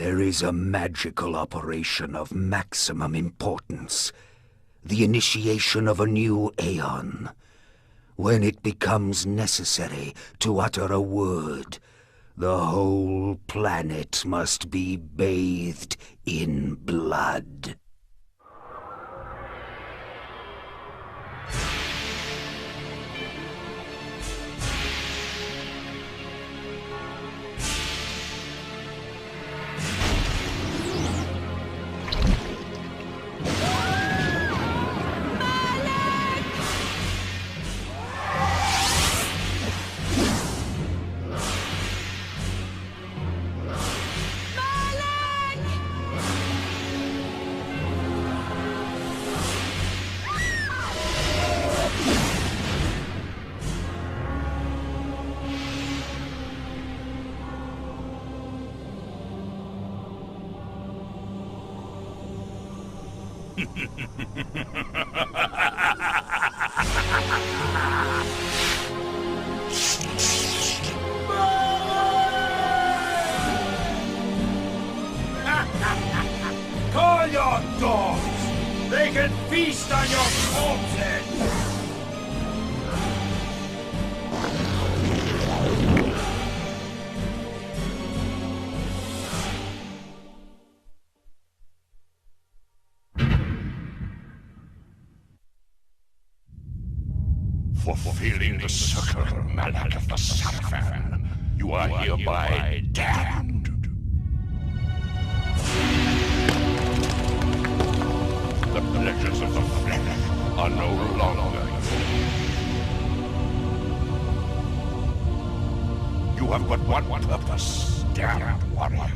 There is a magical operation of maximum importance. The initiation of a new aeon. When it becomes necessary to utter a word, the whole planet must be bathed in blood. Call your dogs! They can feast on your corpses! Fulfilling the circular mallet of the Sarafan, you are hereby damned. The pleasures of the flesh are no longer yours. You have but one purpose, damned warrior.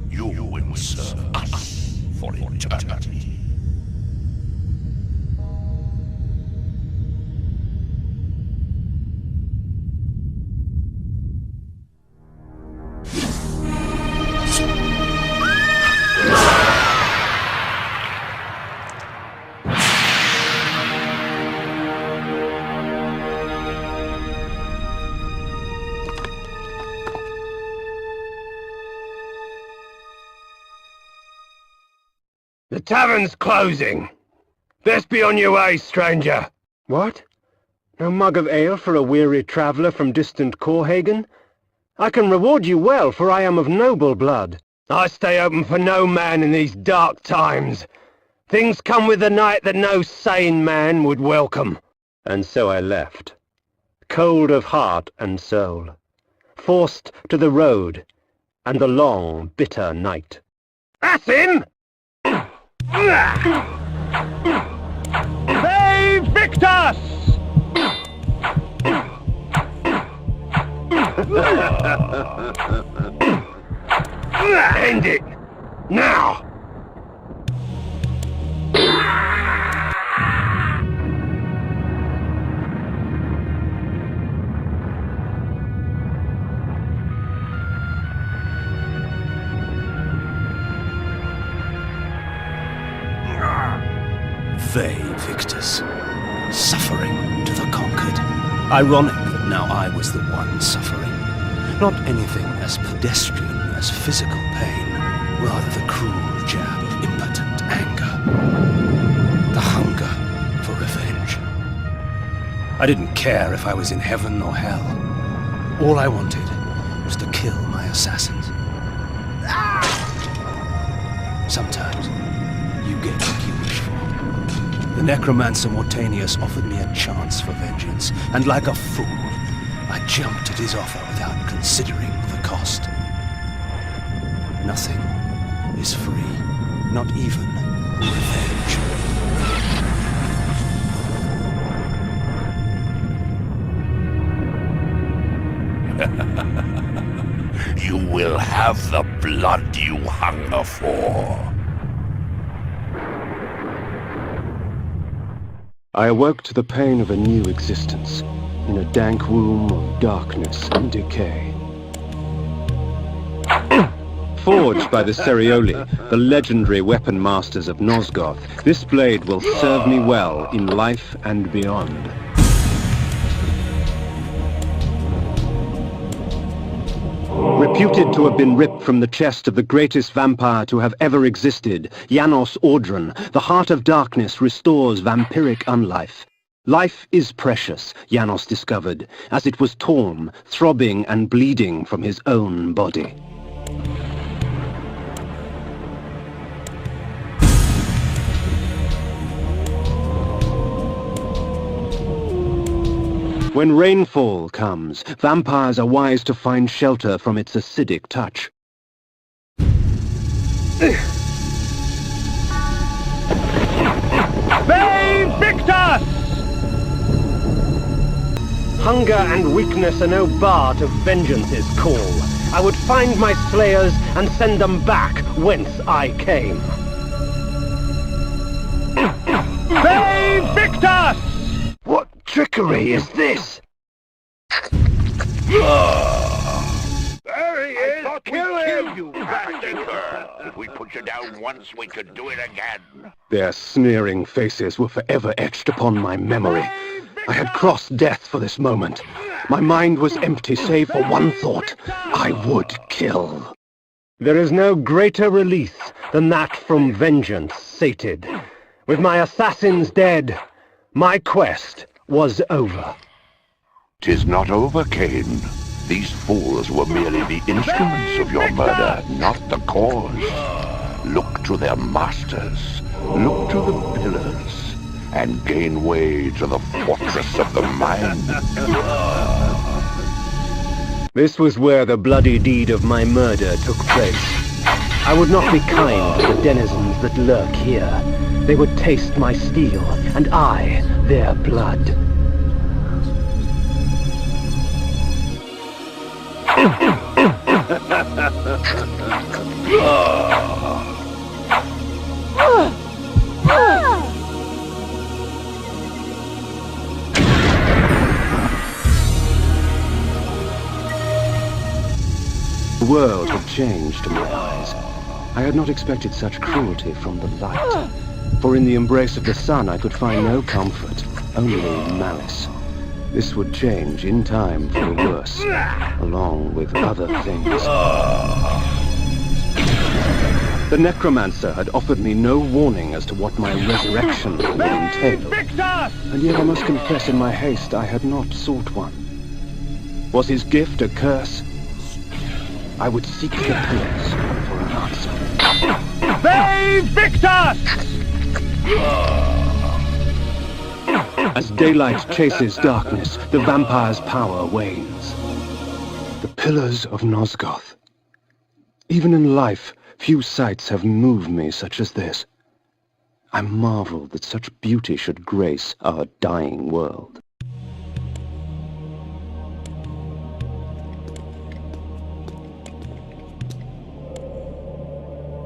You will serve us for eternity. The tavern's closing. Best be on your way, stranger. What? No mug of ale for a weary traveller from distant Corhagen? I can reward you well, for I am of noble blood. I stay open for no man in these dark times. Things come with the night that no sane man would welcome. And so I left, cold of heart and soul, forced to the road and the long, bitter night. That's him! Hey, Victus! End it! Now! They, Victus, suffering to the conquered. Ironic that now I was the one suffering. Not anything as pedestrian as physical pain, rather the cruel jab of impotent anger. The hunger for revenge. I didn't care if I was in heaven or hell. All I wanted was to kill my assassins. Sometimes you get what you wish for. The necromancer Mortanius offered me a chance for vengeance, and like a fool, I jumped at his offer without considering the cost. Nothing is free, not even revenge. You will have the blood you hunger for. I awoke to the pain of a new existence, in a dank womb of darkness and decay. Forged by the Cerioli, the legendary weapon masters of Nosgoth, this blade will serve me well in life and beyond. Reputed to have been ripped from the chest of the greatest vampire to have ever existed, Janos Audron, the Heart of Darkness restores vampiric unlife. Life is precious, Janos discovered, as it was torn, throbbing and bleeding from his own body. When rainfall comes, vampires are wise to find shelter from its acidic touch. Ve Victus! Hunger and weakness are no bar to vengeance's call. I would find my slayers and send them back whence I came. Ve Victus! What trickery is this? There he is! Kill him, you bastard! If we put you down once, we could do it again. Their sneering faces were forever etched upon my memory. I had crossed death for this moment. My mind was empty save for one thought. I would kill. There is no greater release than that from vengeance sated. With my assassins dead, my quest was over. 'Tis not over, Kain. These fools were merely the instruments of your murder, not the cause. Look to their masters. Look to the pillars. And gain way to the fortress of the mind. This was where the bloody deed of my murder took place. I would not be kind to the denizens that lurk here. They would taste my steel, and I their blood. The world had changed to my eyes. I had not expected such cruelty from the light. For in the embrace of the sun I could find no comfort, only malice. This would change in time for the worse, along with other things. The necromancer had offered me no warning as to what my resurrection would entail. And yet I must confess in my haste I had not sought one. Was his gift a curse? I would seek the pillars for an answer. Ve Victus! As daylight chases darkness, the vampire's power wanes. The pillars of Nosgoth. Even in life, few sights have moved me such as this. I marvel that such beauty should grace our dying world.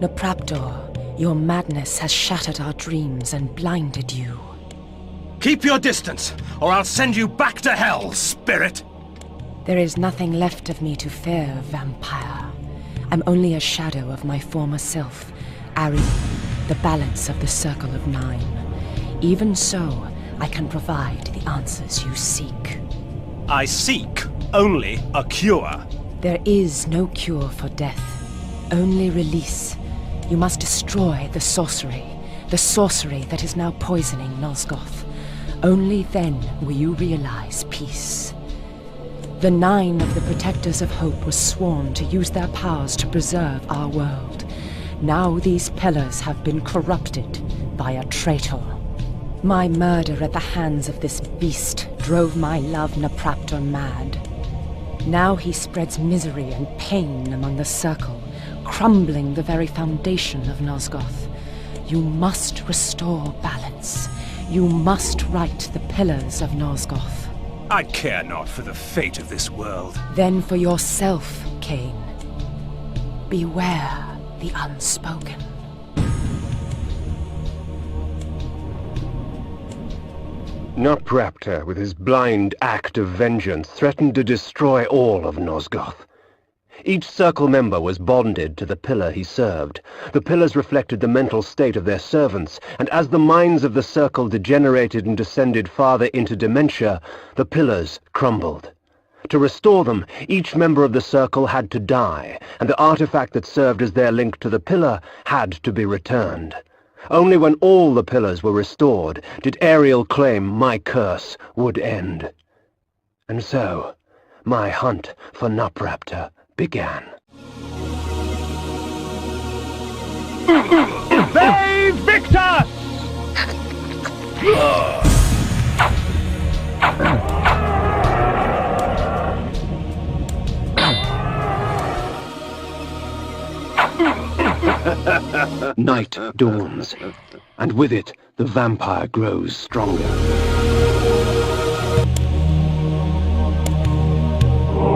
Nopraptor, your madness has shattered our dreams and blinded you. Keep your distance, or I'll send you back to hell, spirit! There is nothing left of me to fear, vampire. I'm only a shadow of my former self, Ari, the balance of the Circle of Nine. Even so, I can provide the answers you seek. I seek only a cure. There is no cure for death, only release. You must destroy the sorcery that is now poisoning Nosgoth. Only then will you realize peace. The 9 of the Protectors of Hope were sworn to use their powers to preserve our world. Now these pillars have been corrupted by a traitor. My murder at the hands of this beast drove my love Nopraptor mad. Now he spreads misery and pain among the Circle, crumbling the very foundation of Nosgoth. You must restore balance. You must right the pillars of Nosgoth. I care not for the fate of this world. Then for yourself, Kain. Beware the unspoken. Nopraptor, with his blind act of vengeance, threatened to destroy all of Nosgoth. Each Circle member was bonded to the pillar he served. The pillars reflected the mental state of their servants, and as the minds of the Circle degenerated and descended farther into dementia, the pillars crumbled. To restore them, each member of the Circle had to die, and the artifact that served as their link to the pillar had to be returned. Only when all the pillars were restored did Ariel claim my curse would end. And so, my hunt for Nupraptor began. They Victus! Night dawns, and with it, the vampire grows stronger.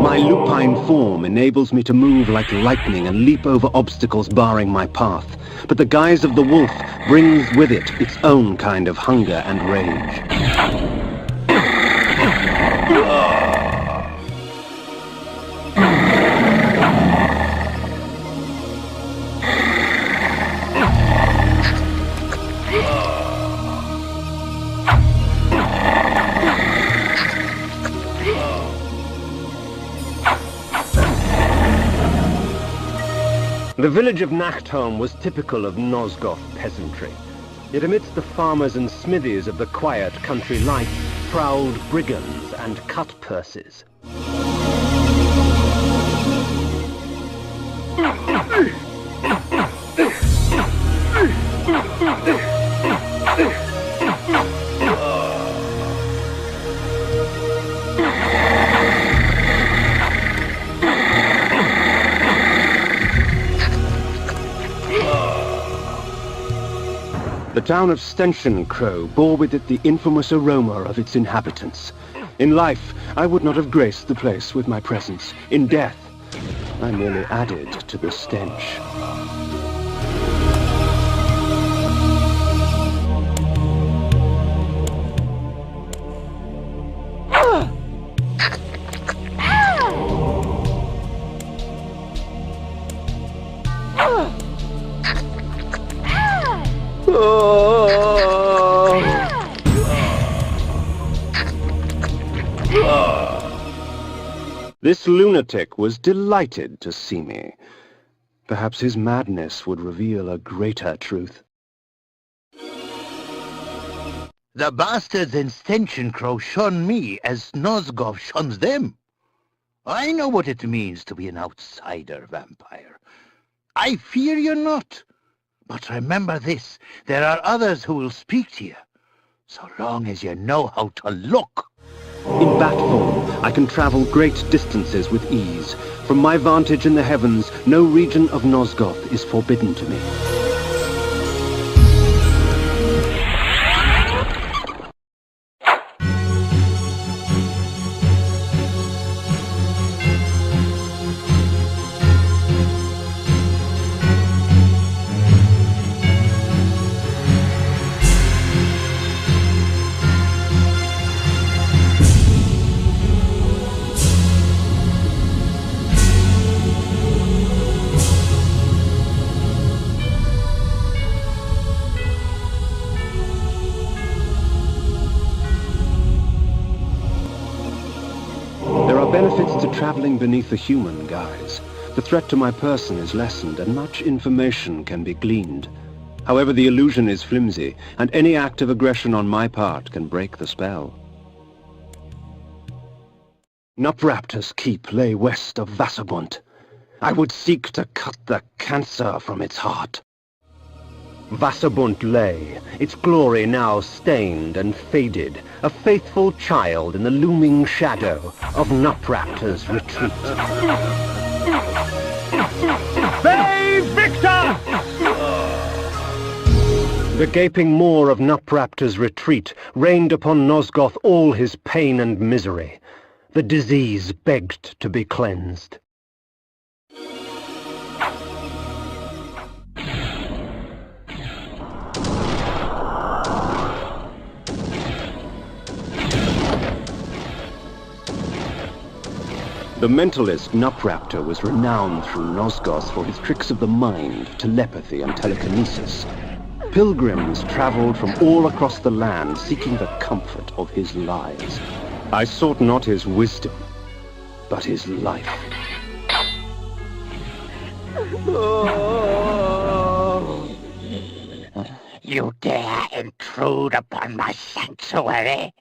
My lupine form enables me to move like lightning and leap over obstacles barring my path, but the guise of the wolf brings with it its own kind of hunger and rage. The village of Nachtholm was typical of Nosgoth peasantry. Yet amidst the farmers and smithies of the quiet country life prowled brigands and cut-purses. The town of Stenschencrow bore with it the infamous aroma of its inhabitants. In life, I would not have graced the place with my presence. In death, I merely added to the stench. This lunatic was delighted to see me. Perhaps his madness would reveal a greater truth. The bastards in Stenschencrow shun me as Nosgoth shuns them. I know what it means to be an outsider vampire. I fear you not. But remember this, there are others who will speak to you, so long as you know how to look. In bat form, I can travel great distances with ease. From my vantage in the heavens, no region of Nosgoth is forbidden to me. Benefits to traveling beneath the human guise. The threat to my person is lessened, and much information can be gleaned. However, the illusion is flimsy, and any act of aggression on my part can break the spell. Nupraptor's keep lay west of Vassabunt. I would seek to cut the cancer from its heart. Vassabunt lay, its glory now stained and faded, a faithful child in the looming shadow of Nupraptor's retreat. They Victor! The gaping maw of Nupraptor's retreat rained upon Nosgoth all his pain and misery. The disease begged to be cleansed. The mentalist Nupraptor was renowned through Nosgoth for his tricks of the mind, telepathy and telekinesis. Pilgrims traveled from all across the land seeking the comfort of his lies. I sought not his wisdom, but his life. You dare intrude upon my sanctuary?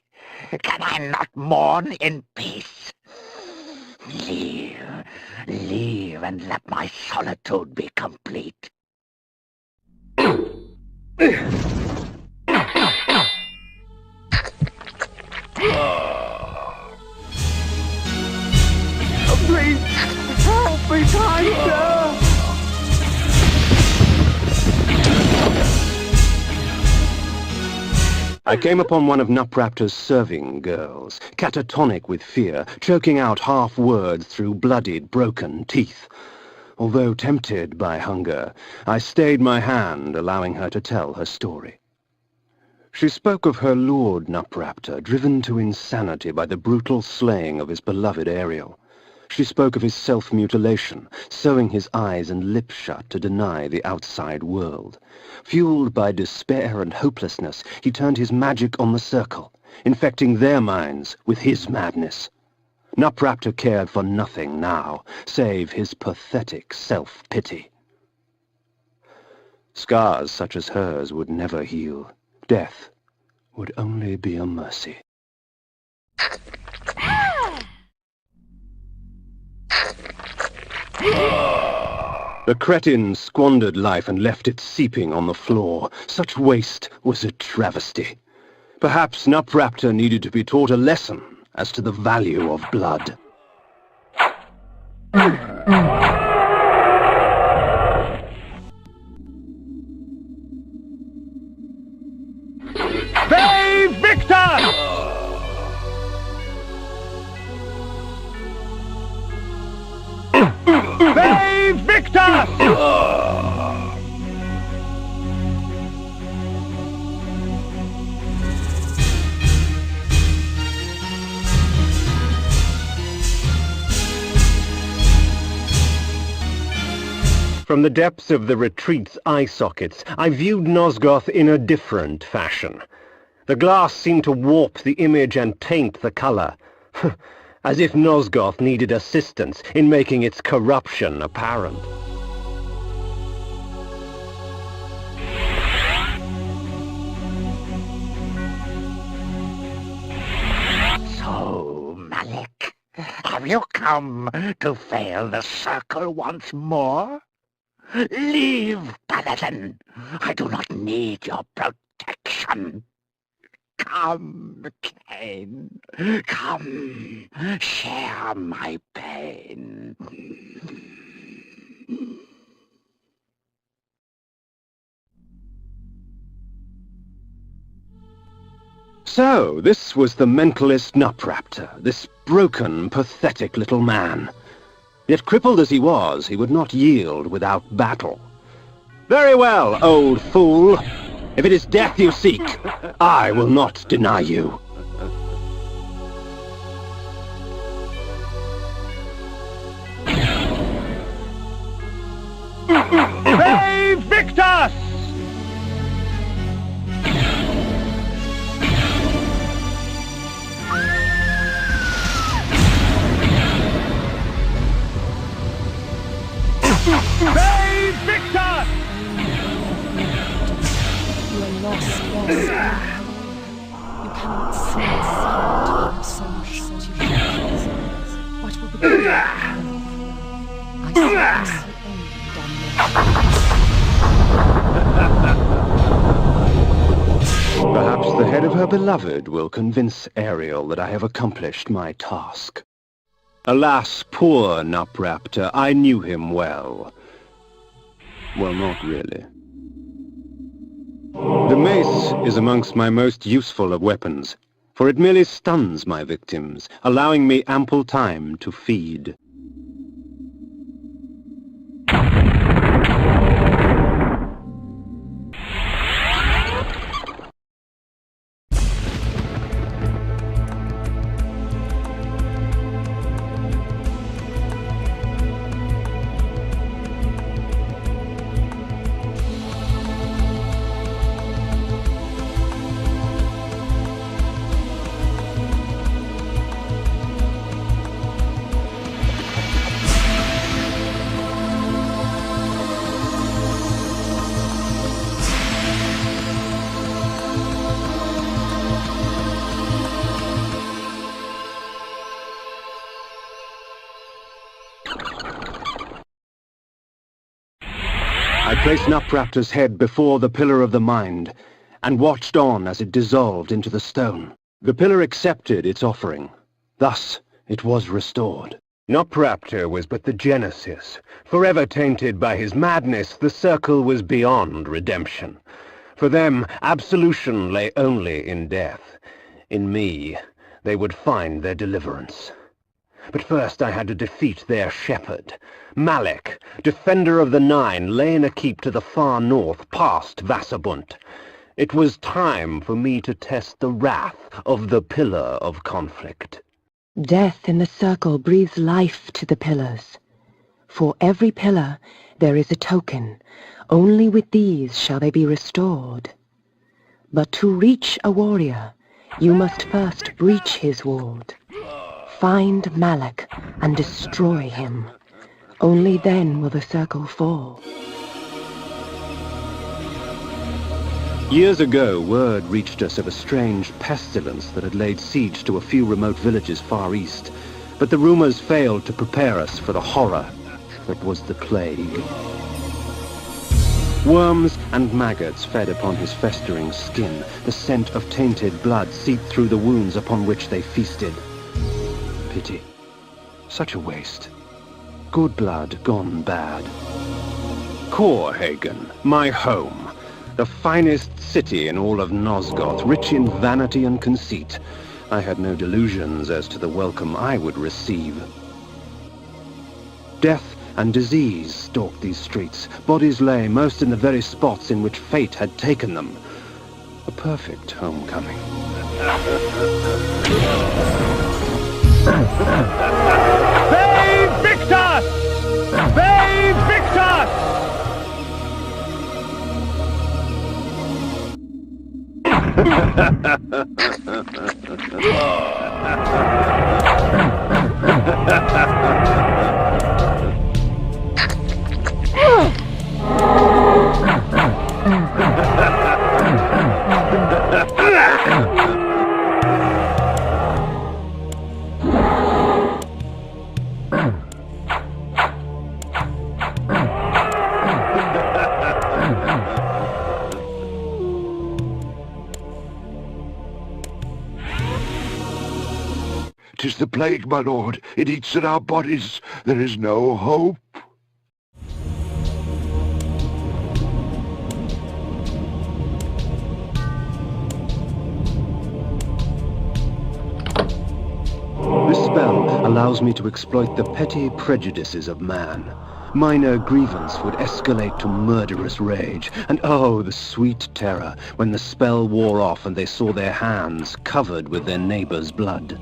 Can I not mourn in peace? Leave and let my solitude be complete. Please, help me, kind sir! I came upon one of Nupraptor's serving girls, catatonic with fear, choking out half words through bloodied, broken teeth. Although tempted by hunger, I stayed my hand, allowing her to tell her story. She spoke of her lord Nupraptor, driven to insanity by the brutal slaying of his beloved Ariel. She spoke of his self-mutilation, sewing his eyes and lips shut to deny the outside world. Fueled by despair and hopelessness, he turned his magic on the circle, infecting their minds with his madness. Nupraptor cared for nothing now, save his pathetic self-pity. Scars such as hers would never heal. Death would only be a mercy. The cretin squandered life and left it seeping on the floor. Such waste was a travesty. Perhaps Nupraptor needed to be taught a lesson as to the value of blood. Save Victor! Save Victor! From the depths of the retreat's eye sockets, I viewed Nosgoth in a different fashion. The glass seemed to warp the image and taint the color, as if Nosgoth needed assistance in making its corruption apparent. So, Malik, have you come to fail the circle once more? Leave, Paladin. I do not need your protection. Come, Kain. Come, share my pain. So, this was the mentalist Nupraptor, this broken, pathetic little man. Yet crippled as he was, he would not yield without battle. Very well, old fool. If it is death you seek, I will not deny you. Save Victus! Save Victor! You are lost, yes. You cannot see the sun till your soul shut you from. What will become of you? I see the end, damnation. Perhaps the head of her beloved will convince Ariel that I have accomplished my task. Alas, poor Nupraptor, I knew him well. Well, not really. The mace is amongst my most useful of weapons, for it merely stuns my victims, allowing me ample time to feed. I placed Nupraptor's head before the Pillar of the Mind, and watched on as it dissolved into the stone. The pillar accepted its offering. Thus it was restored. Nupraptor was but the genesis. Forever tainted by his madness, the circle was beyond redemption. For them, absolution lay only in death. In me, they would find their deliverance. But first I had to defeat their shepherd. Malek, defender of the Nine, lay in a keep to the far north, past Vassabunt. It was time for me to test the wrath of the Pillar of Conflict. Death in the circle breathes life to the pillars. For every pillar there is a token. Only with these shall they be restored. But to reach a warrior, you must first breach his ward. Find Malek and destroy him. Only then will the circle fall. Years ago, word reached us of a strange pestilence that had laid siege to a few remote villages far east, but the rumors failed to prepare us for the horror that was the plague. Worms and maggots fed upon his festering skin. The scent of tainted blood seeped through the wounds upon which they feasted. Pity. Such a waste. Good blood gone bad. Corehagen, my home. The finest city in all of Nosgoth, rich in vanity and conceit. I had no delusions as to the welcome I would receive. Death and disease stalked these streets. Bodies lay, most in the very spots in which fate had taken them. A perfect homecoming. Save Victus! Save Victus! "'Tis the plague, my lord. It eats at our bodies. There is no hope." This spell allows me to exploit the petty prejudices of man. Minor grievance would escalate to murderous rage, and oh, the sweet terror when the spell wore off and they saw their hands covered with their neighbor's blood.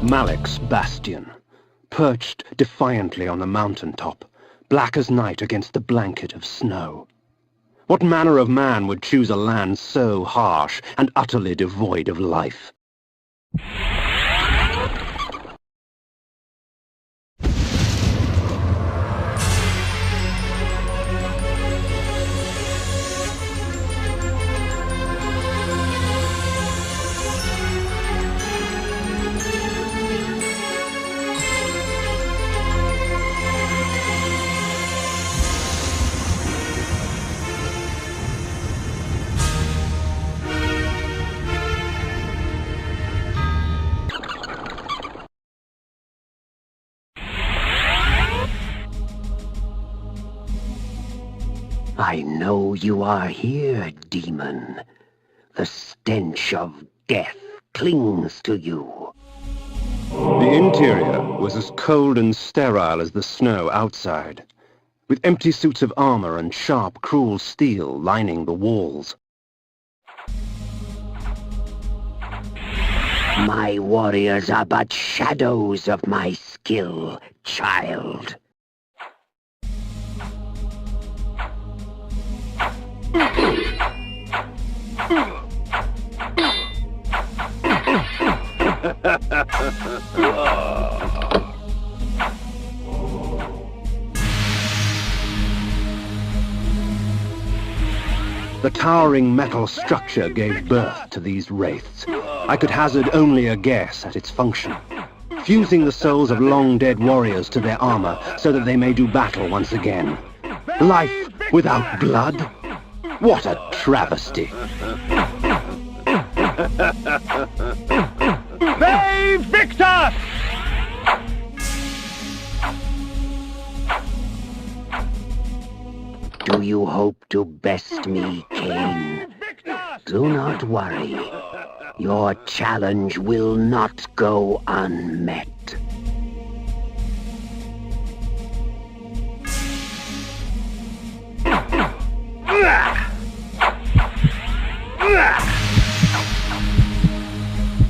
Malek's bastion, perched defiantly on the mountaintop, black as night against the blanket of snow. What manner of man would choose a land so harsh and utterly devoid of life? I know you are here, demon. The stench of death clings to you. The interior was as cold and sterile as the snow outside, with empty suits of armor and sharp, cruel steel lining the walls. My warriors are but shadows of my skill, child. The towering metal structure gave birth to these wraiths. I could hazard only a guess at its function. Fusing the souls of long-dead warriors to their armor so that they may do battle once again. Life without blood? What a travesty! They Victor! Do you hope to best me, Kain? Do not worry. Your challenge will not go unmet.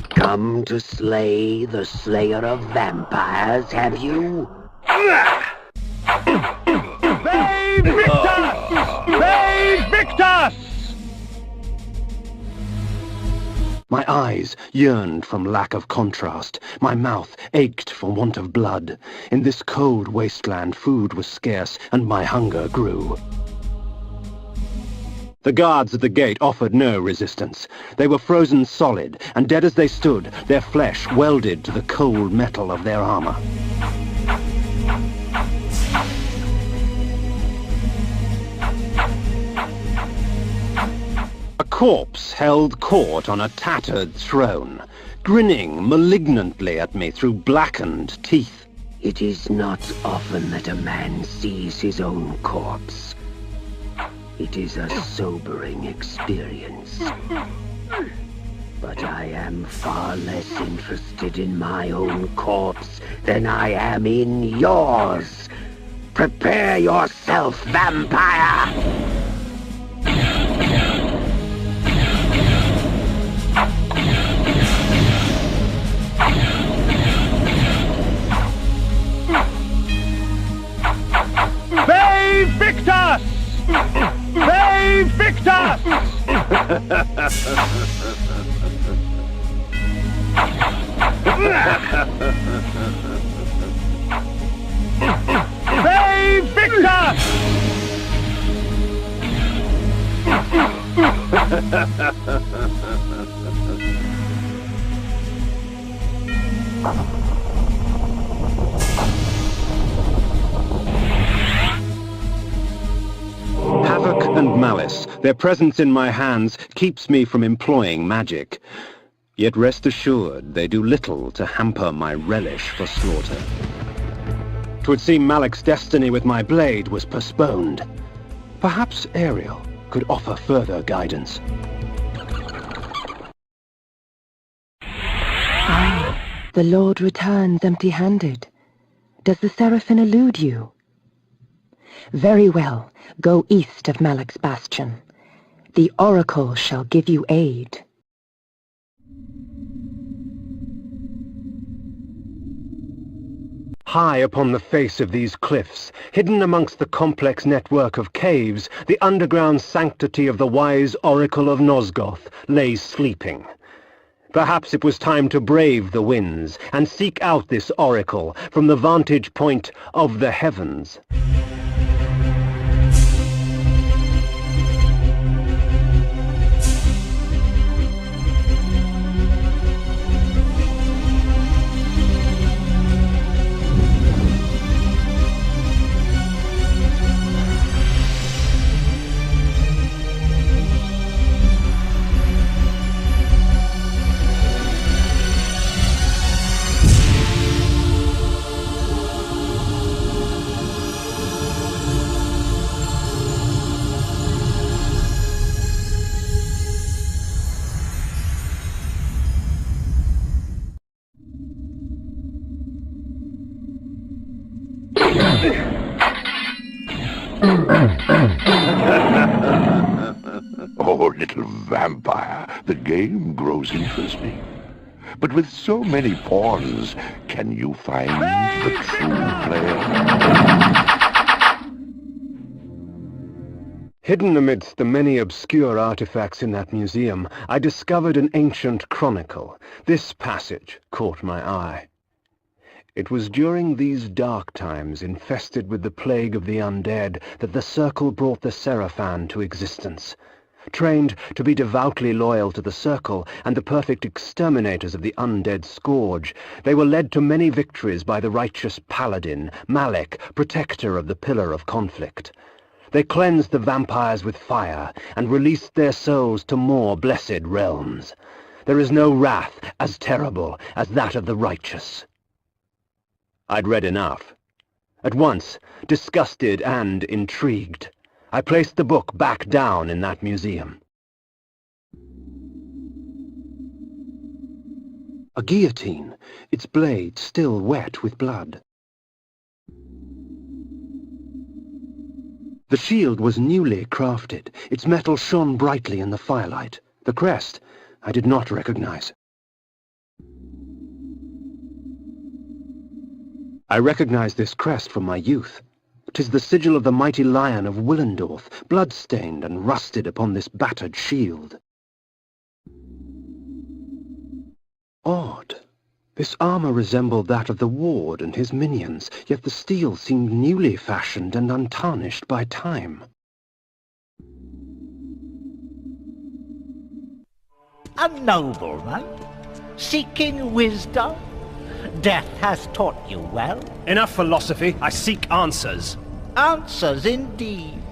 Come to slay the Slayer of Vampires, have you? They Victus! They Victus! My eyes yearned from lack of contrast. My mouth ached for want of blood. In this cold wasteland, food was scarce, and my hunger grew. The guards at the gate offered no resistance. They were frozen solid, and dead as they stood, their flesh welded to the cold metal of their armor. A corpse held court on a tattered throne, grinning malignantly at me through blackened teeth. It is not often that a man sees his own corpse. It is a sobering experience. But I am far less interested in my own corpse than I am in yours. Prepare yourself, vampire! They Victus! They Victus! They Victus! Havoc and malice, their presence in my hands keeps me from employing magic. Yet rest assured, they do little to hamper my relish for slaughter. 'Twould seem Malek's destiny with my blade was postponed. Perhaps Ariel could offer further guidance. Ah, the Lord returns empty-handed. Does the Seraphim elude you? Very well, go east of Malek's bastion. The Oracle shall give you aid. High upon the face of these cliffs, hidden amongst the complex network of caves, the underground sanctity of the wise Oracle of Nosgoth lay sleeping. Perhaps it was time to brave the winds and seek out this Oracle from the vantage point of the heavens. Oh, little vampire, the game grows interesting. But with so many pawns, can you find the true player? Hidden amidst the many obscure artifacts in that museum, I discovered an ancient chronicle. This passage caught my eye. It was during these dark times, infested with the plague of the undead, that the Circle brought the Seraphan to existence. Trained to be devoutly loyal to the Circle and the perfect exterminators of the undead scourge, they were led to many victories by the righteous paladin, Malek, protector of the Pillar of Conflict. They cleansed the vampires with fire and released their souls to more blessed realms. There is no wrath as terrible as that of the righteous. I'd read enough. At once, disgusted and intrigued, I placed the book back down in that museum. A guillotine, its blade still wet with blood. The shield was newly crafted. Its metal shone brightly in the firelight. The crest I did not recognize. I recognized this crest from my youth. 'Tis the sigil of the mighty lion of Willendorf, blood-stained and rusted upon this battered shield. Odd. This armor resembled that of the ward and his minions, yet the steel seemed newly fashioned and untarnished by time. A nobleman, seeking wisdom. Death has taught you well. Enough philosophy. I seek answers. Answers indeed.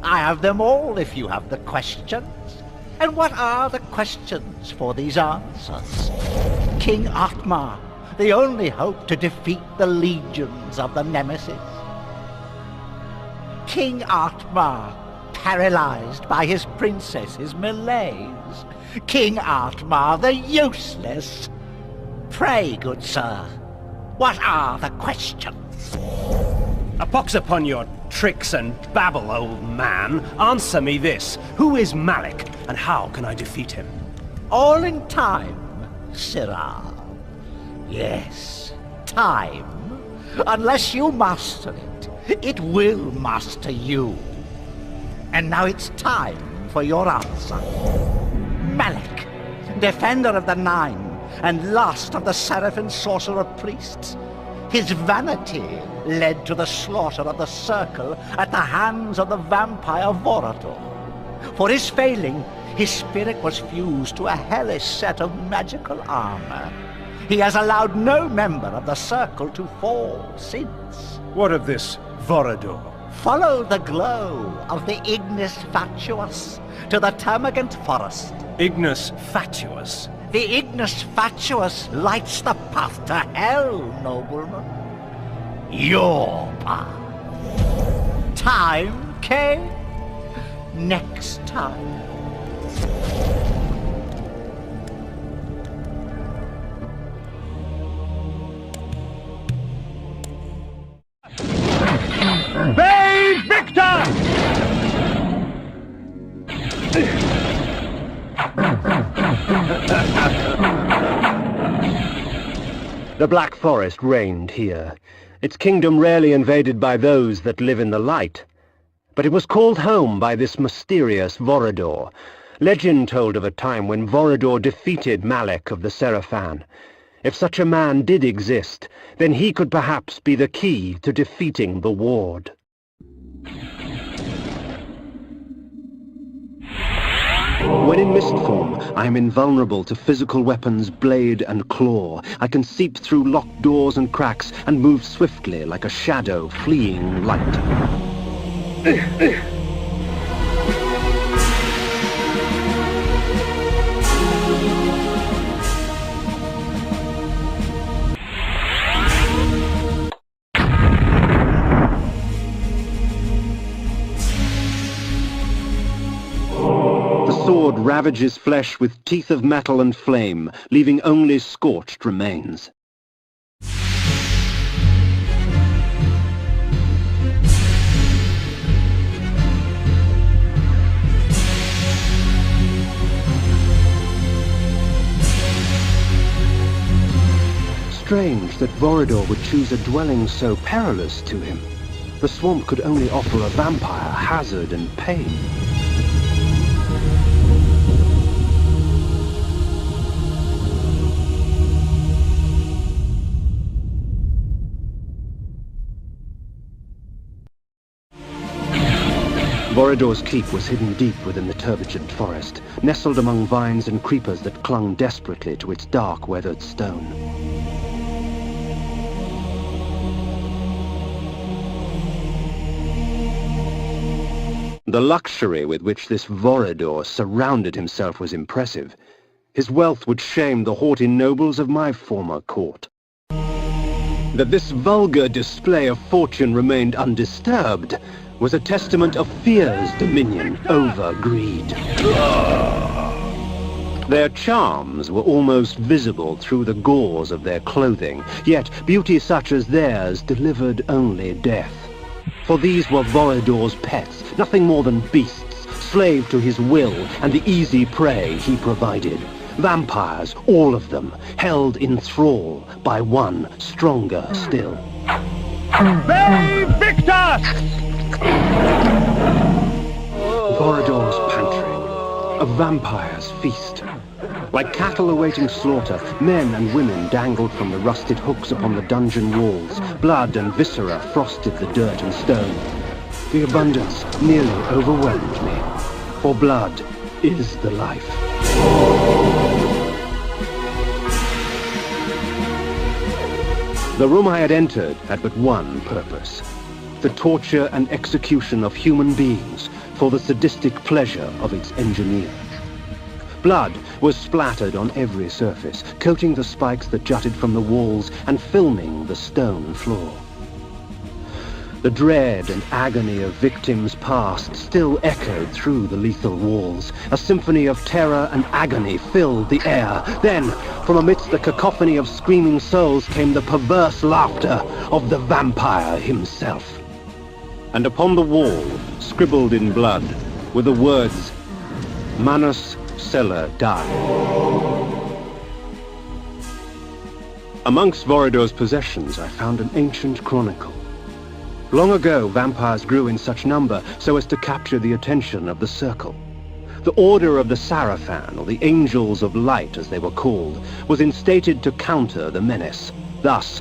I have them all if you have the questions. And what are the questions for these answers? King Atmar, the only hope to defeat the legions of the Nemesis. King Atmar, paralyzed by his princess's malaise. King Atmar, the useless. Pray, good sir, what are the questions? A pox upon your tricks and babble, old man. Answer me this. Who is Malek, and how can I defeat him? All in time, Sirrah. Yes, time. Unless you master it, it will master you. And now it's time for your answer. Malek, defender of the Nine, and last of the Seraphim sorcerer priests. His vanity led to the slaughter of the Circle at the hands of the vampire Vorador. For his failing, his spirit was fused to a hellish set of magical armor. He has allowed no member of the Circle to fall since. What of this Vorador? Follow the glow of the Ignis Fatuus to the Termagant Forest. Ignis Fatuus? The Ignis Fatuus lights the path to hell, nobleman. Your path. Time, Kain? Next time. Bay Victor! The Black Forest reigned here, its kingdom rarely invaded by those that live in the light. But it was called home by this mysterious Vorador. Legend told of a time when Vorador defeated Malek of the Seraphan. If such a man did exist, then he could perhaps be the key to defeating the Ward. When in mist form, I am invulnerable to physical weapons, blade and claw. I can seep through locked doors and cracks and move swiftly like a shadow fleeing light. The sword ravages flesh with teeth of metal and flame, leaving only scorched remains. Strange that Vorador would choose a dwelling so perilous to him. The swamp could only offer a vampire hazard and pain. Vorador's keep was hidden deep within the turgid forest, nestled among vines and creepers that clung desperately to its dark, weathered stone. The luxury with which this Vorador surrounded himself was impressive. His wealth would shame the haughty nobles of my former court. That this vulgar display of fortune remained undisturbed was a testament of fear's dominion over greed. Their charms were almost visible through the gauze of their clothing, yet beauty such as theirs delivered only death. For these were Vorador's pets, nothing more than beasts, slave to his will and the easy prey he provided. Vampires, all of them, held in thrall by one stronger still. Bay Victor! Vorador's pantry, a vampire's feast. Like cattle awaiting slaughter, men and women dangled from the rusted hooks upon the dungeon walls. Blood and viscera frosted the dirt and stone. The abundance nearly overwhelmed me, for blood is the life. The room I had entered had but one purpose: the torture and execution of human beings for the sadistic pleasure of its engineer. Blood was splattered on every surface, coating the spikes that jutted from the walls and filming the stone floor. The dread and agony of victims past still echoed through the lethal walls. A symphony of terror and agony filled the air. Then, from amidst the cacophony of screaming souls came the perverse laughter of the vampire himself. And upon the wall, scribbled in blood, were the words, Manus Celer Die. Amongst Vorador's possessions, I found an ancient chronicle. Long ago, vampires grew in such number so as to capture the attention of the Circle. The Order of the Sarafan, or the Angels of Light as they were called, was instated to counter the menace. Thus,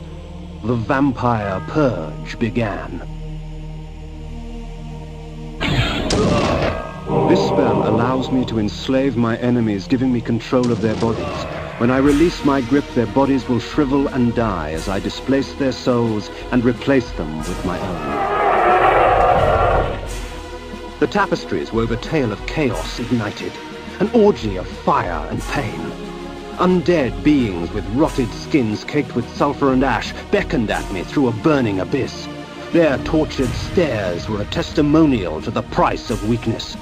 the Vampire Purge began. This spell allows me to enslave my enemies, giving me control of their bodies. When I release my grip, their bodies will shrivel and die as I displace their souls and replace them with my own. The tapestries wove a tale of chaos ignited, an orgy of fire and pain. Undead beings with rotted skins caked with sulfur and ash beckoned at me through a burning abyss. Their tortured stares were a testimonial to the price of weakness.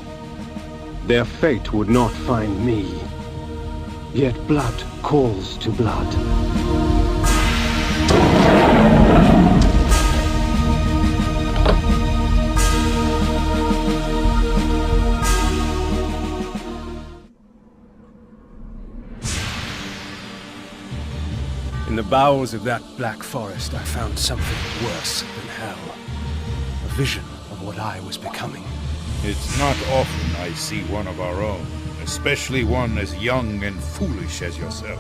Their fate would not find me. Yet blood calls to blood. In the bowels of that black forest, I found something worse than hell. A vision of what I was becoming. It's not often I see one of our own, especially one as young and foolish as yourself.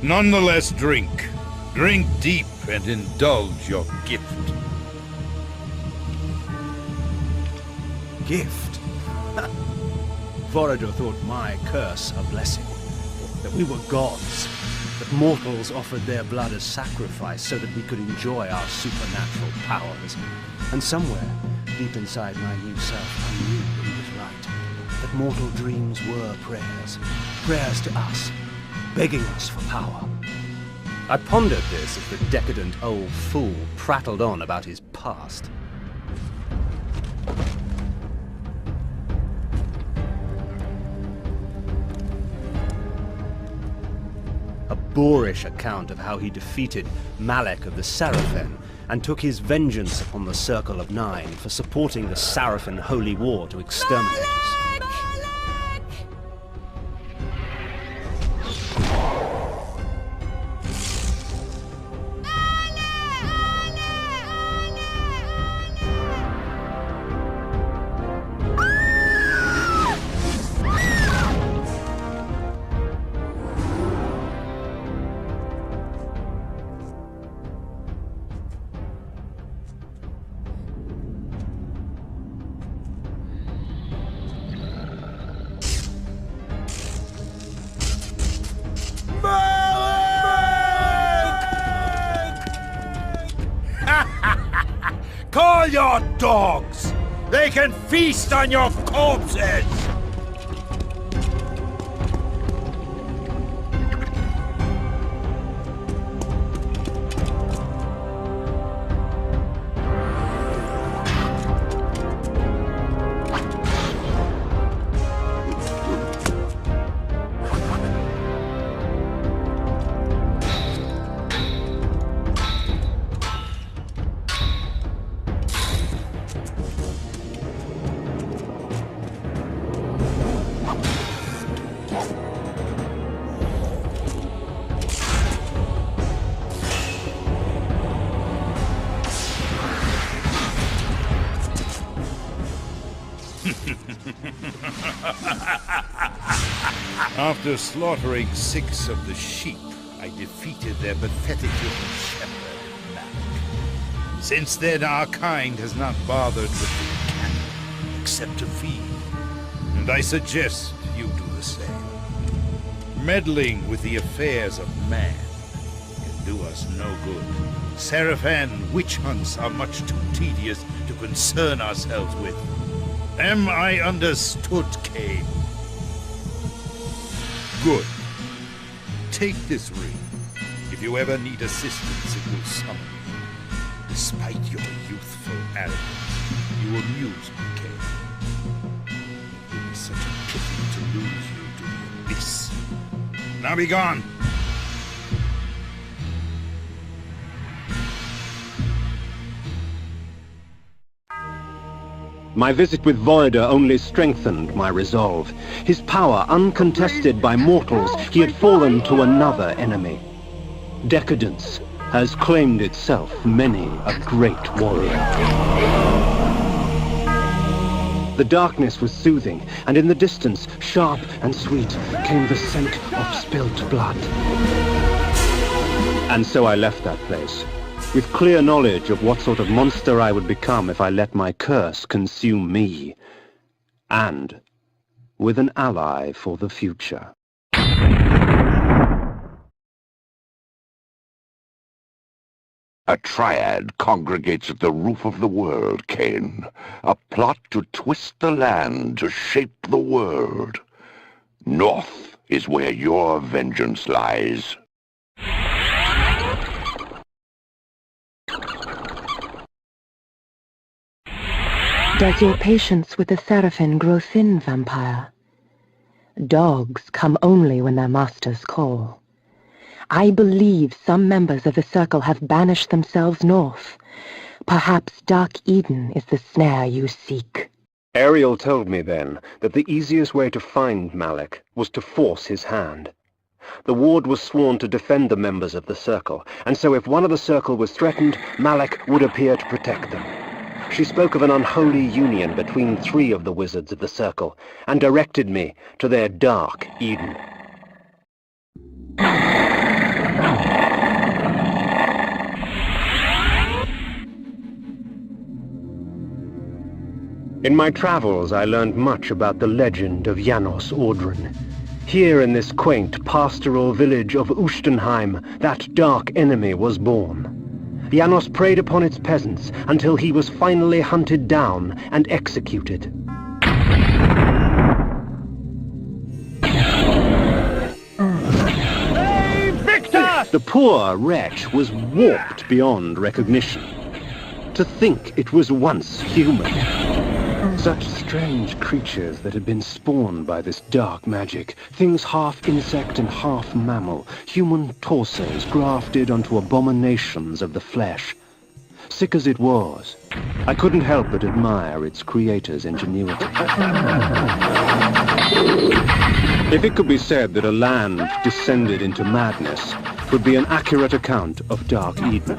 Nonetheless, drink. Drink deep and indulge your gift. Gift? Vorador thought my curse a blessing. That we were gods. That mortals offered their blood as sacrifice so that we could enjoy our supernatural powers. And somewhere, deep inside my new self, I knew he was right. That mortal dreams were prayers. Prayers to us, begging us for power. I pondered this as the decadent old fool prattled on about his past. A boorish account of how he defeated Malek of the Sarafan and took his vengeance upon the Circle of Nine for supporting the Sarafan Holy War to exterminate us. all your dogs! They can feast on your corpses! After slaughtering 6 of the sheep, I defeated their pathetic little shepherd, Malak. Since then, our kind has not bothered with the cattle, except to feed. And I suggest you do the same. Meddling with the affairs of man can do us no good. Seraphan witch hunts are much too tedious to concern ourselves with. Am I understood, Kain? Good. Take this ring. If you ever need assistance, it will summon you. Despite your youthful arrogance, you amuse me, Kain. It would be such a pity to lose you to the abyss. Now be gone! My visit with Voida only strengthened my resolve. His power, uncontested by mortals, he had fallen to another enemy. Decadence has claimed itself many a great warrior. The darkness was soothing, and in the distance, sharp and sweet, came the scent of spilt blood. And so I left that place, with clear knowledge of what sort of monster I would become if I let my curse consume me, and with an ally for the future. A triad congregates at the roof of the world, Kain. A plot to twist the land, to shape the world. North is where your vengeance lies. Does your patience with the Seraphin grow thin, vampire? Dogs come only when their masters call. I believe some members of the Circle have banished themselves north. Perhaps Dark Eden is the snare you seek. Ariel told me then that the easiest way to find Malak was to force his hand. The ward was sworn to defend the members of the Circle, and so if one of the Circle was threatened, Malak would appear to protect them. She spoke of an unholy union between 3 of the wizards of the Circle, and directed me to their Dark Eden. In my travels, I learned much about the legend of Janos Audron. Here in this quaint pastoral village of Ustenheim, that dark enemy was born. Janos preyed upon its peasants until he was finally hunted down and executed. Hey, Victor! The poor wretch was warped beyond recognition. To think it was once human. Such strange creatures that had been spawned by this dark magic. Things half insect and half mammal. Human torsos grafted onto abominations of the flesh. Sick as it was, I couldn't help but admire its creator's ingenuity. If it could be said that a land descended into madness, would be an accurate account of Dark Eden.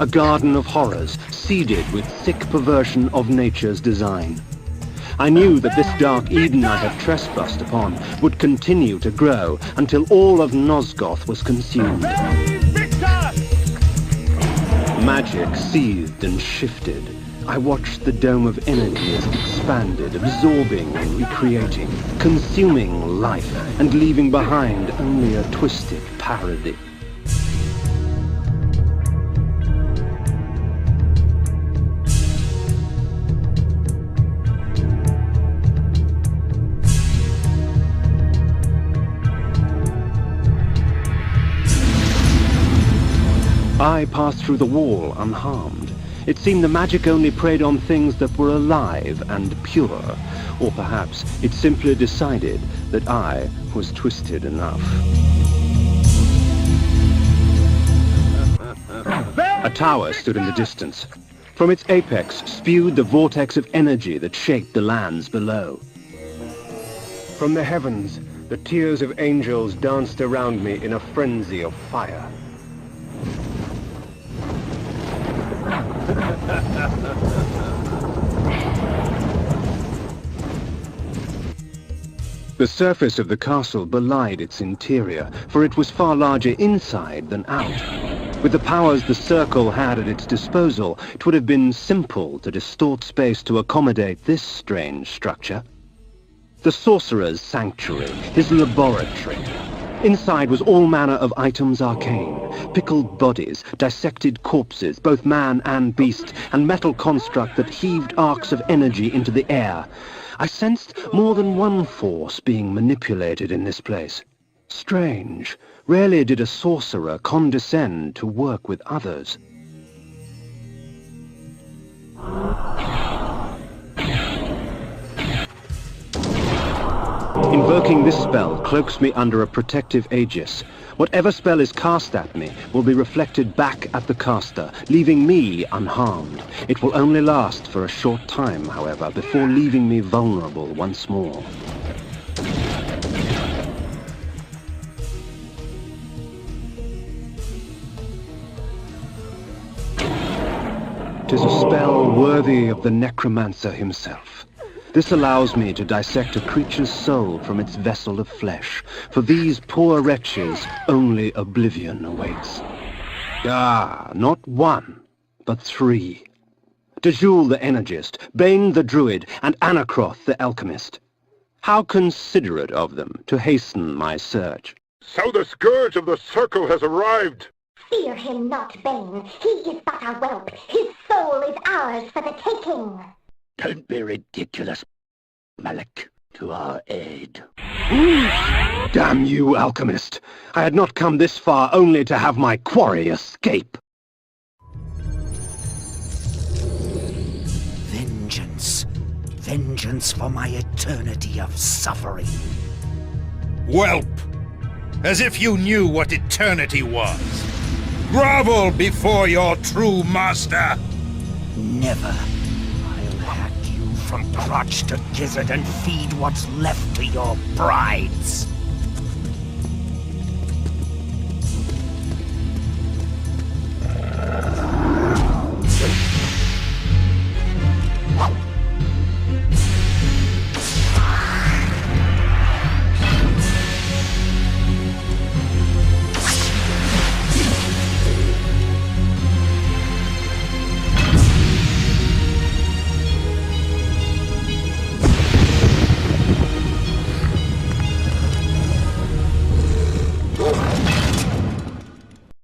A garden of horrors, seeded with sick perversion of nature's design. I knew that this Dark Eden I had trespassed upon would continue to grow until all of Nosgoth was consumed. Magic seethed and shifted. I watched the dome of energy as it expanded, absorbing and recreating, consuming life, and leaving behind only a twisted parody. I passed through the wall unharmed. It seemed the magic only preyed on things that were alive and pure. Or perhaps it simply decided that I was twisted enough. A tower stood in the distance. From its apex spewed the vortex of energy that shaped the lands below. From the heavens, the tears of angels danced around me in a frenzy of fire. The surface of the castle belied its interior, for it was far larger inside than out. With the powers the Circle had at its disposal, it would have been simple to distort space to accommodate this strange structure. The Sorcerer's Sanctuary, his laboratory. Inside was all manner of items arcane. Pickled bodies, dissected corpses, both man and beast, and metal construct that heaved arcs of energy into the air. I sensed more than one force being manipulated in this place. Strange. Rarely did a sorcerer condescend to work with others. Invoking this spell cloaks me under a protective aegis. Whatever spell is cast at me will be reflected back at the caster, leaving me unharmed. It will only last for a short time, however, before leaving me vulnerable once more. Tis a spell worthy of the necromancer himself. This allows me to dissect a creature's soul from its vessel of flesh. For these poor wretches, only oblivion awaits. Ah, not one, but three. Dejul the Energist, Bane the Druid, and Anacroth the Alchemist. How considerate of them to hasten my search. So the Scourge of the Circle has arrived! Fear him not, Bane. He is but a whelp. His soul is ours for the taking. Don't be ridiculous, Malik. To our aid. Damn you, Alchemist! I had not come this far only to have my quarry escape. Vengeance. Vengeance for my eternity of suffering. Whelp! As if you knew what eternity was. Grovel before your true master! Never. From crotch to gizzard and feed what's left to your brides.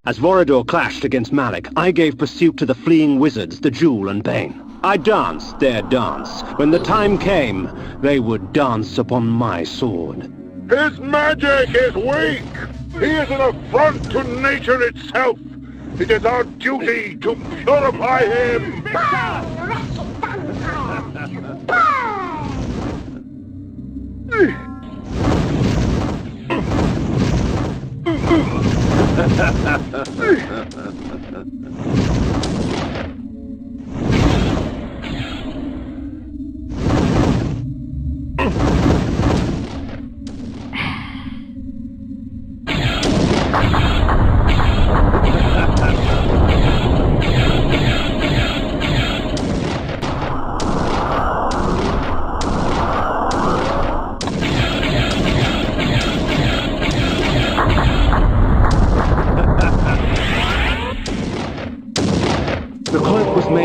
As Vorador clashed against Malik, I gave pursuit to the fleeing wizards, Dejul and Bane. I danced their dance. When the time came, they would dance upon my sword. His magic is weak! He is an affront to nature itself! It is our duty to purify him! Burn, wretched vampire! Burn!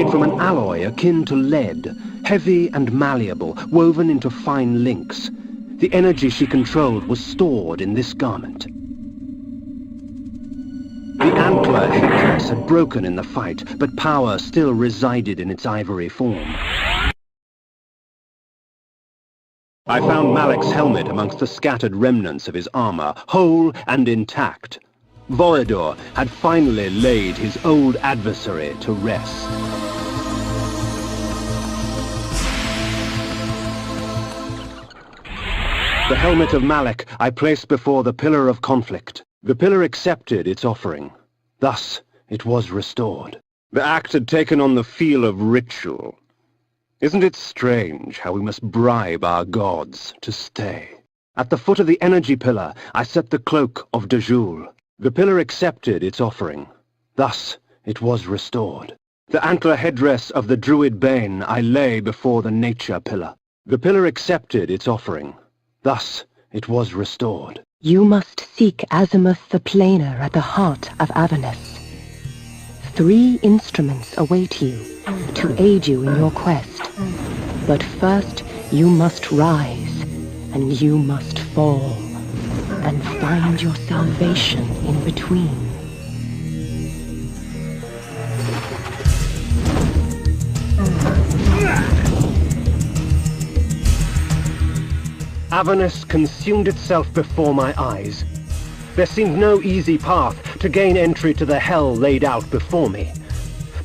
From an alloy akin to lead, heavy and malleable, woven into fine links. The energy she controlled was stored in this garment. The antler headdress had broken in the fight, but power still resided in its ivory form. I found Malik's helmet amongst the scattered remnants of his armor, whole and intact. Volador had finally laid his old adversary to rest. The helmet of Malek I placed before the Pillar of Conflict. The pillar accepted its offering. Thus, it was restored. The act had taken on the feel of ritual. Isn't it strange how we must bribe our gods to stay? At the foot of the energy pillar, I set the cloak of Dejul. The pillar accepted its offering. Thus, it was restored. The antler headdress of the druid Bane I lay before the nature pillar. The pillar accepted its offering. Thus, it was restored. You must seek Azimuth the Planer at the heart of Avernus. 3 instruments await you to aid you in your quest. But first, you must rise, and you must fall, and find your salvation in between. Avernus consumed itself before my eyes. There seemed no easy path to gain entry to the hell laid out before me.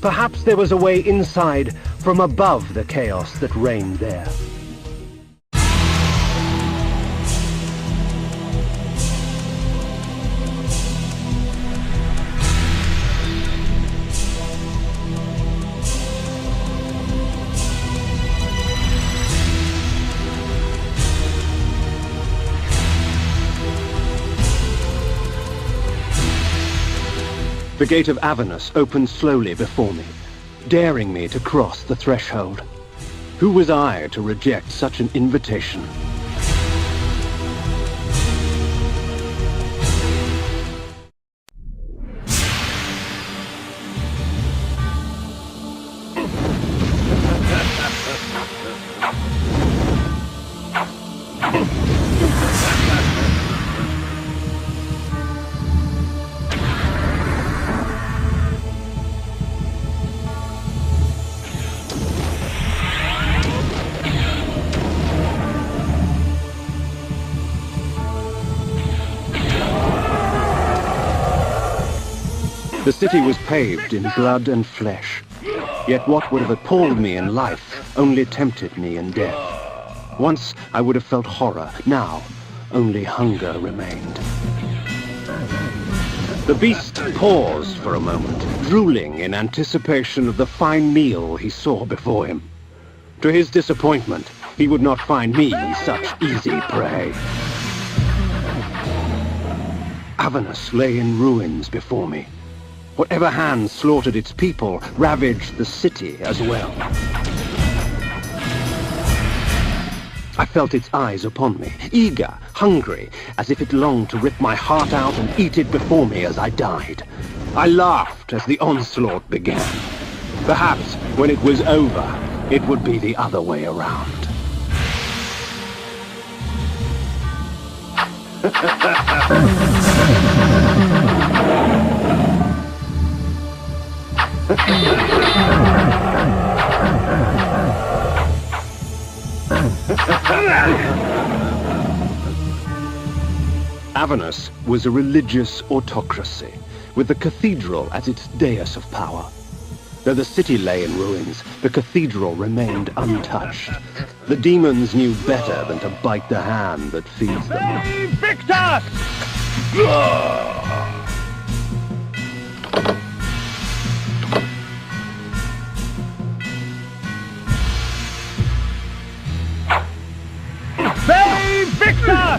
Perhaps there was a way inside from above the chaos that reigned there. The gate of Avernus opened slowly before me, daring me to cross the threshold. Who was I to reject such an invitation? The city was paved in blood and flesh, yet what would have appalled me in life only tempted me in death. Once I would have felt horror, now only hunger remained. The beast paused for a moment, drooling in anticipation of the fine meal he saw before him. To his disappointment, he would not find me such easy prey. Avernus lay in ruins before me. Whatever hand slaughtered its people ravaged the city as well. I felt its eyes upon me, eager, hungry, as if it longed to rip my heart out and eat it before me as I died. I laughed as the onslaught began. Perhaps when it was over, it would be the other way around. Avernus was a religious autocracy, with the cathedral as its dais of power. Though the city lay in ruins, the cathedral remained untouched. The demons knew better than to bite the hand that feeds them. Victor! Save Victor!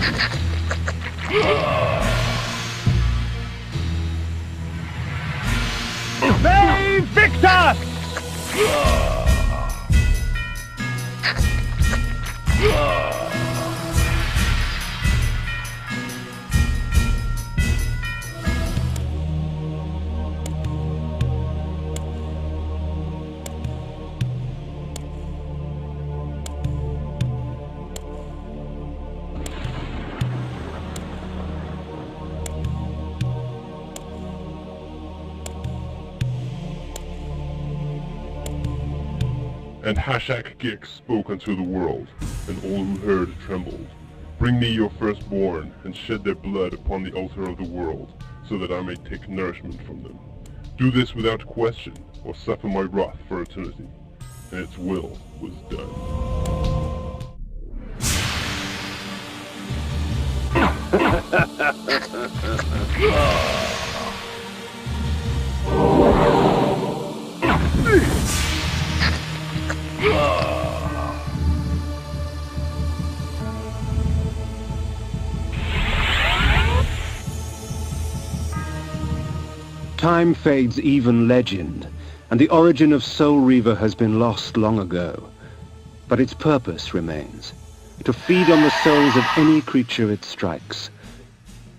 Save Victor! And Hashak Gix spoke unto the world, and all who heard trembled. Bring me your firstborn, and shed their blood upon the altar of the world, so that I may take nourishment from them. Do this without question, or suffer my wrath for eternity. And its will was done. Time fades even legend, and the origin of Soul Reaver has been lost long ago. But its purpose remains, to feed on the souls of any creature it strikes.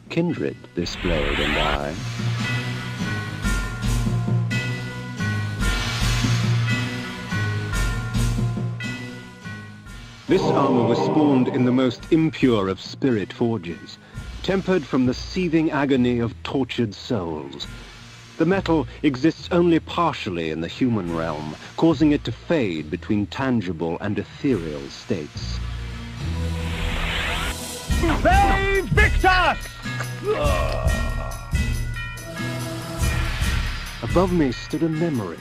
Kindred, this blade and I. This armor was spawned in the most impure of spirit forges, tempered from the seething agony of tortured souls. The metal exists only partially in the human realm, causing it to fade between tangible and ethereal states. Save Victus! Above me stood a memory,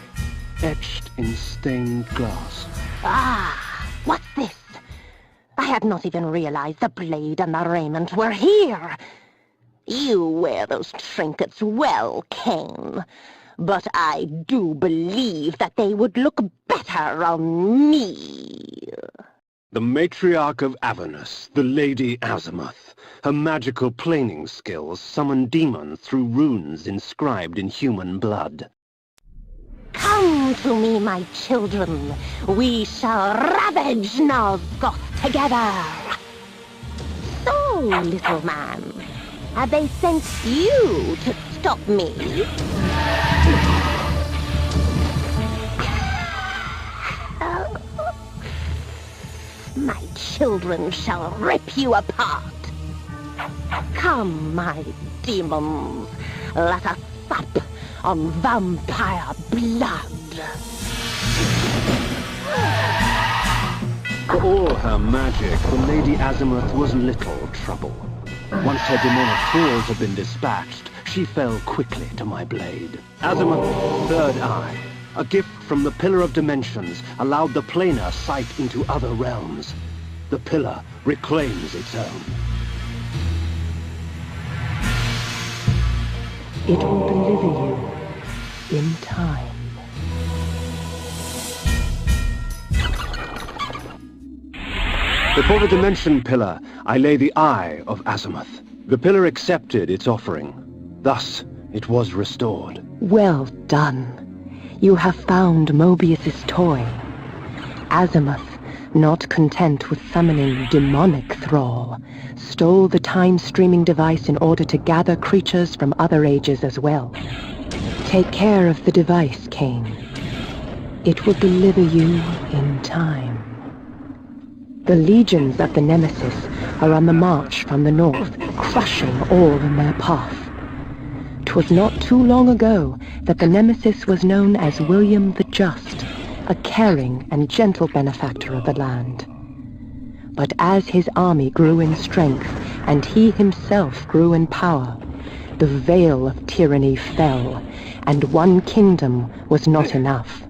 etched in stained glass. Ah, what's this? I had not even realized the blade and the raiment were here. You wear those trinkets well, Kain, but I do believe that they would look better on me. The matriarch of Avernus, the Lady Azimuth. Her magical planing skills summon demons through runes inscribed in human blood. Come to me, my children. We shall ravage Nosgoth together. So, little man, have they sent you to stop me? My children shall rip you apart. Come, my demons, let us sup on vampire blood. For all her magic, the Lady Azimuth was little trouble. Once her demonic tools had been dispatched, she fell quickly to my blade. Azimuth's third eye, a gift from the Pillar of Dimensions, allowed the planar sight into other realms. The pillar reclaims its own. It will deliver you in time. Before the Dimension Pillar, I lay the Eye of Azimuth. The pillar accepted its offering. Thus, it was restored. Well done. You have found Mobius's toy. Azimuth, not content with summoning demonic thrall, stole the time-streaming device in order to gather creatures from other ages as well. Take care of the device, Kain. It will deliver you in time. The legions of the Nemesis are on the march from the north, crushing all in their path. 'Twas not too long ago that the Nemesis was known as William the Just, a caring and gentle benefactor of the land. But as his army grew in strength, and he himself grew in power, the veil of tyranny fell, and one kingdom was not enough.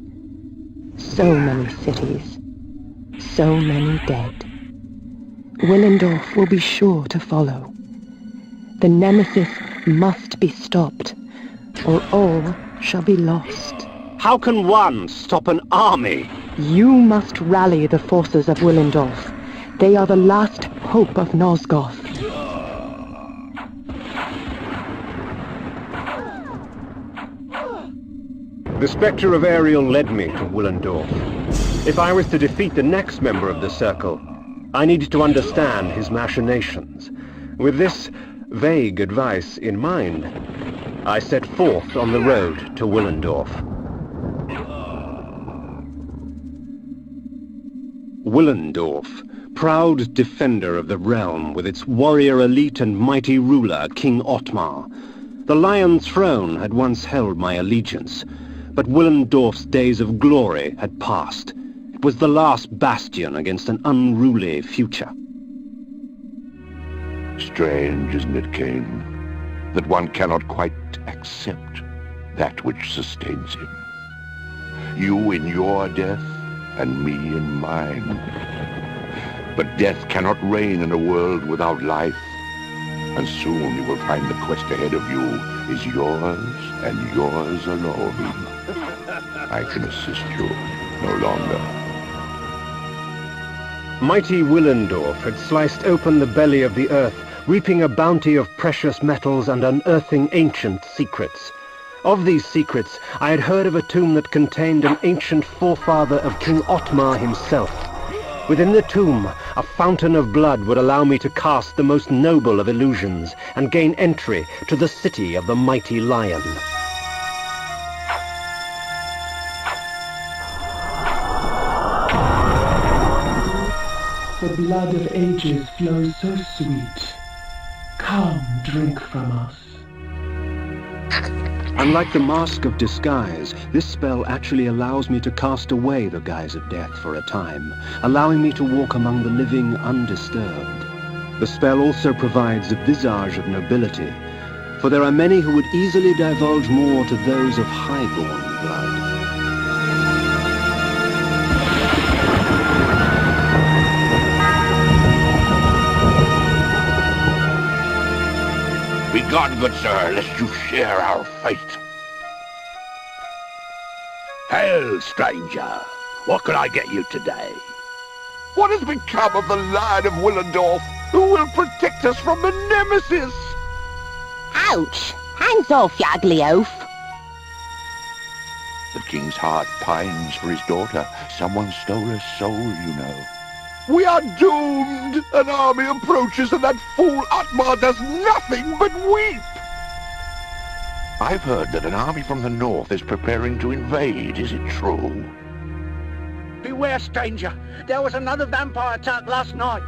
So many cities, so many dead. Willendorf will be sure to follow. The Nemesis must be stopped, or all shall be lost. How can one stop an army? You must rally the forces of Willendorf. They are the last hope of Nosgoth. The Spectre of Ariel led me to Willendorf. If I was to defeat the next member of the Circle, I needed to understand his machinations. With this vague advice in mind, I set forth on the road to Willendorf. Willendorf, proud defender of the realm with its warrior elite and mighty ruler, King Ottmar. The Lion Throne had once held my allegiance, but Willendorf's days of glory had passed. It was the last bastion against an unruly future. Strange, isn't it, Kain? that one cannot quite accept that which sustains him. You in your death, and me in mine. But death cannot reign in a world without life, and soon you will find the quest ahead of you is yours, and yours alone. I can assist you no longer. Mighty Willendorf had sliced open the belly of the earth, reaping a bounty of precious metals and unearthing ancient secrets. Of these secrets, I had heard of a tomb that contained an ancient forefather of King Otmar himself. Within the tomb, a fountain of blood would allow me to cast the most noble of illusions and gain entry to the city of the mighty lion. The blood of ages flows so sweet. Come, drink from us. Unlike the Mask of Disguise, this spell actually allows me to cast away the guise of death for a time, allowing me to walk among the living undisturbed. The spell also provides a visage of nobility, for there are many who would easily divulge more to those of high-born blood. Begone, good sir, lest you share our fate. Hail, stranger. What can I get you today? What has become of the Lion of Willendorf? Who will protect us from the Nemesis? Ouch! Hands off, you ugly oaf! The king's heart pines for his daughter. Someone stole her soul, you know. We are doomed! An army approaches and that fool Otmar does nothing but weep! I've heard that an army from the north is preparing to invade. Is it true? Beware, stranger. There was another vampire attack last night.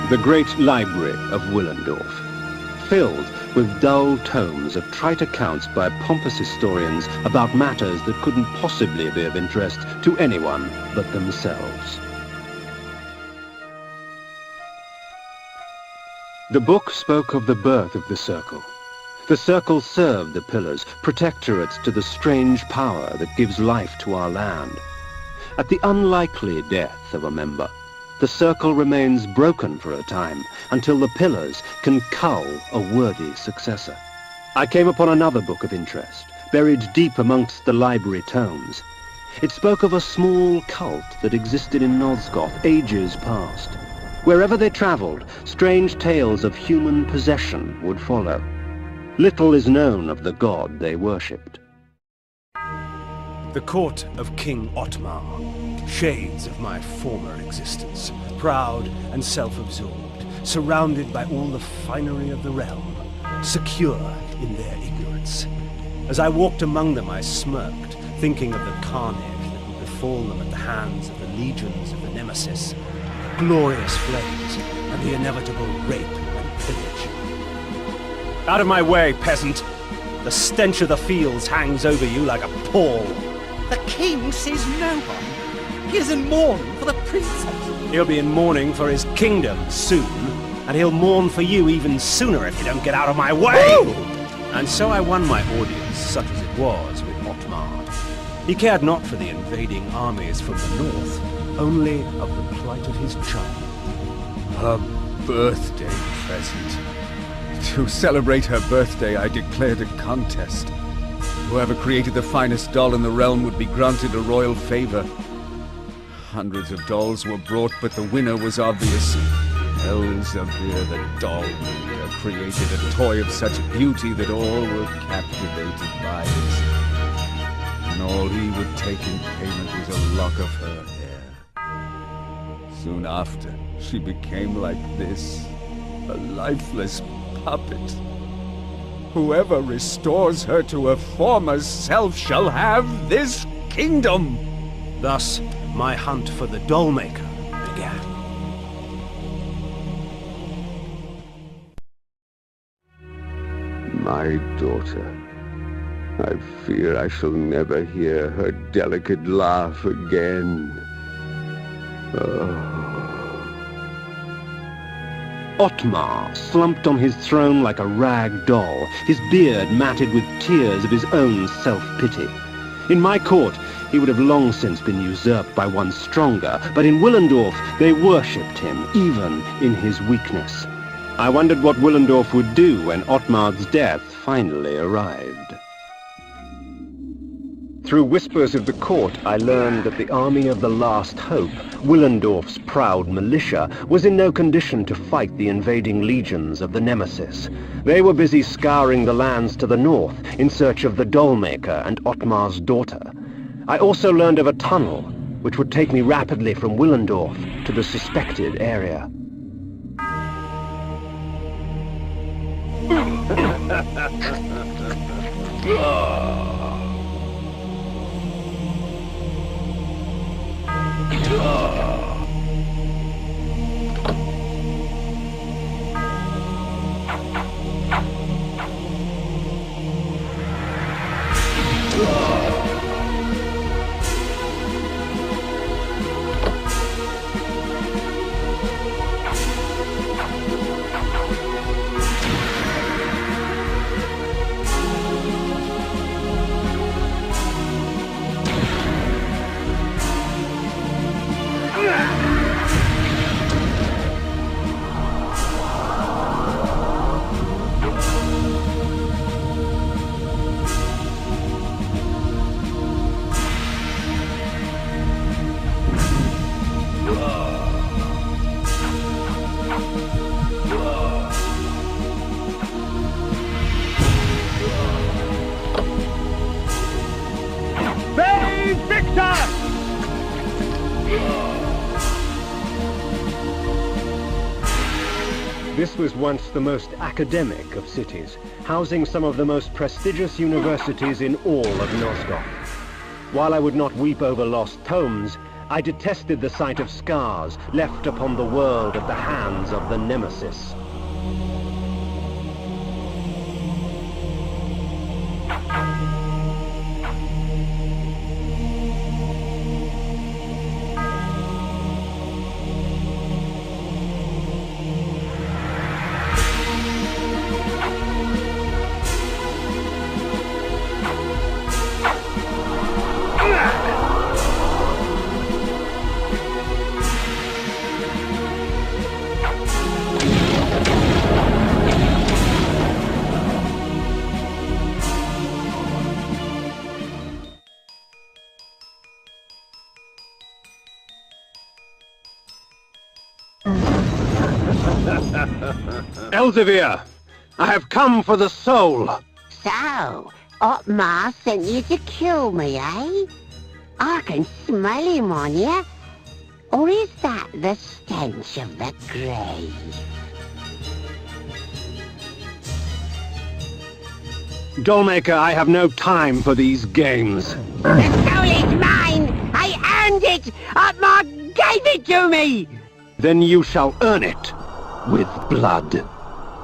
The great library of Willendorf, filled with dull tomes of trite accounts by pompous historians about matters that couldn't possibly be of interest to anyone but themselves. The book spoke of the birth of the Circle. The Circle served the Pillars, protectorates to the strange power that gives life to our land. At the unlikely death of a member, the Circle remains broken for a time until the Pillars can cull a worthy successor. I came upon another book of interest, buried deep amongst the library tomes. It spoke of a small cult that existed in Nosgoth ages past. Wherever they traveled, strange tales of human possession would follow. Little is known of the god they worshipped. The court of King Otmar, shades of my former existence, proud and self-absorbed, surrounded by all the finery of the realm, secure in their ignorance. As I walked among them, I smirked, thinking of the carnage that would befall them at the hands of the legions of the Nemesis, the glorious flames, and the inevitable rape and pillage. Out of my way, peasant! The stench of the fields hangs over you like a pall. The king sees no one. He is in mourning for the princess. He'll be in mourning for his kingdom soon, and he'll mourn for you even sooner if you don't get out of my way! Ooh! And so I won my audience, such as it was, with Otmar. He cared not for the invading armies from the north, only of the plight of his child. Her birthday present. To celebrate her birthday, I declared a contest. Whoever created the finest doll in the realm would be granted a royal favor. Hundreds of dolls were brought, but the winner was obvious. Elzevir, the doll maker, created a toy of such beauty that all were captivated by it. And all he would take in payment was a lock of her hair. Soon after, she became like this, a lifeless puppet. Whoever restores her to her former self shall have this kingdom. Thus, my hunt for the doll maker began. My daughter, I fear I shall never hear her delicate laugh again. Otmar slumped on his throne like a rag doll, his beard matted with tears of his own self-pity. In my court, he would have long since been usurped by one stronger, but in Willendorf they worshipped him, even in his weakness. I wondered what Willendorf would do when Otmar's death finally arrived. Through whispers of the court, I learned that the army of the Last Hope, Willendorf's proud militia, was in no condition to fight the invading legions of the Nemesis. They were busy scouring the lands to the north in search of the Dollmaker and Otmar's daughter. I also learned of a tunnel, which would take me rapidly from Willendorf to the suspected area. This was once the most academic of cities, housing some of the most prestigious universities in all of Nosgoth. While I would not weep over lost tomes, I detested the sight of scars left upon the world at the hands of the Nemesis. Elzevir, I have come for the soul. So, Otmar sent you to kill me, eh? I can smell him on you. Or is that the stench of the grave? Dollmaker, I have no time for these games. The soul is mine! I earned it! Otmar gave it to me! Then you shall earn it with blood.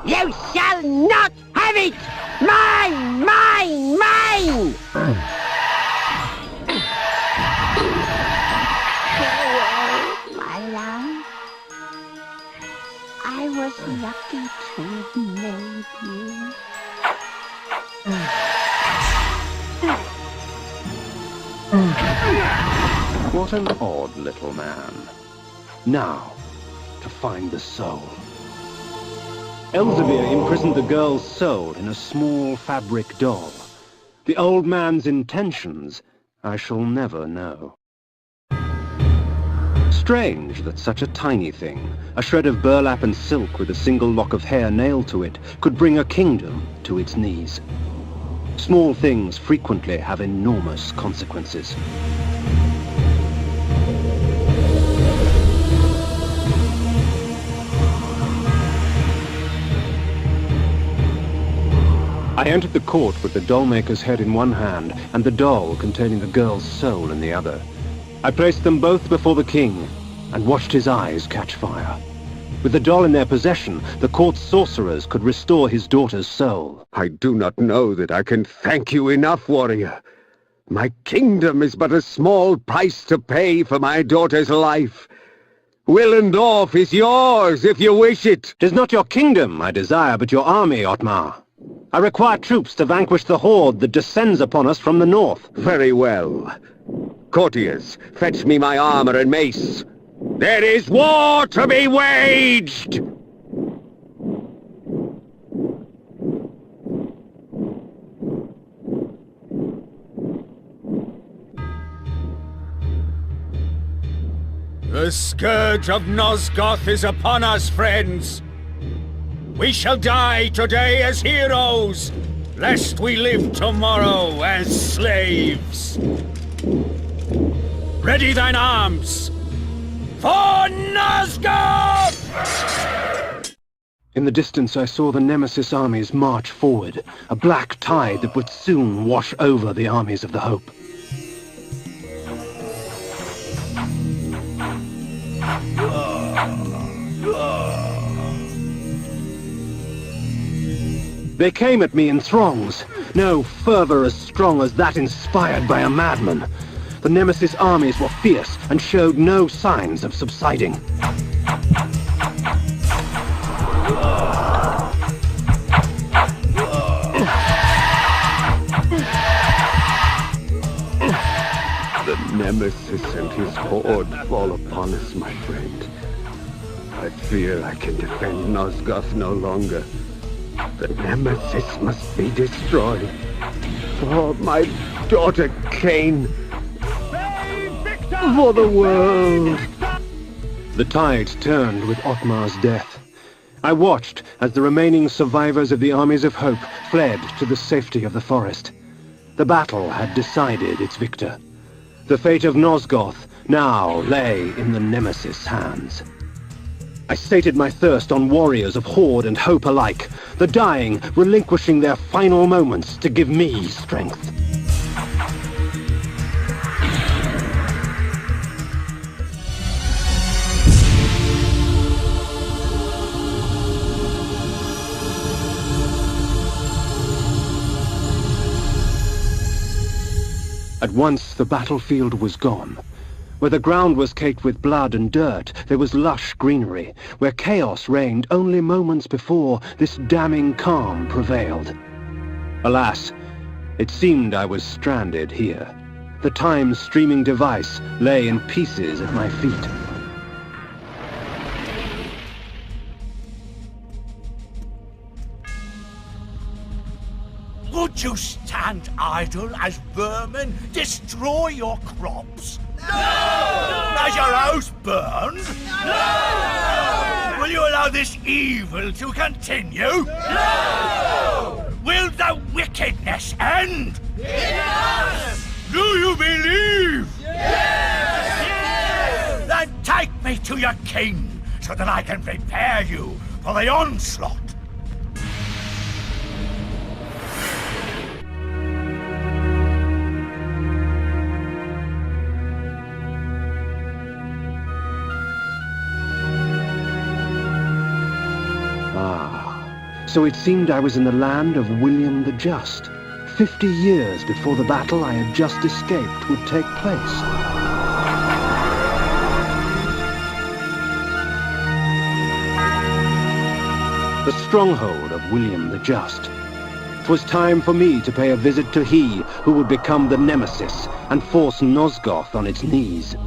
You shall not have it! Mine! Mine! Mine! Farewell, my love. I was lucky to have made you. What an odd little man. Now, to find the soul. Elzevir imprisoned the girl's soul in a small fabric doll. The old man's intentions I shall never know. Strange that such a tiny thing, a shred of burlap and silk with a single lock of hair nailed to it, could bring a kingdom to its knees. Small things frequently have enormous consequences. I entered the court with the dollmaker's head in one hand and the doll containing the girl's soul in the other. I placed them both before the king and watched his eyes catch fire. With the doll in their possession, the court's sorcerers could restore his daughter's soul. I do not know that I can thank you enough, warrior. My kingdom is but a small price to pay for my daughter's life. Willendorf is yours, if you wish it. 'Tis not your kingdom I desire, but your army, Otmar. I require troops to vanquish the horde that descends upon us from the north. Very well. Courtiers, fetch me my armor and mace. There is war to be waged! The scourge of Nosgoth is upon us, friends. We shall die today as heroes, lest we live tomorrow as slaves. Ready thine arms! For Nosgoth! In the distance I saw the Nemesis armies march forward, a black tide that would soon wash over the armies of the Hope. They came at me in throngs, no fervor as strong as that inspired by a madman. The Nemesis armies were fierce and showed no signs of subsiding. The Nemesis and his horde fall upon us, my friend. I fear I can defend Nosgoth no longer. The Nemesis must be destroyed. For my daughter Kain. For the world. The tides turned with Otmar's death. I watched as the remaining survivors of the armies of Hope fled to the safety of the forest. The battle had decided its victor. The fate of Nosgoth now lay in the Nemesis' hands. I sated my thirst on warriors of Horde and Hope alike, the dying relinquishing their final moments to give me strength. At once the battlefield was gone. Where the ground was caked with blood and dirt, there was lush greenery. Where chaos reigned only moments before, this damning calm prevailed. Alas, it seemed I was stranded here. The time-streaming device lay in pieces at my feet. Would you stand idle as vermin destroy your crops? No! As your house burned? No! Will you allow this evil to continue? No! Will the wickedness end? Yes! Do you believe? Yes! Yes! Then take me to your king, so that I can prepare you for the onslaught. So it seemed I was in the land of William the Just. 50 years before the battle I had just escaped would take place. The stronghold of William the Just. 'Twas time for me to pay a visit to he who would become the Nemesis and force Nosgoth on its knees.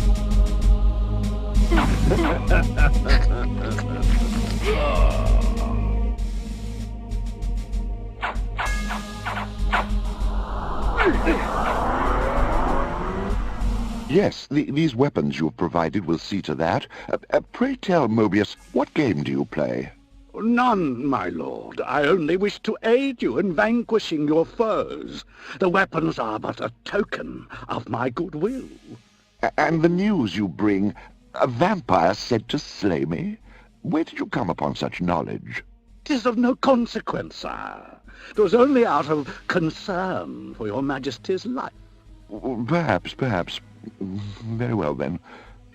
Yes, these weapons you've provided will see to that. Pray tell, Mobius, what game do you play? None, my lord. I only wish to aid you in vanquishing your foes. The weapons are but a token of my goodwill. And the news you bring, a vampire sent to slay me? Where did you come upon such knowledge? 'Tis of no consequence, sire. It was only out of concern for your majesty's life. Perhaps. Very well, then.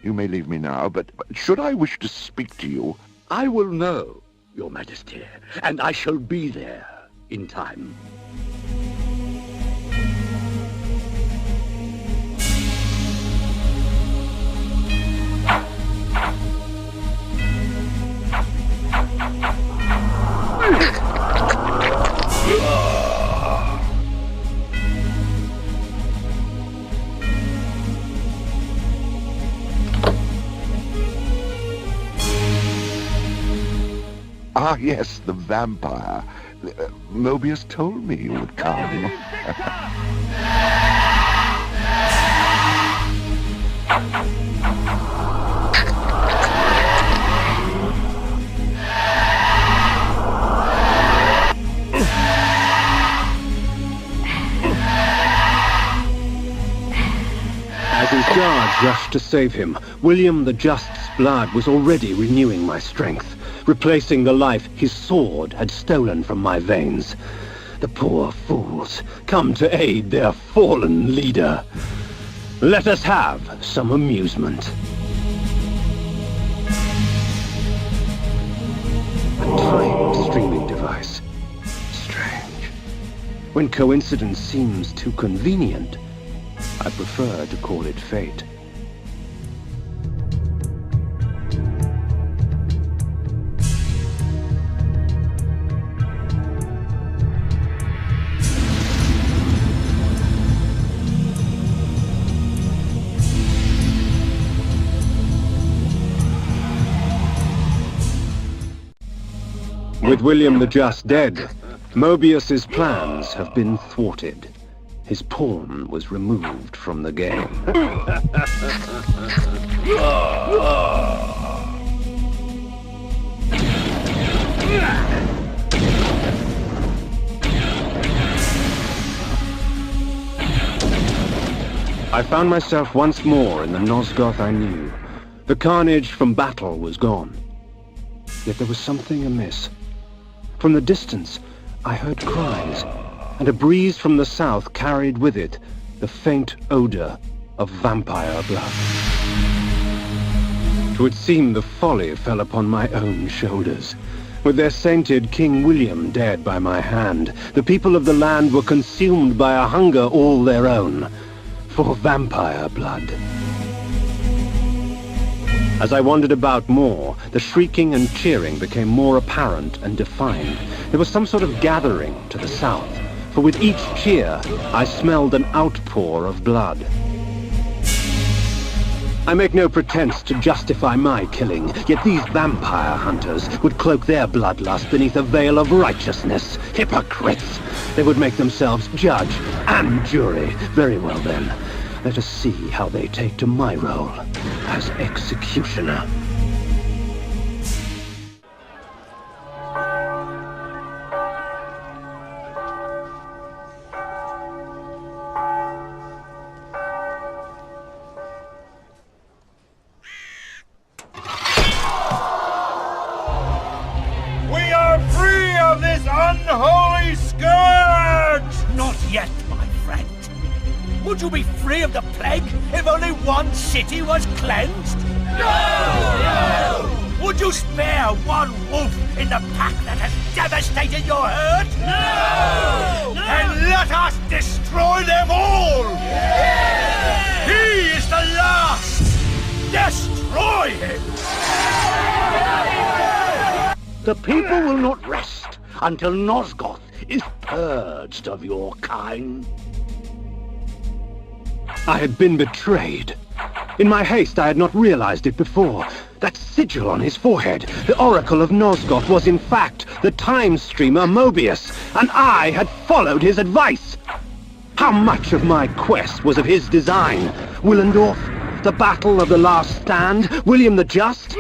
You may leave me now, but should I wish to speak to you... I will know, Your Majesty, and I shall be there in time. Ah, yes, the vampire. Mobius told me you would come. As his guards rushed to save him, William the Just's blood was already renewing my strength, replacing the life his sword had stolen from my veins. The poor fools, come to aid their fallen leader. Let us have some amusement. A time streaming device. Strange. When coincidence seems too convenient, I prefer to call it fate. With William the Just dead, Mobius's plans have been thwarted. His pawn was removed from the game. I found myself once more in the Nosgoth I knew. The carnage from battle was gone. Yet there was something amiss. From the distance, I heard cries, and a breeze from the south carried with it the faint odor of vampire blood. 'Twould seem the folly fell upon my own shoulders. With their sainted King William dead by my hand, the people of the land were consumed by a hunger all their own, for vampire blood. As I wandered about more, the shrieking and cheering became more apparent and defined. There was some sort of gathering to the south, for with each cheer, I smelled an outpour of blood. I make no pretense to justify my killing, yet these vampire hunters would cloak their bloodlust beneath a veil of righteousness. Hypocrites! They would make themselves judge and jury. Very well then. Let us see how they take to my role as executioner. We are free of this unholy scourge! Not yet, my friend. Would you be free of the plague if only one city was cleansed? No! Would you spare one wolf in the pack that has devastated your herd? No! Then let us destroy them all! Yeah! He is the last! Destroy him! The people will not rest until Nosgoth is purged of your kind. I had been betrayed. In my haste, I had not realized it before. That sigil on his forehead, the Oracle of Nosgoth, was in fact the time streamer Mobius, and I had followed his advice. How much of my quest was of his design? Willendorf? The Battle of the Last Stand? William the Just?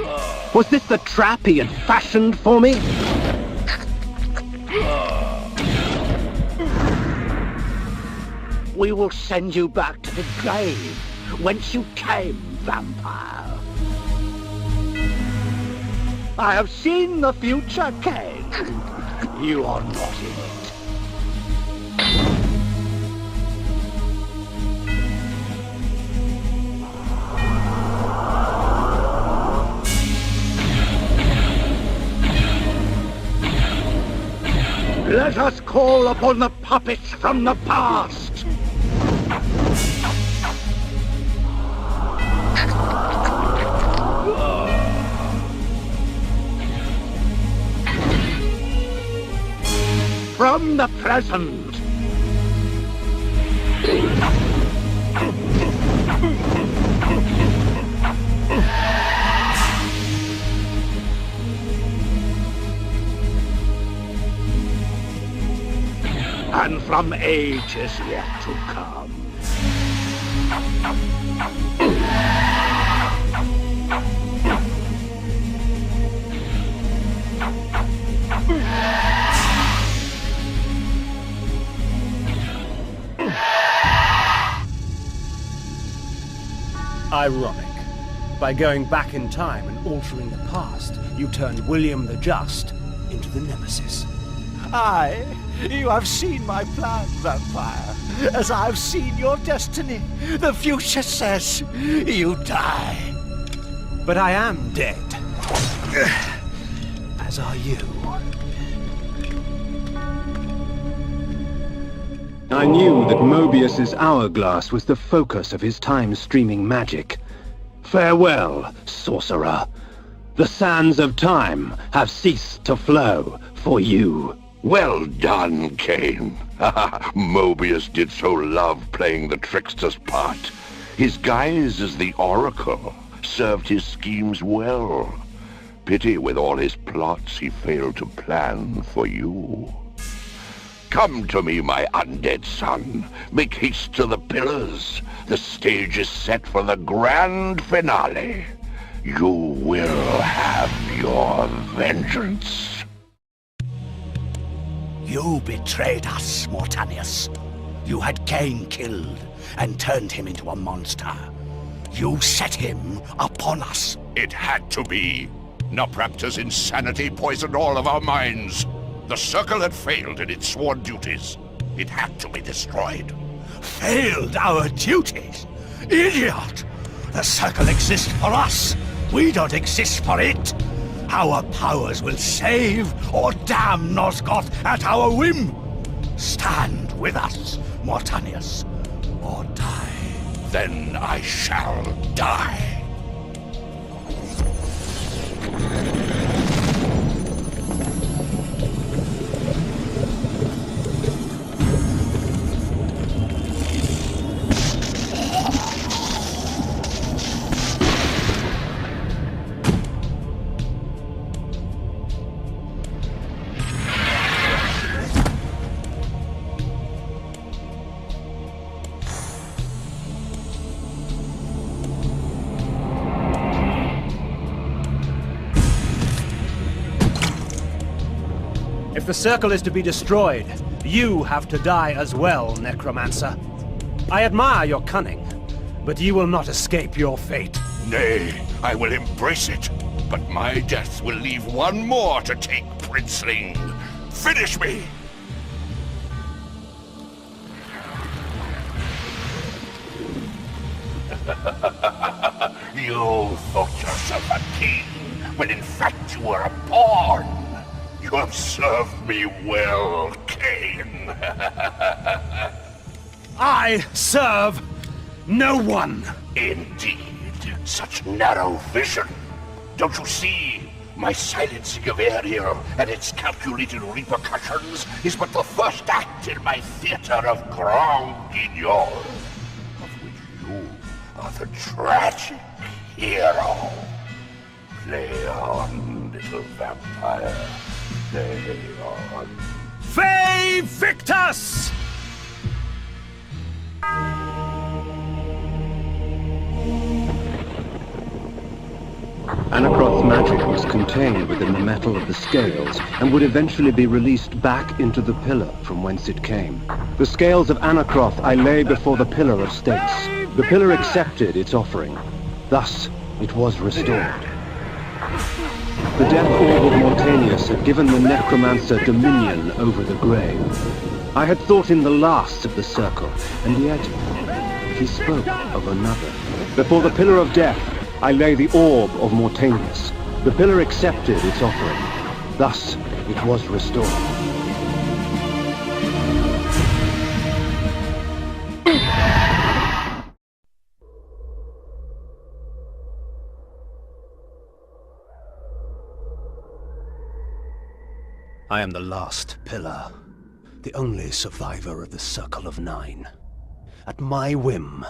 Was this the trap he had fashioned for me? We will send you back to the grave, whence you came, vampire. I have seen the future, Kain. You are not in it. Let us call upon the puppets from the past! From the present! And from ages yet to come. Ironic. By going back in time and altering the past, you turned William the Just into the Nemesis. Aye, you have seen my plan, vampire, as I've seen your destiny. The future says you die. But I am dead. As are you. I knew that Mobius's hourglass was the focus of his time-streaming magic. Farewell, sorcerer. The sands of time have ceased to flow for you. Well done, Kain. Mobius did so love playing the trickster's part. His guise as the Oracle served his schemes well. Pity with all his plots he failed to plan for you. Come to me, my undead son. Make haste to the pillars. The stage is set for the grand finale. You will have your vengeance. You betrayed us, Mortanius. You had Kain killed and turned him into a monster. You set him upon us. It had to be. Nopraptor's insanity poisoned all of our minds. The Circle had failed in its sworn duties. It had to be destroyed. Failed our duties? Idiot! The Circle exists for us. We don't exist for it. Our powers will save or damn Nosgoth at our whim. Stand with us, Mortanius, or die. Then I shall die. If the Circle is to be destroyed, you have to die as well, Necromancer. I admire your cunning, but you will not escape your fate. Nay, I will embrace it. But my death will leave one more to take, Princeling. Finish me! You thought yourself a king, when in fact you were a pawn. You have served me well, Kain. I serve no one. Indeed, such narrow vision. Don't you see? My silencing of Ariel and its calculated repercussions is but the first act in my theater of Grand Guignol, of which you are the tragic hero. Play on, little vampire. Play on. Fey Victus! Anacroth's magic was contained within the metal of the scales and would eventually be released back into the pillar from whence it came. The scales of Anacroth I lay before the Pillar of States. The pillar accepted its offering. Thus, it was restored. The death orb of Mortanius had given the necromancer dominion over the grave. I had thought him the last of the Circle, and yet he spoke of another. Before the Pillar of Death, I lay the orb of Mortanius. The pillar accepted its offering. Thus, it was restored. I am the last pillar, the only survivor of the Circle of Nine. At my whim,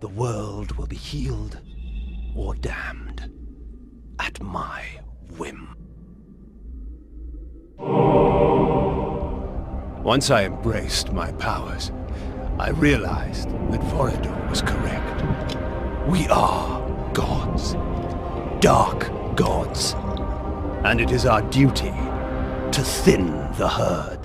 the world will be healed or damned. At my whim. Once I embraced my powers, I realized that Vorador was correct. We are gods. Dark gods. And it is our duty to thin the herd.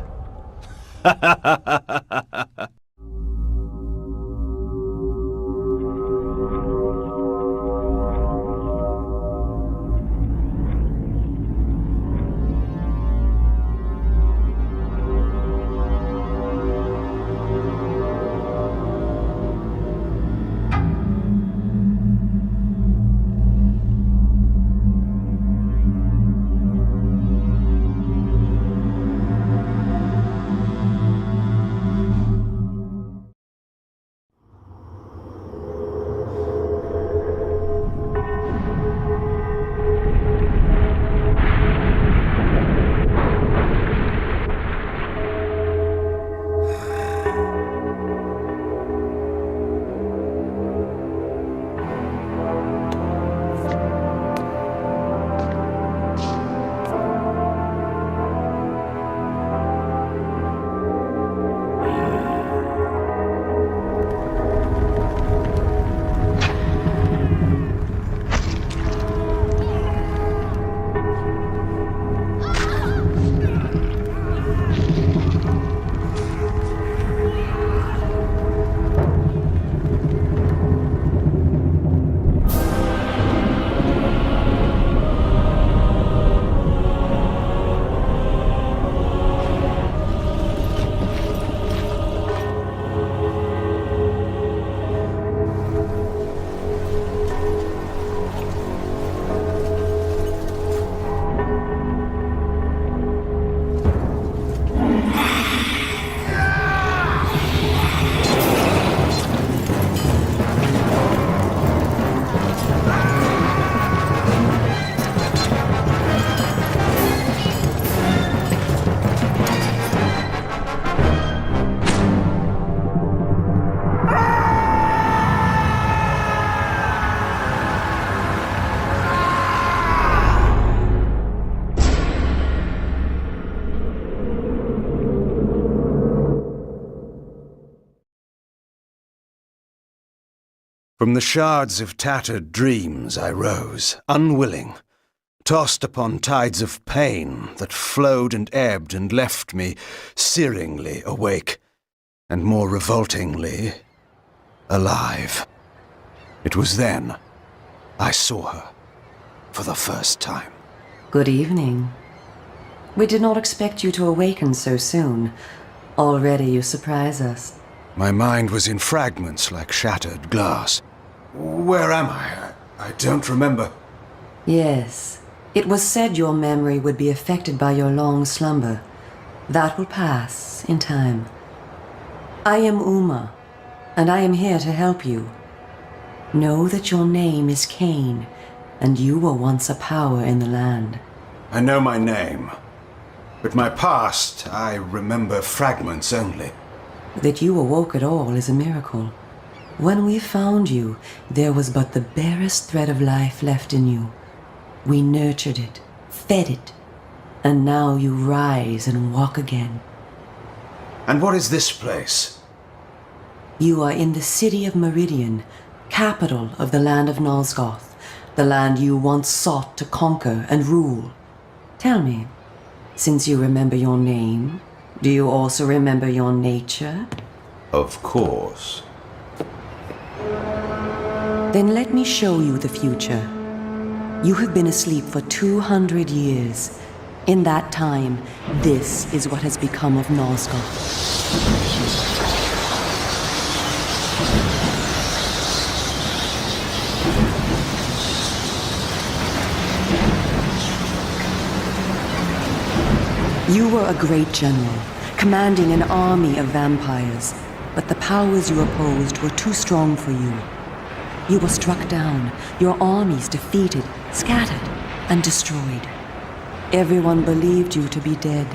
From the shards of tattered dreams I rose, unwilling, tossed upon tides of pain that flowed and ebbed and left me searingly awake, and more revoltingly, alive. It was then I saw her for the first time. Good evening. We did not expect you to awaken so soon. Already you surprise us. My mind was in fragments like shattered glass. Where am I? I don't remember. Yes. It was said your memory would be affected by your long slumber. That will pass in time. I am Uma, and I am here to help you. Know that your name is Kain, and you were once a power in the land. I know my name, but my past, I remember fragments only. That you awoke at all is a miracle. When we found you, there was but the barest thread of life left in you. We nurtured it, fed it, and now you rise and walk again. And what is this place? You are in the city of Meridian, capital of the land of Nosgoth, the land you once sought to conquer and rule. Tell me, since you remember your name, do you also remember your nature? Of course. Then let me show you the future. You have been asleep for 200 years. In that time, this is what has become of Nosgoth. You were a great general, commanding an army of vampires, but the powers you opposed were too strong for you. You were struck down, your armies defeated, scattered, and destroyed. Everyone believed you to be dead,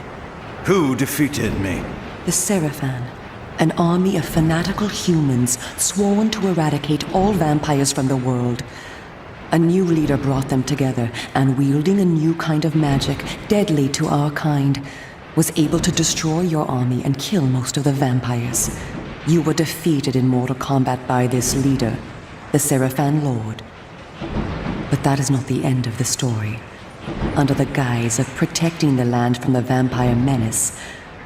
Who defeated me? The Seraphan, an army of fanatical humans sworn to eradicate all vampires from the world. A new leader brought them together, and wielding a new kind of magic, deadly to our kind, was able to destroy your army and kill most of the vampires. You were defeated in mortal combat by this leader, the Seraphan Lord. But that is not the end of the story. Under the guise of protecting the land from the vampire menace,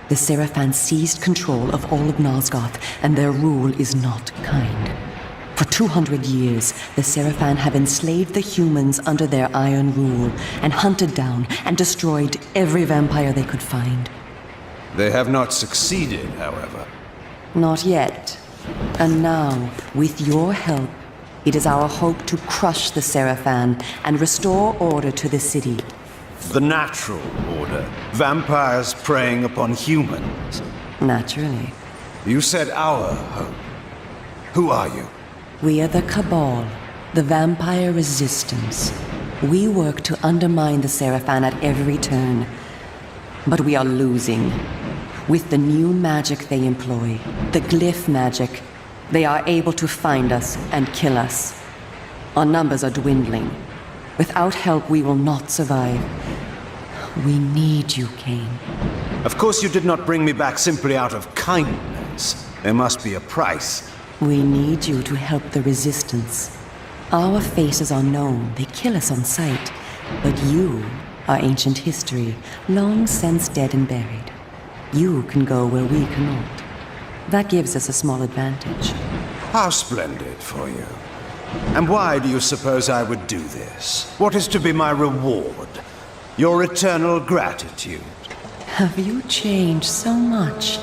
the Seraphan seized control of all of Nosgoth, and their rule is not kind. For 200 years, the Seraphan have enslaved the humans under their iron rule, and hunted down and destroyed every vampire they could find. They have not succeeded, however. Not yet. And now, with your help, it is our hope to crush the Seraphan and restore order to the city. The natural order. Vampires preying upon humans. Naturally. You said our hope. Who are you? We are the Cabal, the vampire resistance. We work to undermine the Seraphan at every turn. But we are losing. With the new magic they employ, the glyph magic, they are able to find us and kill us. Our numbers are dwindling. Without help, we will not survive. We need you, Kain. Of course you did not bring me back simply out of kindness. There must be a price. We need you to help the Resistance. Our faces are known. They kill us on sight. But you are ancient history, long since dead and buried. You can go where we cannot. That gives us a small advantage. How splendid for you. And why do you suppose I would do this? What is to be my reward? Your eternal gratitude. Have you changed so much?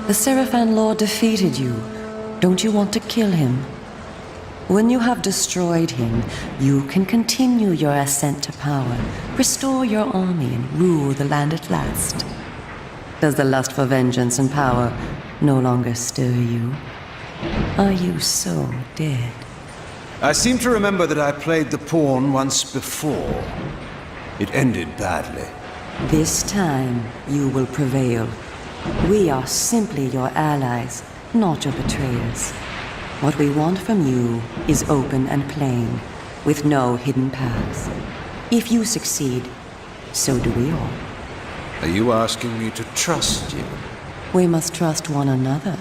The Seraphan Lord defeated you. Don't you want to kill him? When you have destroyed him, you can continue your ascent to power, restore your army, and rule the land at last. Does the lust for vengeance and power no longer stir you? Are you so dead? I seem to remember that I played the pawn once before. It ended badly. This time, you will prevail. We are simply your allies, not your betrayers. What we want from you is open and plain, with no hidden paths. If you succeed, so do we all. Are you asking me to trust you? We must trust one another.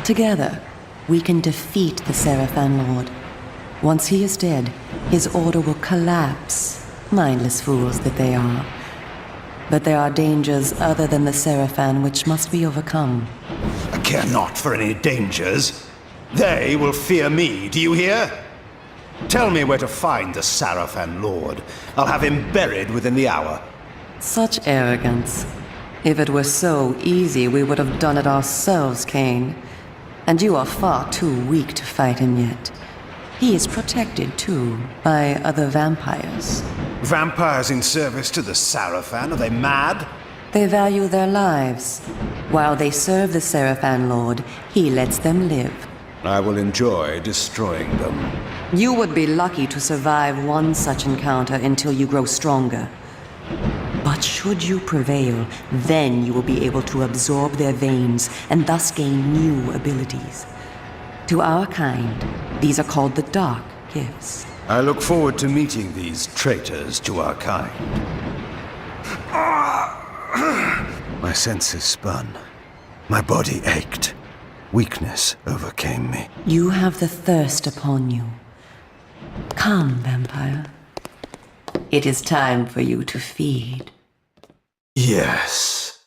Together, we can defeat the Seraphan Lord. Once he is dead, his order will collapse, mindless fools that they are. But there are dangers other than the Seraphan which must be overcome. I care not for any dangers. They will fear me, do you hear? Tell me where to find the Seraphan Lord. I'll have him buried within the hour. Such arrogance. If it were so easy, we would have done it ourselves, Kain. And you are far too weak to fight him yet. He is protected, too, by other vampires. Vampires in service to the Seraphan? Are they mad? They value their lives. While they serve the Seraphan Lord, he lets them live. I will enjoy destroying them. You would be lucky to survive one such encounter until you grow stronger. But should you prevail, then you will be able to absorb their veins and thus gain new abilities. To our kind, these are called the Dark Gifts. I look forward to meeting these traitors to our kind. My senses spun. My body ached. Weakness overcame me. You have the thirst upon you. Come, vampire. It is time for you to feed. Yes.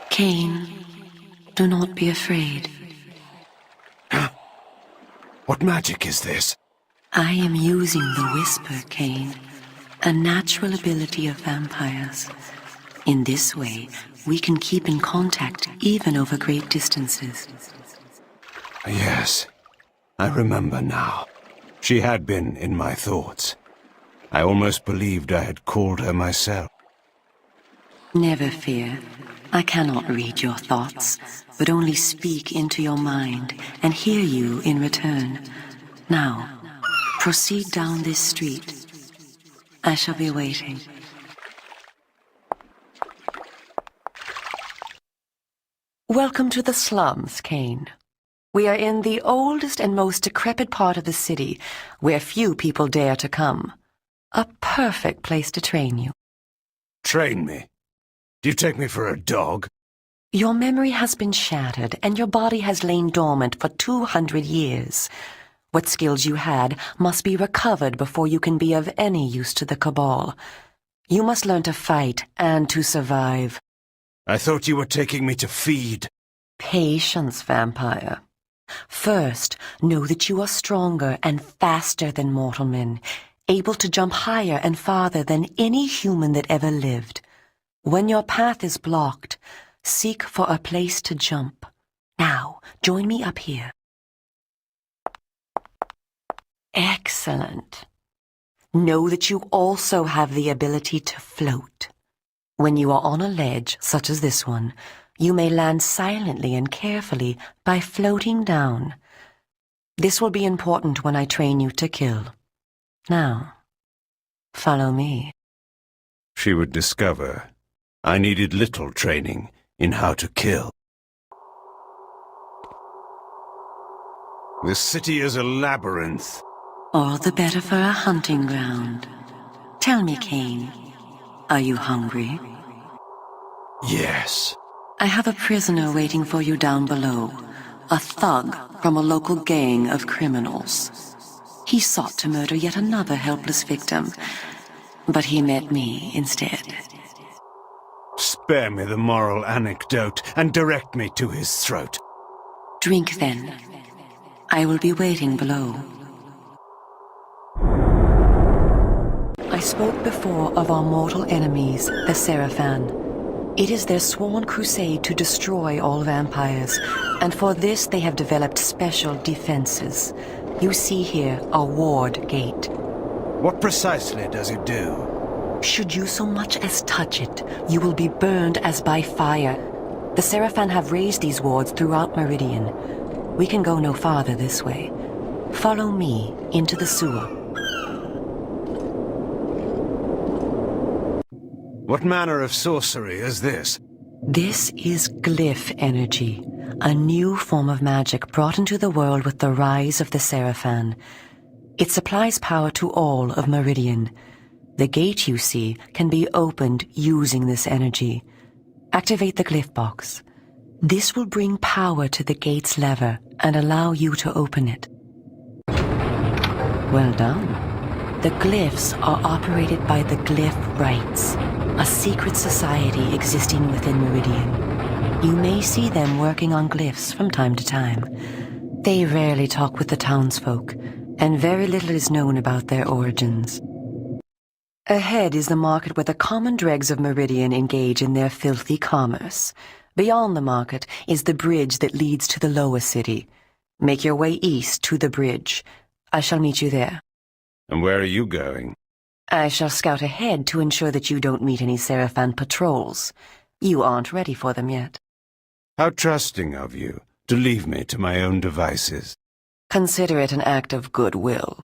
Kain, do not be afraid. What magic is this? I am using the Whisper, Kain, a natural ability of vampires. In this way, we can keep in contact even over great distances. Yes, I remember now. She had been in my thoughts. I almost believed I had called her myself. Never fear. I cannot read your thoughts, but only speak into your mind and hear you in return. Now, proceed down this street. I shall be waiting. Welcome to the slums, Kain. We are in the oldest and most decrepit part of the city, where few people dare to come. A perfect place to train you. Train me? Do you take me for a dog? Your memory has been shattered, and your body has lain dormant for 200 years. What skills you had must be recovered before you can be of any use to the Cabal. You must learn to fight and to survive. I thought you were taking me to feed. Patience, vampire. First, know that you are stronger and faster than mortal men, able to jump higher and farther than any human that ever lived. When your path is blocked, seek for a place to jump. Now, join me up here. Excellent. Know that you also have the ability to float. When you are on a ledge, such as this one, you may land silently and carefully by floating down. This will be important when I train you to kill. Now, follow me. She would discover I needed little training in how to kill. This city is a labyrinth. All the better for a hunting ground. Tell me, Kain, are you hungry? Yes. I have a prisoner waiting for you down below, a thug from a local gang of criminals. He sought to murder yet another helpless victim, but he met me instead. Spare me the moral anecdote and direct me to his throat. Drink then. I will be waiting below. I spoke before of our mortal enemies, the Seraphan. It is their sworn crusade to destroy all vampires, and for this they have developed special defenses. You see here a ward gate. What precisely does it do? Should you so much as touch it, you will be burned as by fire. The Seraphan have raised these wards throughout Meridian. We can go no farther this way. Follow me into the sewer. What manner of sorcery is this? This is glyph energy, a new form of magic brought into the world with the rise of the Seraphan. It supplies power to all of Meridian. The gate you see can be opened using this energy. Activate the glyph box. This will bring power to the gate's lever and allow you to open it. Well done. The glyphs are operated by the Glyph Rites, a secret society existing within Meridian. You may see them working on glyphs from time to time. They rarely talk with the townsfolk, and very little is known about their origins. Ahead is the market where the common dregs of Meridian engage in their filthy commerce. Beyond the market is the bridge that leads to the lower city. Make your way east to the bridge. I shall meet you there. And where are you going? I shall scout ahead to ensure that you don't meet any Seraphan patrols. You aren't ready for them yet. How trusting of you to leave me to my own devices. Consider it an act of goodwill.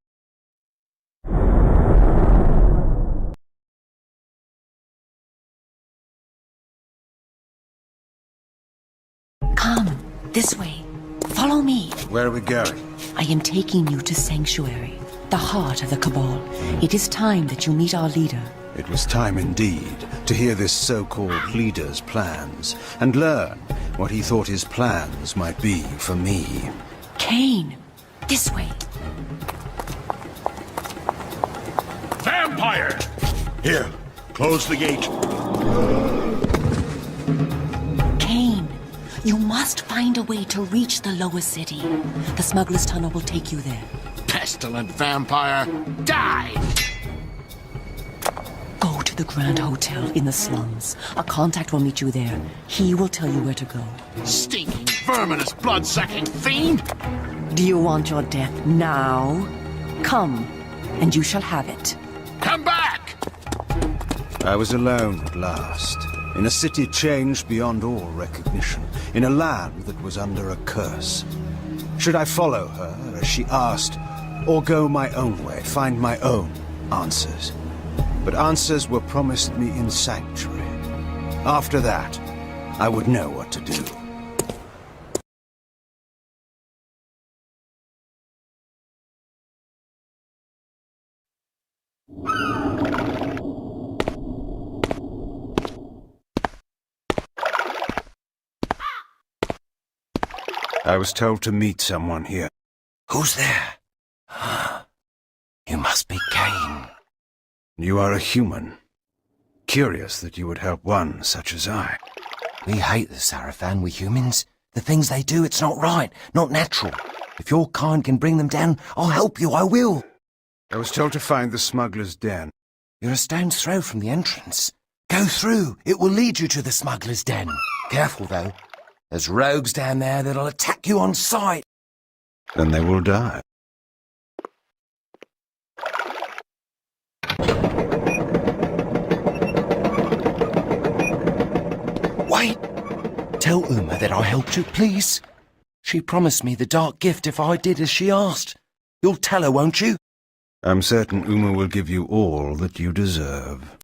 Come, this way. Follow me. Where are we going? I am taking you to Sanctuary, the heart of the Cabal. It is time that you meet our leader. It was time indeed to hear this so-called leader's plans and learn what he thought his plans might be for me. Kain, this way. Vampire! Here, close the gate. Kain, you must find a way to reach the lower city. The smuggler's tunnel will take you there. Pestilent vampire, die! Go to the Grand Hotel in the slums. A contact will meet you there. He will tell you where to go. Stinking, verminous, blood-sucking fiend! Do you want your death now? Come, and you shall have it. Come back! I was alone at last, in a city changed beyond all recognition, in a land that was under a curse. Should I follow her, as she asked, or go my own way, find my own answers? But answers were promised me in Sanctuary. After that, I would know what to do. I was told to meet someone here. Who's there? You must be Kain. You are a human. Curious that you would help one such as I. We hate the Sarafan, we humans. The things they do, it's not right, not natural. If your kind can bring them down, I'll help you, I will. I was told to find the smuggler's den. You're a stone's throw from the entrance. Go through, it will lead you to the smuggler's den. Careful, though. There's rogues down there that'll attack you on sight. Then they will die. Wait! Tell Uma that I helped you, please. She promised me the dark gift if I did as she asked. You'll tell her, won't you? I'm certain Uma will give you all that you deserve.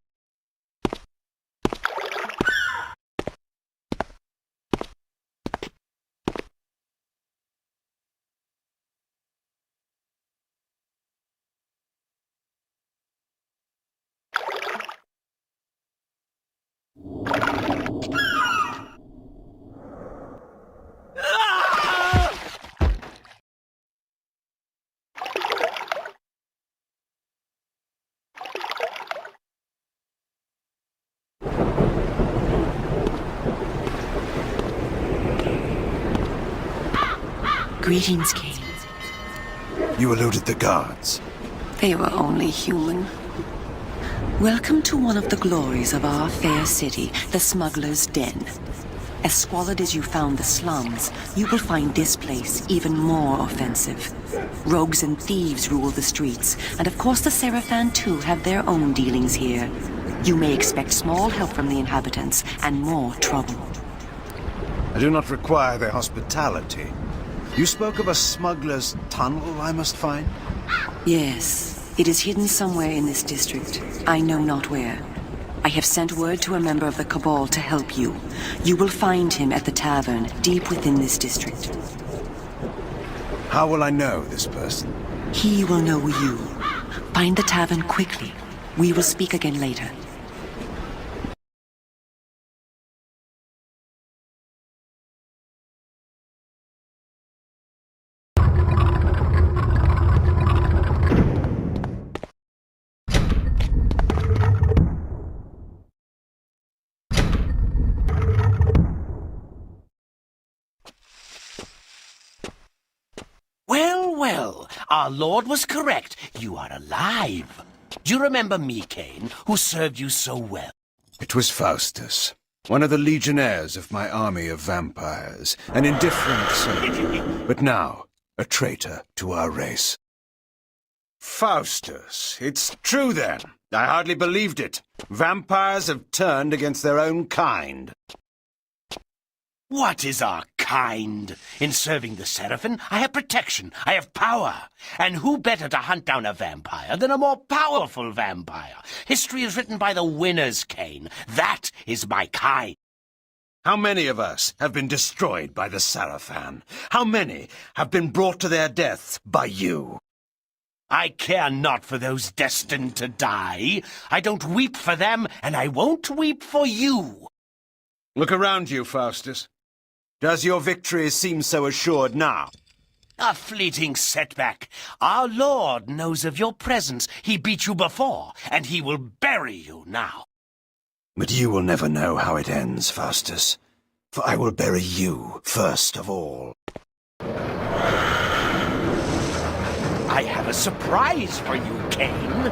Greetings, Kain. You eluded the guards. They were only human. Welcome to one of the glories of our fair city, the Smuggler's Den. As squalid as you found the slums, you will find this place even more offensive. Rogues and thieves rule the streets, and of course the Sarafan too have their own dealings here. You may expect small help from the inhabitants, and more trouble. I do not require their hospitality. You spoke of a smuggler's tunnel I must find? Yes, it is hidden somewhere in this district. I know not where. I have sent word to a member of the Cabal to help you. You will find him at the tavern, deep within this district. How will I know this person? He will know you. Find the tavern quickly. We will speak again later. Well, our lord was correct. You are alive. Do you remember me, Kain, who served you so well? It was Faustus, one of the legionnaires of my army of vampires, an indifferent soldier, but now a traitor to our race. Faustus, it's true then. I hardly believed it. Vampires have turned against their own kind. What is our kind? In serving the Seraphim, I have protection, I have power. And who better to hunt down a vampire than a more powerful vampire? History is written by the winners, Kain. That is my kind. How many of us have been destroyed by the Sarafan? How many have been brought to their deaths by you? I care not for those destined to die. I don't weep for them, and I won't weep for you. Look around you, Faustus. Does your victory seem so assured now? A fleeting setback. Our Lord knows of your presence. He beat you before, and he will bury you now. But you will never know how it ends, Faustus. For I will bury you first of all. I have a surprise for you, Kain.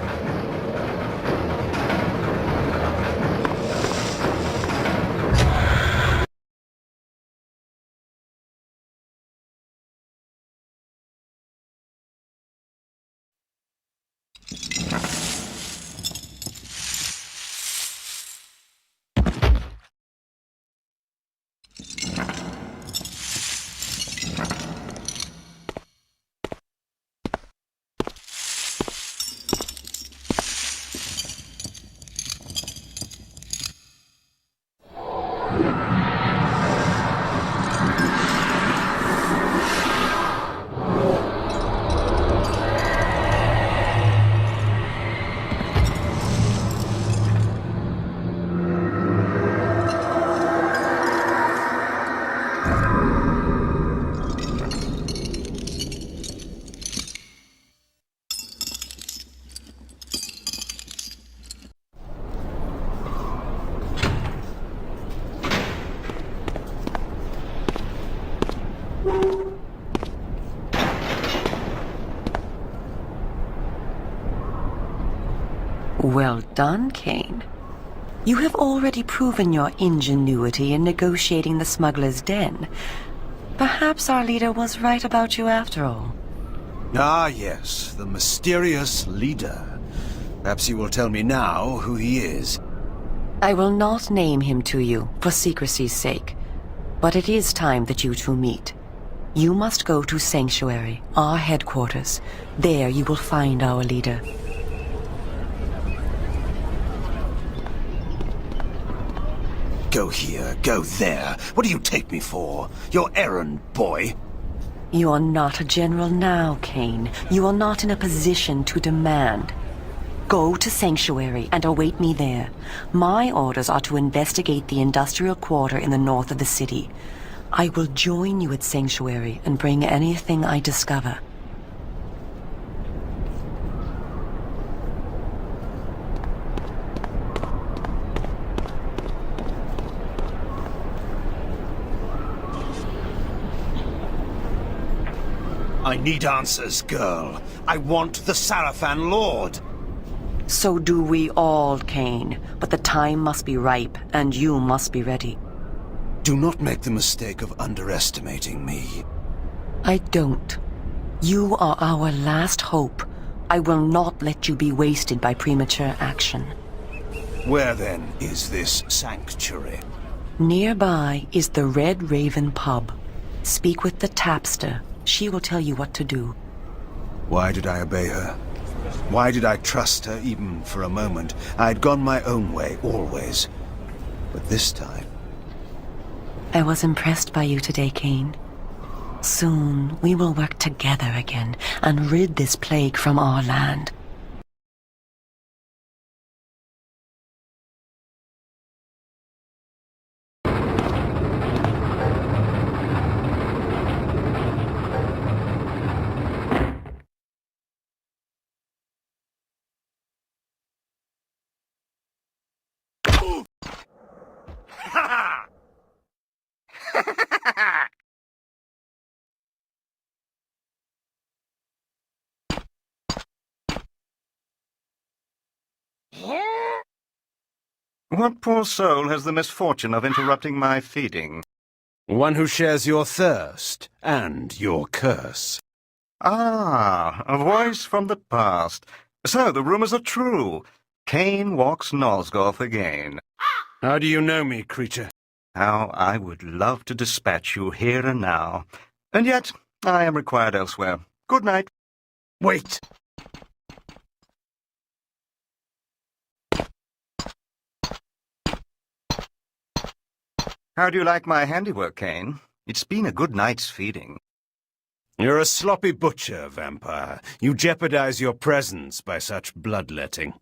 Well done, Kain. You have already proven your ingenuity in negotiating the smuggler's den. Perhaps our leader was right about you after all. Ah, yes, the mysterious leader. Perhaps you will tell me now who he is. I will not name him to you, for secrecy's sake. But it is time that you two meet. You must go to Sanctuary, our headquarters. There you will find our leader. Go here, go there. What do you take me for? Your errand boy? You are not a general now, Kain. You are not in a position to demand. Go to Sanctuary and await me there. My orders are to investigate the industrial quarter in the north of the city. I will join you at Sanctuary and bring anything I discover. I need answers, girl. I want the Sarafan Lord. So do we all, Kain. But the time must be ripe, and you must be ready. Do not make the mistake of underestimating me. I don't. You are our last hope. I will not let you be wasted by premature action. Where, then, is this sanctuary? Nearby is the Red Raven pub. Speak with the tapster. She will tell you what to do. Why did I obey her? Why did I trust her even for a moment? I'd gone my own way, always. But this time... I was impressed by you today, Kain. Soon we will work together again and rid this plague from our land. What poor soul has the misfortune of interrupting my feeding? One who shares your thirst and your curse. Ah, a voice from the past. So the rumors are true. Kain walks Nosgoth again. How do you know me, creature? How I would love to dispatch you here and now. And yet, I am required elsewhere. Good night. Wait! How do you like my handiwork, Kain? It's been a good night's feeding. You're a sloppy butcher, vampire. You jeopardize your presence by such bloodletting.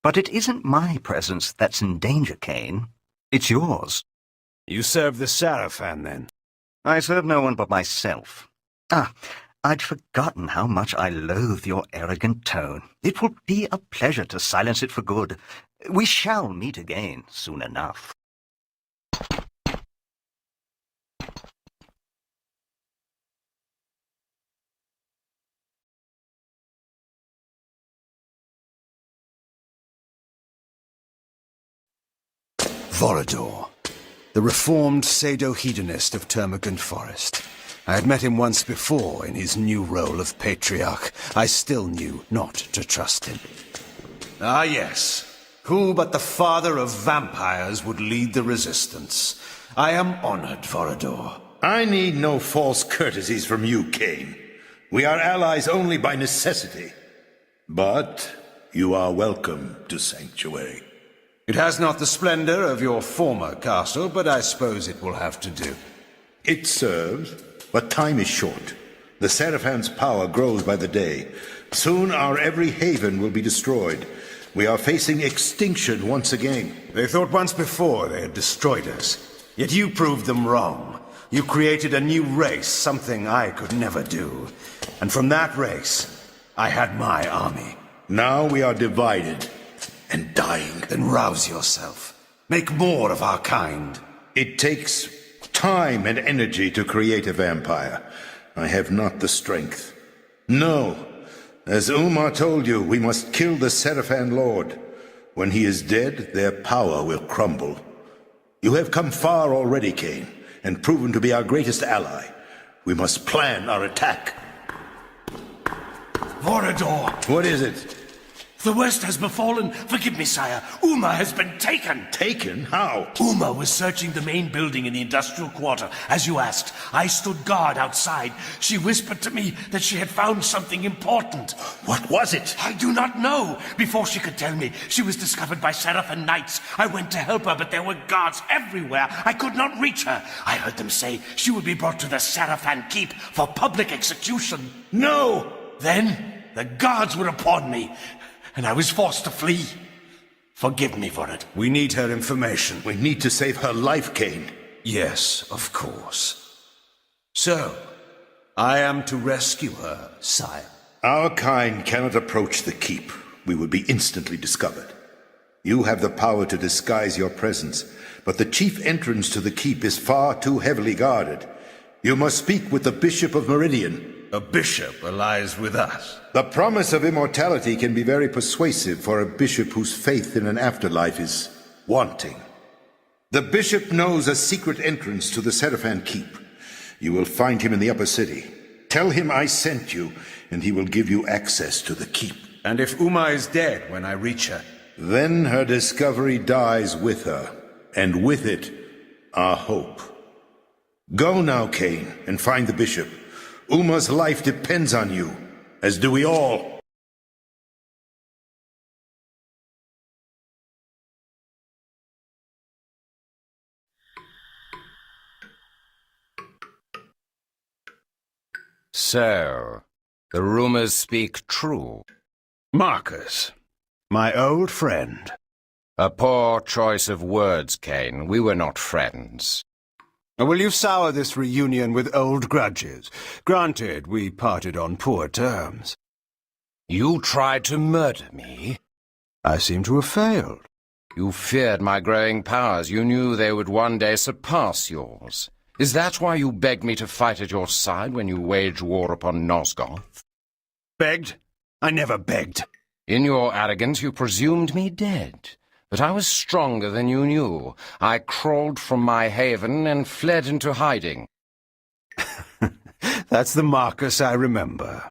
But it isn't my presence that's in danger, Kain. It's yours. You serve the Sarafan, then? I serve no one but myself. Ah, I'd forgotten how much I loathe your arrogant tone. It will be a pleasure to silence it for good. We shall meet again soon enough. Volador, the reformed pseudo-hedonist of Termagant Forest. I had met him once before in his new role of patriarch. I still knew not to trust him. Ah, yes. Who but the father of vampires would lead the resistance? I am honored, Volador. I need no false courtesies from you, Kain. We are allies only by necessity. But you are welcome to Sanctuary. It has not the splendor of your former castle, but I suppose it will have to do. It serves, but time is short. The Seraphim's power grows by the day. Soon our every haven will be destroyed. We are facing extinction once again. They thought once before they had destroyed us. Yet you proved them wrong. You created a new race, something I could never do. And from that race, I had my army. Now we are divided. And dying. Then rouse yourself. Make more of our kind. It takes time and energy to create a vampire. I have not the strength. No. As Umar told you, we must kill the Seraphan Lord. When he is dead, their power will crumble. You have come far already, Kain, and proven to be our greatest ally. We must plan our attack. Vorador! What is it? The worst has befallen. Forgive me, sire. Uma has been taken. Taken? How? Uma was searching the main building in the industrial quarter, as you asked. I stood guard outside. She whispered to me that she had found something important. What was it? I do not know. Before she could tell me, she was discovered by Seraphan knights. I went to help her, but there were guards everywhere. I could not reach her. I heard them say she would be brought to the Seraphan Keep for public execution. No! Then the guards were upon me, and I was forced to flee. Forgive me for it. We need her information. We need to save her life, Kain. Yes, of course. So, I am to rescue her, sire. Our kind cannot approach the keep. We would be instantly discovered. You have the power to disguise your presence, but the chief entrance to the keep is far too heavily guarded. You must speak with the Bishop of Meridian. A bishop lies with us. The promise of immortality can be very persuasive for a bishop whose faith in an afterlife is wanting. The bishop knows a secret entrance to the Seraphan Keep. You will find him in the upper city. Tell him I sent you, and he will give you access to the keep. And if Uma is dead when I reach her? Then her discovery dies with her, and with it, our hope. Go now, Kain, and find the bishop. Uma's life depends on you, as do we all. So, the rumors speak true. Marcus, my old friend. A poor choice of words, Kain. We were not friends. Will you sour this reunion with old grudges? Granted, we parted on poor terms. You tried to murder me? I seem to have failed. You feared my growing powers. You knew they would one day surpass yours. Is that why you begged me to fight at your side when you waged war upon Nosgoth? Begged? I never begged. In your arrogance, you presumed me dead. But I was stronger than you knew. I crawled from my haven and fled into hiding. That's the Marcus I remember.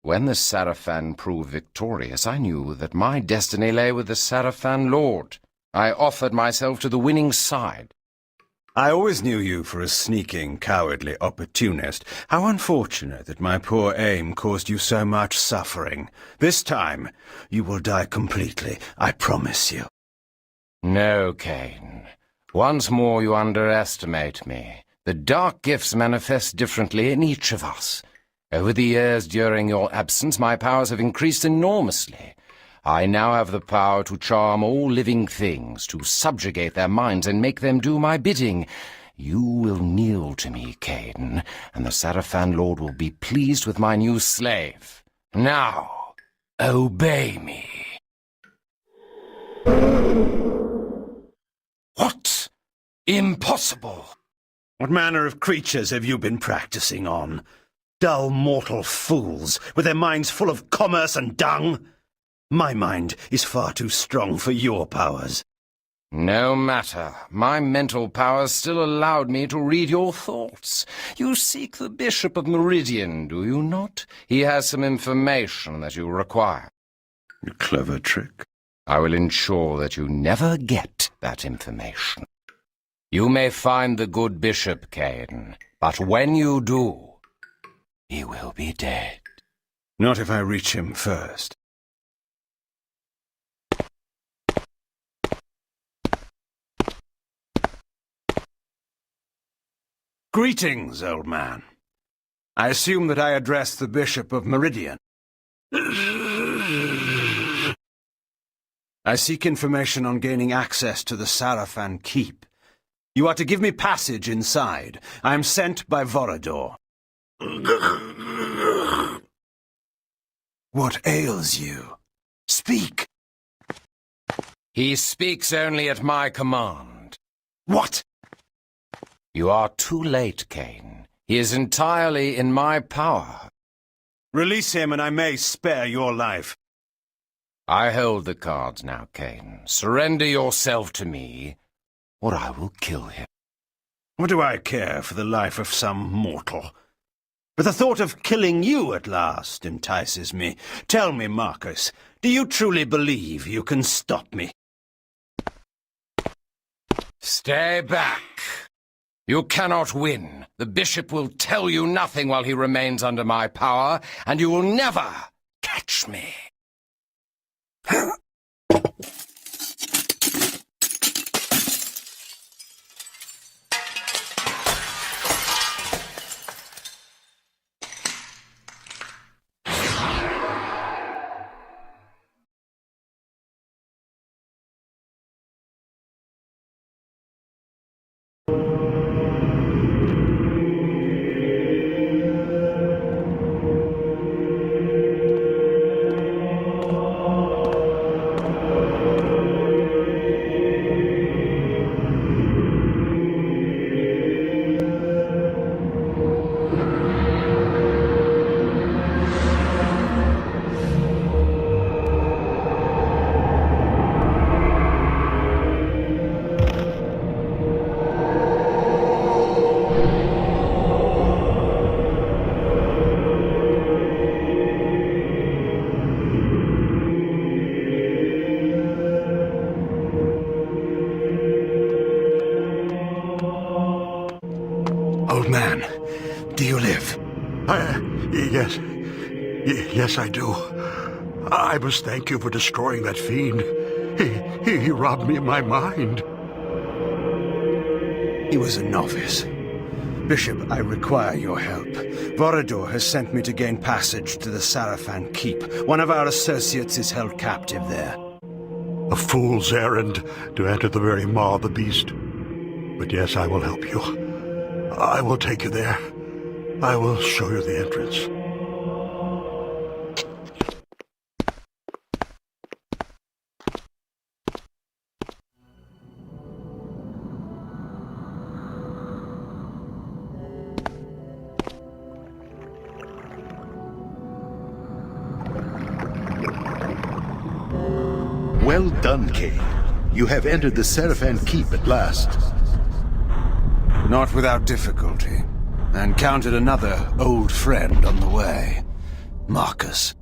When the Seraphan proved victorious, I knew that my destiny lay with the Seraphan Lord. I offered myself to the winning side. I always knew you for a sneaking, cowardly opportunist. How unfortunate that my poor aim caused you so much suffering. This time, you will die completely, I promise you. No, Kain. Once more you underestimate me. The dark gifts manifest differently in each of us. Over the years during your absence, my powers have increased enormously. I now have the power to charm all living things, to subjugate their minds and make them do my bidding. You will kneel to me, Kain, and the Seraphan Lord will be pleased with my new slave. Now, obey me. What? Impossible! What manner of creatures have you been practicing on? Dull mortal fools, with their minds full of commerce and dung? My mind is far too strong for your powers. No matter. My mental powers still allowed me to read your thoughts. You seek the Bishop of Meridian, do you not? He has some information that you require. A clever trick. I will ensure that you never get that information. You may find the good bishop, Kain, but when you do, he will be dead. Not if I reach him first. Greetings, old man. I assume that I address the Bishop of Meridian. I seek information on gaining access to the Seraphan Keep. You are to give me passage inside. I am sent by Vorador. What ails you? Speak! He speaks only at my command. What? You are too late, Kain. He is entirely in my power. Release him and I may spare your life. I hold the cards now, Kain. Surrender yourself to me, or I will kill him. What do I care for the life of some mortal? But the thought of killing you at last entices me. Tell me, Marcus, do you truly believe you can stop me? Stay back. You cannot win. The bishop will tell you nothing while he remains under my power, and you will never catch me. Old man, do you live? Yes. Yes, I do. I must thank you for destroying that fiend. He robbed me of my mind. He was a novice. Bishop, I require your help. Vorador has sent me to gain passage to the Sarafan Keep. One of our associates is held captive there. A fool's errand to enter the very maw of the beast. But yes, I will help you. I will take you there. I will show you the entrance. Well done, Kain. You have entered the Sarafan Keep at last. Not without difficulty. I encountered another old friend on the way. Marcus.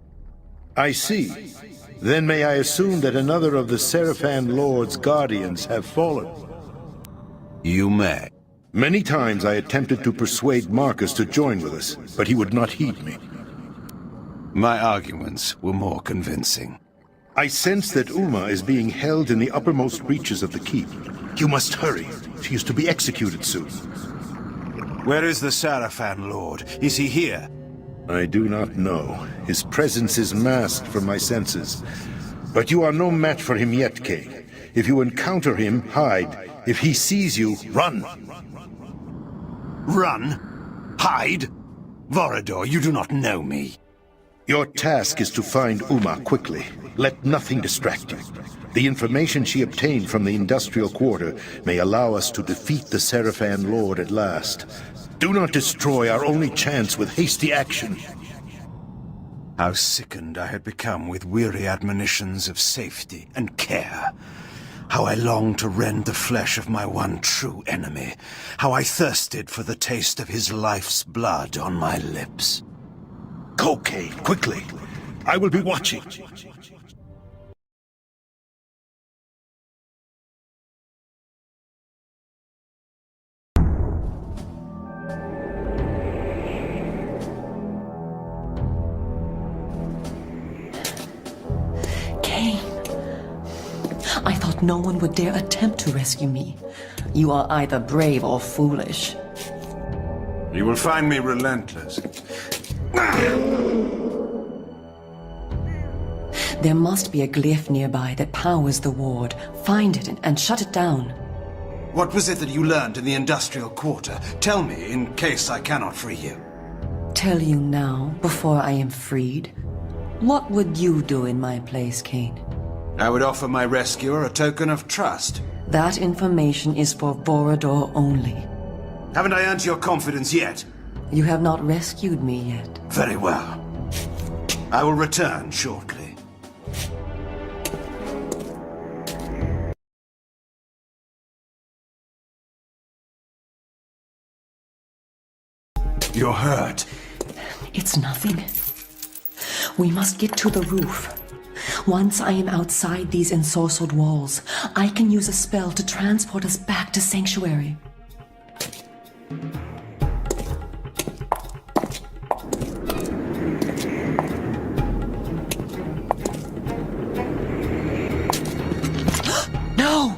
I see. Then may I assume that another of the Sarafan Lord's guardians have fallen? You may. Many times I attempted to persuade Marcus to join with us, but he would not heed me. My arguments were more convincing. I sense that Uma is being held in the uppermost reaches of the keep. You must hurry. She is to be executed soon. Where is the Sarafan Lord? Is he here? I do not know. His presence is masked from my senses. But you are no match for him yet, Kain. If you encounter him, hide. If he sees you, run. Run? Hide? Vorador, you do not know me. Your task is to find Uma quickly. Let nothing distract you. The information she obtained from the industrial quarter may allow us to defeat the Sarafan Lord at last. Do not destroy our only chance with hasty action. How sickened I had become with weary admonitions of safety and care. How I longed to rend the flesh of my one true enemy. How I thirsted for the taste of his life's blood on my lips. Go, Kain, quickly. I will be watching. I thought no one would dare attempt to rescue me. You are either brave or foolish. You will find me relentless. There must be a glyph nearby that powers the ward. Find it and shut it down. What was it that you learned in the industrial quarter? Tell me, in case I cannot free you. Tell you now, before I am freed? What would you do in my place, Kain? I would offer my rescuer a token of trust. That information is for Vorador only. Haven't I earned your confidence yet? You have not rescued me yet. Very well. I will return shortly. You're hurt. It's nothing. We must get to the roof. Once I am outside these ensorcelled walls, I can use a spell to transport us back to Sanctuary. No!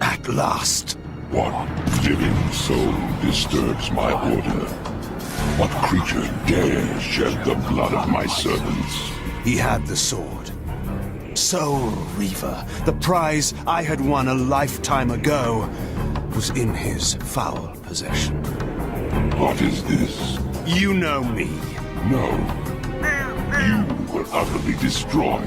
At last. What living soul disturbs my order? What creature dares shed the blood of my servants? He had the sword. Soul Reaver, the prize I had won a lifetime ago, was in his foul possession. What is this? You know me. No. You were utterly destroyed.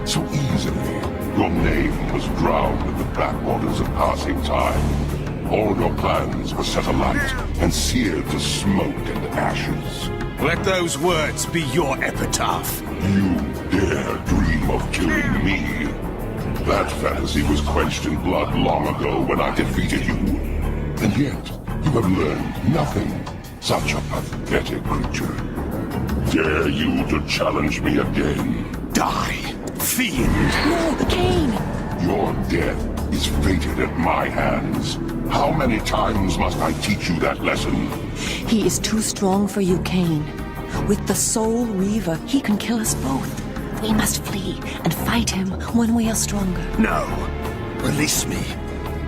So easily. Your name was drowned in the backwaters of passing time. All your plans were set alight and seared to smoke and ashes. Let those words be your epitaph. You dare dream of killing me. That fantasy was quenched in blood long ago when I defeated you. And yet, you have learned nothing. Such a pathetic creature. Dare you to challenge me again? Die, fiend! No, Kain! Your death is fated at my hands. How many times must I teach you that lesson? He is too strong for you, Kain. With the Soul Reaver, he can kill us both. We must flee and fight him when we are stronger. No! Release me.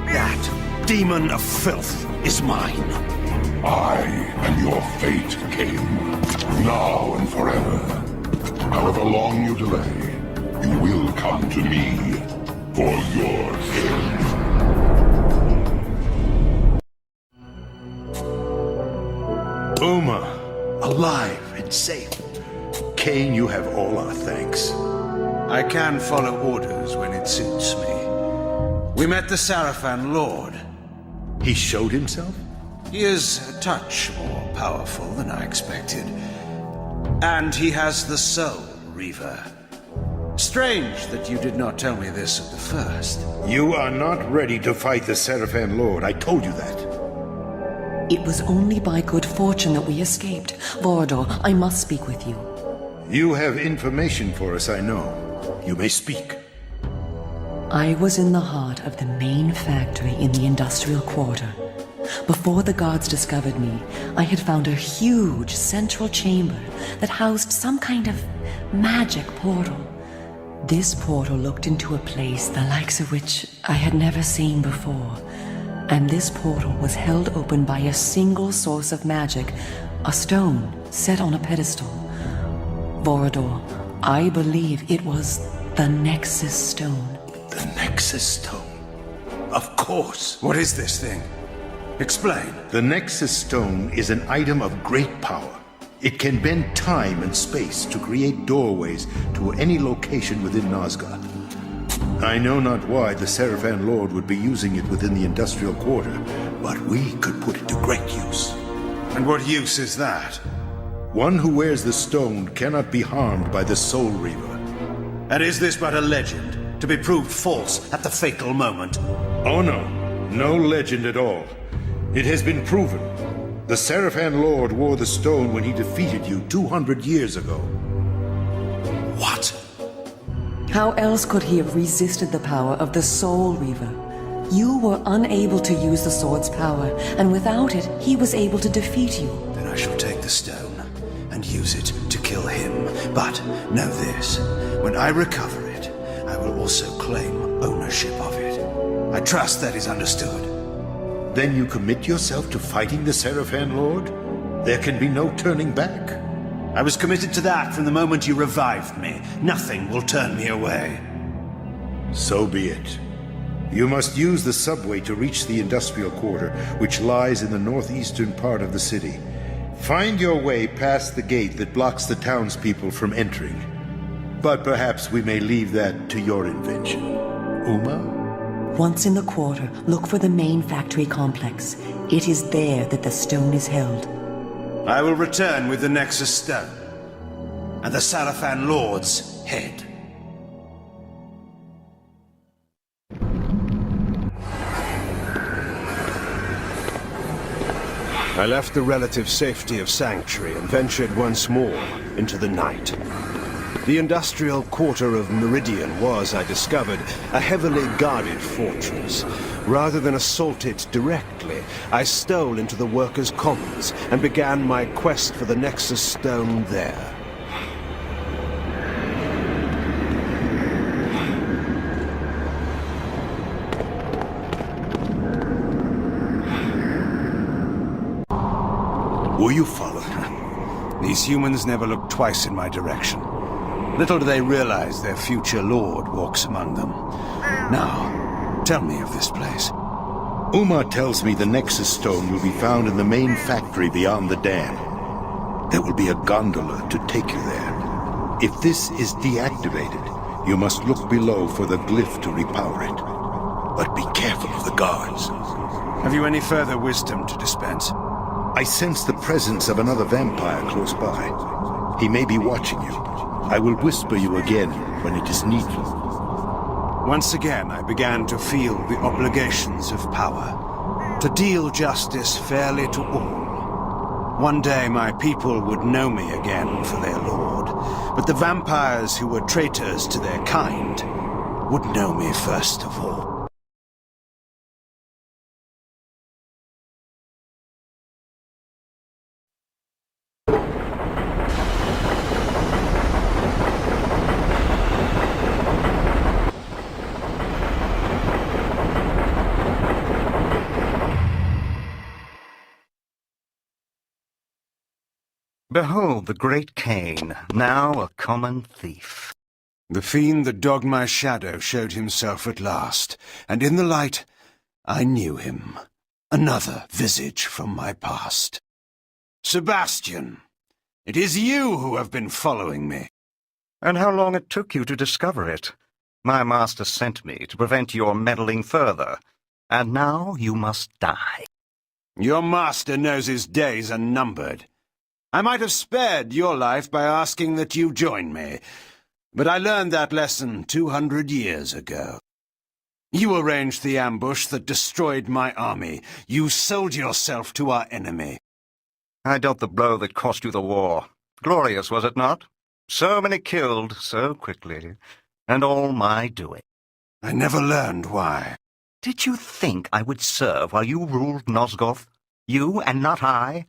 That demon of filth is mine. I am your fate, Kain. Now and forever. However long you delay, you will come to me for your end. Uma, alive and safe. Kain, you have all our thanks. I can follow orders when it suits me. We met the Sarafan Lord. He showed himself? He is a touch more powerful than I expected. And he has the Soul Reaver. Strange that you did not tell me this at the first. You are not ready to fight the Sarafan Lord. I told you that. It was only by good fortune that we escaped. Vorador, I must speak with you. You have information for us, I know. You may speak. I was in the heart of the main factory in the industrial quarter. Before the guards discovered me, I had found a huge central chamber that housed some kind of magic portal. This portal looked into a place the likes of which I had never seen before. And this portal was held open by a single source of magic, a stone set on a pedestal. Vorador, I believe it was the Nexus Stone. The Nexus Stone? Of course. What is this thing? Explain. The Nexus Stone is an item of great power. It can bend time and space to create doorways to any location within Nosgoth. I know not why the Sarafan Lord would be using it within the industrial quarter, but we could put it to great use. And what use is that? One who wears the stone cannot be harmed by the Soul Reaver. And is this but a legend, to be proved false at the fatal moment? Oh no, no legend at all. It has been proven. The Sarafan Lord wore the stone when he defeated you 200 years ago. What? How else could he have resisted the power of the Soul Reaver? You were unable to use the sword's power, and without it, he was able to defeat you. Then I shall take the stone and use it to kill him. But know this, when I recover it, I will also claim ownership of it. I trust that is understood. Then you commit yourself to fighting the Sarafan Lord? There can be no turning back. I was committed to that from the moment you revived me. Nothing will turn me away. So be it. You must use the subway to reach the industrial quarter, which lies in the northeastern part of the city. Find your way past the gate that blocks the townspeople from entering. But perhaps we may leave that to your invention. Uma? Once in the quarter, look for the main factory complex. It is there that the stone is held. I will return with the Nexus Stone and the Sarafan Lord's head. I left the relative safety of Sanctuary and ventured once more into the night. The industrial quarter of Meridian was, I discovered, a heavily guarded fortress. Rather than assault it directly, I stole into the workers' commons and began my quest for the Nexus Stone there. Were you followed? These humans never looked twice in my direction. Little do they realize their future lord walks among them. Now, tell me of this place. Uma tells me the Nexus Stone will be found in the main factory beyond the dam. There will be a gondola to take you there. If this is deactivated, you must look below for the glyph to repower it. But be careful of the guards. Have you any further wisdom to dispense? I sense the presence of another vampire close by. He may be watching you. I will whisper you again when it is needful. Once again, I began to feel the obligations of power, to deal justice fairly to all. One day my people would know me again for their lord, but the vampires who were traitors to their kind would know me first of all. Behold the great Kain, now a common thief. The fiend that dogged my shadow showed himself at last, and in the light I knew him. Another visage from my past. Sebastian, it is you who have been following me. And how long it took you to discover it. My master sent me to prevent your meddling further, and now you must die. Your master knows his days are numbered. I might have spared your life by asking that you join me, but I learned that lesson 200 years ago. You arranged the ambush that destroyed my army. You sold yourself to our enemy. I dealt the blow that cost you the war. Glorious, was it not? So many killed so quickly, and all my doing. I never learned why. Did you think I would serve while you ruled Nosgoth? You and not I?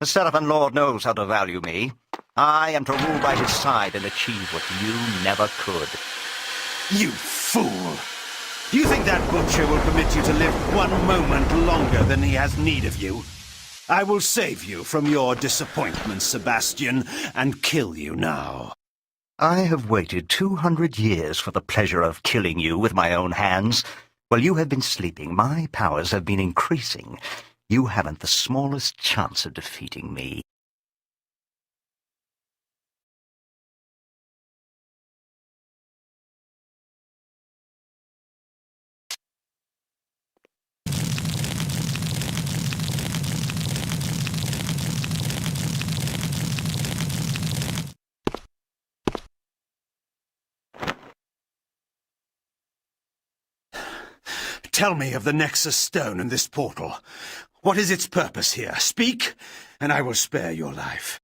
The Seraphim Lord knows how to value me. I am to rule by his side and achieve what you never could. You fool! Do you think that butcher will permit you to live one moment longer than he has need of you? I will save you from your disappointment, Sebastian, and kill you now. I have waited 200 years for the pleasure of killing you with my own hands. While you have been sleeping, my powers have been increasing. You haven't the smallest chance of defeating me. Tell me of the Nexus Stone and this portal. What is its purpose here? Speak, and I will spare your life.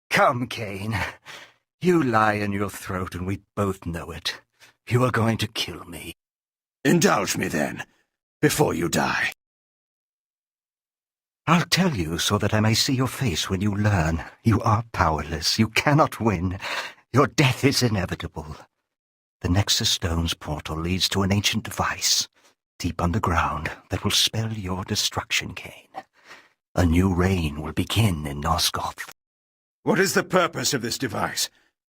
Come, Kain. You lie in your throat, and we both know it. You are going to kill me. Indulge me, then, before you die. I'll tell you so that I may see your face when you learn. You are powerless. You cannot win. Your death is inevitable. The Nexus Stone's portal leads to an ancient device, deep underground, that will spell your destruction, Kain. A new reign will begin in Nosgoth. What is the purpose of this device?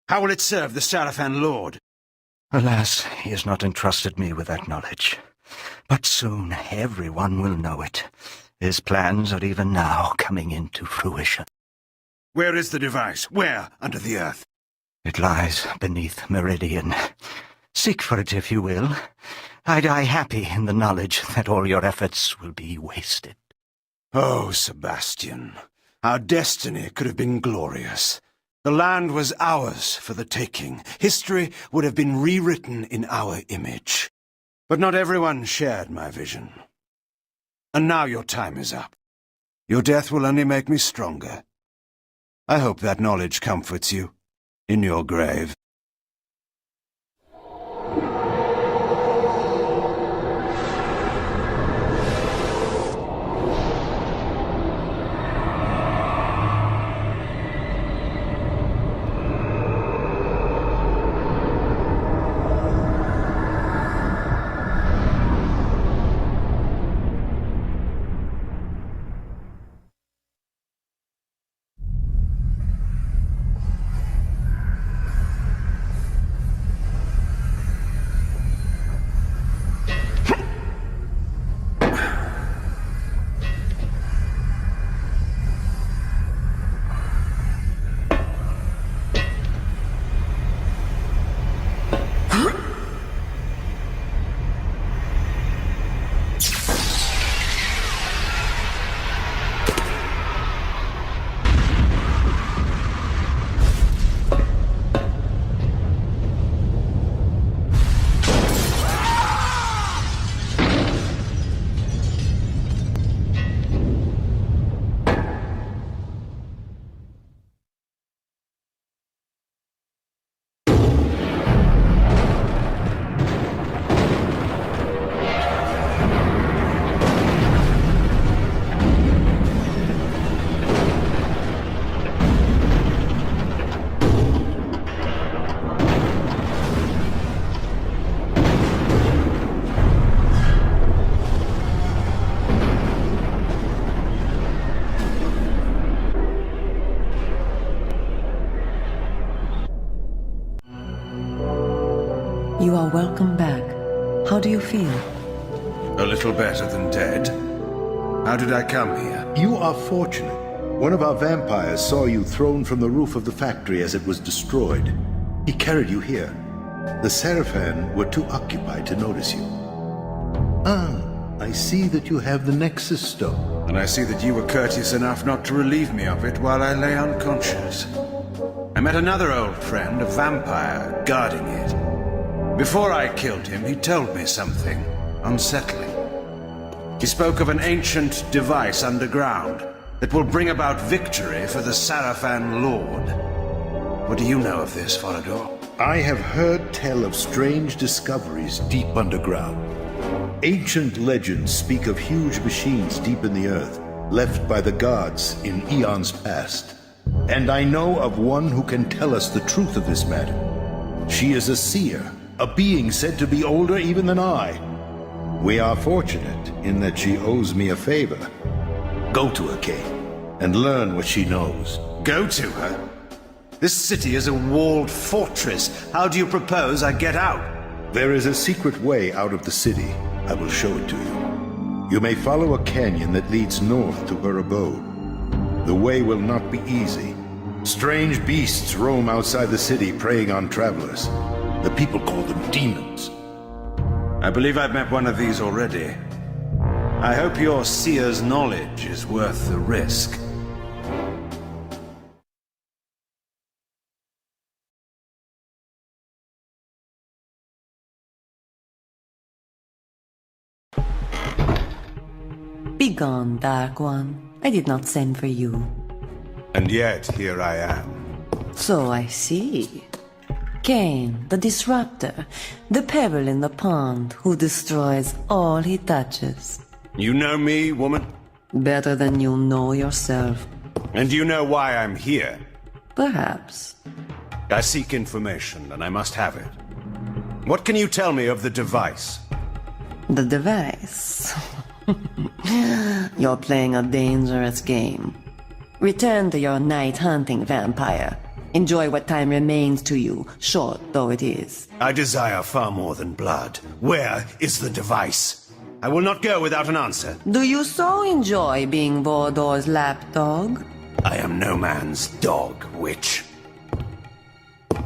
How will it serve the Sarafan Lord? Alas, he has not entrusted me with that knowledge. But soon everyone will know it. His plans are even now coming into fruition. Where is the device? Where under the earth? It lies beneath Meridian. Seek for it if you will. I die happy in the knowledge that all your efforts will be wasted. Oh, Sebastian, our destiny could have been glorious. The land was ours for the taking. History would have been rewritten in our image. But not everyone shared my vision. And now your time is up. Your death will only make me stronger. I hope that knowledge comforts you in your grave. You are welcome back. How do you feel? A little better than dead. How did I come here? You are fortunate. One of our vampires saw you thrown from the roof of the factory as it was destroyed. He carried you here. The Seraphan were too occupied to notice you. Ah, I see that you have the Nexus Stone. And I see that you were courteous enough not to relieve me of it while I lay unconscious. I met another old friend, a vampire, guarding it. Before I killed him, he told me something unsettling. He spoke of an ancient device underground that will bring about victory for the Seraphan Lord. What do you know of this, Folador? I have heard tell of strange discoveries deep underground. Ancient legends speak of huge machines deep in the earth, left by the gods in eons past. And I know of one who can tell us the truth of this matter. She is a seer, a being said to be older even than I. We are fortunate in that she owes me a favor. Go to her, Kain, and learn what she knows. Go to her? This city is a walled fortress. How do you propose I get out? There is a secret way out of the city. I will show it to you. You may follow a canyon that leads north to her abode. The way will not be easy. Strange beasts roam outside the city preying on travelers. The people call them demons. I believe I've met one of these already. I hope your seer's knowledge is worth the risk. Begone, Dark One. I did not send for you. And yet, here I am. So I see. Kain, the disruptor, the pebble in the pond who destroys all he touches. You know me, woman? Better than you know yourself. And you know why I'm here? Perhaps. I seek information, and I must have it. What can you tell me of the device? The device? You're playing a dangerous game. Return to your night hunting, vampire. Enjoy what time remains to you, short though it is. I desire far more than blood. Where is the device? I will not go without an answer. Do you so enjoy being Vordor's lapdog? I am no man's dog, witch.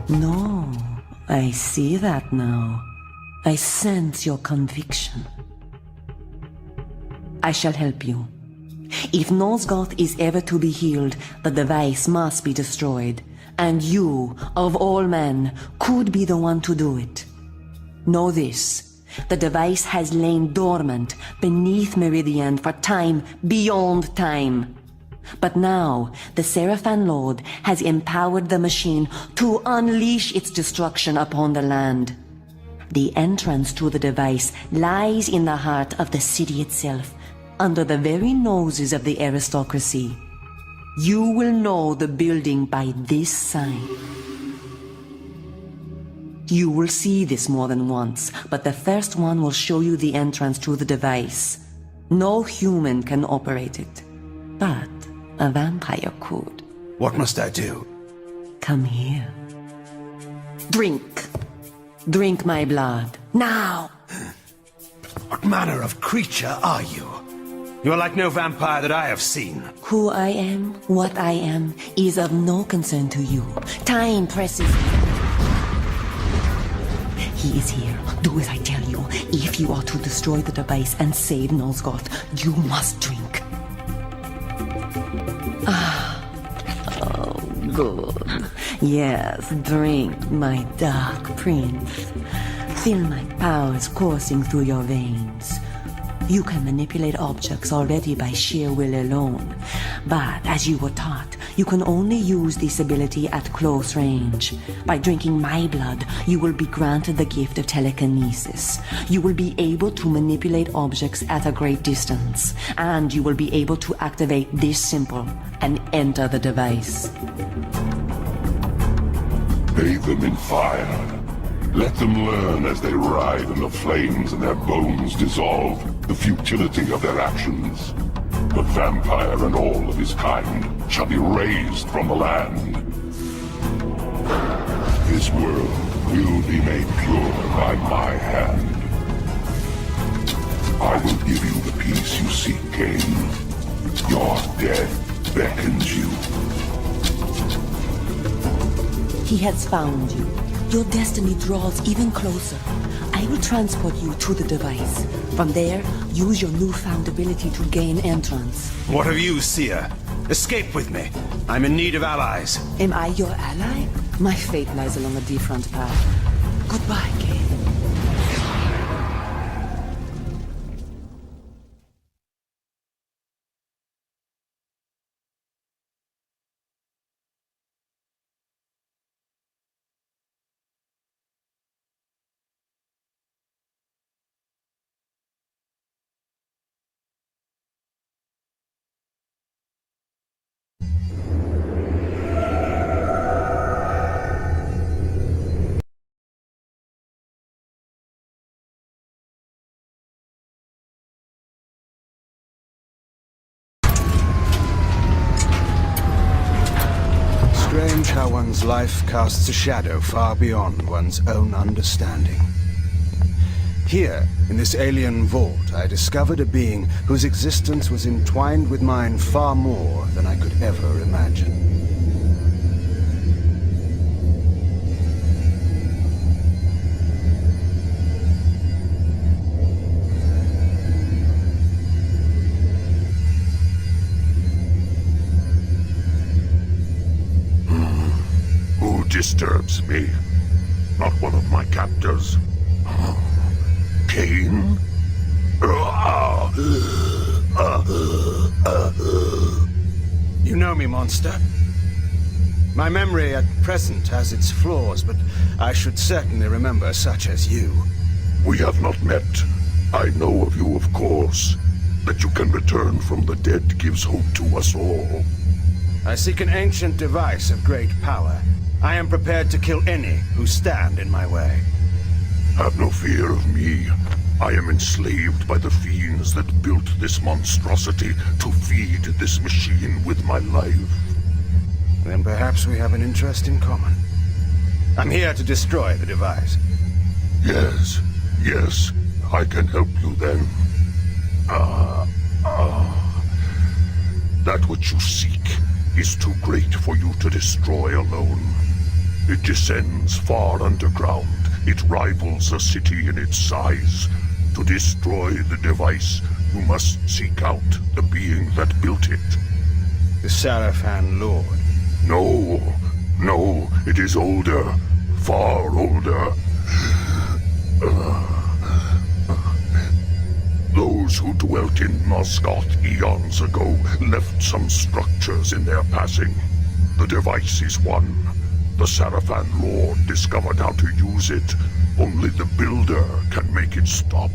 No, I see that now. I sense your conviction. I shall help you. If Nosgoth is ever to be healed, the device must be destroyed. And you, of all men, could be the one to do it. Know this. The device has lain dormant beneath Meridian for time beyond time. But now, the Seraphan Lord has empowered the machine to unleash its destruction upon the land. The entrance to the device lies in the heart of the city itself, under the very noses of the aristocracy. You will know the building by this sign. You will see this more than once, but the first one will show you the entrance to the device. No human can operate it, but a vampire could. What must I do? Come here. Drink. Drink my blood. Now! What manner of creature are you? You are like no vampire that I have seen. Who I am, what I am, is of no concern to you. Time presses. He is here. Do as I tell you. If you are to destroy the device and save Nosgoth, you must drink. Oh, good. Yes, drink, my dark prince. Feel my powers coursing through your veins. You can manipulate objects already by sheer will alone. But, as you were taught, you can only use this ability at close range. By drinking my blood, you will be granted the gift of telekinesis. You will be able to manipulate objects at a great distance. And you will be able to activate this symbol and enter the device. Bathe them in fire. Let them learn as they writhe in the flames and their bones dissolve the futility of their actions. The vampire and all of his kind shall be razed from the land. This world will be made pure by my hand. I will give you the peace you seek, Kain. Your death beckons you. He has found you. Your destiny draws even closer. I will transport you to the device. From there, use your newfound ability to gain entrance. What of you, seer? Escape with me. I'm in need of allies. Am I your ally? My fate lies along a different path. Goodbye, Kain. Strange how one's life casts a shadow far beyond one's own understanding. Here, in this alien vault, I discovered a being whose existence was entwined with mine far more than I could ever imagine. Disturbs me. Not one of my captors. Kain? You know me, monster. My memory at present has its flaws, but I should certainly remember such as you. We have not met. I know of you, of course. That you can return from the dead gives hope to us all. I seek an ancient device of great power. I am prepared to kill any who stand in my way. Have no fear of me. I am enslaved by the fiends that built this monstrosity to feed this machine with my life. Then perhaps we have an interest in common. I'm here to destroy the device. Yes, yes, I can help you then. That which you seek is too great for you to destroy alone. It descends far underground. It rivals a city in its size. To destroy the device, you must seek out the being that built it. The Sarafan Lord? No, it is older. Far older. Those who dwelt in Nosgoth eons ago left some structures in their passing. The device is one. The Sarafan Lord discovered how to use it. Only the Builder can make it stop.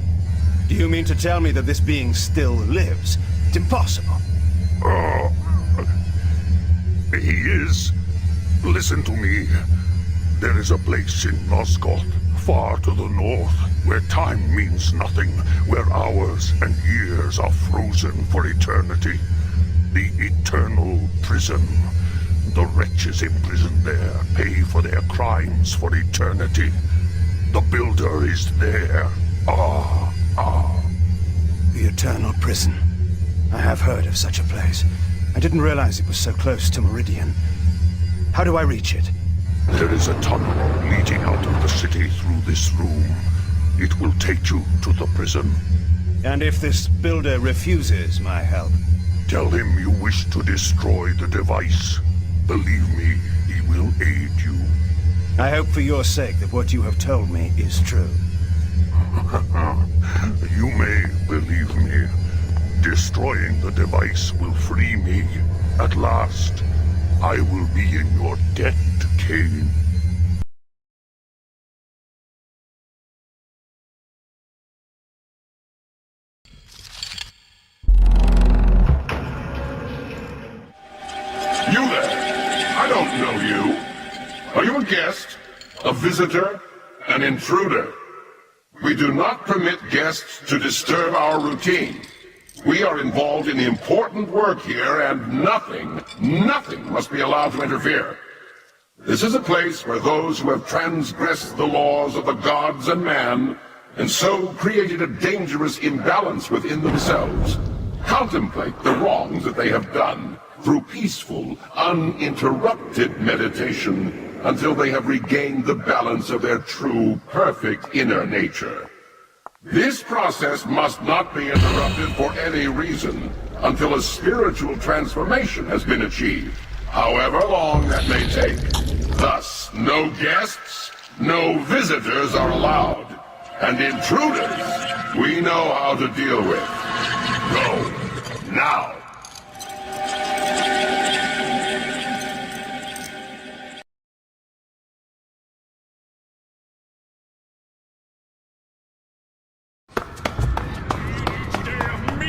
Do you mean to tell me that this being still lives? It's impossible. He is. Listen to me. There is a place in Nosgoth, far to the north, where time means nothing, where hours and years are frozen for eternity. The eternal prison. The wretches imprisoned there pay for their crimes for eternity. The Builder is there. The eternal prison. I have heard of such a place. I didn't realize it was so close to Meridian. How do I reach it? There is a tunnel leading out of the city through this room. It will take you to the prison. And if this Builder refuses my help? Tell him you wish to destroy the device. Believe me, he will aid you. I hope for your sake that what you have told me is true. You may believe me. Destroying the device will free me. At last, I will be in your debt, Kain. You there! I don't know you. Are you a guest? A visitor? An intruder? We do not permit guests to disturb our routine. We are involved in important work here, and nothing must be allowed to interfere. This is a place where those who have transgressed the laws of the gods and man, and so created a dangerous imbalance within themselves, contemplate the wrongs that they have done through peaceful, uninterrupted meditation until they have regained the balance of their true, perfect inner nature. This process must not be interrupted for any reason until a spiritual transformation has been achieved, however long that may take. Thus, no guests, no visitors are allowed, and intruders we know how to deal with. Go, now!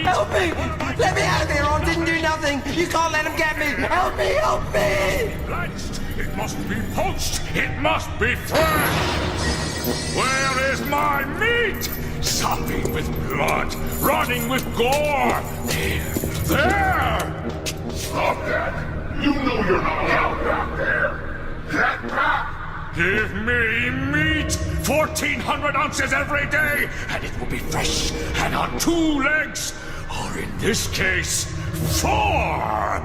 Help me! Let me out of here! I didn't do nothing! You can't let him get me! Help me! Help me! Blanched! It must be poached! It must be fresh! Where is my meat? Sopping with blood, running with gore! There! Stop that! You know you're not allowed back there! Get back! Give me meat! 1,400 ounces every day, and it will be fresh and on 2 legs! Or in this case, 4!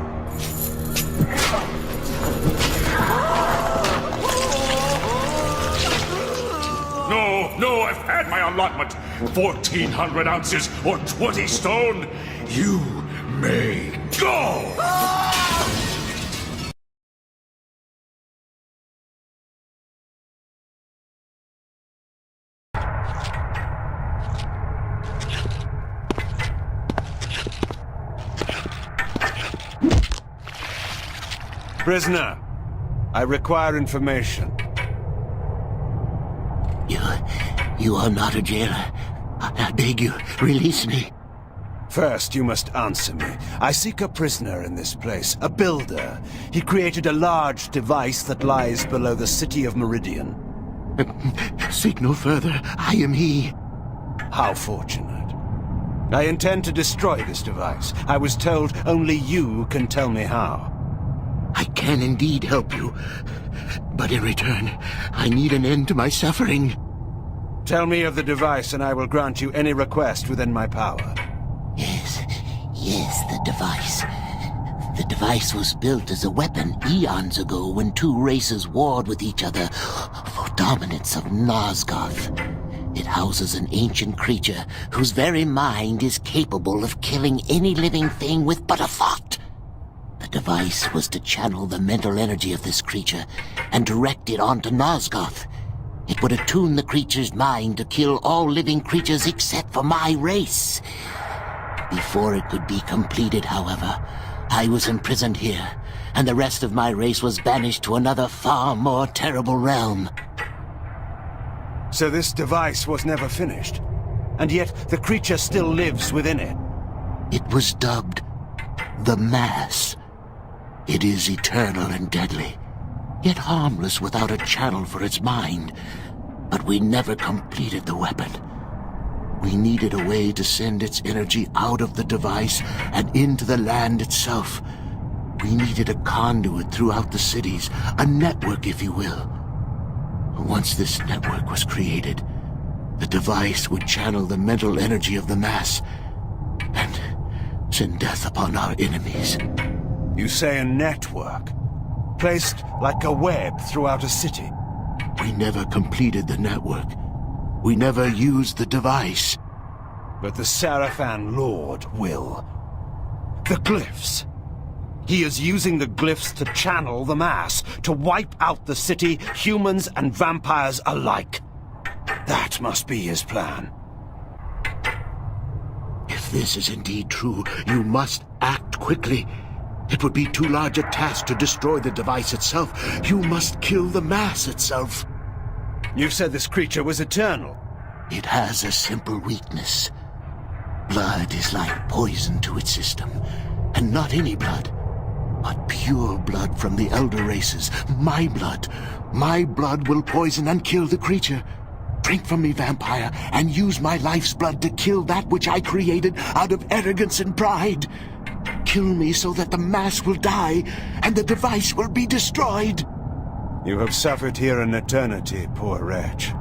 No, I've had my allotment. 1,400 ounces or 20 stone. You may go! Prisoner, I require information. You are not a jailer. I beg you, release me. First, you must answer me. I seek a prisoner in this place, a builder. He created a large device that lies below the city of Meridian. Seek no further. I am he. How fortunate. I intend to destroy this device. I was told only you can tell me how. I can indeed help you. But in return, I need an end to my suffering. Tell me of the device and I will grant you any request within my power. Yes, the device. The device was built as a weapon eons ago when two races warred with each other for dominance of Nosgoth. It houses an ancient creature whose very mind is capable of killing any living thing with but a thought. The device was to channel the mental energy of this creature and direct it onto Nosgoth. It would attune the creature's mind to kill all living creatures except for my race. Before it could be completed, however, I was imprisoned here, and the rest of my race was banished to another far more terrible realm. So this device was never finished, and yet the creature still lives within it. It was dubbed the Mass. It is eternal and deadly, yet harmless without a channel for its mind. But we never completed the weapon. We needed a way to send its energy out of the device and into the land itself. We needed a conduit throughout the cities, a network, if you will. Once this network was created, the device would channel the mental energy of the Mass and send death upon our enemies. You say a network, placed like a web throughout a city. We never completed the network. We never used the device. But the Sarafan Lord will. The glyphs. He is using the glyphs to channel the Mass, to wipe out the city, humans and vampires alike. That must be his plan. If this is indeed true, you must act quickly. It would be too large a task to destroy the device itself. You must kill the Mass itself. You said this creature was eternal. It has a simple weakness. Blood is like poison to its system. And not any blood, but pure blood from the elder races. My blood. My blood will poison and kill the creature. Drink from me, vampire, and use my life's blood to kill that which I created out of arrogance and pride. Kill me so that the Mass will die, and the device will be destroyed. You have suffered here an eternity, poor wretch.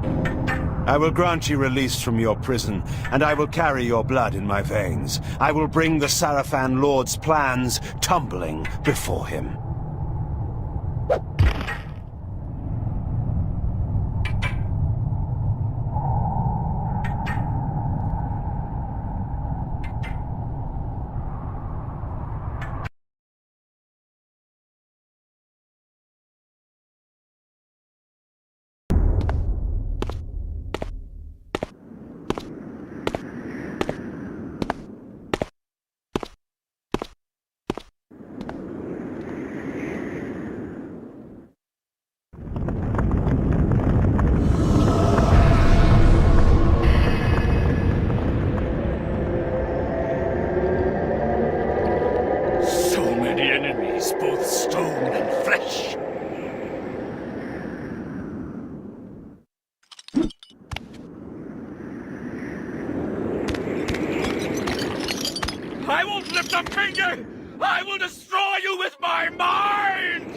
I will grant you release from your prison, and I will carry your blood in my veins. I will bring the Sarafan Lord's plans tumbling before him. Both stone and flesh. I won't lift a finger! I will destroy you with my mind!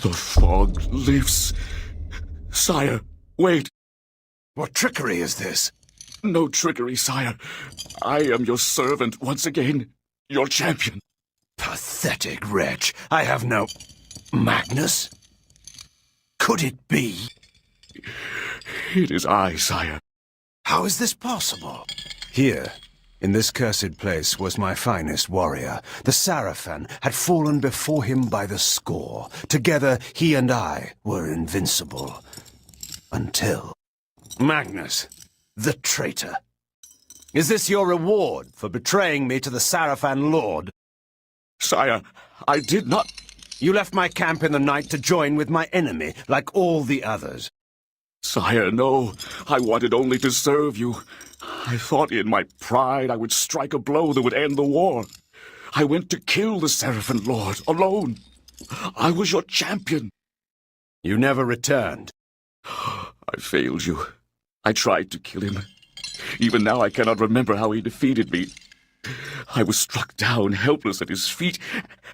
The fog lifts. Sire, wait. What trickery is this? No trickery, sire. I am your servant once again. Your champion. Pathetic wretch. I have no... Magnus? Could it be? It is I, sire. How is this possible? Here, in this cursed place, was my finest warrior. The Sarafan had fallen before him by the score. Together, he and I were invincible. Until... Magnus, the traitor. Is this your reward for betraying me to the Sarafan Lord? Sire, I did not... You left my camp in the night to join with my enemy, like all the others. Sire, no. I wanted only to serve you. I thought in my pride I would strike a blow that would end the war. I went to kill the Seraphim Lord alone. I was your champion. You never returned. I failed you. I tried to kill him. Even now I cannot remember how he defeated me. I was struck down, helpless at his feet,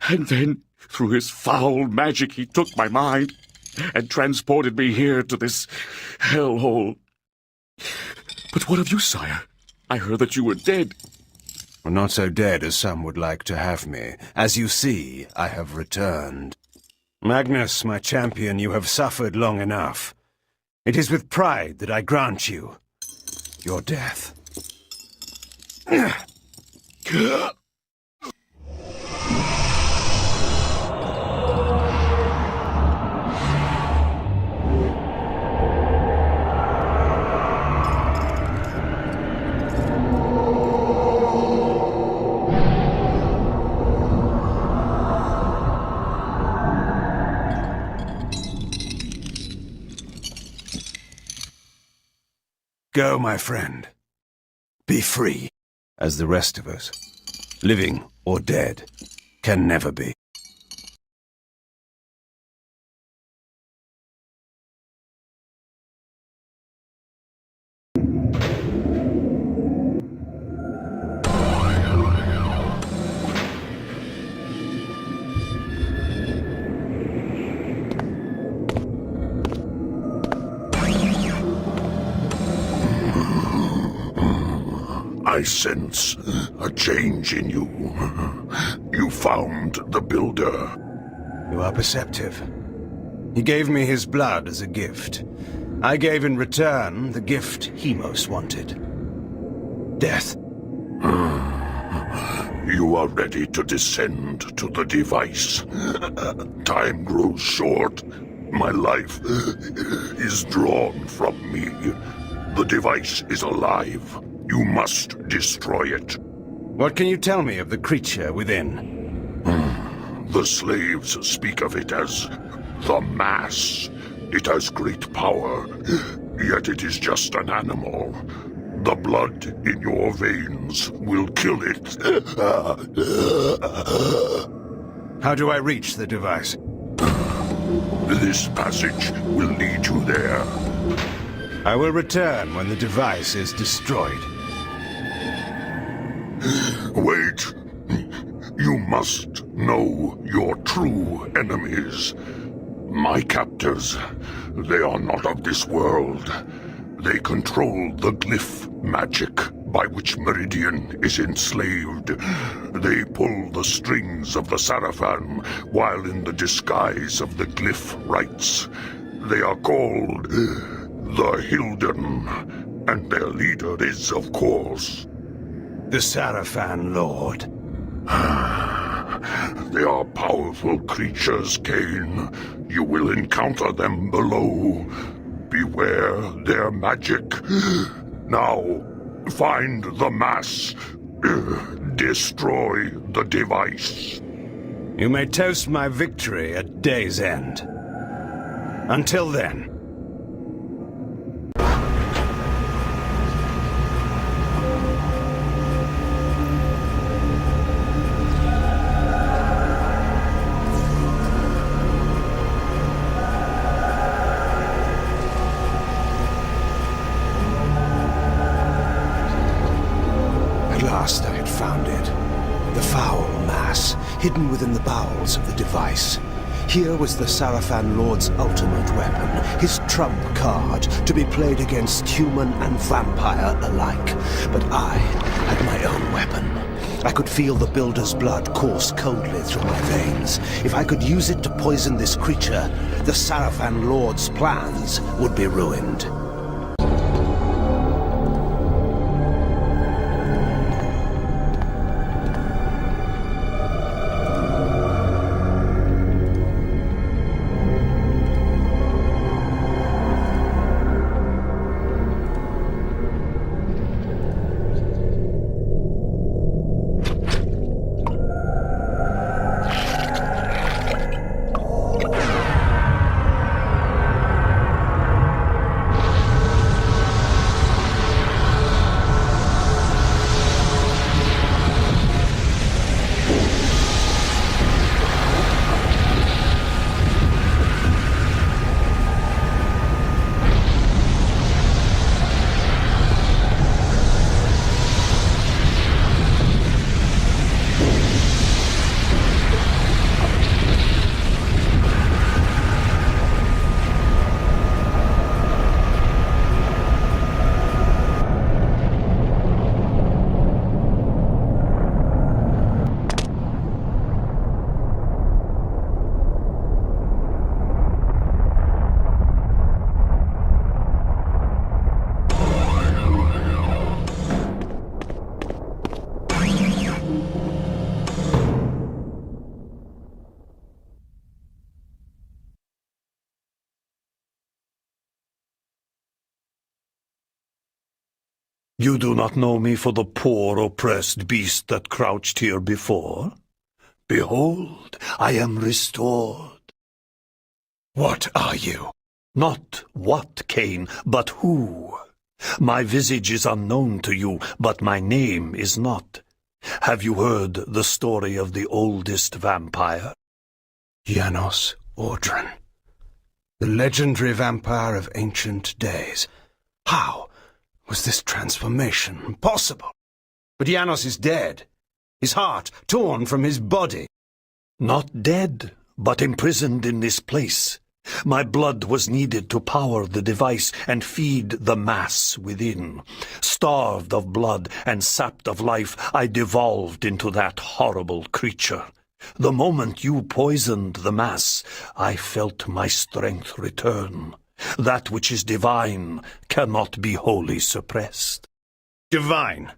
and then, through his foul magic, he took my mind and transported me here to this hellhole. But what of you, sire? I heard that you were dead. Well, not so dead as some would like to have me. As you see, I have returned. Magnus, my champion, you have suffered long enough. It is with pride that I grant you your death. Go, my friend. Be free, as the rest of us, living or dead, can never be. I sense a change in you. You found the Builder. You are perceptive. He gave me his blood as a gift. I gave in return the gift he most wanted. Death. You are ready to descend to the device. Time grows short. My life is drawn from me. The device is alive. You must destroy it. What can you tell me of the creature within? The slaves speak of it as the Mass. It has great power, yet it is just an animal. The blood in your veins will kill it. How do I reach the device? This passage will lead you there. I will return when the device is destroyed. Wait. You must know your true enemies. My captors, they are not of this world. They control the glyph magic by which Meridian is enslaved. They pull the strings of the Seraphim while in the disguise of the glyph rites. They are called the Hilden, and their leader is, of course, the Seraphim Lord. They are powerful creatures, Kain. You will encounter them below. Beware their magic. Now, find the Mass. Destroy the device. You may toast my victory at day's end. Until then. I had found it. The foul mass, hidden within the bowels of the device. Here was the Seraphim Lord's ultimate weapon, his trump card, to be played against human and vampire alike. But I had my own weapon. I could feel the Builder's blood course coldly through my veins. If I could use it to poison this creature, the Seraphim Lord's plans would be ruined. You do not know me for the poor, oppressed beast that crouched here before? Behold, I am restored. What are you? Not what, Kain, but who? My visage is unknown to you, but my name is not. Have you heard the story of the oldest vampire? Janos Audron, the legendary vampire of ancient days. How was this transformation possible? But Janos is dead, his heart torn from his body. Not dead, but imprisoned in this place. My blood was needed to power the device and feed the mass within. Starved of blood and sapped of life, I devolved into that horrible creature. The moment you poisoned the mass, I felt my strength return. That which is divine cannot be wholly suppressed. Divine?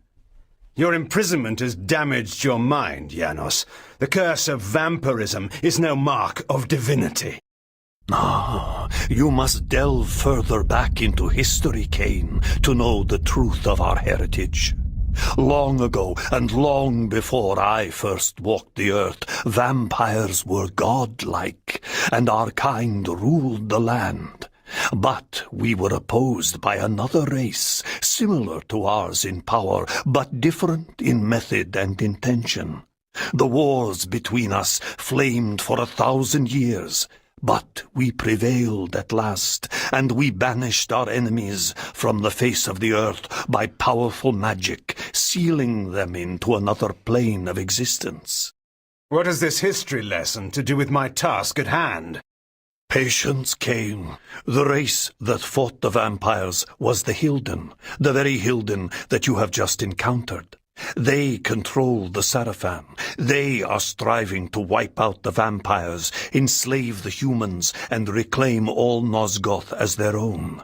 Your imprisonment has damaged your mind, Janos. The curse of vampirism is no mark of divinity. You must delve further back into history, Kain, to know the truth of our heritage. Long ago, and long before I first walked the earth, vampires were godlike, and our kind ruled the land. But we were opposed by another race, similar to ours in power, but different in method and intention. The wars between us flamed for 1,000 years, but we prevailed at last, and we banished our enemies from the face of the earth by powerful magic, sealing them into another plane of existence. What has this history lesson to do with my task at hand? Patience, Kain. The race that fought the vampires was the Hilden, the very Hilden that you have just encountered. They control the Sarafan. They are striving to wipe out the vampires, enslave the humans, and reclaim all Nosgoth as their own.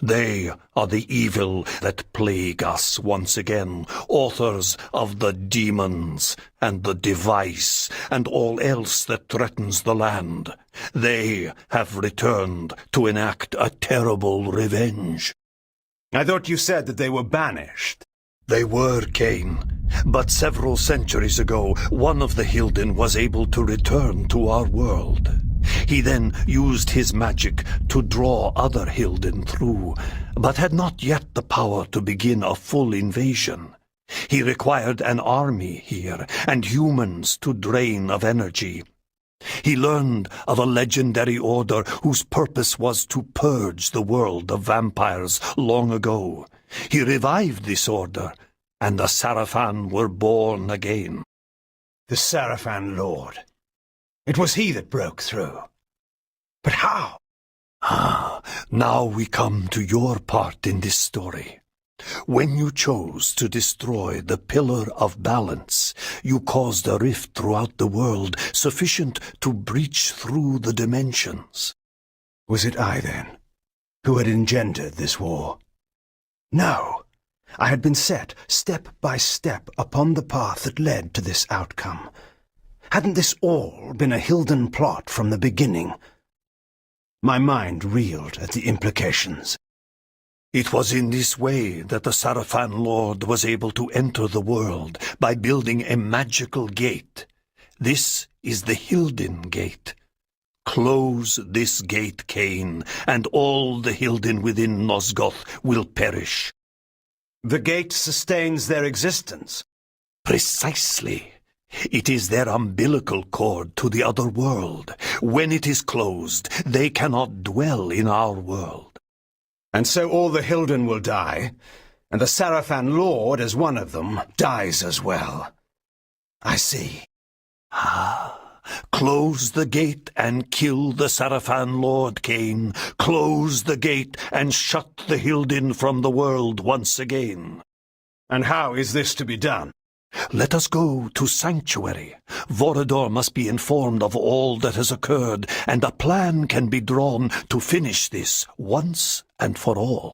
They are the evil that plague us once again, authors of the demons and the device and all else that threatens the land. They have returned to enact a terrible revenge. I thought you said that they were banished. They were, Kain, but several centuries ago, one of the Hilden was able to return to our world. He then used his magic to draw other Hilden through, but had not yet the power to begin a full invasion. He required an army here, and humans to drain of energy. He learned of a legendary order whose purpose was to purge the world of vampires long ago. He revived this order, and the Sarafan were born again. The Sarafan Lord. It was he that broke through. But how? Now we come to your part in this story. When you chose to destroy the Pillar of Balance, you caused a rift throughout the world sufficient to breach through the dimensions. Was it I, then, who had engendered this war? No. I had been set, step by step, upon the path that led to this outcome. Hadn't this all been a Hilden plot from the beginning? My mind reeled at the implications. It was in this way that the Sarafan Lord was able to enter the world, by building a magical gate. This is the Hilden Gate. Close this gate, Kain, and all the Hilden within Nosgoth will perish. The gate sustains their existence. Precisely. It is their umbilical cord to the other world. When it is closed, they cannot dwell in our world. And so all the Hilden will die, and the Sarafan Lord, as one of them, dies as well. I see. Close the gate and kill the Sarafan Lord, Kain. Close the gate and shut the Hilden from the world once again. And how is this to be done? Let us go to Sanctuary. Vorador must be informed of all that has occurred, and a plan can be drawn to finish this once and for all.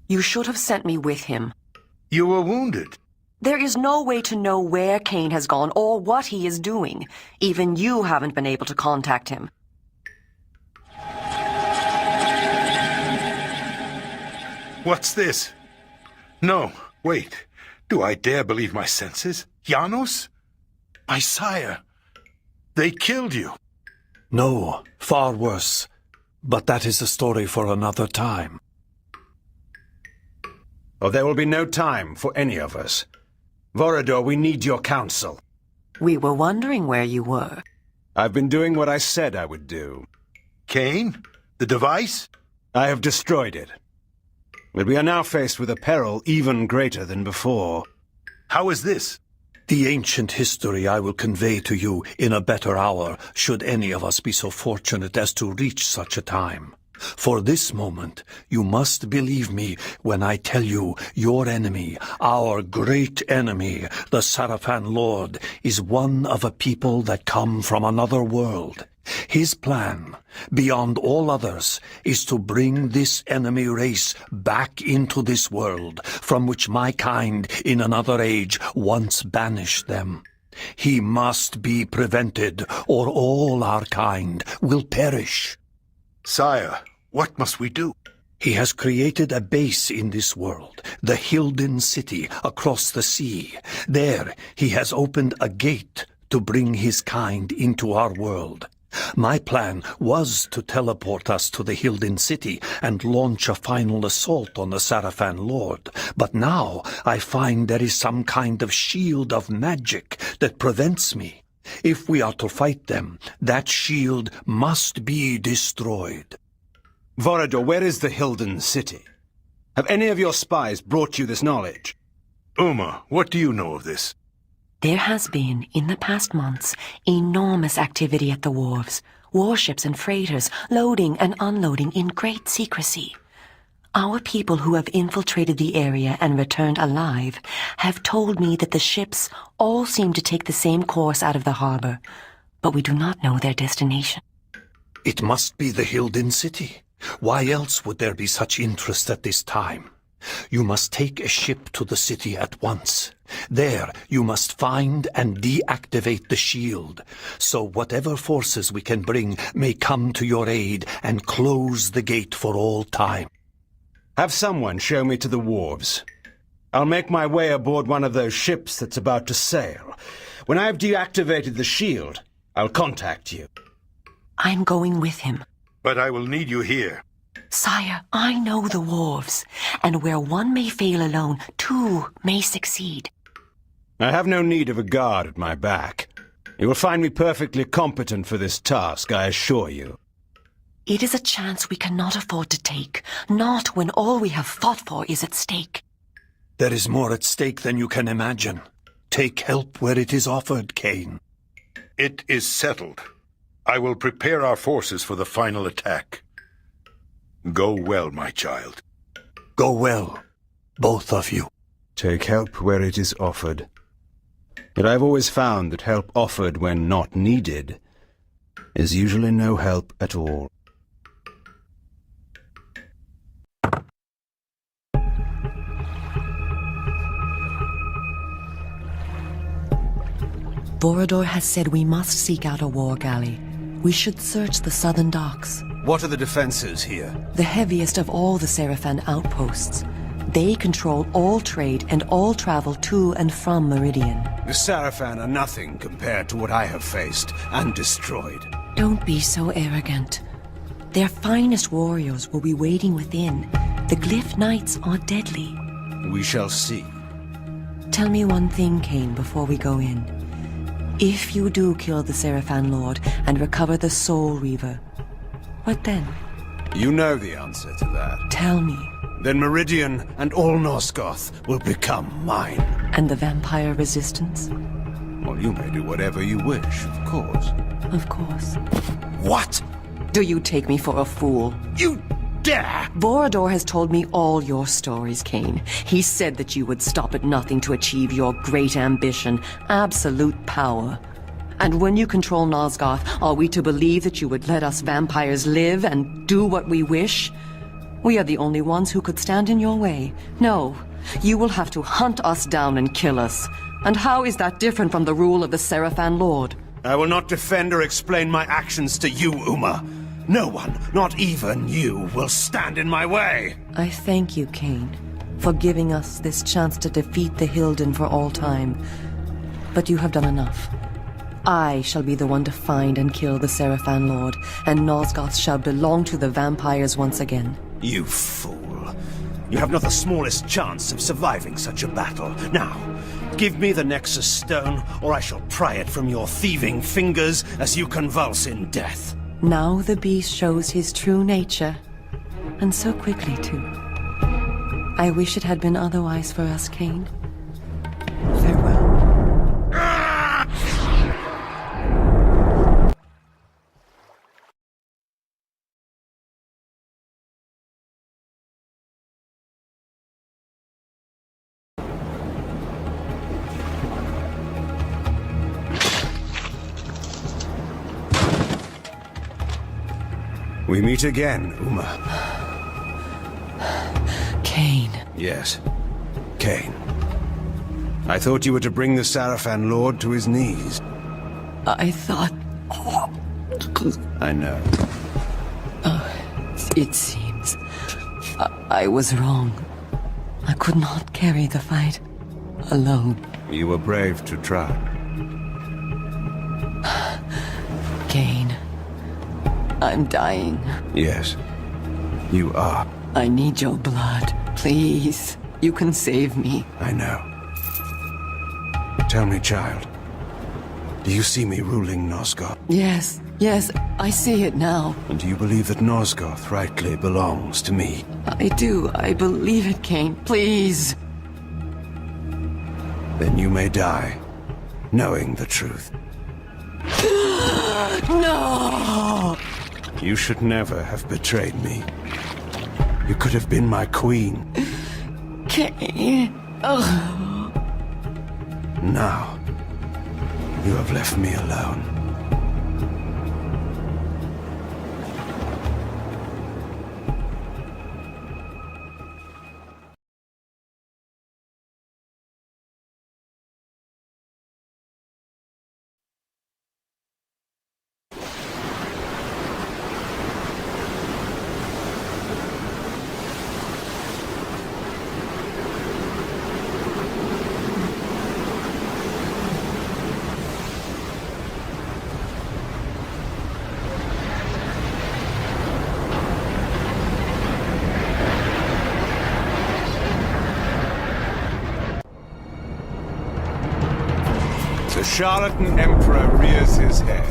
You should have sent me with him. You were wounded. There is no way to know where Kain has gone or what he is doing. Even you haven't been able to contact him. What's this? No, wait. Do I dare believe my senses? Janos? My sire. They killed you. No, far worse. But that is a story for another time. Oh, there will be no time for any of us. Vorador, we need your counsel. We were wondering where you were. I've been doing what I said I would do. Kain? The device? I have destroyed it. But we are now faced with a peril even greater than before. How is this? The ancient history I will convey to you in a better hour, should any of us be so fortunate as to reach such a time. For this moment, you must believe me when I tell you your enemy, our great enemy, the Sarafan Lord, is one of a people that come from another world. His plan, beyond all others, is to bring this enemy race back into this world, from which my kind in another age once banished them. He must be prevented, or all our kind will perish. Sire, what must we do? He has created a base in this world, the Hilden City, across the sea. There, he has opened a gate to bring his kind into our world. My plan was to teleport us to the Hilden City and launch a final assault on the Sarafan Lord. But now I find there is some kind of shield of magic that prevents me. If we are to fight them, that shield must be destroyed. Vorador, where is the Hilden City? Have any of your spies brought you this knowledge? Uma, what do you know of this? There has been, in the past months, enormous activity at the wharves. Warships and freighters loading and unloading in great secrecy. Our people who have infiltrated the area and returned alive have told me that the ships all seem to take the same course out of the harbor, but we do not know their destination. It must be the Hilden City. Why else would there be such interest at this time? You must take a ship to the city at once. There, you must find and deactivate the shield, so whatever forces we can bring may come to your aid and close the gate for all time. Have someone show me to the wharves. I'll make my way aboard one of those ships that's about to sail. When I have deactivated the shield, I'll contact you. I'm going with him. But I will need you here. Sire, I know the wharves, and where one may fail alone, two may succeed. I have no need of a guard at my back. You will find me perfectly competent for this task, I assure you. It is a chance we cannot afford to take, not when all we have fought for is at stake. There is more at stake than you can imagine. Take help where it is offered, Kain. It is settled. I will prepare our forces for the final attack. Go well, my child. Go well, both of you. Take help where it is offered. Yet I've always found that help offered when not needed is usually no help at all. Vorador has said we must seek out a war galley. We should search the southern docks. What are the defenses here? The heaviest of all the Sarafan outposts. They control all trade and all travel to and from Meridian. The Sarafan are nothing compared to what I have faced and destroyed. Don't be so arrogant. Their finest warriors will be waiting within. The Glyph Knights are deadly. We shall see. Tell me one thing, Kain, before we go in. If you do kill the Sarafan Lord and recover the Soul Reaver, what then? You know the answer to that. Tell me. Then Meridian and all Nosgoth will become mine. And the vampire resistance? Well, you may do whatever you wish, of course. Of course. What? Do you take me for a fool? You dare! Vorador has told me all your stories, Kain. He said that you would stop at nothing to achieve your great ambition, absolute power. And when you control Nosgoth, are we to believe that you would let us vampires live and do what we wish? We are the only ones who could stand in your way. No, You will have to hunt us down and kill us. And how is that different from the rule of the Seraphan Lord? I will not defend or explain my actions to you, Uma. No one, not even you, will stand in my way. I thank you, Kain, for giving us this chance to defeat the Hilden for all time. But you have done enough. I shall be the one to find and kill the Seraphan Lord, and Nosgoth shall belong to the vampires once again. You fool. You have not the smallest chance of surviving such a battle. Now, give me the Nexus Stone, or I shall pry it from your thieving fingers as you convulse in death. Now the beast shows his true nature. And so quickly, too. I wish it had been otherwise for us, Kain. Farewell. We meet again, Uma. Kain. Yes, Kain. I thought you were to bring the Seraphan Lord to his knees. I thought... I know. It seems... I was wrong. I could not carry the fight alone. You were brave to try. Kain. I'm dying. Yes, you are. I need your blood. Please. You can save me. I know. Tell me, child. Do you see me ruling Nosgoth? Yes, I see it now. And do you believe that Nosgoth rightly belongs to me? I do. I believe it, Kain. Please. Then you may die, knowing the truth. No! You should never have betrayed me. You could have been my queen. Kain. Now, you have left me alone. The charlatan emperor rears his head.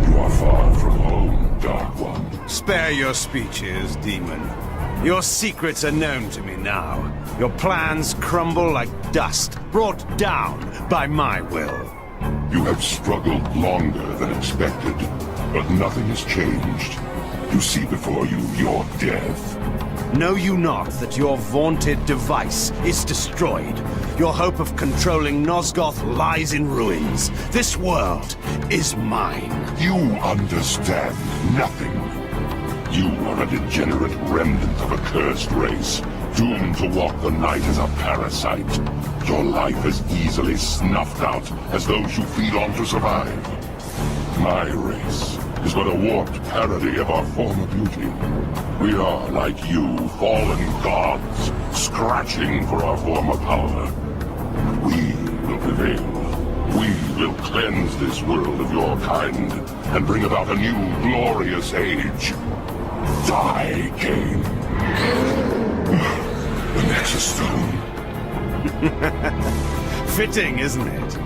You are far from home, Dark One. Spare your speeches, demon. Your secrets are known to me now. Your plans crumble like dust, brought down by my will. You have struggled longer than expected, but nothing has changed. You see before you your death. Know you not that your vaunted device is destroyed? Your hope of controlling Nosgoth lies in ruins. This world is mine. You understand nothing. You are a degenerate remnant of a cursed race, doomed to walk the night as a parasite. Your life as easily snuffed out as those you feed on to survive. My race is but a warped parody of our former beauty. We are, like you, fallen gods, scratching for our former power. We will prevail. We will cleanse this world of your kind, and bring about a new, glorious age. Die, Kain. The Nexus Stone. Fitting, isn't it?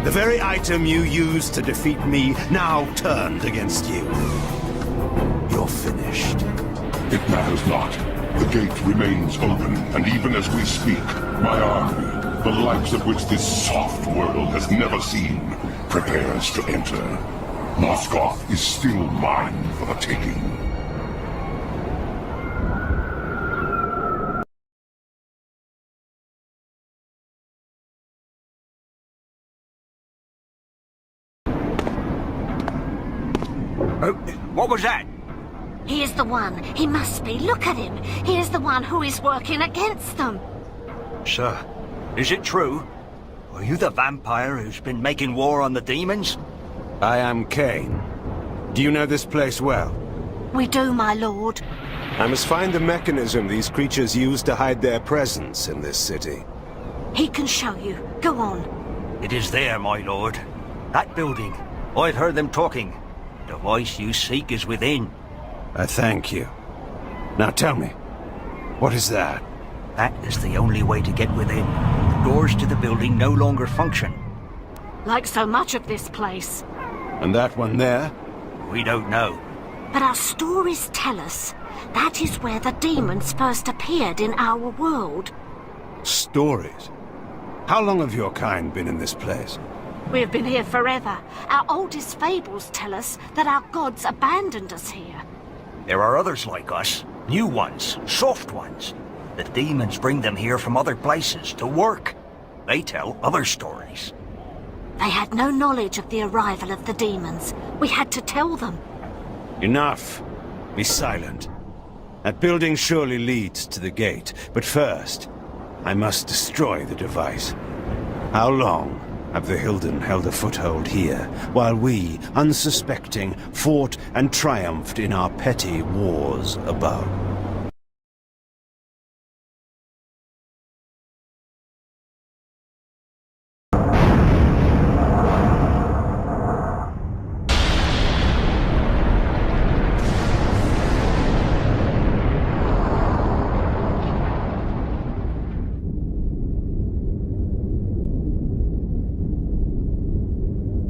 The very item you used to defeat me now turned against you. You're finished. It matters not. The gate remains open, and even as we speak, my army, the likes of which this soft world has never seen, prepares to enter. Nosgoth is still mine for the taking. What was that? He is the one. He must be. Look at him. He is the one who is working against them. Sir, is it true? Are you the vampire who's been making war on the demons? I am Kain. Do you know this place well? We do, my lord. I must find the mechanism these creatures use to hide their presence in this city. He can show you. Go on. It is there, my lord. That building. I've heard them talking. The voice you seek is within. I thank you. Now tell me, what is that? That is the only way to get within. The doors to the building no longer function. Like so much of this place. And that one there? We don't know. But our stories tell us that is where the demons first appeared in our world. Stories? How long have your kind been in this place? We have been here forever. Our oldest fables tell us that our gods abandoned us here. There are others like us. New ones. Soft ones. The demons bring them here from other places to work. They tell other stories. They had no knowledge of the arrival of the demons. We had to tell them. Enough. Be silent. That building surely leads to the gate, but first, I must destroy the device. How long have the Hilden held a foothold here, while we, unsuspecting, fought and triumphed in our petty wars above?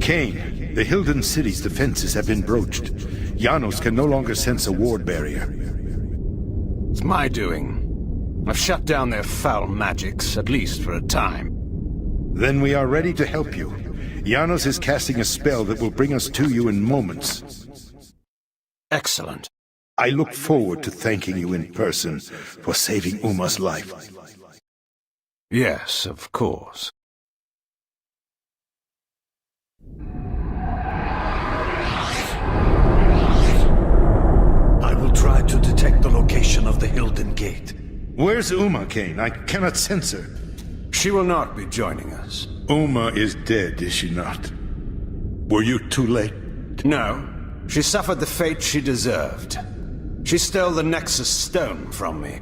Kain, the Hilden city's defenses have been broached. Janos can no longer sense a ward barrier. It's my doing. I've shut down their foul magics, at least for a time. Then we are ready to help you. Janos is casting a spell that will bring us to you in moments. Excellent. I look forward to thanking you in person for saving Uma's life. Yes, of course. I will try to detect the location of the Hilden Gate. Where's Uma, Kain? I cannot sense her. She will not be joining us. Uma is dead, is she not? Were you too late? No. She suffered the fate she deserved. She stole the Nexus Stone from me.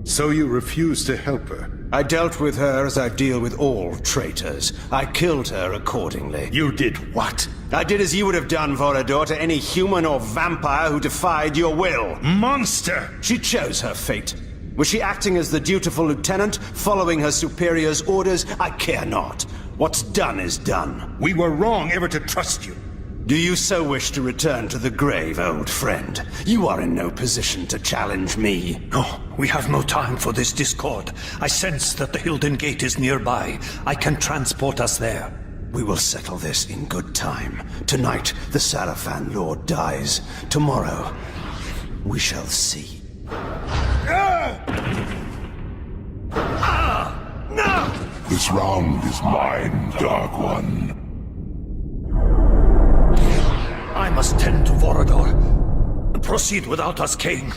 So you refused to help her? I dealt with her as I deal with all traitors. I killed her accordingly. You did what? I did as you would have done, Vorador, to any human or vampire who defied your will. Monster! She chose her fate. Was she acting as the dutiful lieutenant, following her superior's orders? I care not. What's done is done. We were wrong ever to trust you. Do you so wish to return to the grave, old friend? You are in no position to challenge me. No, we have no time for this discord. I sense that the Hilden Gate is nearby. I can transport us there. We will settle this in good time. Tonight, the Sarafan Lord dies. Tomorrow, we shall see. No! This round is mine, Dark One. I must tend to Vorador. Proceed without us, Kain.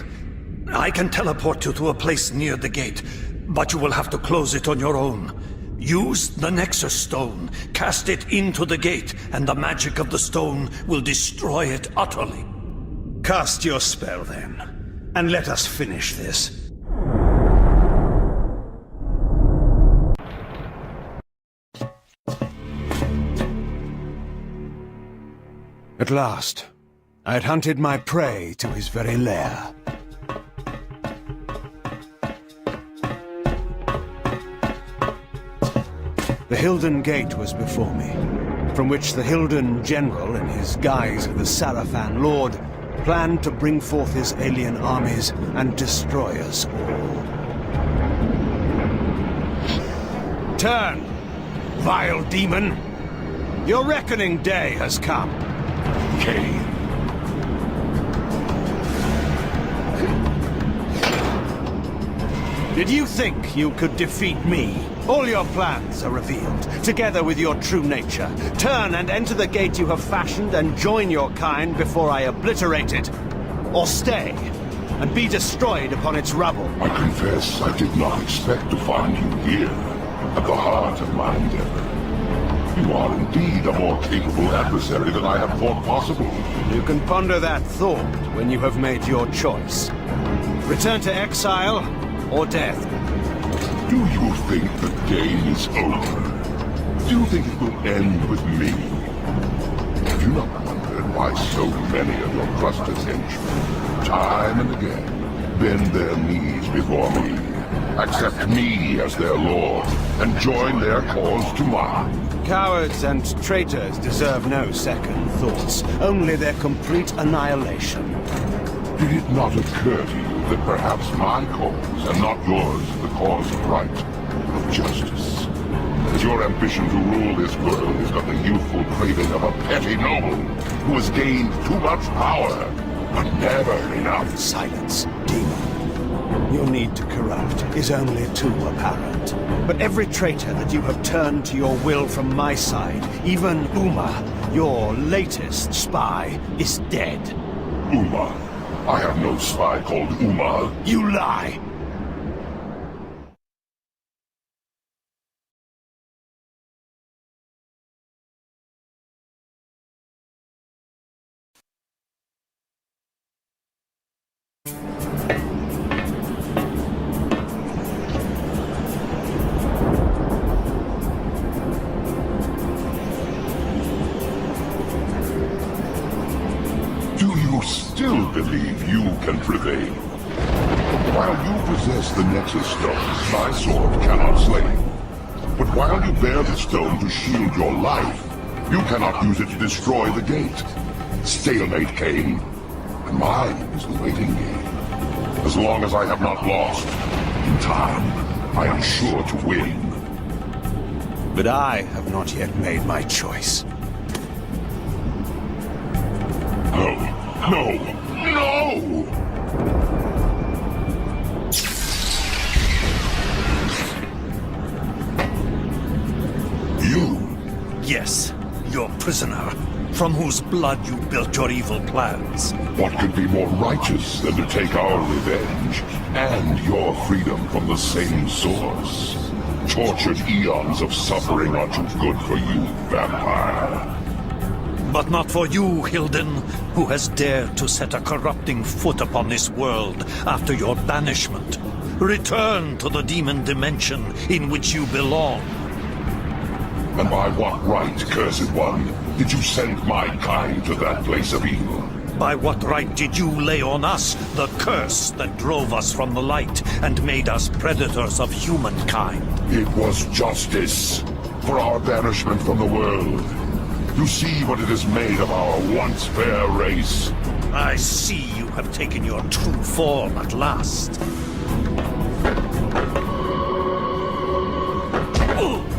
I can teleport you to a place near the gate, but you will have to close it on your own. Use the Nexus Stone, cast it into the gate, and the magic of the stone will destroy it utterly. Cast your spell, then, and let us finish this. At last, I had hunted my prey to his very lair. The Hilden Gate was before me, from which the Hilden General, in his guise of the Sarafan Lord, planned to bring forth his alien armies and destroy us all. Turn, vile demon! Your reckoning day has come. Kain. Did you think you could defeat me? All your plans are revealed, together with your true nature. Turn and enter the gate you have fashioned and join your kind before I obliterate it. Or stay, and be destroyed upon its rubble. I confess I did not expect to find you here, at the heart of my endeavor. You are indeed a more capable adversary than I had thought possible. You can ponder that thought when you have made your choice. Return to exile, or death. Do you think the game is over? Do you think it will end with me? Have you not wondered why so many of your trusted henchmen, time and again, bend their knees before me, accept me as their lord, and join their cause to mine? Cowards and traitors deserve no second thoughts, only their complete annihilation. Did it not occur to you that perhaps my cause, and not yours, is the cause of right, of justice? That your ambition to rule this world is but the youthful craving of a petty noble who has gained too much power, but never enough. Silence, demon. Your need to corrupt is only too apparent. But every traitor that you have turned to your will from my side, even Uma, your latest spy, is dead. Uma? I have no spy called Uma. You lie! Still believe you can prevail. While you possess the Nexus Stone, my sword cannot slay you. But while you bear the stone to shield your life, you cannot use it to destroy the gate. Stalemate, Kain. And mine is the waiting game. As long as I have not lost, in time, I am sure to win. But I have not yet made my choice. No! No! You? Yes, your prisoner, from whose blood you built your evil plans. What could be more righteous than to take our revenge and your freedom from the same source? Tortured eons of suffering are too good for you, vampire. But not for you, Hilden, who has dared to set a corrupting foot upon this world after your banishment. Return to the demon dimension in which you belong. And by what right, cursed one, did you send my kind to that place of evil? By what right did you lay on us the curse that drove us from the light and made us predators of humankind? It was justice for our banishment from the world. You see what it has made of our once fair race. I see you have taken your true form at last.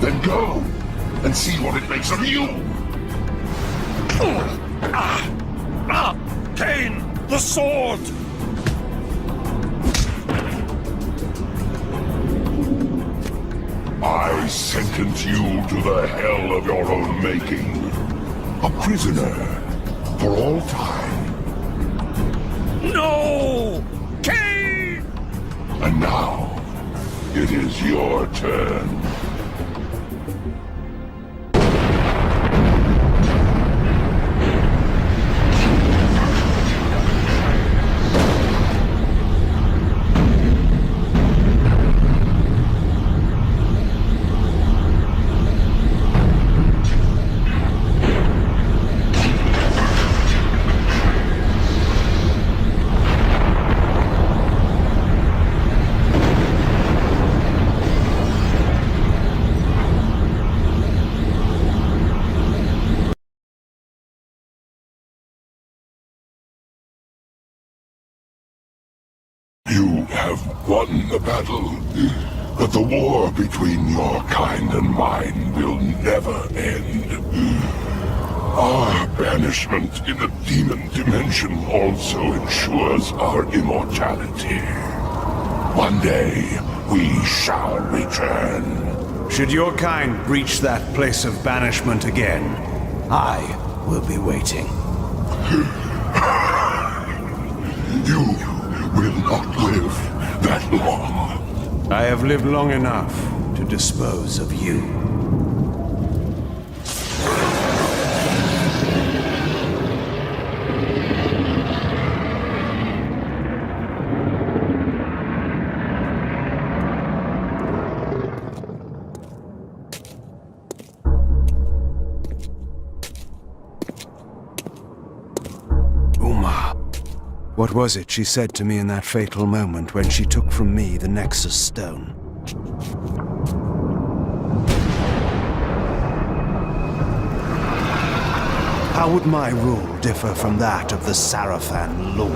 Then go, and see what it makes of you! Kain! The sword! I sentence you to the hell of your own making. A prisoner for all time. No! Kain! And now, it is your turn. You have won the battle, but the war between your kind and mine will never end. Our banishment in the demon dimension also ensures our immortality. One day, we shall return. Should your kind breach that place of banishment again, I will be waiting. You will not live that long. I have lived long enough to dispose of you. What was it she said to me in that fatal moment when she took from me the Nexus Stone? How would my rule differ from that of the Sarafan Lord?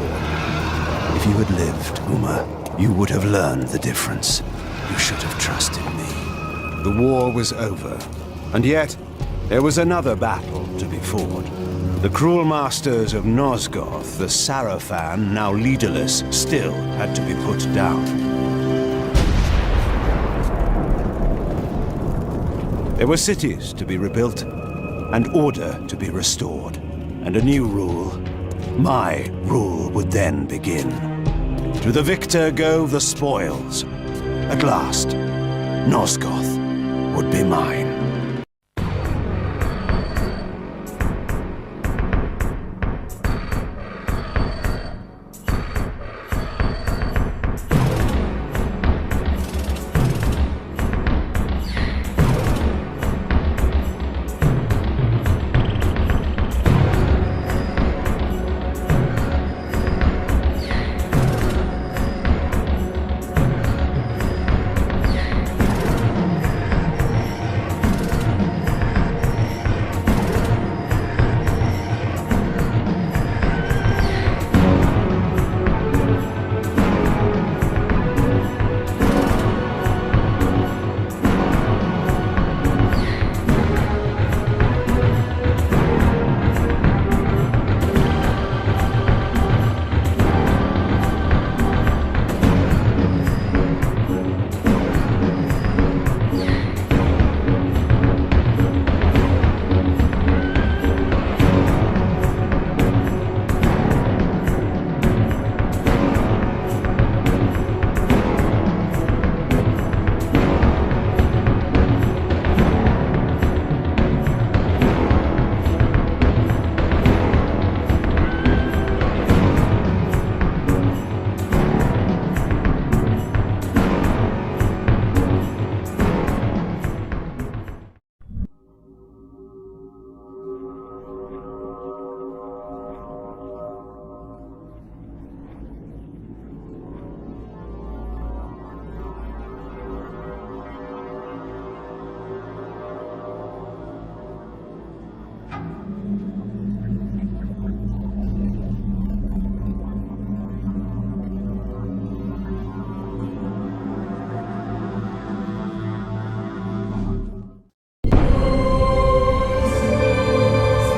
If you had lived, Uma, you would have learned the difference. You should have trusted me. The war was over, and yet there was another battle to be fought. The cruel masters of Nosgoth, the Sarafan, now leaderless, still had to be put down. There were cities to be rebuilt, and order to be restored, and a new rule. My rule would then begin. To the victor go the spoils. At last, Nosgoth would be mine.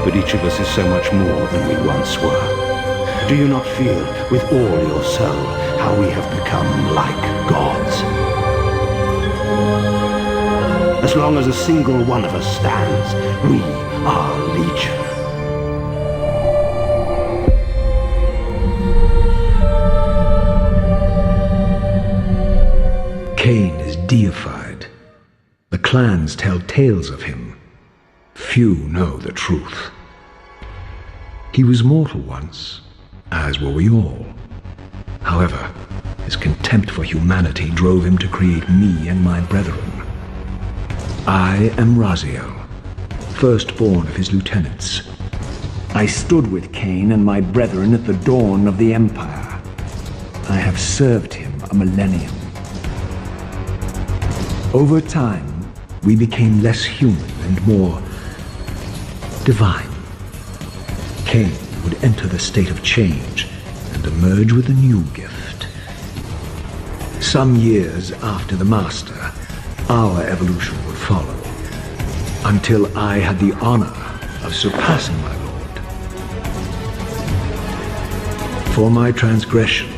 But each of us is so much more than we once were. Do you not feel, with all your soul, how we have become like gods? As long as a single one of us stands, we are legion. Kain is deified. The clans tell tales of him. Few know the truth. He was mortal once, as were we all. However, his contempt for humanity drove him to create me and my brethren. I am Raziel, firstborn of his lieutenants. I stood with Kain and my brethren at the dawn of the Empire. I have served him a millennium. Over time, we became less human and more divine. Kain would enter the state of change and emerge with a new gift. Some years after the Master, our evolution would follow, until I had the honor of surpassing my lord. For my transgression,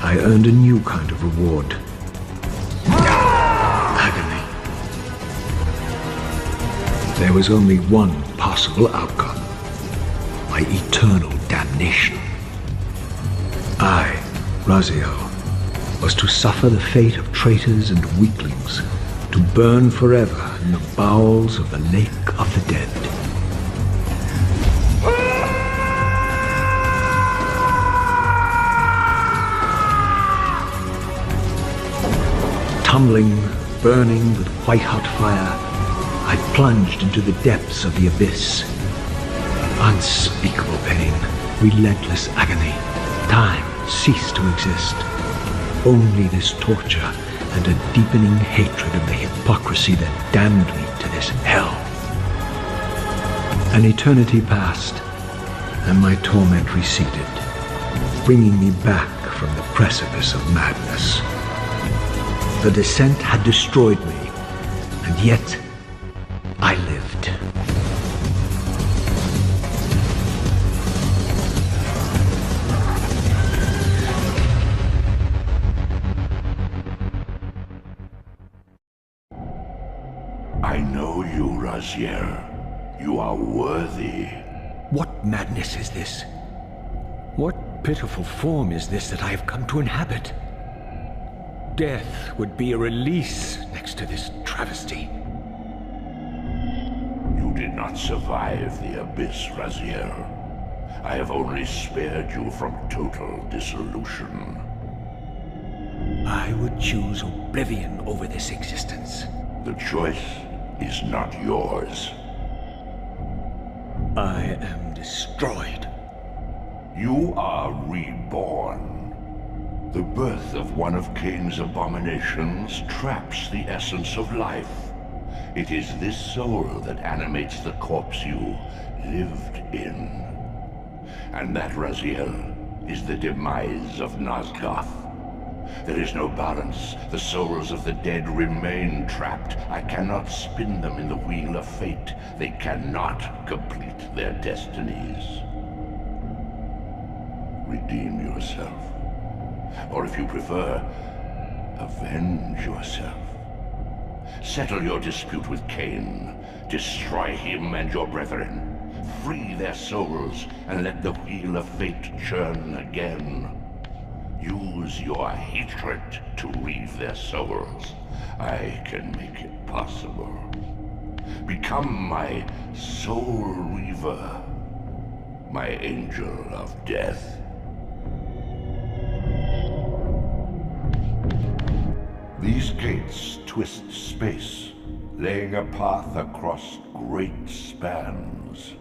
I earned a new kind of reward. Agony. There was only one possible outcome. My eternal damnation. I Raziel was to suffer the fate of traitors and weaklings, to burn forever in the bowels of the Lake of the Dead. Tumbling, burning with white-hot fire, I plunged into the depths of the abyss. Unspeakable pain, relentless agony. Time ceased to exist. Only this torture and a deepening hatred of the hypocrisy that damned me to this hell. An eternity passed, and my torment receded, bringing me back from the precipice of madness. The descent had destroyed me, and yet I lived. I know you, Raziel. You are worthy. What madness is this? What pitiful form is this that I have come to inhabit? Death would be a release next to this travesty. You did not survive the abyss, Raziel. I have only spared you from total dissolution. I would choose oblivion over this existence. The choice is not yours. I am destroyed. You are reborn. The birth of one of Kain's abominations traps the essence of life. It is this soul that animates the corpse you lived in. And that, Raziel, is the demise of Nosgoth. There is no balance. The souls of the dead remain trapped. I cannot spin them in the wheel of fate. They cannot complete their destinies. Redeem yourself. Or if you prefer, avenge yourself. Settle your dispute with Kain. Destroy him and your brethren. Free their souls and let the wheel of fate churn again. Use your hatred to reave their souls. I can make it possible. Become my Soul Reaver, my angel of death. These gates twist space, laying a path across great spans.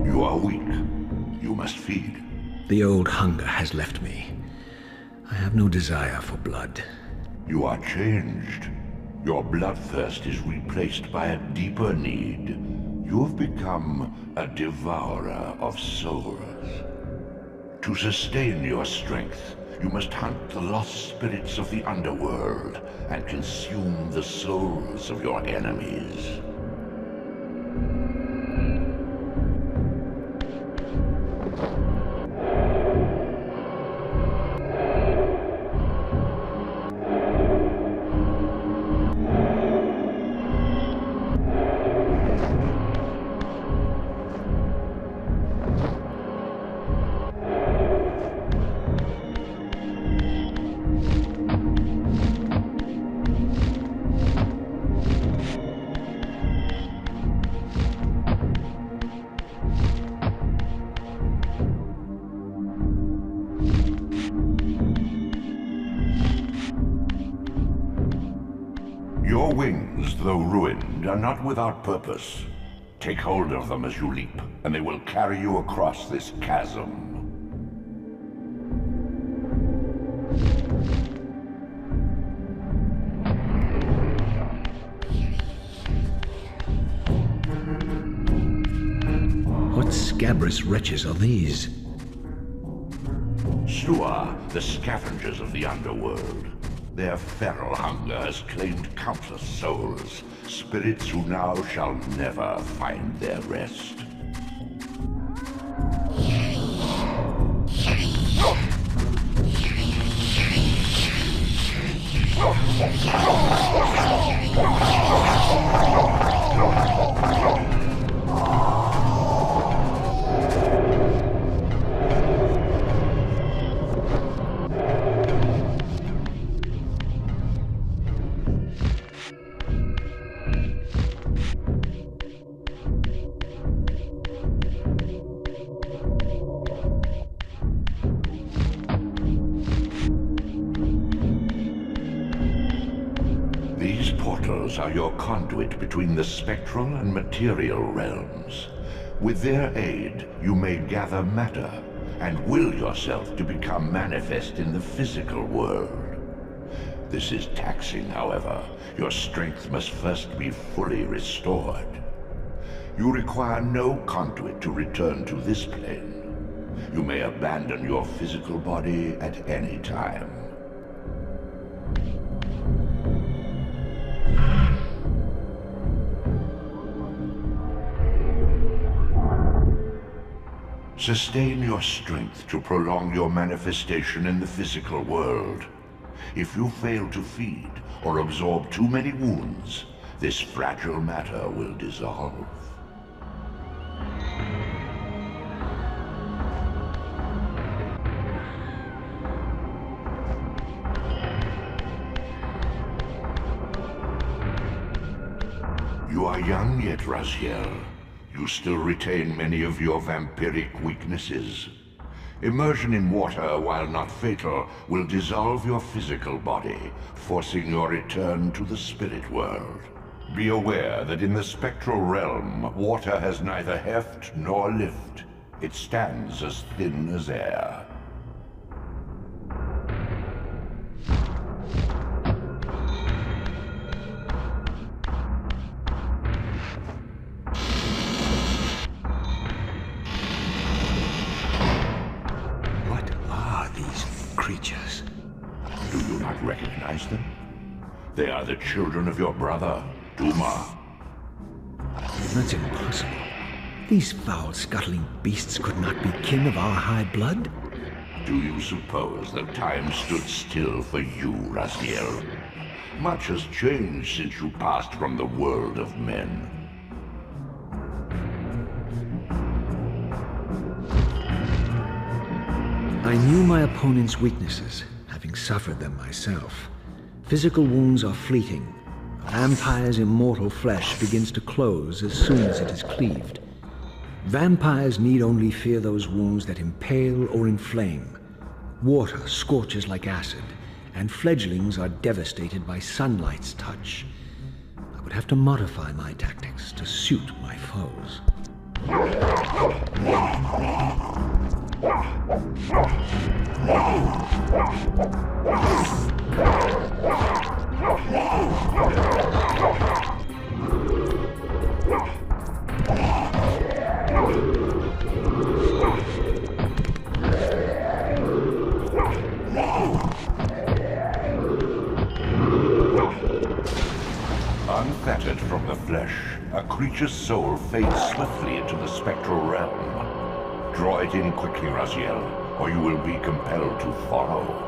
You are weak. You must feed. The old hunger has left me. I have no desire for blood. You are changed. Your bloodthirst is replaced by a deeper need. You have become a devourer of souls. To sustain your strength, you must hunt the lost spirits of the underworld and consume the souls of your enemies. Your wings, though ruined, are not without purpose. Take hold of them as you leap, and they will carry you across this chasm. murderous wretches are these? Stua, the scavengers of the underworld. Their feral hunger has claimed countless souls, spirits who now shall never find their rest. These portals are your conduit between the spectral and material realms. With their aid, you may gather matter and will yourself to become manifest in the physical world. This is taxing, however. Your strength must first be fully restored. You require no conduit to return to this plane. You may abandon your physical body at any time. Sustain your strength to prolong your manifestation in the physical world. If you fail to feed or absorb too many wounds, this fragile matter will dissolve. You are young yet, Raziel. You still retain many of your vampiric weaknesses. Immersion in water, while not fatal, will dissolve your physical body, forcing your return to the spirit world. Be aware that in the spectral realm, water has neither heft nor lift. It stands as thin as air. Creatures. Do you not recognize them? They are the children of your brother, Duma. That's impossible. These foul, scuttling beasts could not be kin of our high blood? Do you suppose that time stood still for you, Raziel? Much has changed since you passed from the world of men. I knew my opponent's weaknesses, having suffered them myself. Physical wounds are fleeting. A vampire's immortal flesh begins to close as soon as it is cleaved. Vampires need only fear those wounds that impale or inflame. Water scorches like acid, and fledglings are devastated by sunlight's touch. I would have to modify my tactics to suit my foes. Unfettered from the flesh, a creature's soul fades swiftly into the spectral realm. Draw it in quickly, Raziel, or you will be compelled to follow.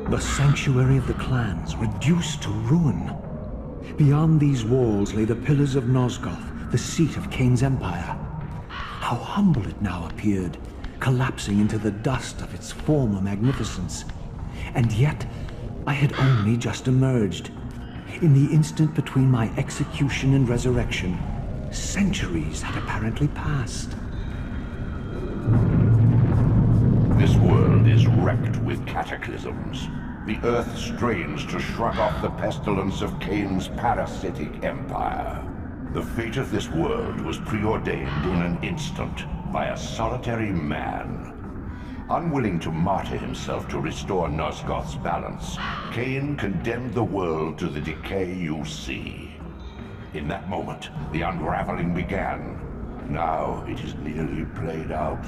The sanctuary of the clans, reduced to ruin. Beyond these walls lay the pillars of Nosgoth, the seat of Kain's empire. How humble it now appeared, collapsing into the dust of its former magnificence. And yet, I had only just emerged. In the instant between my execution and resurrection, Centuries had apparently passed. This world is wrecked with cataclysms. The earth strains to shrug off the pestilence of Kain's parasitic empire. The fate of this world was preordained in an instant by a solitary man. Unwilling to martyr himself to restore Nosgoth's balance, Kain condemned the world to the decay you see. In that moment, the unraveling began. Now it is nearly played out.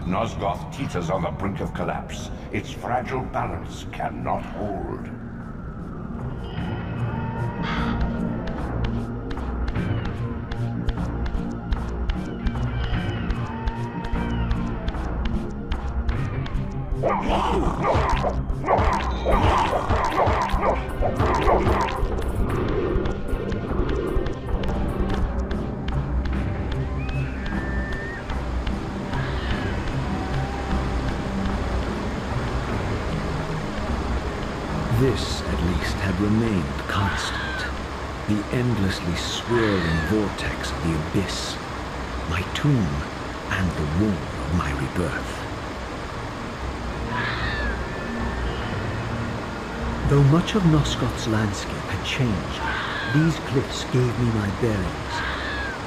Nosgoth teeters on the brink of collapse. Its fragile balance cannot hold. This, at least, had remained constant. The endlessly swirling vortex of the abyss. My tomb and the womb of my rebirth. Though much of Nosgoth's landscape had changed, these cliffs gave me my bearings.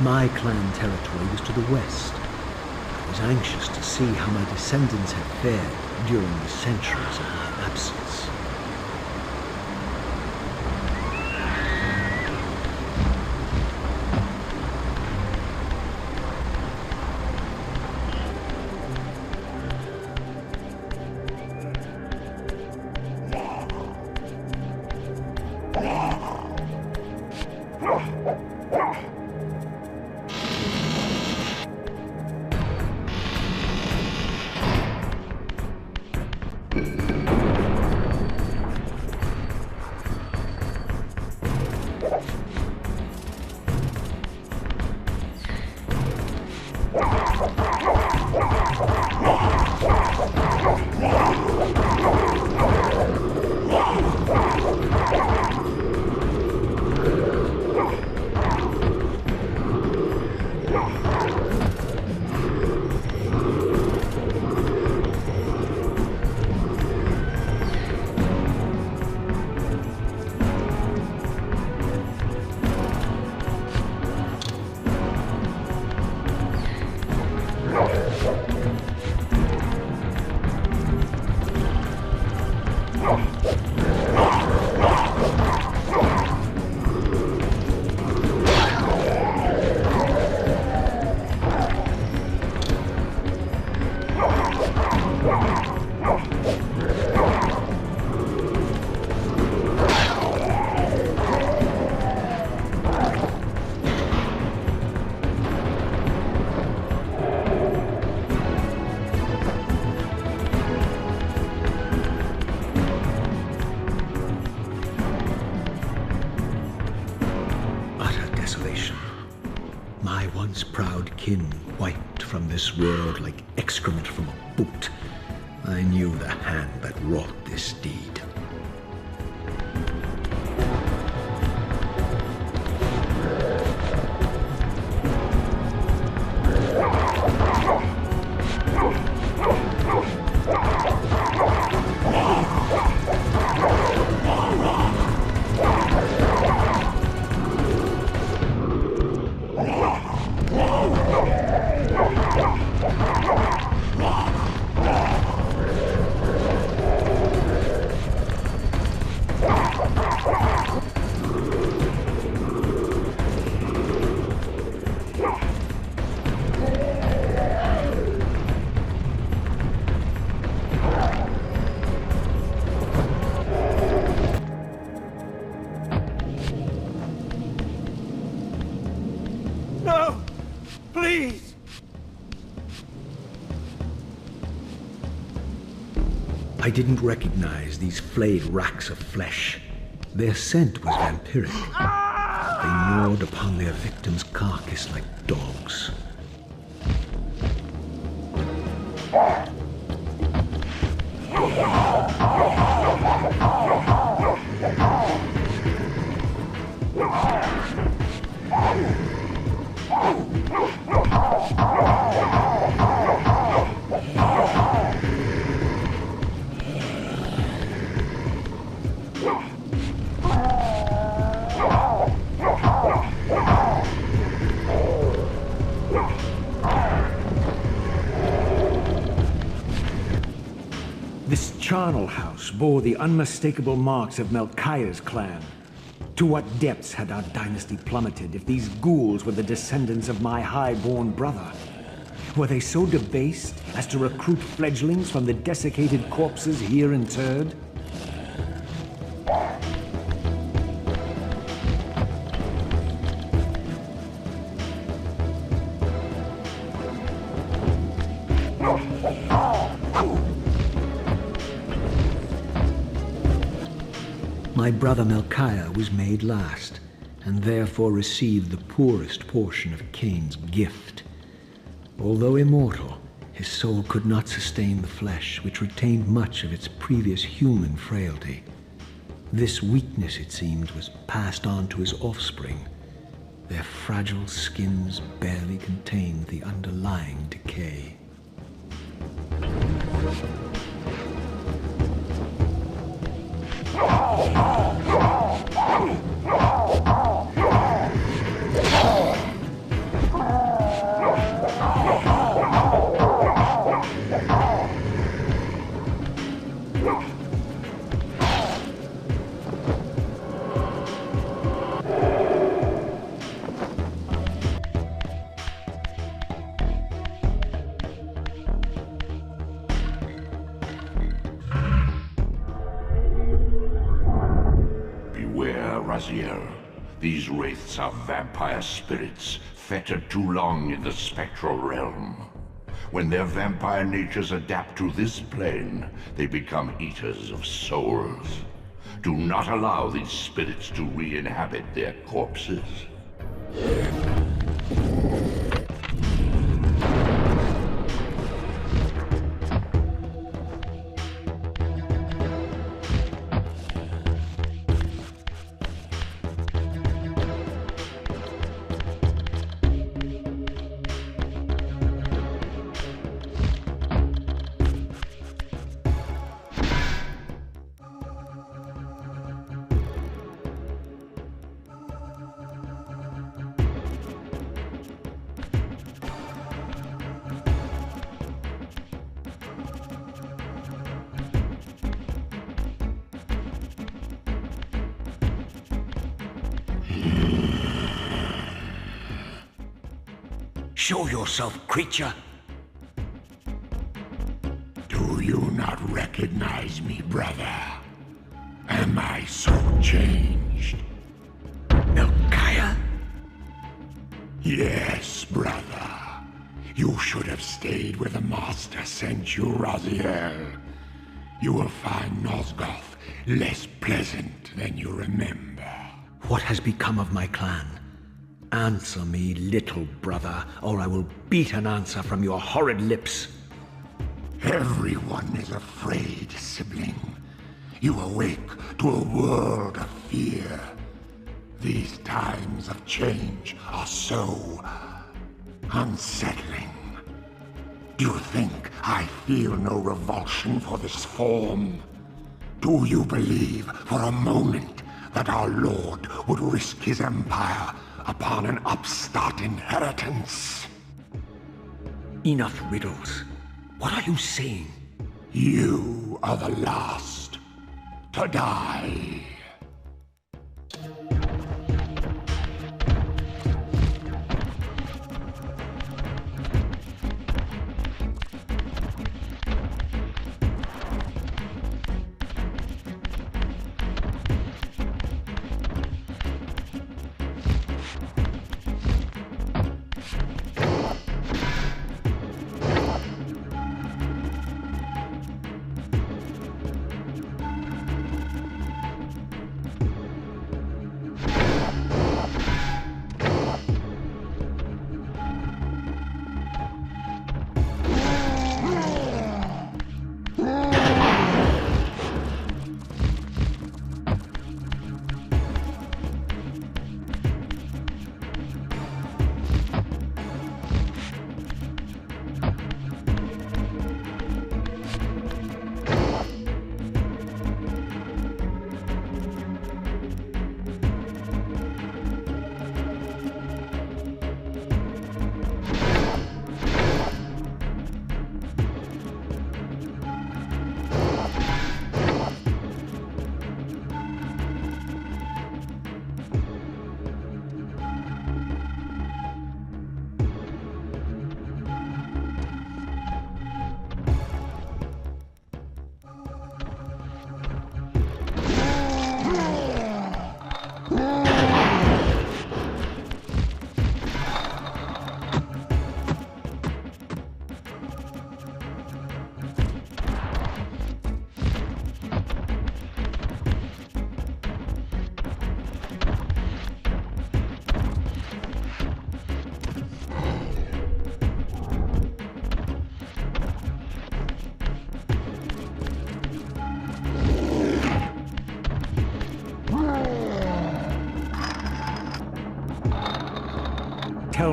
My clan territory was to the west. I was anxious to see how my descendants had fared during the centuries of my absence. Wiped from this world like excrement from a boot. I knew the hand that wrought this deed. No! Please! I didn't recognize these flayed racks of flesh. Their scent was vampiric. They gnawed upon their victim's carcass like dogs. charnel house bore the unmistakable marks of Melchiah's clan. To what depths had our dynasty plummeted if these ghouls were the descendants of my high-born brother? Were they so debased as to recruit fledglings from the desiccated corpses here interred? My brother Melchiah was made last, and therefore received the poorest portion of Kain's gift. Although immortal, his soul could not sustain the flesh, which retained much of its previous human frailty. This weakness, it seemed, was passed on to his offspring. Their fragile skins barely contained the underlying decay. These wraiths are vampire spirits, fettered too long in the spectral realm. When their vampire natures adapt to this plane, they become eaters of souls. Do not allow these spirits to re-inhabit their corpses. Show yourself, creature. Do you not recognize me, brother? Am I so changed? Melchiah? Yes, brother. You should have stayed where the Master sent you, Raziel. You will find Nosgoth less pleasant than you remember. What has become of my clan? Answer me, little brother, or I will beat an answer from your horrid lips. Everyone is afraid, sibling. You awake to a world of fear. These times of change are so unsettling. Do you think I feel no revulsion for this form? Do you believe for a moment that our Lord would risk his empire upon an upstart inheritance? Enough riddles. What are you saying? You are the last to die.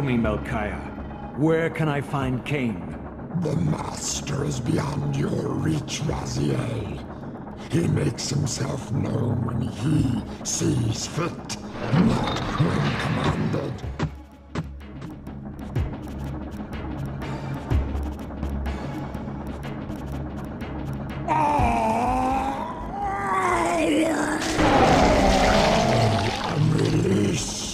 Tell me, Melchiah, where can I find Kain? The Master is beyond your reach, Raziel. He makes himself known when he sees fit, not when commanded. I'm released.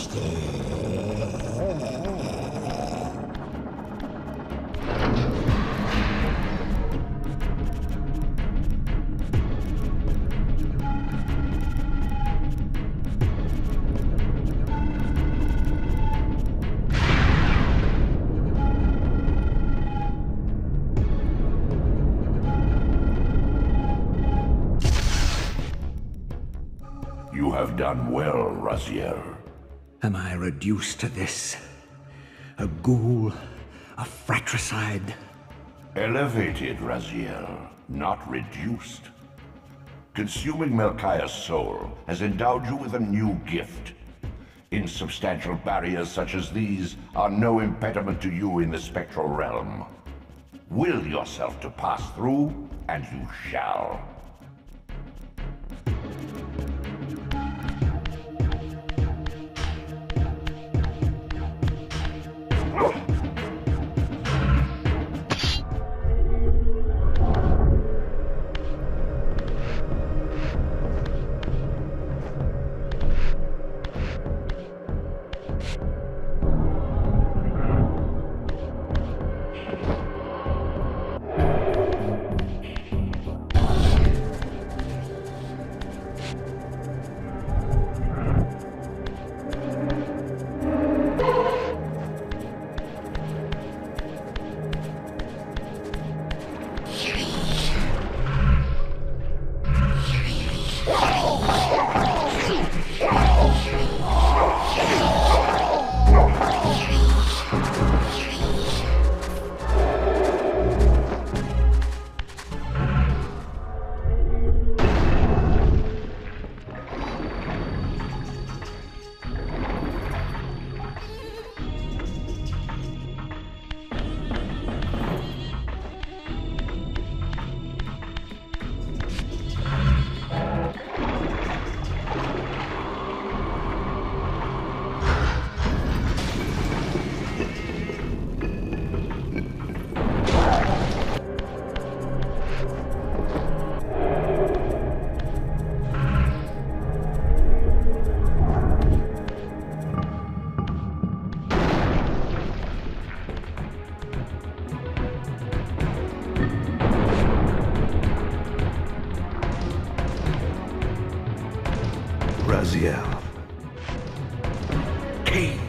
You have done well, Raziel. Am I reduced to this? A ghoul? A fratricide? Elevated, Raziel, not reduced. Consuming Melchiah's soul has endowed you with a new gift. Insubstantial barriers such as these are no impediment to you in the spectral realm. Will yourself to pass through, and you shall. Raziel. Kain!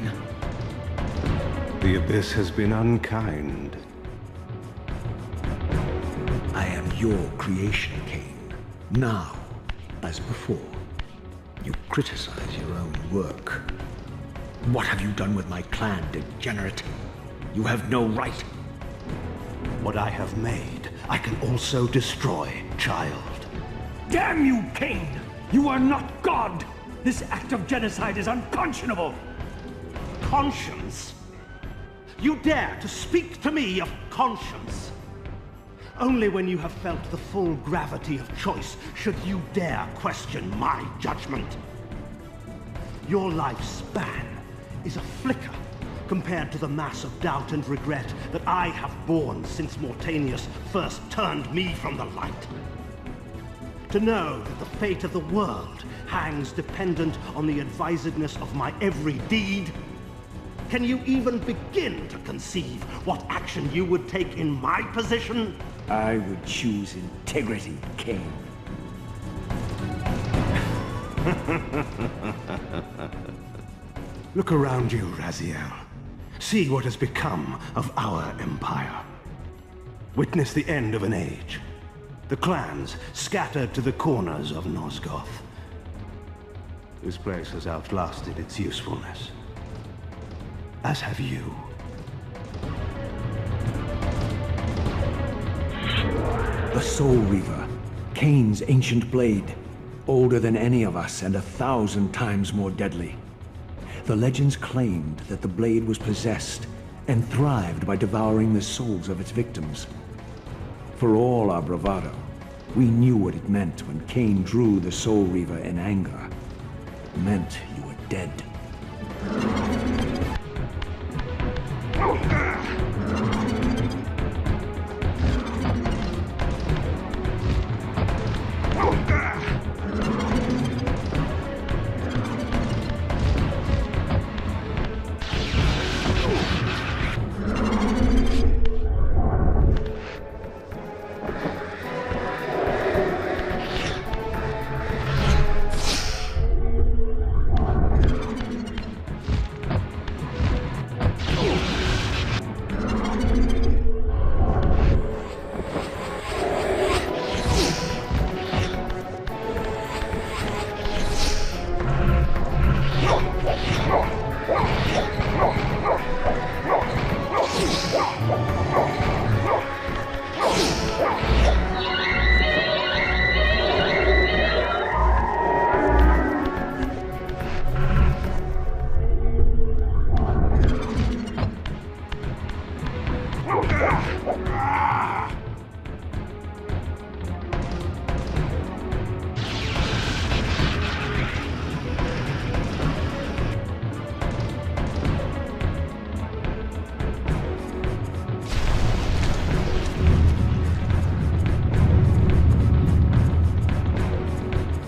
The Abyss has been unkind. I am your creation, Kain. Now, as before, you criticize your own work. What have you done with my clan, degenerate? You have no right. What I have made, I can also destroy, child. Damn you, Kain! You are not God! This act of genocide is unconscionable! Conscience? You dare to speak to me of conscience? Only when you have felt the full gravity of choice should you dare question my judgment. Your lifespan is a flicker compared to the mass of doubt and regret that I have borne since Mortanius first turned me from the light. To know that the fate of the world hangs dependent on the advisedness of my every deed? Can you even begin to conceive what action you would take in my position? I would choose integrity, Kain. Look around you, Raziel. See what has become of our empire. Witness the end of an age. The clans scattered to the corners of Nosgoth. This place has outlasted its usefulness. As have you. The Soul Reaver, Kain's ancient blade, older than any of us and 1,000 times more deadly. The legends claimed that the blade was possessed and thrived by devouring the souls of its victims. For all our bravado, we knew what it meant when Kain drew the Soul Reaver in anger. It meant you were dead.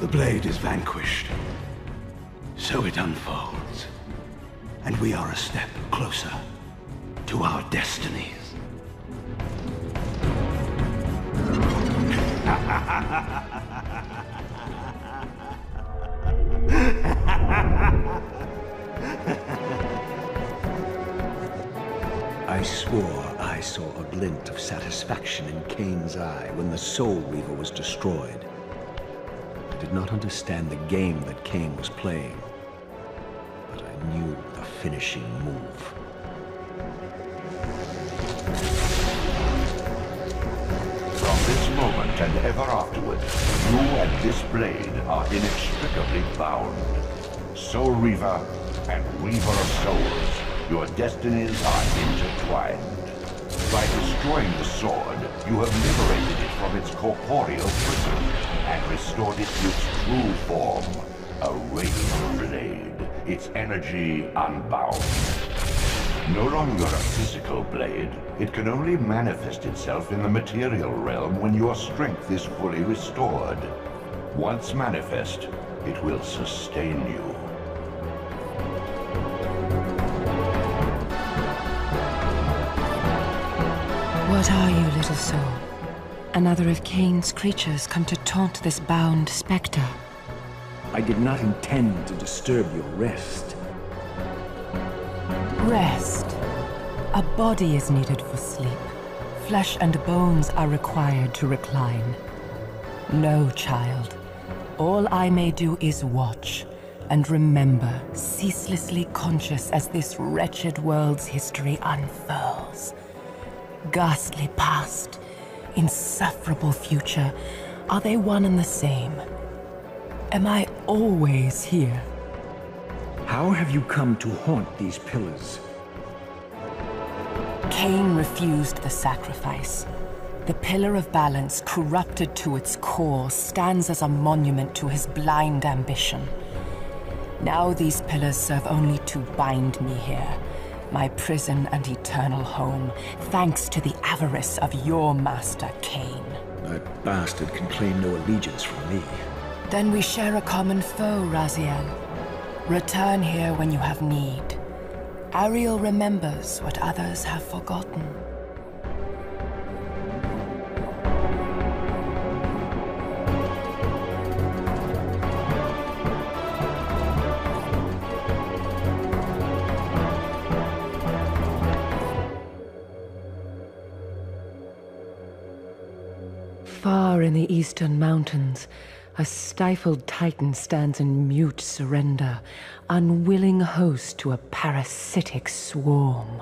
The blade is vanquished. So it unfolds. And we are a step closer to our destinies. I swore I saw a glint of satisfaction in Kain's eye when the Soul Reaver was destroyed. I did not understand the game that Kain was playing, but I knew the finishing move. From this moment and ever afterward, you and this blade are inextricably bound. Soul Reaver and Weaver of Souls, your destinies are intertwined. By destroying the sword, you have liberated it from its corporeal prison and restored it to its true form, a radiant blade, its energy unbound. No longer a physical blade, it can only manifest itself in the material realm when your strength is fully restored. Once manifest, it will sustain you. What are you, little soul? Another of Kain's creatures come to taunt this bound spectre. I did not intend to disturb your rest. Rest. A body is needed for sleep. Flesh and bones are required to recline. No, child. All I may do is watch and remember, ceaselessly conscious as this wretched world's history unfurls. Ghastly past, insufferable future, are they one and the same? Am I always here? How have you come to haunt these pillars? Kain refused the sacrifice. The Pillar of Balance, corrupted to its core, stands as a monument to his blind ambition. Now these pillars serve only to bind me here, my prison and eternal home, thanks to the avarice of your master, Kain. That bastard can claim no allegiance from me. Then we share a common foe, Raziel. Return here when you have need. Ariel remembers what others have forgotten. Far in the eastern mountains, a stifled titan stands in mute surrender, unwilling host to a parasitic swarm.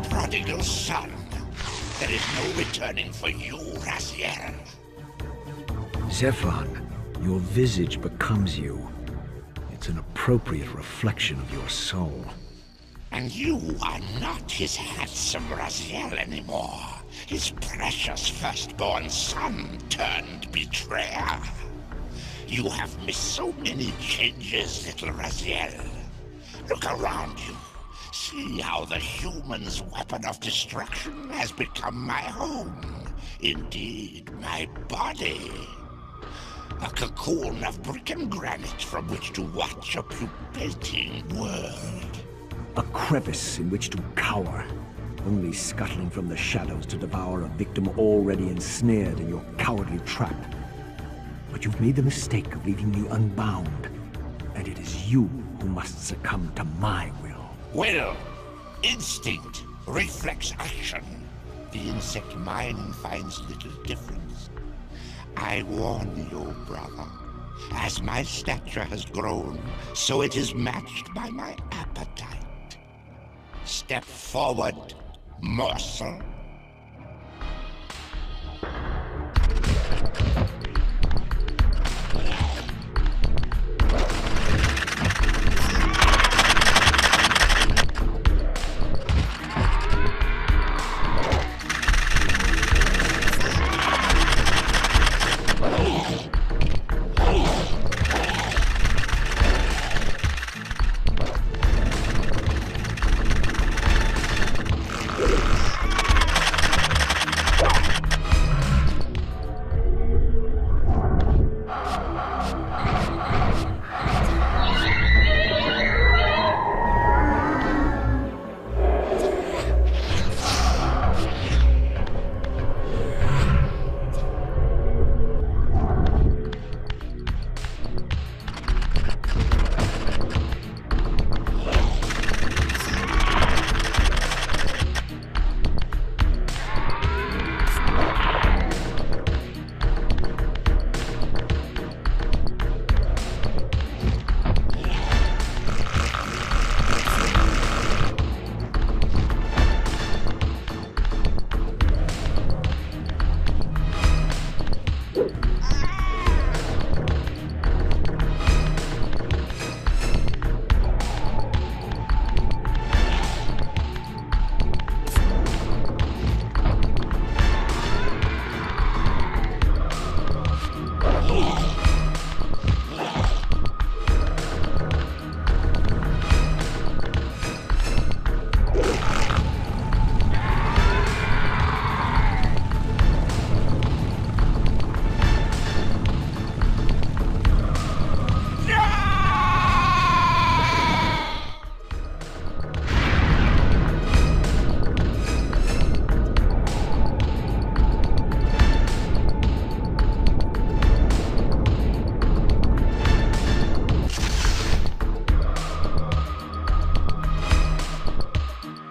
Prodigal son, there is no returning for you, Raziel. Zephon, your visage becomes you. It's an appropriate reflection of your soul. And you are not his handsome Raziel anymore. His precious firstborn son turned betrayer. You have missed so many changes, little Raziel. Look around you. See how the human's weapon of destruction has become my home. Indeed, my body. A cocoon of brick and granite from which to watch a pupating world. A crevice in which to cower, only scuttling from the shadows to devour a victim already ensnared in your cowardly trap. But you've made the mistake of leaving me unbound, and it is you who must succumb to my will. Will, instinct, reflex action. The insect mind finds little difference. I warn you, brother. As my stature has grown, so it is matched by my appetite. Step forward, morsel.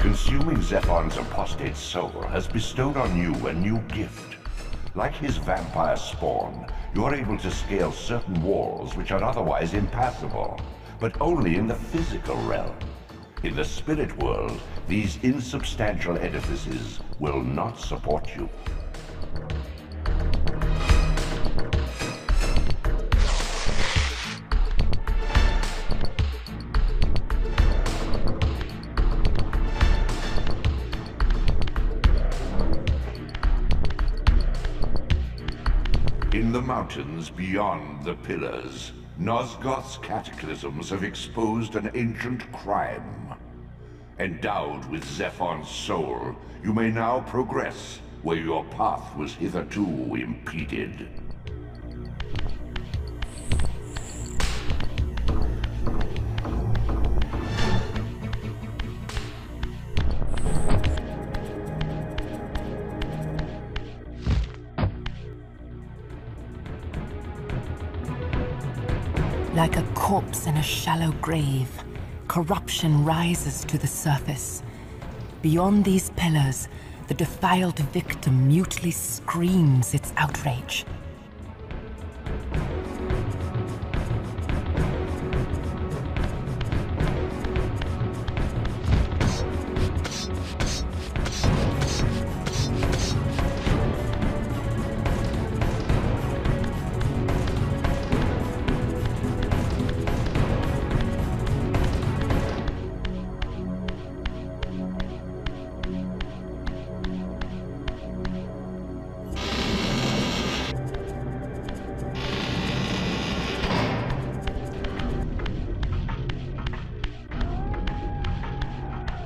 Consuming Zephon's apostate soul has bestowed on you a new gift. Like his vampire spawn, you are able to scale certain walls which are otherwise impassable, but only in the physical realm. In the spirit world, these insubstantial edifices will not support you. In the mountains beyond the pillars, Nosgoth's cataclysms have exposed an ancient crime. Endowed with Zephon's soul, you may now progress where your path was hitherto impeded. Like a corpse in a shallow grave, corruption rises to the surface. Beyond these pillars, the defiled victim mutely screams its outrage.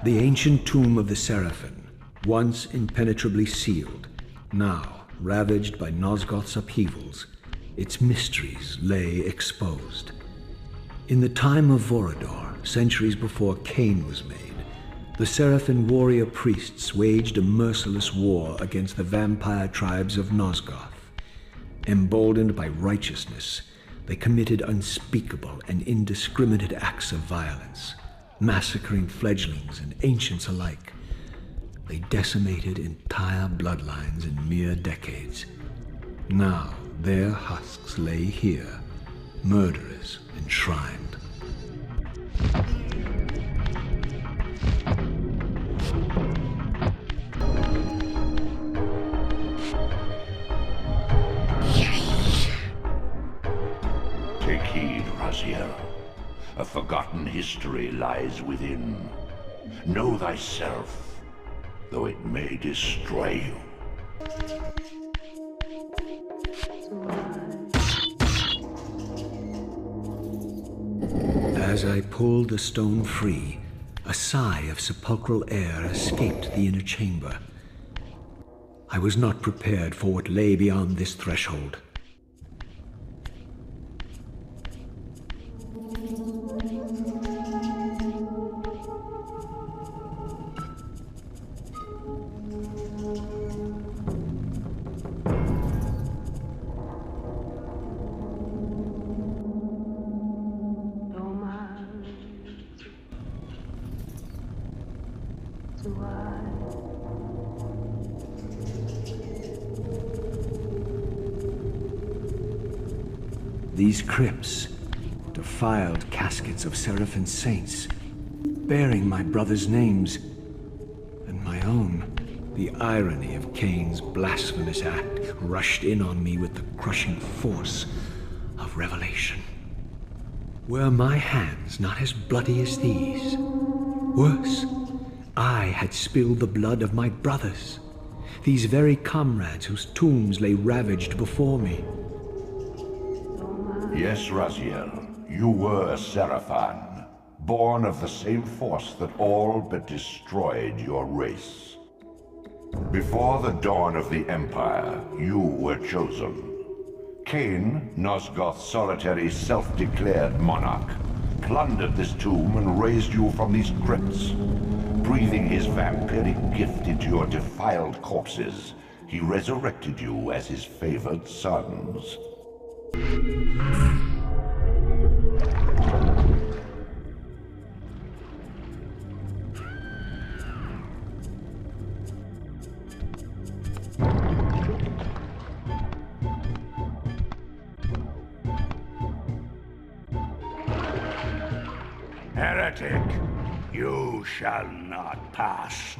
The ancient tomb of the Seraphim, once impenetrably sealed, now ravaged by Nosgoth's upheavals, its mysteries lay exposed. In the time of Vorador, centuries before Kain was made, the Seraphim warrior priests waged a merciless war against the vampire tribes of Nosgoth. Emboldened by righteousness, they committed unspeakable and indiscriminate acts of violence, massacring fledglings and ancients alike. They decimated entire bloodlines in mere decades. Now their husks lay here, murderers enshrined. Take heed, Raziel. A forgotten history lies within. Know thyself, though it may destroy you. As I pulled the stone free, a sigh of sepulchral air escaped the inner chamber. I was not prepared for what lay beyond this threshold. These crypts, defiled caskets of Seraphim saints, bearing my brothers' names, and my own. The irony of Kain's blasphemous act rushed in on me with the crushing force of revelation. Were my hands not as bloody as these? Worse, I had spilled the blood of my brothers, these very comrades whose tombs lay ravaged before me. Yes, Raziel, you were a Seraphim, born of the same force that all but destroyed your race. Before the dawn of the Empire, you were chosen. Kain, Nosgoth's solitary self-declared monarch, plundered this tomb and raised you from these crypts. Breathing his vampiric gift into your defiled corpses, he resurrected you as his favored sons. heretic. You shall not pass.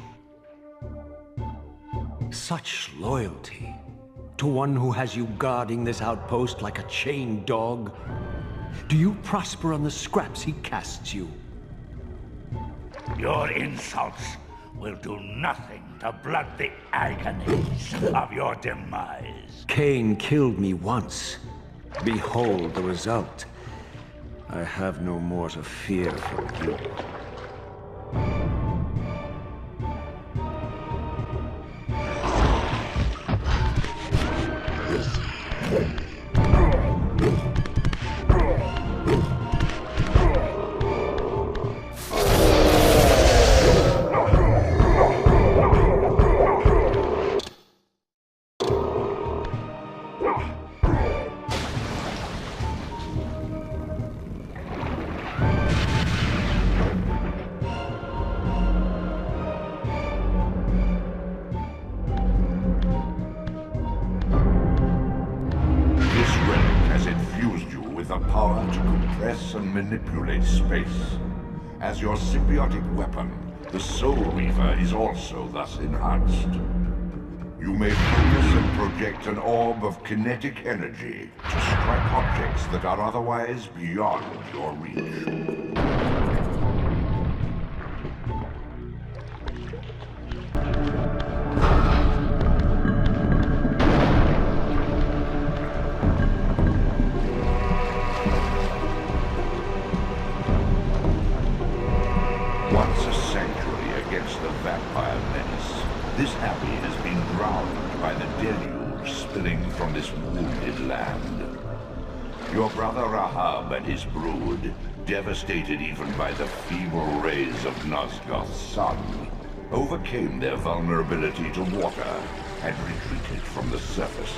Such loyalty to one who has you guarding this outpost like a chained dog? Do you prosper on the scraps he casts you? Your insults will do nothing to blunt the agonies of your demise. Kain killed me once. Behold the result. I have no more to fear from you. And manipulate space. As your symbiotic weapon, the Soul Reaver is also thus enhanced. You may focus and project an orb of kinetic energy to strike objects that are otherwise beyond your reach. This abbey has been drowned by the deluge spilling from this wounded land. Your brother Rahab and his brood, devastated even by the feeble rays of Nosgoth's sun, overcame their vulnerability to water and retreated from the surface.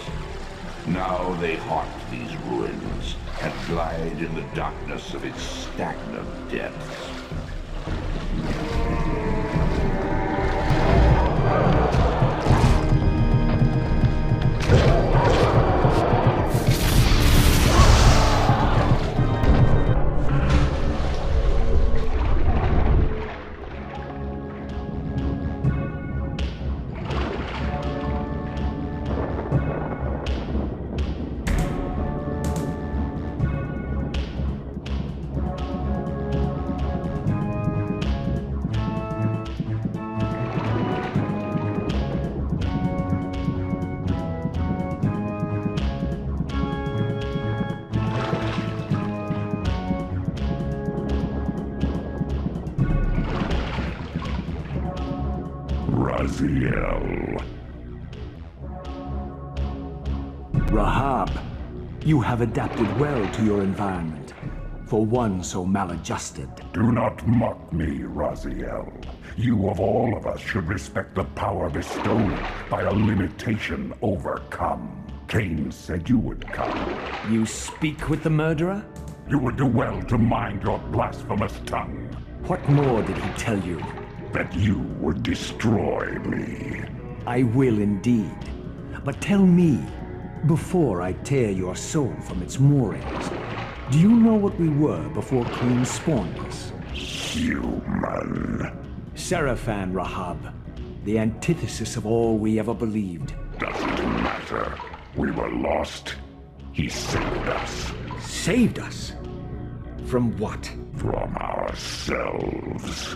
Now they haunt these ruins and glide in the darkness of its stagnant depths. Rahab, you have adapted well to your environment, for one so maladjusted. Do not mock me, Raziel. You of all of us should respect the power bestowed by a limitation overcome. Kain said you would come. You speak with the murderer? You would do well to mind your blasphemous tongue. What more did he tell you? That you would destroy me. I will indeed. But tell me, before I tear your soul from its moorings, do you know what we were before Kain spawned us? Human. Seraphan, Rahab. The antithesis of all we ever believed. Doesn't matter. We were lost. He saved us. Saved us? From what? From ourselves.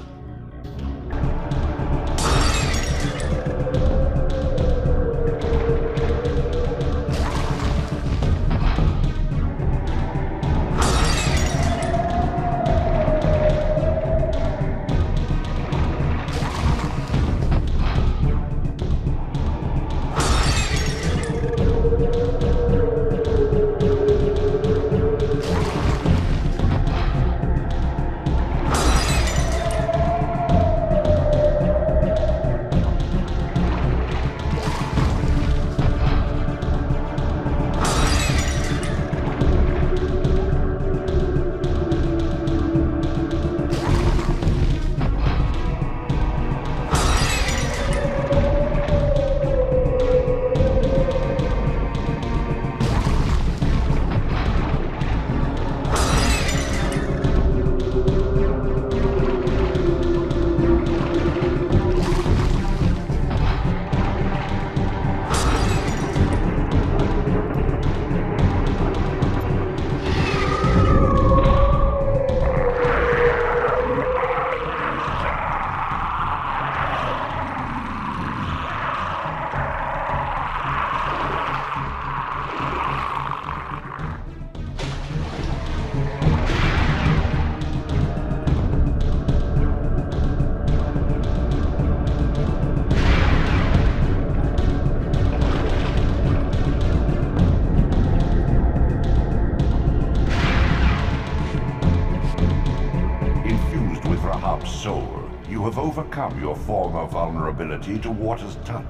overcome your former vulnerability to water's touch.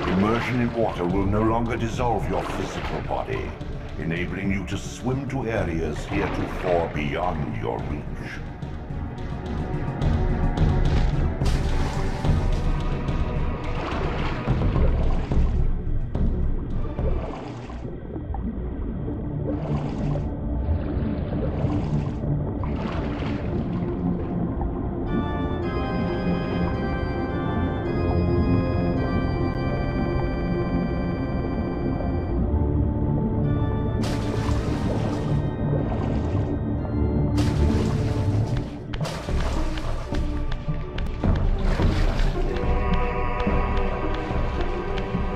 Immersion in water will no longer dissolve your physical body, enabling you to swim to areas heretofore beyond your reach.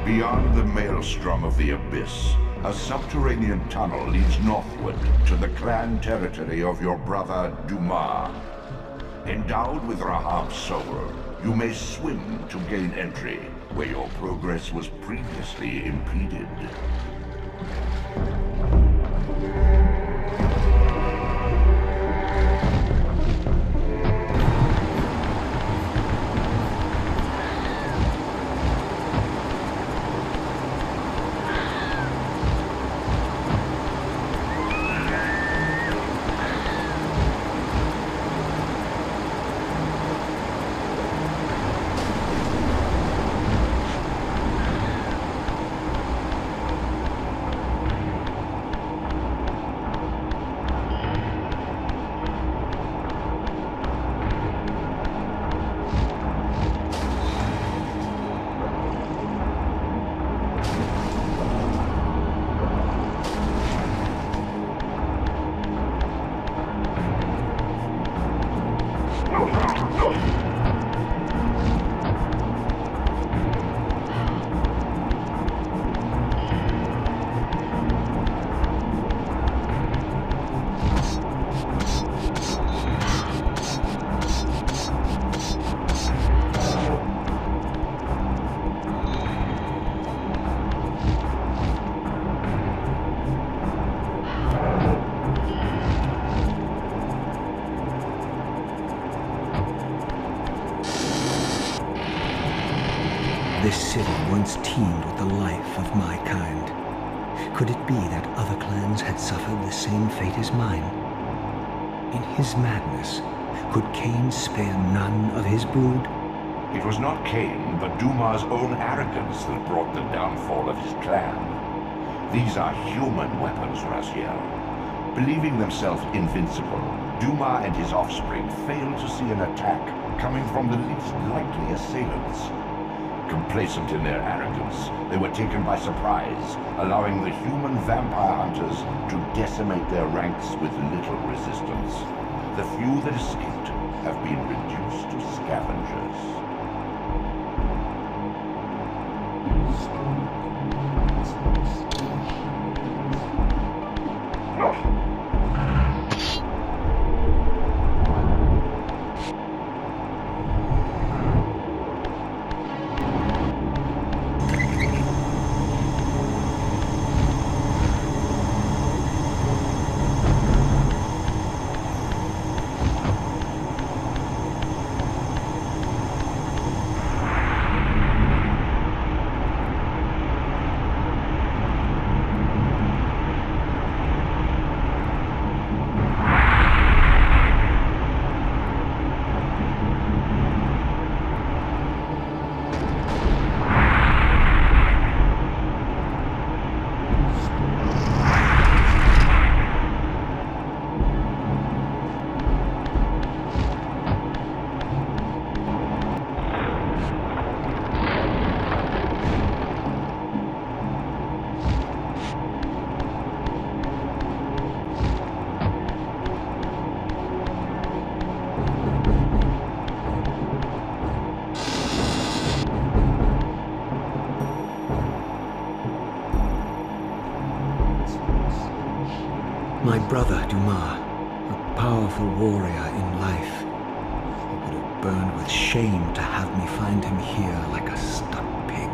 Beyond the maelstrom of the abyss, a subterranean tunnel leads northward to the clan territory of your brother Dumas. Endowed with Rahab's soul, you may swim to gain entry, where your progress was previously impeded. This city once teemed with the life of my kind. Could it be that other clans had suffered the same fate as mine? In his madness, could Kain spare none of his brood? It was not Kain, but Dumas' own arrogance that brought the downfall of his clan. These are human weapons, Raziel. Believing themselves invincible, Dumas and his offspring failed to see an attack coming from the least likely assailants. Complacent in their arrogance, they were taken by surprise, allowing the human vampire hunters to decimate their ranks with little resistance. The few that escaped have been reduced to scavengers. My brother, Dumas, a powerful warrior in life. It would have burned with shame to have me find him here like a stuck pig.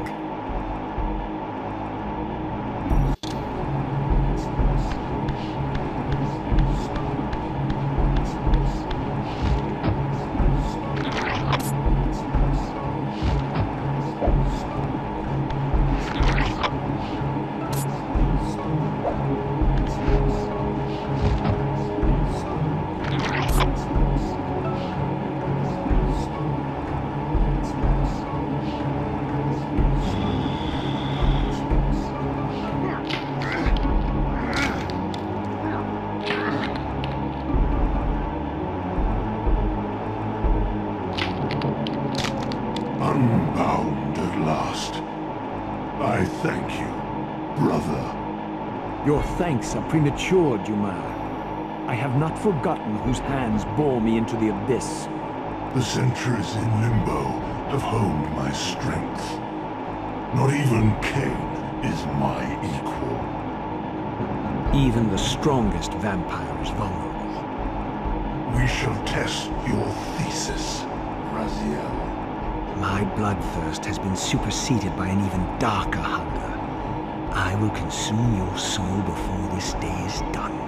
Unbound at last. I thank you, brother. Your thanks are premature, Dumar. I have not forgotten whose hands bore me into the abyss. The centuries in Limbo have honed my strength. Not even Kain is my equal. Even the strongest vampire is vulnerable. We shall test your thesis, Raziel. My bloodthirst has been superseded by an even darker hunger. I will consume your soul before this day is done.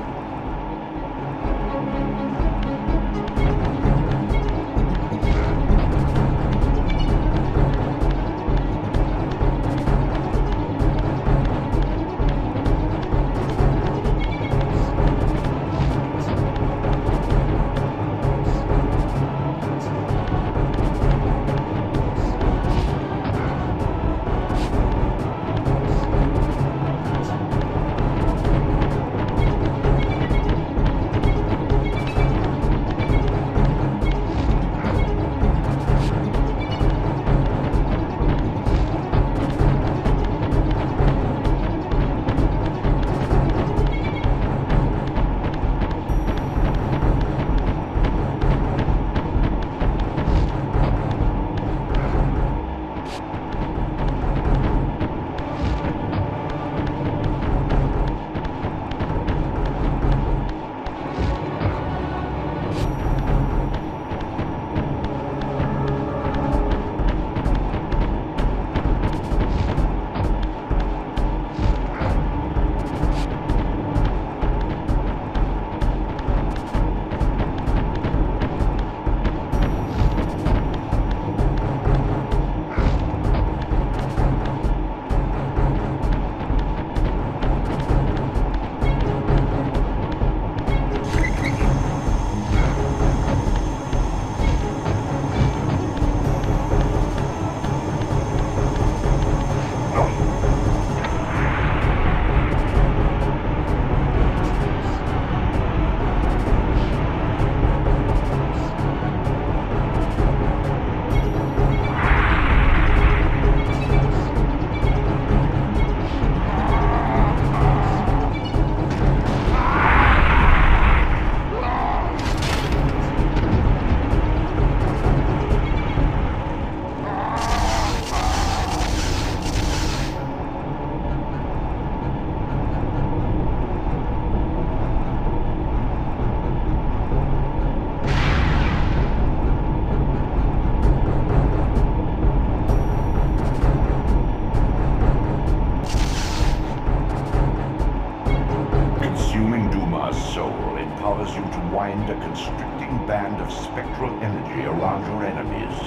wind a constricting band of spectral energy around your enemies.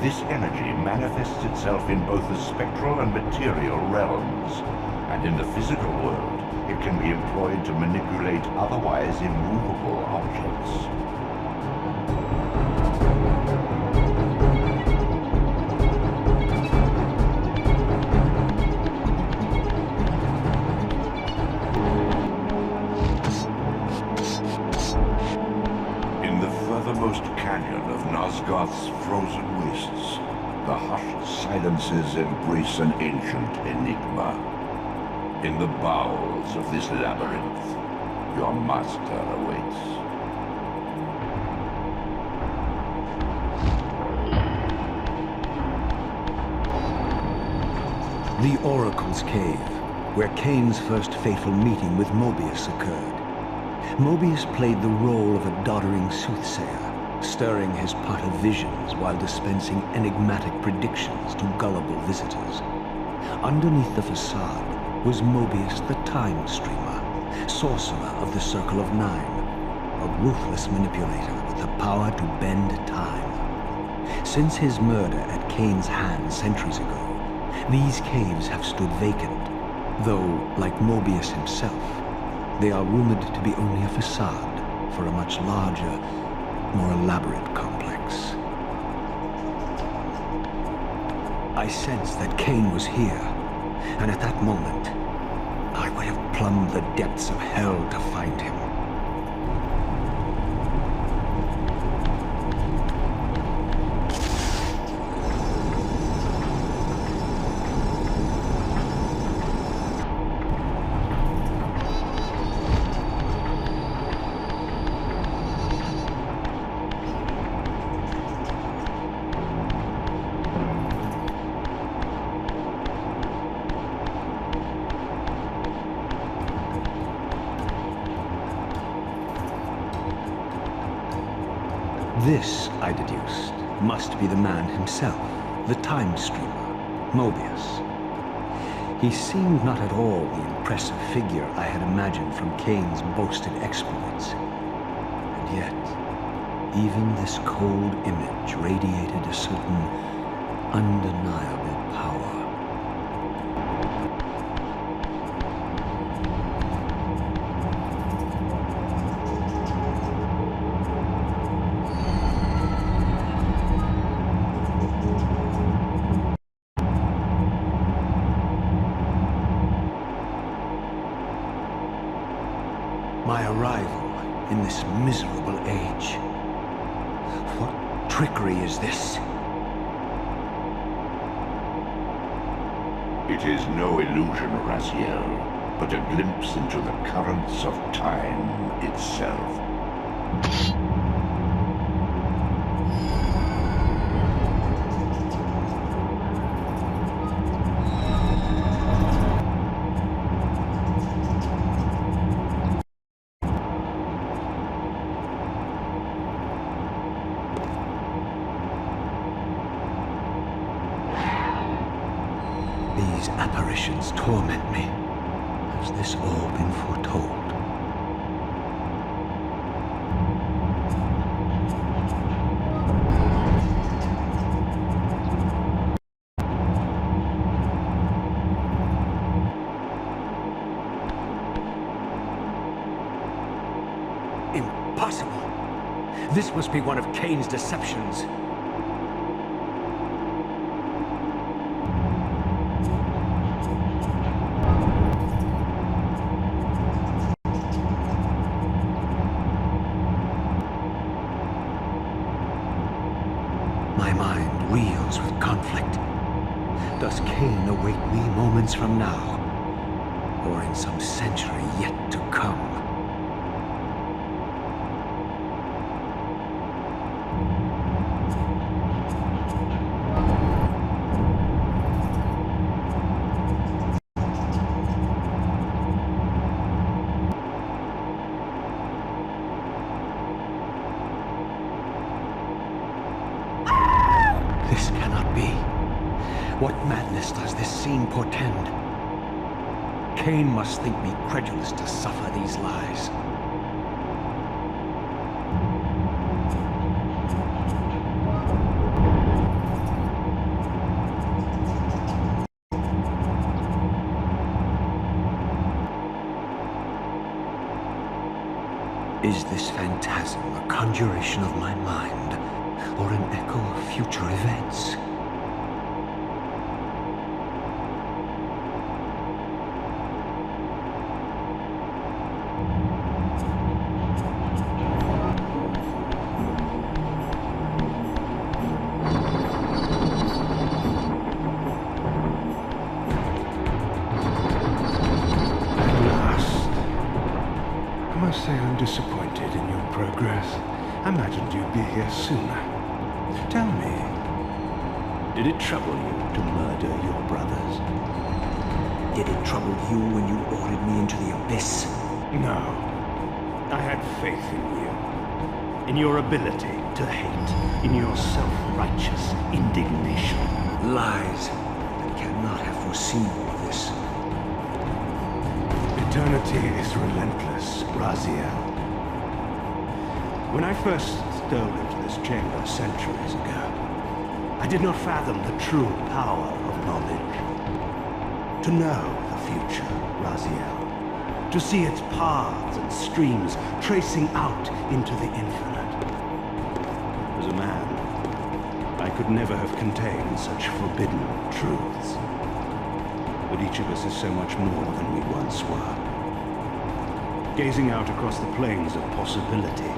This energy manifests itself in both the spectral and material realms, and in the physical world, it can be employed to manipulate otherwise immovable objects. Nosgoth's frozen wastes, the hushed silences embrace an ancient enigma. In the bowels of this labyrinth, your master awaits. The Oracle's Cave, where Kain's first fateful meeting with Mobius occurred. Mobius played the role of a doddering soothsayer, stirring his pot of visions while dispensing enigmatic predictions to gullible visitors. Underneath the facade was Mobius the Time Streamer, sorcerer of the Circle of Nine, a ruthless manipulator with the power to bend time. Since his murder at Kain's hands centuries ago, these caves have stood vacant, though, like Mobius himself, they are rumored to be only a facade for a much larger, more elaborate complex. I sensed that Kain was here, and at that moment, I would have plumbed the depths of hell to find him. This, I deduced, must be the man himself, the time streamer, Mobius. He seemed not at all the impressive figure I had imagined from Kain's boasted exploits. And yet, even this cold image radiated a certain undeniable power. My arrival in this miserable age. What trickery is this? It is no illusion, Raziel, but a glimpse into the currents of time itself. These apparitions torment me. Has this all been foretold? Impossible! This must be one of Kain's deceptions. My mind reels with conflict. Does Kain await me moments from now, or in some century yet to come? This cannot be. What madness does this scene portend? Kain must think me credulous to suffer these lies. Is this phantasm a conjuration of my mind, or an echo of future events? I must say I'm disappointed in your progress. I imagined you'd be here sooner. Tell me, did it trouble you to murder your brothers? Did it trouble you when you ordered me into the abyss? No. I had faith in you. In your ability to hate. In your self-righteous indignation. Lies. I cannot have foreseen all of this. Eternity is relentless, Raziel. When I first stole into this chamber centuries ago, I did not fathom the true power of knowledge. To know the future, Raziel. To see its paths and streams tracing out into the infinite. As a man, I could never have contained such forbidden truths. But each of us is so much more than we once were. Gazing out across the plains of possibility,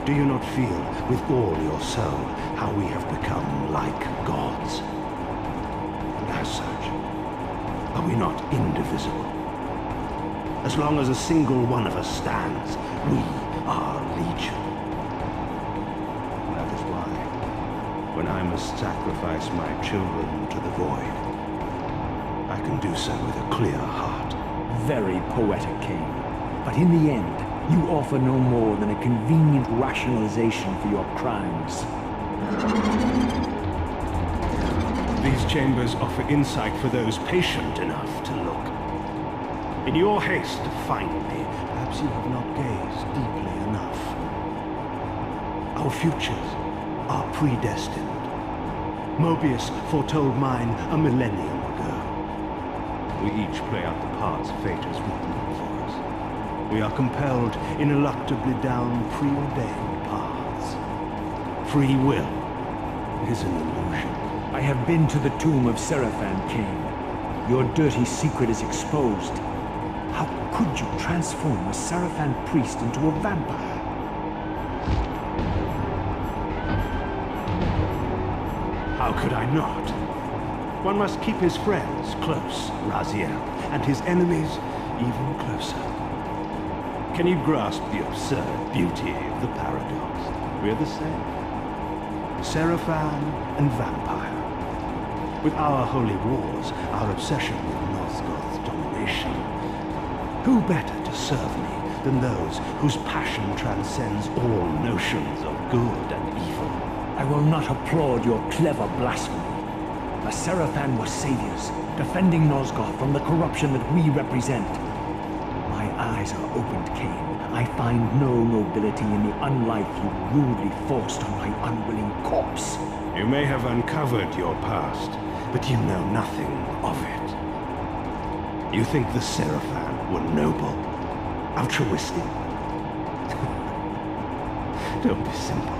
do you not feel with all your soul how we have become like gods? And as such, are we not indivisible? As long as a single one of us stands, we are legion. That is why, when I must sacrifice my children to the void, I can do so with a clear heart. Very poetic, Kain. But in the end, You offer no more than a convenient rationalization for your crimes. These chambers offer insight for those patient enough to look. In your haste to find me, perhaps you have not gazed deeply enough. Our futures are predestined. Mobius foretold mine a millennium ago. We each play out the parts fate has written for us. We are compelled ineluctably down preordained paths. Free will is an illusion. I have been to the tomb of Seraphan, Kain. Your dirty secret is exposed. How could you transform a Seraphan priest into a vampire? How could I not? One must keep his friends close, Raziel, and his enemies even closer. Can you grasp the absurd beauty of the paradox? We're the same. Seraphan and vampire. With our holy wars, our obsession with Nosgoth's domination, who better to serve me than those whose passion transcends all notions of good and evil? I will not applaud your clever blasphemy. The Seraphan were saviors, defending Nosgoth from the corruption that we represent. My eyes are opened, Kain. I find no nobility in the unlife you rudely forced on my unwilling corpse. You may have uncovered your past, but you know nothing of it. You think the Seraphan were noble, altruistic? Don't be simple.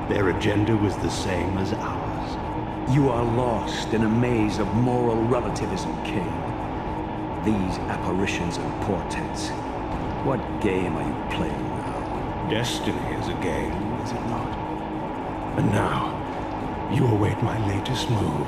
Their agenda was the same as ours. You are lost in a maze of moral relativism, Kain. These apparitions and portents. What game are you playing now? Destiny is a game, is it not? And now, you await my latest move.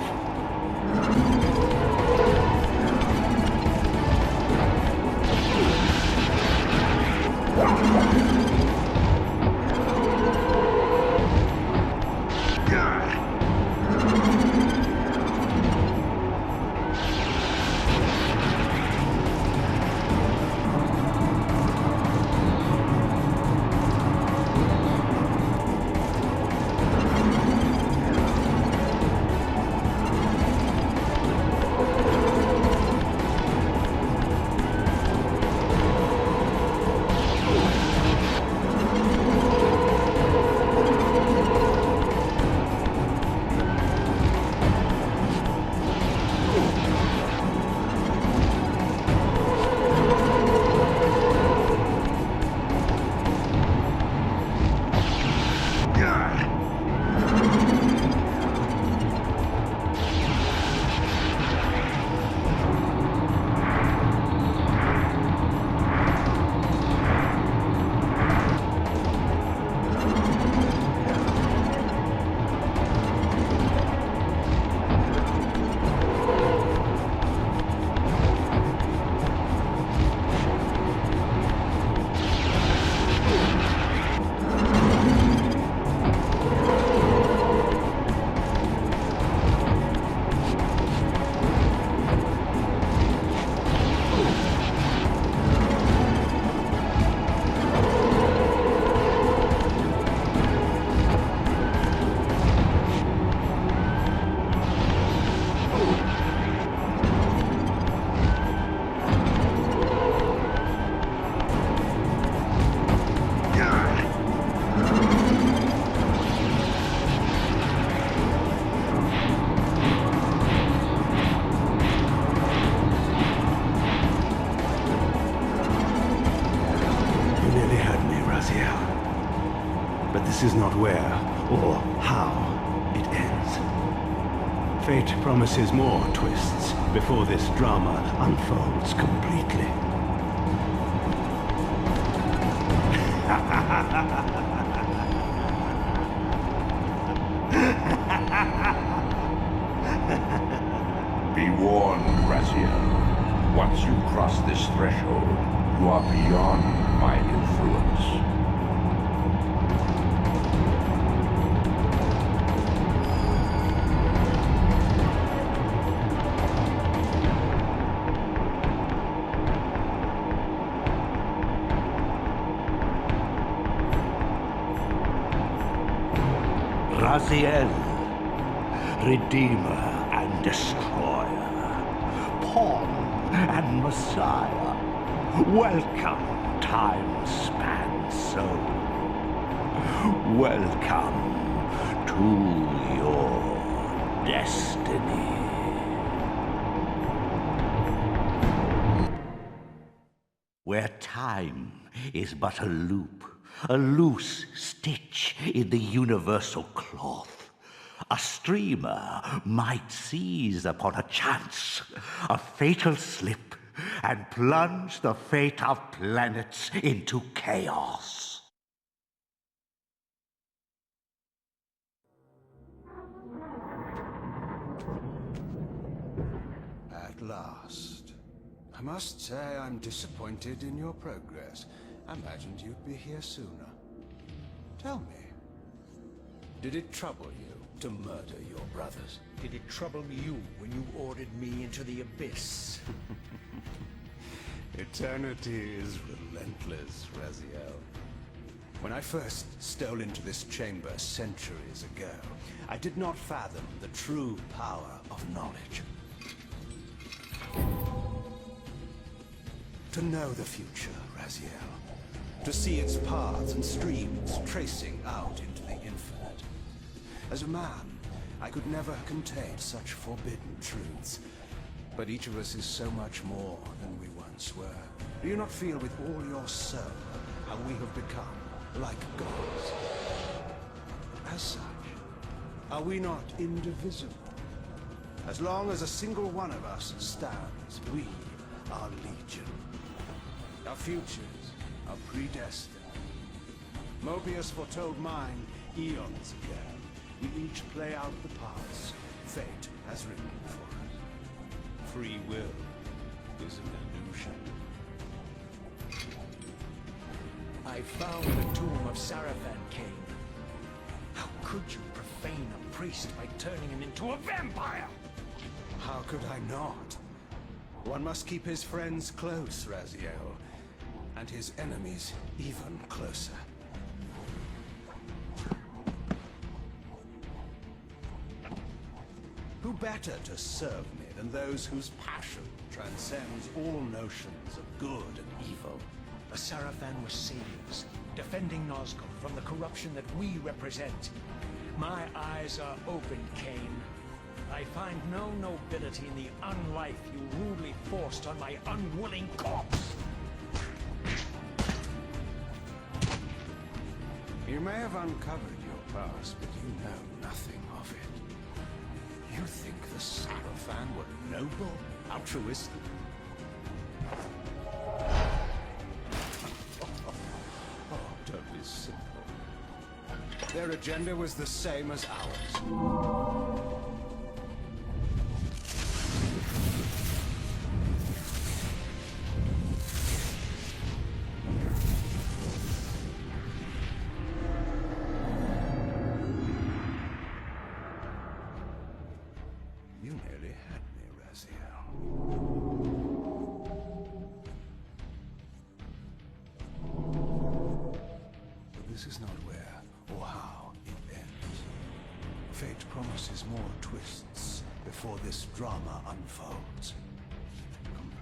This is not where or how it ends. Fate promises more twists before this drama unfolds completely. Be warned, Raziel. Once you cross this threshold, you are beyond my influence. Raziel, Redeemer and Destroyer, Pawn and Messiah. Welcome, time-span soul. Welcome to your destiny. Where time is but a loop, a loose stitch in the universal cloth, a streamer might seize upon a chance, a fatal slip, and plunge the fate of planets into chaos. At last. I must say I'm disappointed in your progress. I imagined you'd be here sooner. Tell me, did it trouble you to murder your brothers? Did it trouble you when you ordered me into the abyss? Eternity is relentless, Raziel. When I first stole into this chamber centuries ago, I did not fathom the true power of knowledge. To know the future, Raziel. To see its paths and streams tracing out into the infinite. As a man, I could never contain such forbidden truths. But each of us is so much more than we once were. Do you not feel with all your soul how we have become like gods? As such, are we not indivisible? As long as a single one of us stands, we are legion. Our futures are predestined. Mobius foretold mine eons ago. We each play out the parts fate has written for us. Free will is an illusion. I found the tomb of Sarafan, Kain. How could you profane a priest by turning him into a vampire? How could I not? One must keep his friends close, Raziel, and his enemies even closer. Who better to serve me than those whose passion transcends all notions of good and evil? The Sarafan were saviors, defending Nosgoth from the corruption that we represent. My eyes are open, Kain. I find no nobility in the unlife you rudely forced on my unwilling corpse. You may have uncovered your past, but you know nothing of it. You think the Sarafan were noble, altruistic? Oh, don't be simple. Their agenda was the same as ours. You nearly had me, Raziel. But this is not where or how it ends. Fate promises more twists before this drama unfolds completely.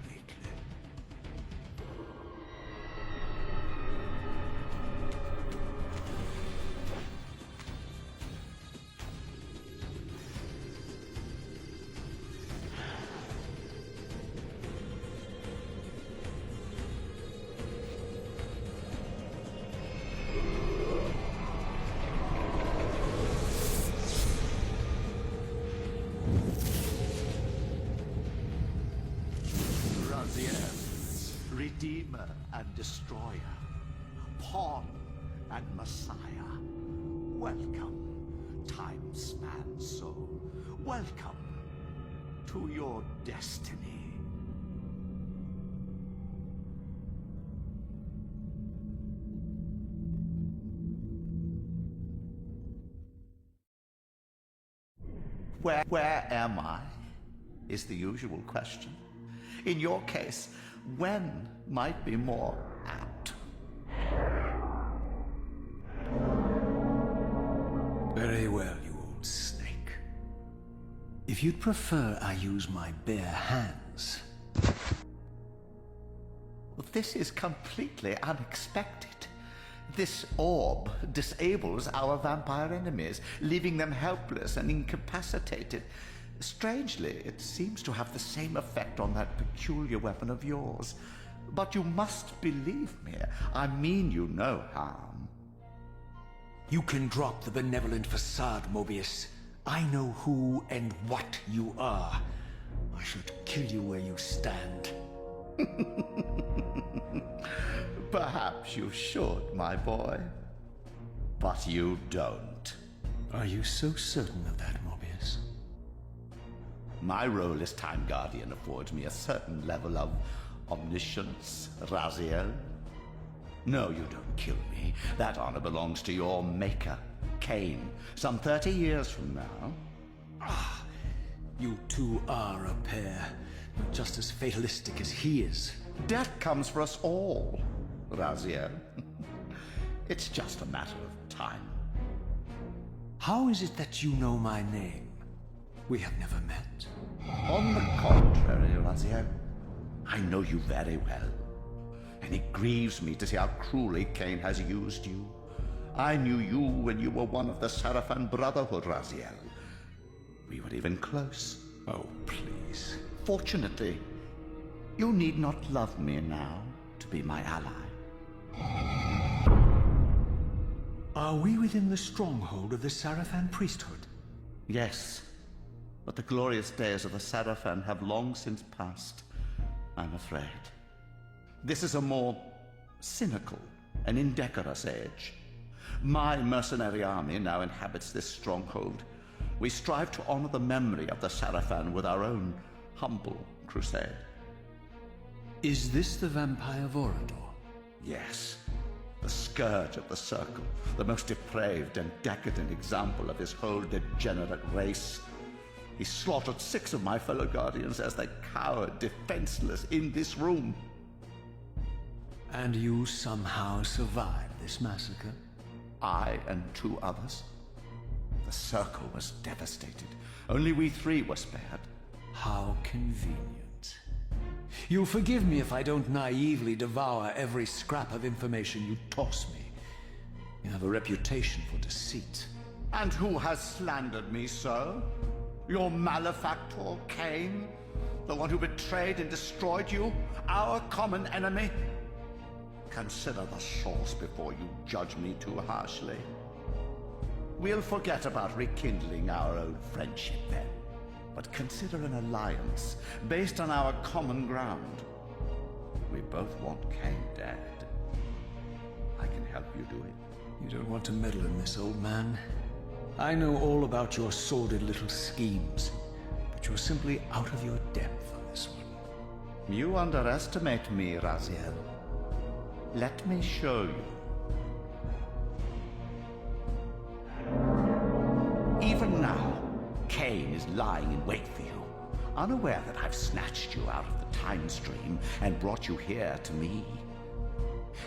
Redeemer and Destroyer, Pawn and Messiah. Welcome, time-span soul. Welcome to your destiny. Where am I? Is the usual question. In your case, when might be more apt. Very well, you If you'd prefer I use my bare hands... This is completely unexpected. This orb disables our vampire enemies, leaving them helpless and incapacitated. Strangely, it seems to have the same effect on that peculiar weapon of yours. But you must believe me. I mean you no harm. You can drop the benevolent facade, Mobius. I know who and what you are. I should kill you where you stand. Perhaps you should, my boy. But you don't. Are you so certain of that, Mobius? My role as Time Guardian affords me a certain level of omniscience, Raziel. No, you don't kill me. That honor belongs to your maker, Kain, some 30 years from now. Ah, you two are a pair, just as fatalistic as he is. Death comes for us all, Raziel. It's just a matter of time. How is it that you know my name? We have never met. On the contrary, Raziel, I know you very well. And it grieves me to see how cruelly Kain has used you. I knew you when you were one of the Sarafan Brotherhood, Raziel. We were even close. Oh, please. Fortunately, you need not love me now to be my ally. Are we within the stronghold of the Sarafan priesthood? Yes, but the glorious days of the Sarafan have long since passed, I'm afraid. This is a more cynical and indecorous age. My mercenary army now inhabits this stronghold. We strive to honor the memory of the Sarafan with our own humble crusade. Is this the vampire Vorador? Yes. The scourge of the Circle, the most depraved and decadent example of his whole degenerate race. He slaughtered 6 of my fellow Guardians as they cowered defenseless in this room. And you somehow survived this massacre? I and 2 others. The Circle was devastated. Only we 3 were spared. How convenient. You'll forgive me if I don't naively devour every scrap of information you toss me. You have a reputation for deceit. And who has slandered me so? Your malefactor, Kain? The one who betrayed and destroyed you? Our common enemy? Consider the source before you judge me too harshly. We'll forget about rekindling our old friendship then. But consider an alliance based on our common ground. We both want Kain dead. I can help you do it. You don't want to meddle in this, old man. I know all about your sordid little schemes, but you're simply out of your depth on this one. You underestimate me, Raziel. Let me show you. Even now, Kain is lying in wait for you, unaware that I've snatched you out of the time stream and brought you here to me.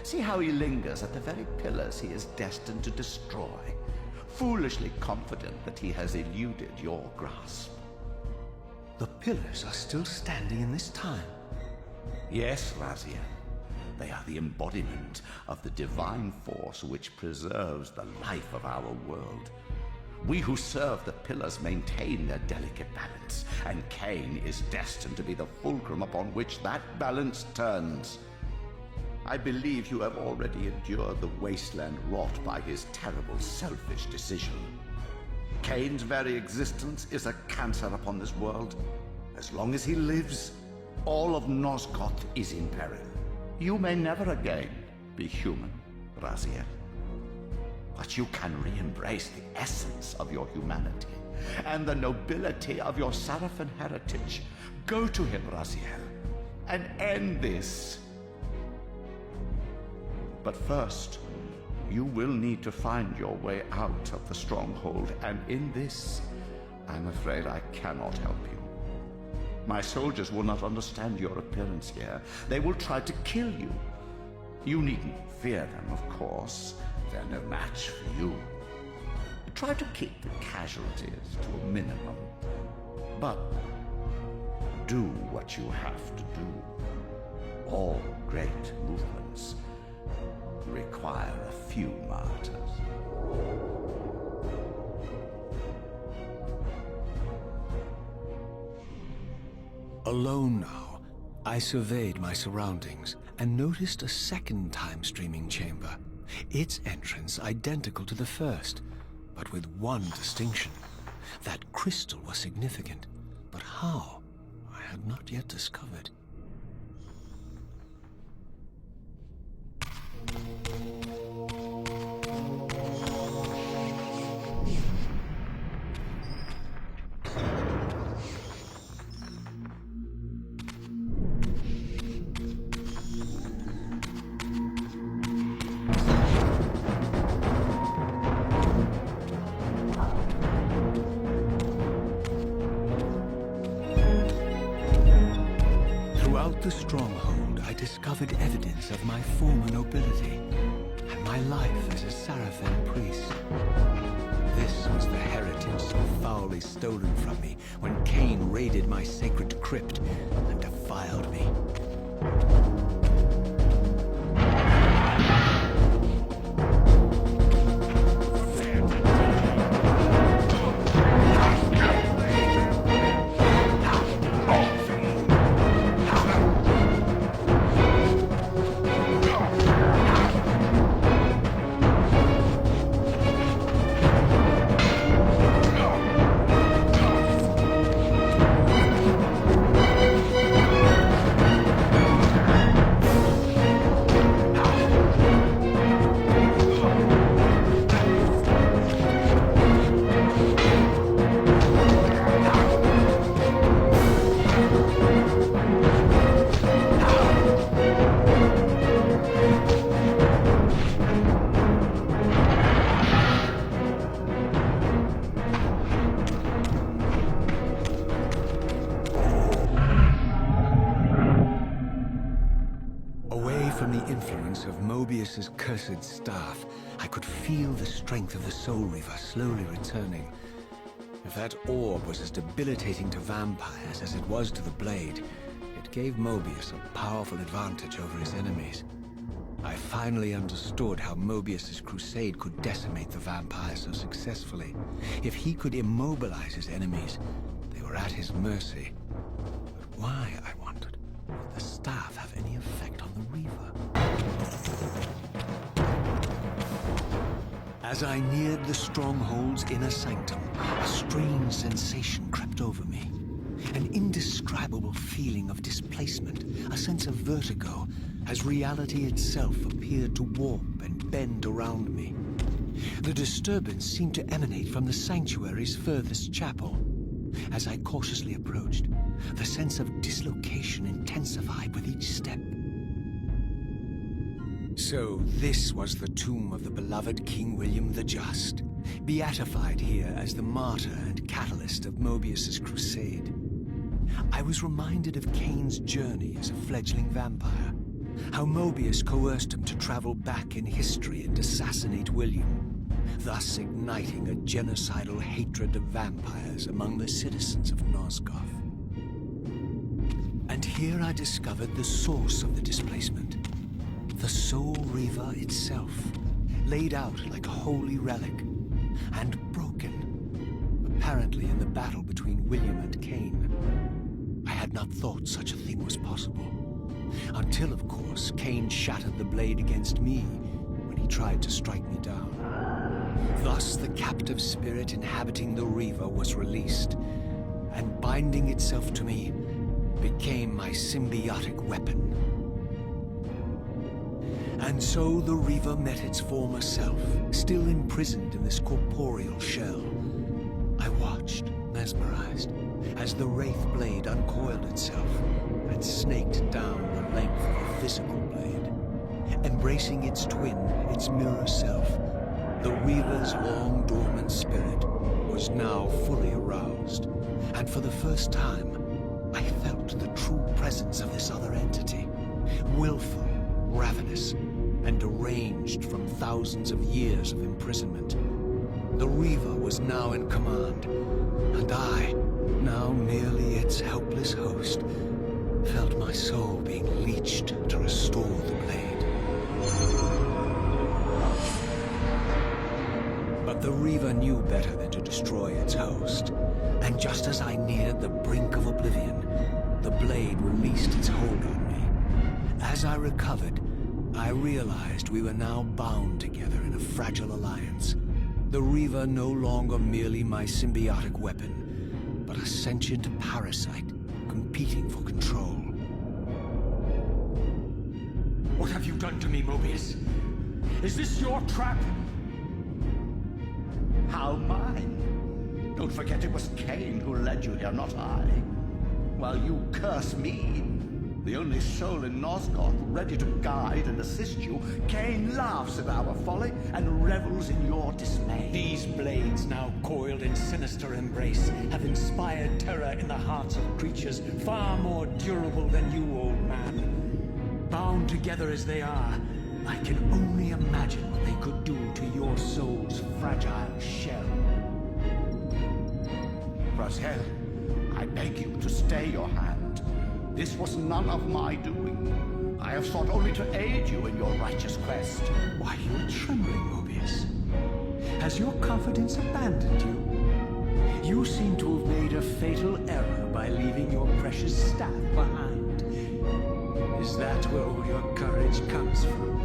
See how he lingers at the very pillars he is destined to destroy, foolishly confident that he has eluded your grasp. The pillars are still standing in this time? Yes, Raziel. They are the embodiment of the divine force which preserves the life of our world. We who serve the pillars maintain their delicate balance, and Kain is destined to be the fulcrum upon which that balance turns. I believe you have already endured the wasteland wrought by his terrible, selfish decision. Kain's very existence is a cancer upon this world. As long as he lives, all of Nosgoth is in peril. You may never again be human, Raziel. But you can re-embrace the essence of your humanity and the nobility of your Sarafan heritage. Go to him, Raziel, and end this. But first, you will need to find your way out of the stronghold, and in this, I'm afraid I cannot help you. My soldiers will not understand your appearance here. They will try to kill you. You needn't fear them, of course. They're no match for you. Try to keep the casualties to a minimum. But do what you have to do. All great movements require a few martyrs. Alone now, I surveyed my surroundings and noticed a second time-streaming chamber. Its entrance identical to the first, but with one distinction. That crystal was significant, but how, I had not yet discovered. Throughout the stronghold, I discovered evidence of my former nobility and my life as a Sarafan priest. This was the heritage so foully stolen from me when Kain raided my sacred crypt and defiled me. Mobius's cursed staff, I could feel the strength of the Soul Reaver slowly returning. If that orb was as debilitating to vampires as it was to the blade, it gave Mobius a powerful advantage over his enemies. I finally understood how Mobius's crusade could decimate the vampires so successfully. If he could immobilize his enemies, they were at his mercy. But why, I wondered, would the staff have any effect on the Reaver? As I neared the stronghold's inner sanctum, a strange sensation crept over me. An indescribable feeling of displacement, a sense of vertigo, as reality itself appeared to warp and bend around me. The disturbance seemed to emanate from the sanctuary's furthest chapel. As I cautiously approached, the sense of dislocation intensified with each step. So this was the tomb of the beloved King William the Just, beatified here as the martyr and catalyst of Mobius's crusade. I was reminded of Kain's journey as a fledgling vampire, how Mobius coerced him to travel back in history and assassinate William, thus igniting a genocidal hatred of vampires among the citizens of Nosgoth. And here I discovered the source of the displacement. The Soul Reaver itself, laid out like a holy relic, and broken, apparently in the battle between William and Kain. I had not thought such a thing was possible, until, of course, Kain shattered the blade against me when he tried to strike me down. Thus, the captive spirit inhabiting the Reaver was released, and binding itself to me, became my symbiotic weapon. And so the Reaver met its former self, still imprisoned in this corporeal shell. I watched, mesmerized, as the Wraith blade uncoiled itself and snaked down the length of a physical blade. Embracing its twin, its mirror self, the Reaver's long-dormant spirit was now fully aroused, and for the first time, I felt the true presence of this other entity, willful, ravenous, and deranged from thousands of years of imprisonment. The Reaver was now in command, and I now merely its helpless host, felt my soul being leached to restore the blade. But the Reaver knew better than to destroy its host, and just as I neared the brink of oblivion, the blade released its hold on me. As I recovered, I realized we were now bound together in a fragile alliance. The Reaver no longer merely my symbiotic weapon, but a sentient parasite competing for control. What have you done to me, Mobius? Is this your trap? How mine? Don't forget it was Kain who led you here, not I. While you curse me, the only soul in Nosgoth ready to guide and assist you, Kain laughs at our folly and revels in your dismay. These blades, now coiled in sinister embrace, have inspired terror in the hearts of creatures far more durable than you, old man. Bound together as they are, I can only imagine what they could do to your soul's fragile shell. Raziel, I beg you to stay your hand. This was none of my doing. I have sought only to aid you in your righteous quest. Why, you're trembling, Mobius. Has your confidence abandoned you? You seem to have made a fatal error by leaving your precious staff behind. Is that where all your courage comes from?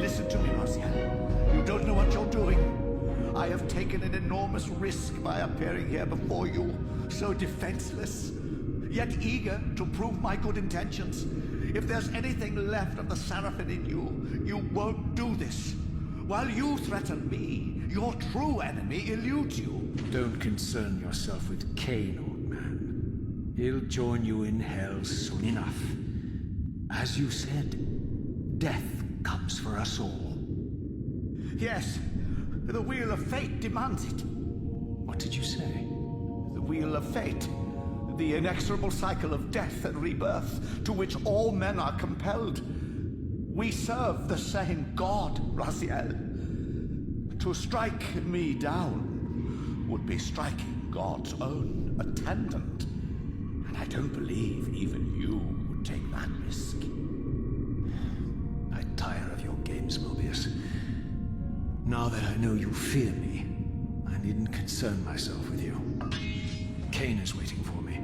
Listen to me, Raziel. You don't know what you're doing. I have taken an enormous risk by appearing here before you, so defenseless, yet eager to prove my good intentions. If there's anything left of the Seraphim in you, you won't do this. While you threaten me, your true enemy eludes you. Don't concern yourself with Kain, old man. He'll join you in hell soon enough. As you said, death comes for us all. Yes, the Wheel of Fate demands it. What did you say? The Wheel of Fate. The inexorable cycle of death and rebirth to which all men are compelled. We serve the same God, Raziel. To strike me down would be striking God's own attendant. And I don't believe even you would take that risk. I tire of your games, Mobius. Now that I know you fear me, I needn't concern myself with you. Kain is waiting for me.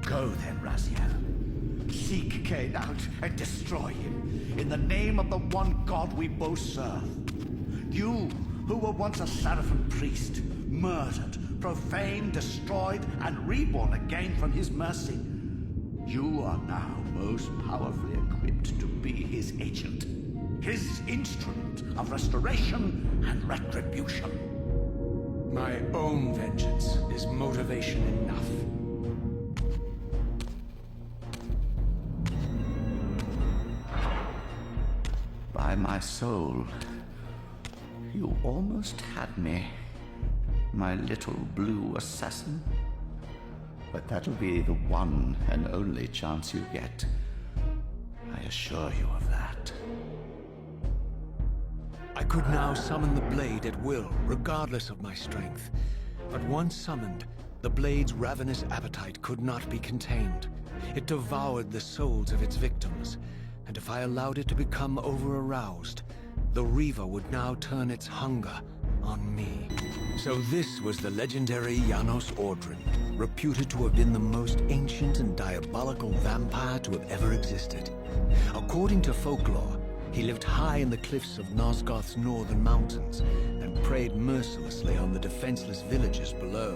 Go then, Raziel. Seek Kain out and destroy him in the name of the one God we both serve. You, who were once a Seraphim priest, murdered, profaned, destroyed, and reborn again from his mercy. You are now most powerfully equipped to be his agent, his instrument of restoration and retribution. My own vengeance is motivation enough. By my soul, you almost had me, my little blue assassin. But that'll be the one and only chance you get. I assure you of that. I could now summon the blade at will, regardless of my strength. But once summoned, the blade's ravenous appetite could not be contained. It devoured the souls of its victims, and if I allowed it to become over-aroused, the Reaver would now turn its hunger on me. So this was the legendary Janos Ordrin, reputed to have been the most ancient and diabolical vampire to have ever existed. According to folklore, he lived high in the cliffs of Nosgoth's northern mountains and preyed mercilessly on the defenseless villagers below.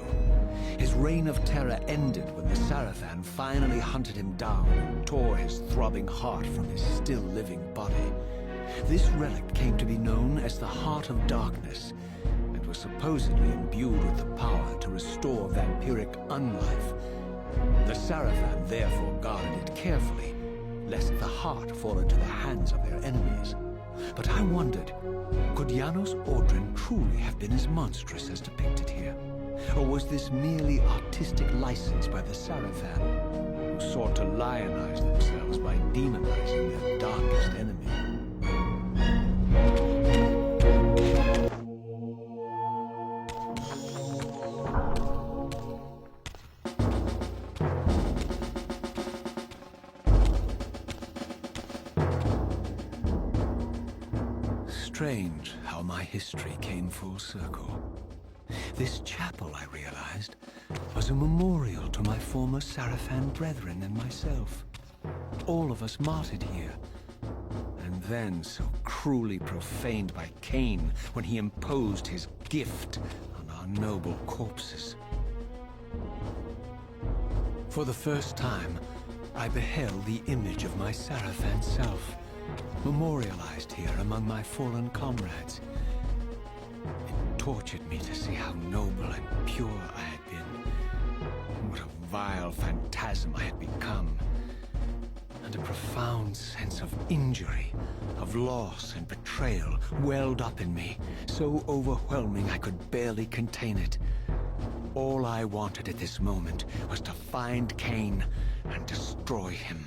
His reign of terror ended when the Seraphim finally hunted him down and tore his throbbing heart from his still-living body. This relic came to be known as the Heart of Darkness, and was supposedly imbued with the power to restore vampiric unlife. The Seraphim therefore guarded it carefully, lest the heart fall into the hands of their enemies. But I wondered, could Janos Ordrin truly have been as monstrous as depicted here? Or was this merely artistic license by the Seraphim, who sought to lionize themselves by demonizing their darkest enemy? strange how my history came full circle. This chapel, I realized, was a memorial to my former Sarafan brethren and myself. All of us martyred here. And then so cruelly profaned by Kain when he imposed his gift on our noble corpses. For the first time, I beheld the image of my Sarafan self, memorialized here among my fallen comrades. It tortured me to see how noble and pure I had been, and what a vile phantasm I had become. And a profound sense of injury, of loss and betrayal welled up in me, so overwhelming I could barely contain it. All I wanted at this moment was to find Kain and destroy him.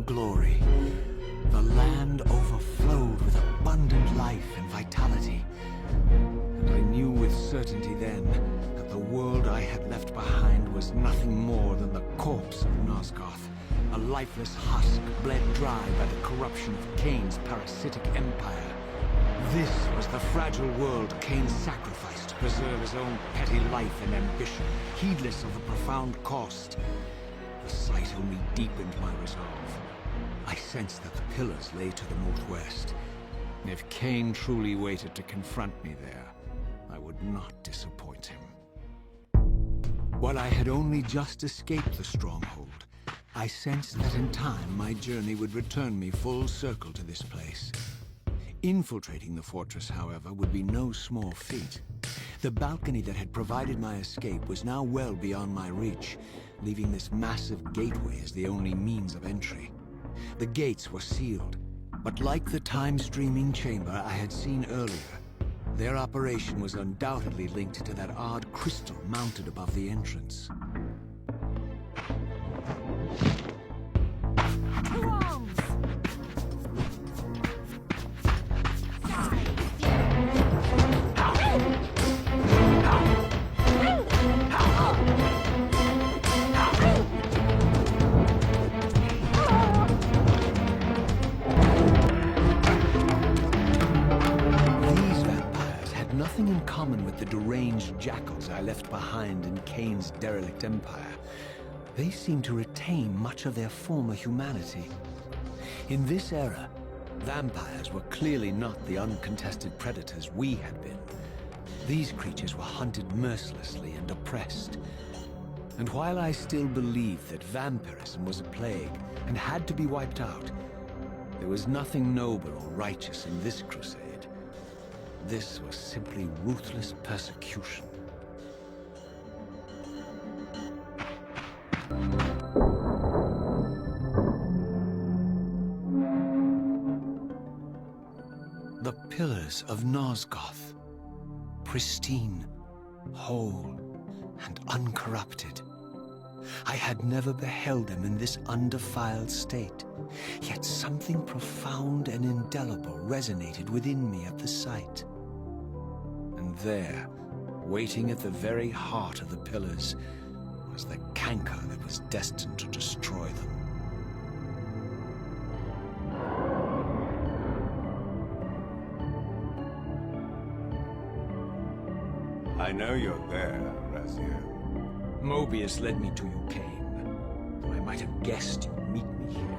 Glory. The land overflowed with abundant life and vitality. And I knew with certainty then that the world I had left behind was nothing more than the corpse of Nosgoth, a lifeless husk bled dry by the corruption of Kain's parasitic empire. This was the fragile world Kain sacrificed to preserve his own petty life and ambition, heedless of the profound cost. The sight only deepened my resolve. I sensed that the pillars lay to the northwest. If Kain truly waited to confront me there, I would not disappoint him. While I had only just escaped the stronghold, I sensed that in time my journey would return me full circle to this place. Infiltrating the fortress, however, would be no small feat. The balcony that had provided my escape was now well beyond my reach, leaving this massive gateway as the only means of entry. The gates were sealed, but like the time-streaming chamber I had seen earlier, their operation was undoubtedly linked to that odd crystal mounted above the entrance. To arms! Nothing in common with the deranged jackals I left behind in Kain's derelict empire. They seemed to retain much of their former humanity. In this era, vampires were clearly not the uncontested predators we had been. These creatures were hunted mercilessly and oppressed. And while I still believed that vampirism was a plague and had to be wiped out, there was nothing noble or righteous in this crusade. This was simply ruthless persecution. The pillars of Nosgoth, pristine, whole, and uncorrupted. I had never beheld them in this undefiled state, yet something profound and indelible resonated within me at the sight. And there, waiting at the very heart of the pillars, was the canker that was destined to destroy them. I know you're there, Raziel. Mobius led me to you, Kain, though I might have guessed you'd meet me here.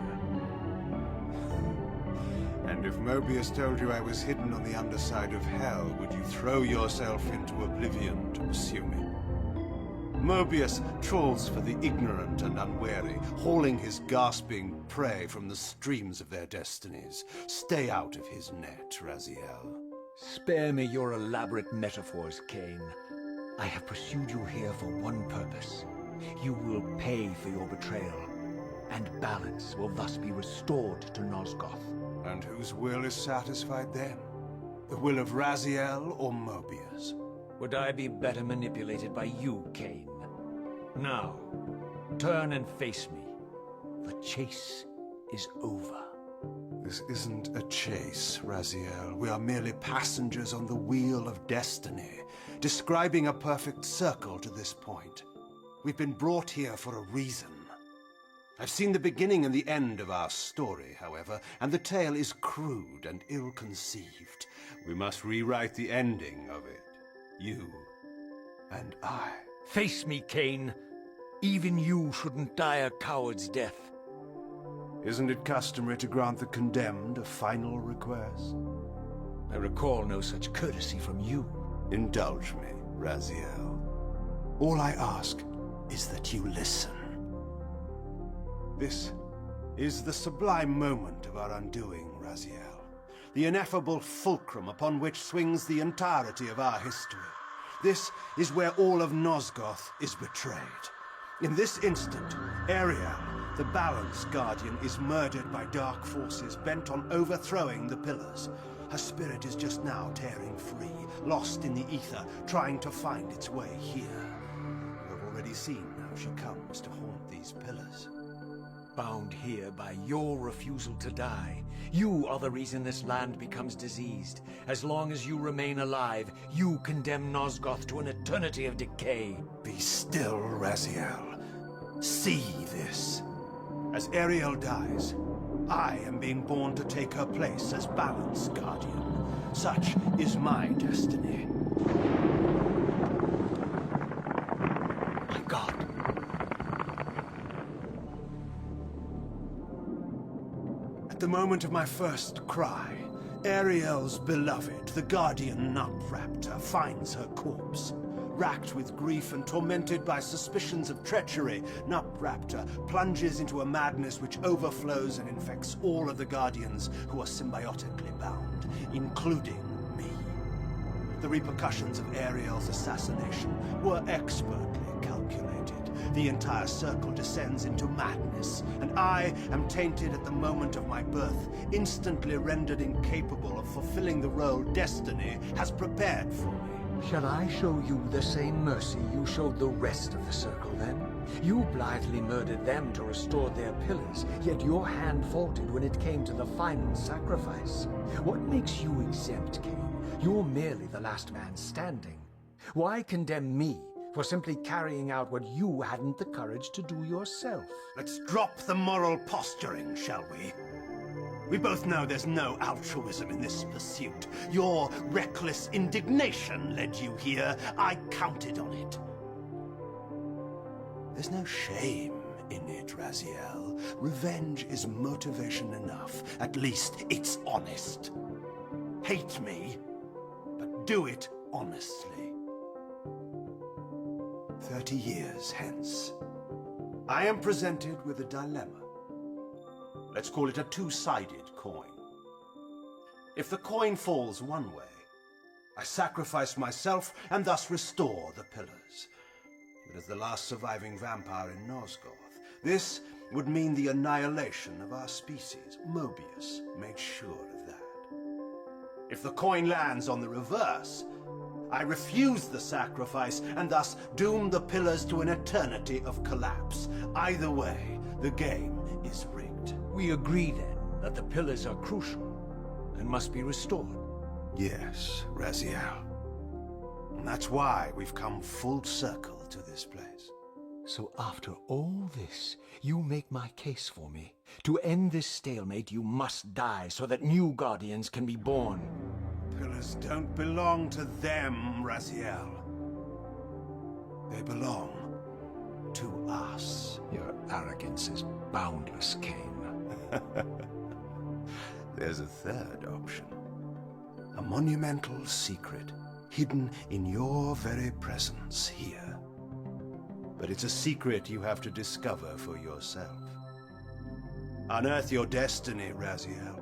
And if Mobius told you I was hidden on the underside of hell, would you throw yourself into oblivion to pursue me? Mobius trawls for the ignorant and unwary, hauling his gasping prey from the streams of their destinies. Stay out of his net, Raziel. Spare me your elaborate metaphors, Kain. I have pursued you here for one purpose. You will pay for your betrayal, and balance will thus be restored to Nosgoth. And whose will is satisfied then? The will of Raziel or Mobius? Would I be better manipulated by you, Kain? Now, turn and face me. The chase is over. This isn't a chase, Raziel. We are merely passengers on the wheel of destiny, describing a perfect circle to this point. We've been brought here for a reason. I've seen the beginning and the end of our story, however, and the tale is crude and ill-conceived. We must rewrite the ending of it. You and I. Face me, Kain. Even you shouldn't die a coward's death. Isn't it customary to grant the condemned a final request? I recall no such courtesy from you. Indulge me, Raziel. All I ask is that you listen. This is the sublime moment of our undoing, Raziel. The ineffable fulcrum upon which swings the entirety of our history. This is where all of Nosgoth is betrayed. In this instant, Ariel, the Balance Guardian, is murdered by dark forces bent on overthrowing the Pillars. Her spirit is just now tearing free, lost in the ether, trying to find its way here. You have already seen how she comes to haunt these Pillars. Bound here by your refusal to die. You are the reason this land becomes diseased. As long as you remain alive, you condemn Nosgoth to an eternity of decay. Be still, Raziel. See this. As Ariel dies, I am being born to take her place as Balance Guardian. Such is my destiny. My God. At the moment of my first cry, Ariel's beloved, the Guardian Nutraptor, finds her corpse. Racked with grief and tormented by suspicions of treachery, Nutraptor plunges into a madness which overflows and infects all of the Guardians who are symbiotically bound, including me. The repercussions of Ariel's assassination were expertly calculated. The entire circle descends into madness, and I am tainted at the moment of my birth, instantly rendered incapable of fulfilling the role destiny has prepared for me. Shall I show you the same mercy you showed the rest of the Circle, then? You blithely murdered them to restore their pillars, yet your hand faltered when it came to the final sacrifice. What makes you exempt, Kain? You're merely the last man standing. Why condemn me for simply carrying out what you hadn't the courage to do yourself? Let's drop the moral posturing, shall we? We both know there's no altruism in this pursuit. Your reckless indignation led you here. I counted on it. There's no shame in it, Raziel. Revenge is motivation enough. At least it's honest. Hate me, but do it honestly. 30 years hence, I am presented with a dilemma. Let's call it a two-sided coin. If the coin falls one way, I sacrifice myself and thus restore the pillars. But as the last surviving vampire in Nosgoth, this would mean the annihilation of our species. Mobius made sure of that. If the coin lands on the reverse, I refuse the sacrifice and thus doom the pillars to an eternity of collapse. Either way, the game is rigged. We agree, then, that the pillars are crucial and must be restored. Yes, Raziel. And that's why we've come full circle to this place. So after all this, you make my case for me. To end this stalemate, you must die so that new Guardians can be born. Pillars don't belong to them, Raziel. They belong to us. Your arrogance is boundless, Kain. There's a third option. A monumental secret hidden in your very presence here. But it's a secret you have to discover for yourself. Unearth your destiny, Raziel.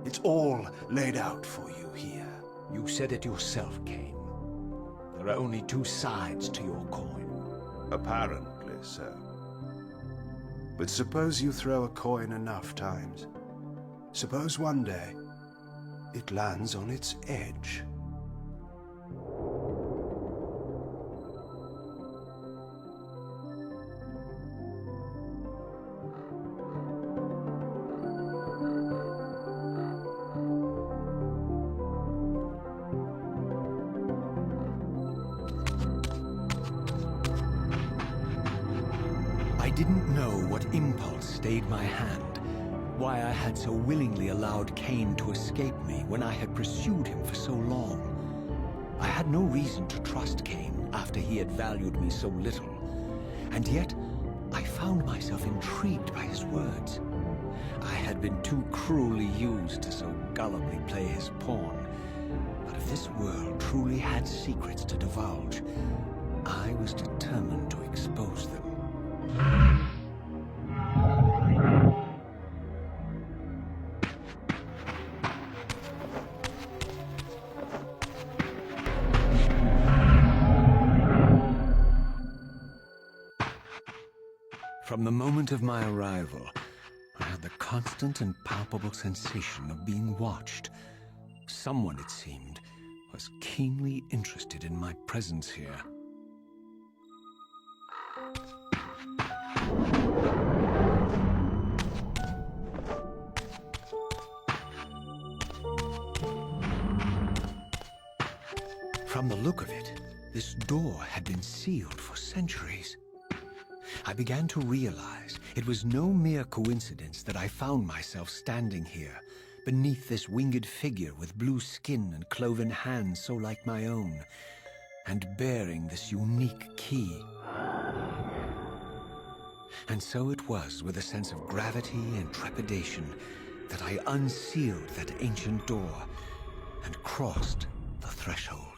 It's all laid out for you here. You said it yourself, Kain. There are only two sides to your coin. Apparently so. But suppose you throw a coin enough times. Suppose one day it lands on its edge. I didn't know what impulse stayed my hand, why I had so willingly allowed Kain to escape me when I had pursued him for so long. I had no reason to trust Kain after he had valued me so little, and yet I found myself intrigued by his words. I had been too cruelly used to so gullibly play his pawn, but if this world truly had secrets to divulge, I was determined to expose them. From the moment of my arrival, I had the constant and palpable sensation of being watched. Someone, it seemed, was keenly interested in my presence here. From the look of it, this door had been sealed for centuries. I began to realize it was no mere coincidence that I found myself standing here, beneath this winged figure with blue skin and cloven hands so like my own, and bearing this unique key. And so it was with a sense of gravity and trepidation that I unsealed that ancient door and crossed the threshold.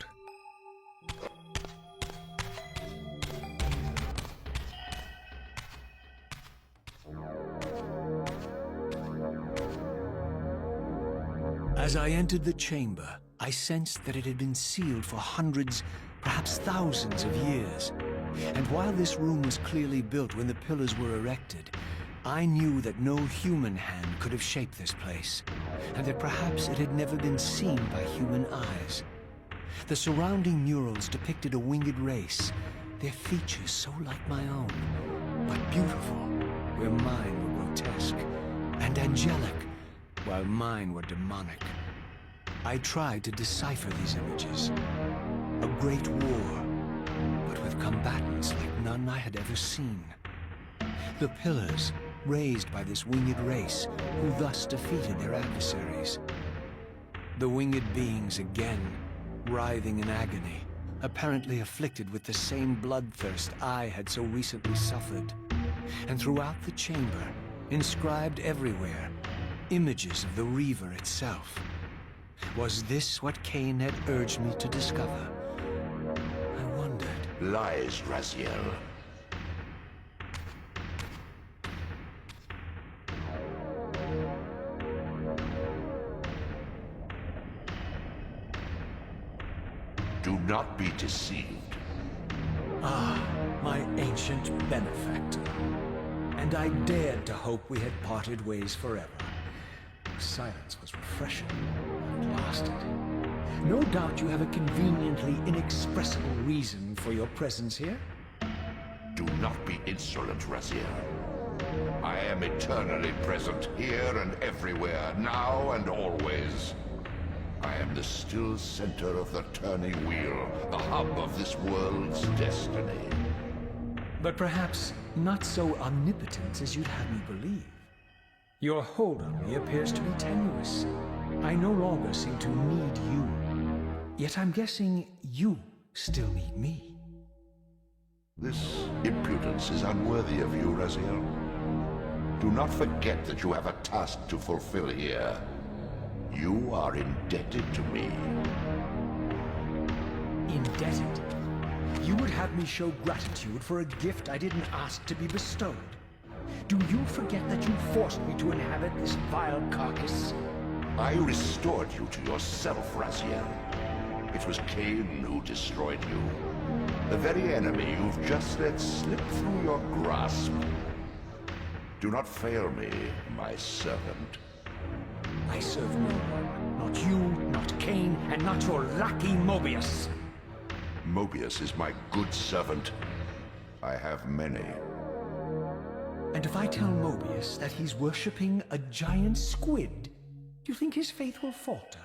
As I entered the chamber, I sensed that it had been sealed for hundreds, perhaps thousands of years. And while this room was clearly built when the pillars were erected, I knew that no human hand could have shaped this place, and that perhaps it had never been seen by human eyes. The surrounding murals depicted a winged race, their features so like my own, but beautiful, where mine were grotesque, and angelic, while mine were demonic. I tried to decipher these images. A great war, but with combatants like none I had ever seen. The pillars, raised by this winged race, who thus defeated their adversaries. The winged beings again, writhing in agony, apparently afflicted with the same bloodthirst I had so recently suffered. And throughout the chamber, inscribed everywhere, images of the Reaver itself. Was this what Kain had urged me to discover? I wondered. Lies, Raziel. Do not be deceived. Ah, my ancient benefactor. And I dared to hope we had parted ways forever. Silence was refreshing, and it lasted. No doubt you have a conveniently inexpressible reason for your presence here? Do not be insolent, Raziel. I am eternally present here and everywhere, now and always. I am the still center of the turning wheel, the hub of this world's destiny. But perhaps not so omnipotent as you'd have me believe. Your hold on me appears to be tenuous. I no longer seem to need you. Yet I'm guessing you still need me. This impudence is unworthy of you, Raziel. Do not forget that you have a task to fulfill here. You are indebted to me. Indebted? You would have me show gratitude for a gift I didn't ask to be bestowed. Do you forget that you forced me to inhabit this vile carcass? I restored you to yourself, Raziel. It was Kain who destroyed you. The very enemy you've just let slip through your grasp. Do not fail me, my servant. I serve no one. Not you, not Kain, and not your lackey Mobius. Mobius is my good servant. I have many. And if I tell Mobius that he's worshipping a giant squid, do you think his faith will falter?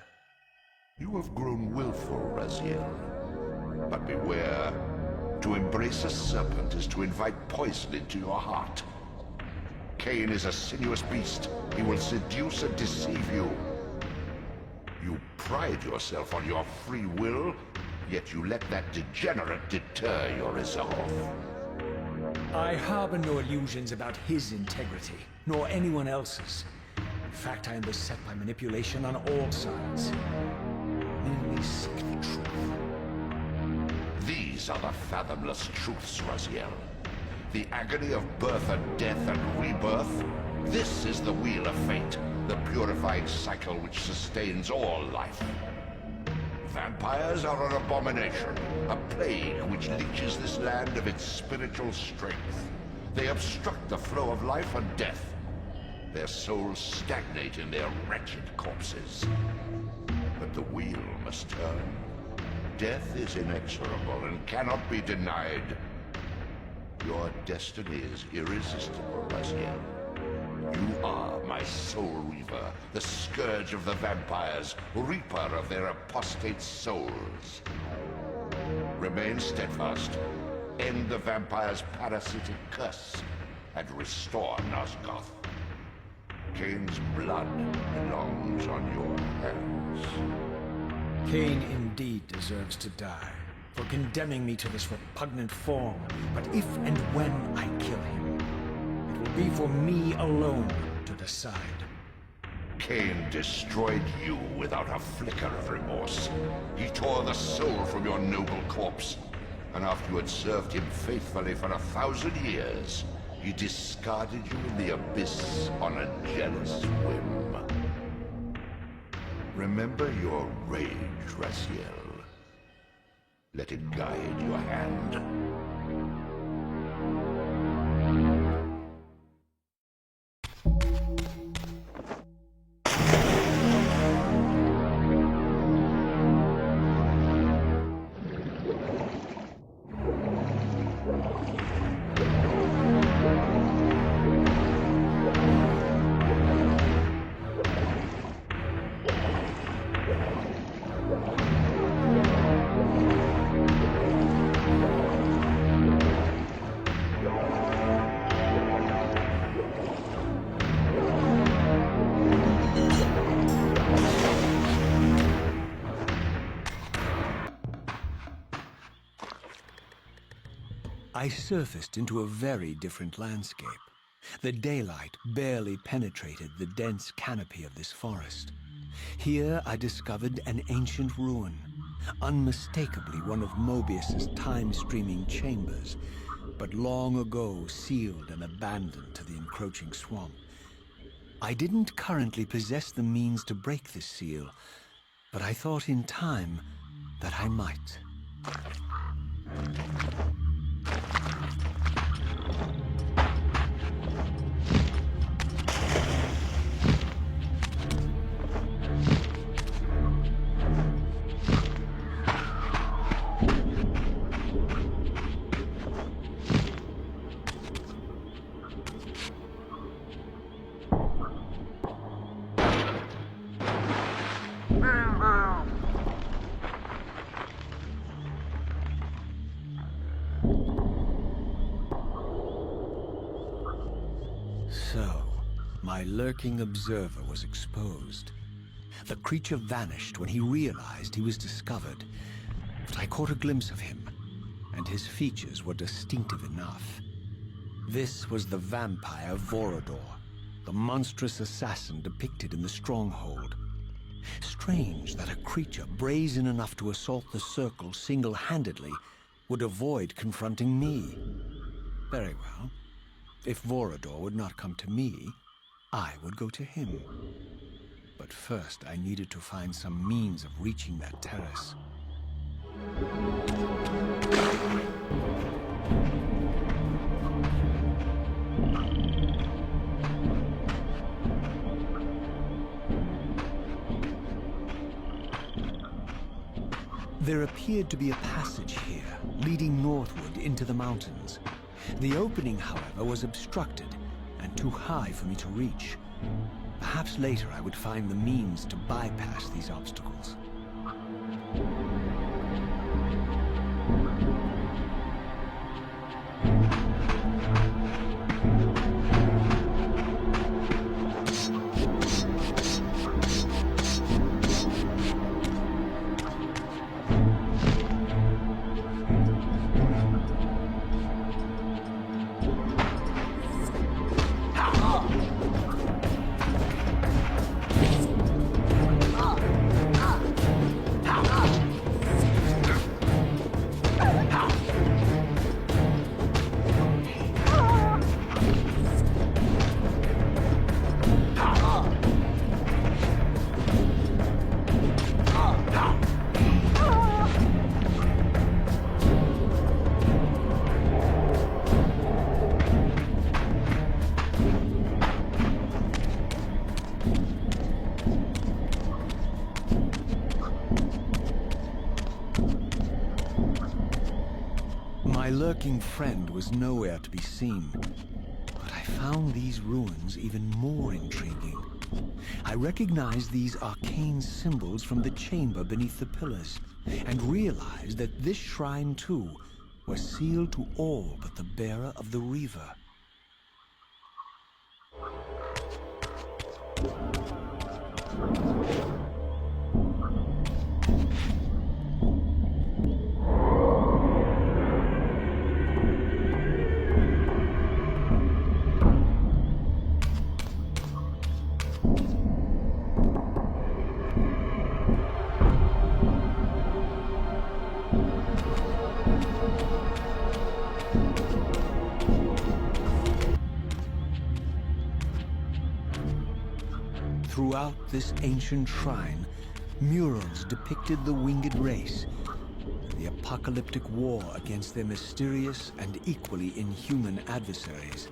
You have grown willful, Raziel. But beware. To embrace a serpent is to invite poison into your heart. Kain is a sinuous beast. He will seduce and deceive you. You pride yourself on your free will, yet you let that degenerate deter your resolve. I harbor no illusions about his integrity, nor anyone else's. In fact, I am beset by manipulation on all sides. Merely seek the truth. These are the fathomless truths, Raziel. The agony of birth and death and rebirth. This is the wheel of fate, the purifying cycle which sustains all life. Vampires are an abomination, a plague which leeches this land of its spiritual strength. They obstruct the flow of life and death. Their souls stagnate in their wretched corpses. But the wheel must turn. Death is inexorable and cannot be denied. Your destiny is irresistible, Raziel. You are my Soul Reaver, the scourge of the vampires, reaper of their apostate souls. Remain steadfast, end the vampire's parasitic curse, and restore Nosgoth. Kain's blood belongs on your hands. Kain indeed deserves to die for condemning me to this repugnant form. But if and when I kill him, it will be for me alone to decide. Kain destroyed you without a flicker of remorse. He tore the soul from your noble corpse. And after you had served him faithfully for 1,000 years, he discarded you in the abyss on a jealous whim. Remember your rage, Raziel. Let it guide your hand. I surfaced into a very different landscape. The daylight barely penetrated the dense canopy of this forest. Here I discovered an ancient ruin, unmistakably one of Mobius's time-streaming chambers, but long ago sealed and abandoned to the encroaching swamp. I didn't currently possess the means to break this seal, but I thought in time that I might. So, my lurking observer was exposed. The creature vanished when he realized he was discovered, but I caught a glimpse of him, and his features were distinctive enough. This was the vampire Vorador, the monstrous assassin depicted in the Stronghold. Strange that a creature brazen enough to assault the Circle single-handedly would avoid confronting me. Very well. If Vorador would not come to me, I would go to him. But first, I needed to find some means of reaching that terrace. There appeared to be a passage here, leading northward into the mountains. The opening, however, was obstructed and too high for me to reach. Perhaps later I would find the means to bypass these obstacles. My lurking friend was nowhere to be seen, but I found these ruins even more intriguing. I recognized these arcane symbols from the chamber beneath the pillars, and realized that this shrine, too, was sealed to all but the bearer of the Reaver. Throughout this ancient shrine, murals depicted the winged race, the apocalyptic war against their mysterious and equally inhuman adversaries.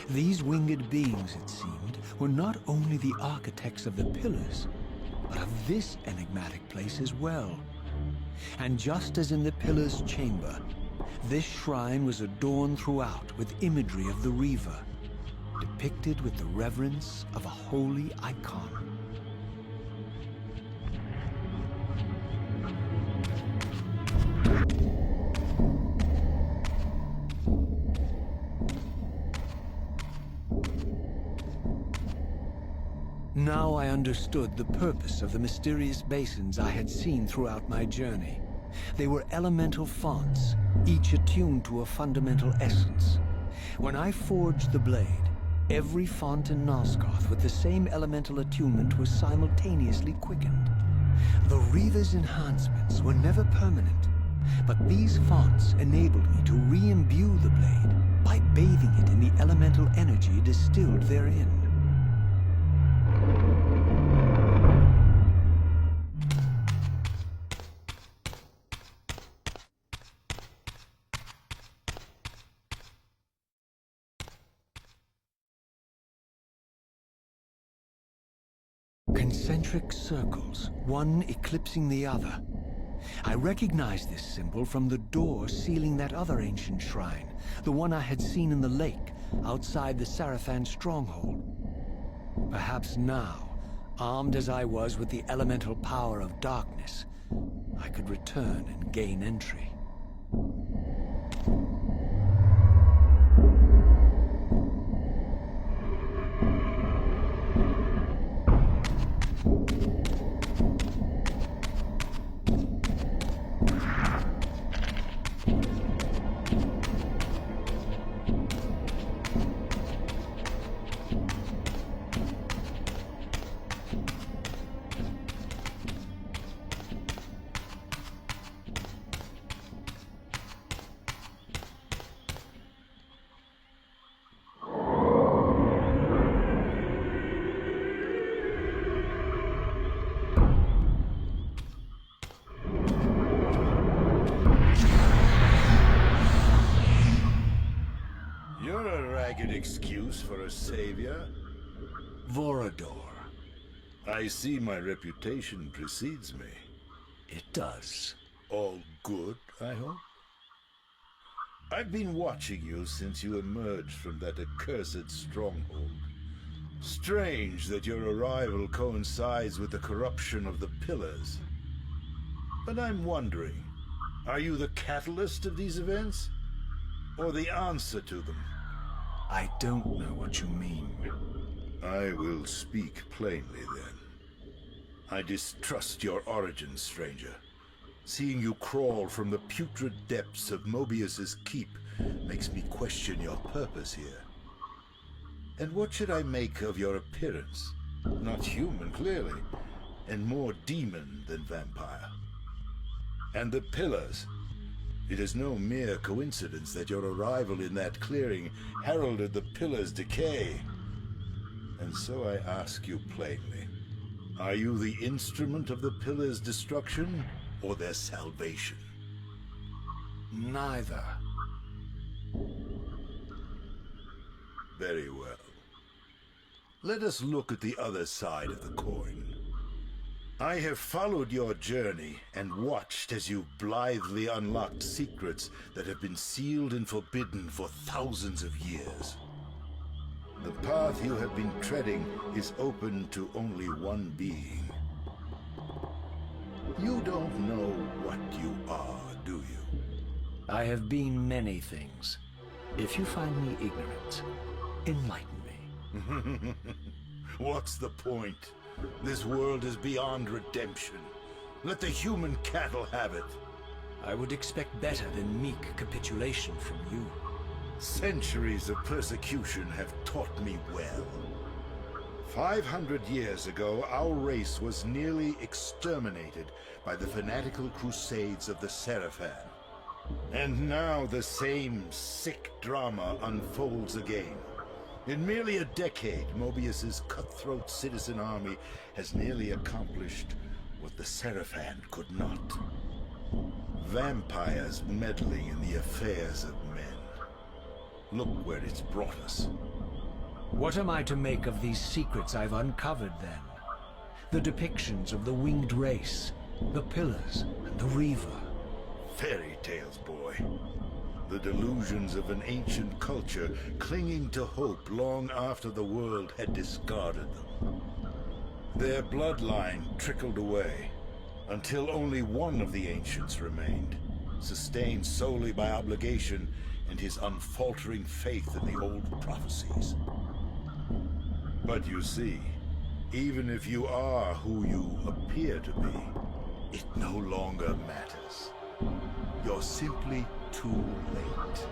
These winged beings, it seemed, were not only the architects of the pillars, but of this enigmatic place as well. And just as in the pillars' chamber, this shrine was adorned throughout with imagery of the Reaver, depicted with the reverence of a holy icon. Now I understood the purpose of the mysterious basins I had seen throughout my journey. They were elemental fonts, each attuned to a fundamental essence. When I forged the blade, every font in Nosgoth with the same elemental attunement was simultaneously quickened. The Reaver's enhancements were never permanent, but these fonts enabled me to re-imbue the blade by bathing it in the elemental energy distilled therein. Concentric circles, one eclipsing the other. I recognized this symbol from the door sealing that other ancient shrine, the one I had seen in the lake outside the Sarafan stronghold. Perhaps now, armed as I was with the elemental power of darkness, I could return and gain entry. excuse for a savior? Vorador. I see my reputation precedes me. It does. All good, I hope? I've been watching you since you emerged from that accursed stronghold. Strange that your arrival coincides with the corruption of the Pillars. But I'm wondering, are you the catalyst of these events? Or the answer to them? I don't know what you mean. I will speak plainly then. I distrust your origins, stranger. Seeing you crawl from the putrid depths of Mobius's keep makes me question your purpose here. And what should I make of your appearance? Not human, clearly, and more demon than vampire. And the Pillars. It is no mere coincidence that your arrival in that clearing heralded the Pillars' decay. And so I ask you plainly, are you the instrument of the Pillars' destruction, or their salvation? Neither. Very well. Let us look at the other side of the coin. I have followed your journey and watched as you blithely unlocked secrets that have been sealed and forbidden for thousands of years. The path you have been treading is open to only one being. You don't know what you are, do you? I have been many things. If you find me ignorant, enlighten me. What's the point? This world is beyond redemption. Let the human cattle have it. I would expect better than meek capitulation from you. Centuries of persecution have taught me well. 500 years ago, our race was nearly exterminated by the fanatical crusades of the Seraphan. And now the same sick drama unfolds again. In merely a decade, Mobius's cutthroat citizen army has nearly accomplished what the Seraphan could not. Vampires meddling in the affairs of men. Look where it's brought us. What am I to make of these secrets I've uncovered, then? The depictions of the winged race, the Pillars, and the Reaver. Fairy tales, boy. The delusions of an ancient culture clinging to hope long after the world had discarded them. Their bloodline trickled away, until only one of the ancients remained, sustained solely by obligation and his unfaltering faith in the old prophecies. But you see, even if you are who you appear to be, it no longer matters. You're simply too late.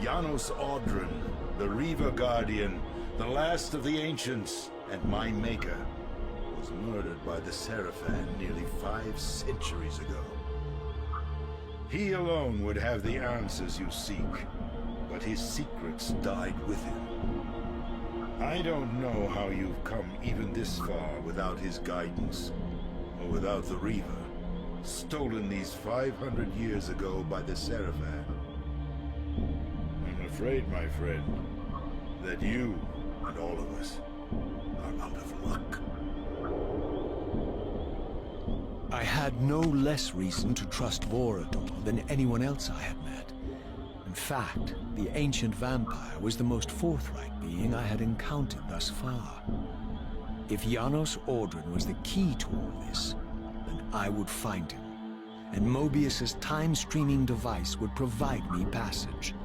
Janos Audron, the Reaver Guardian, the last of the ancients, and my maker, was murdered by the Seraphan nearly 5 centuries ago. He alone would have the answers you seek, but his secrets died with him. I don't know how you've come even this far without his guidance, or without the Reaver, stolen these 500 years ago by the Seraphan. I'm afraid, my friend, that you and all of us are out of luck. I had no less reason to trust Vorador than anyone else I had met. In fact, the ancient vampire was the most forthright being I had encountered thus far. If Janos Audron was the key to all this, then I would find him, and Mobius's time-streaming device would provide me passage.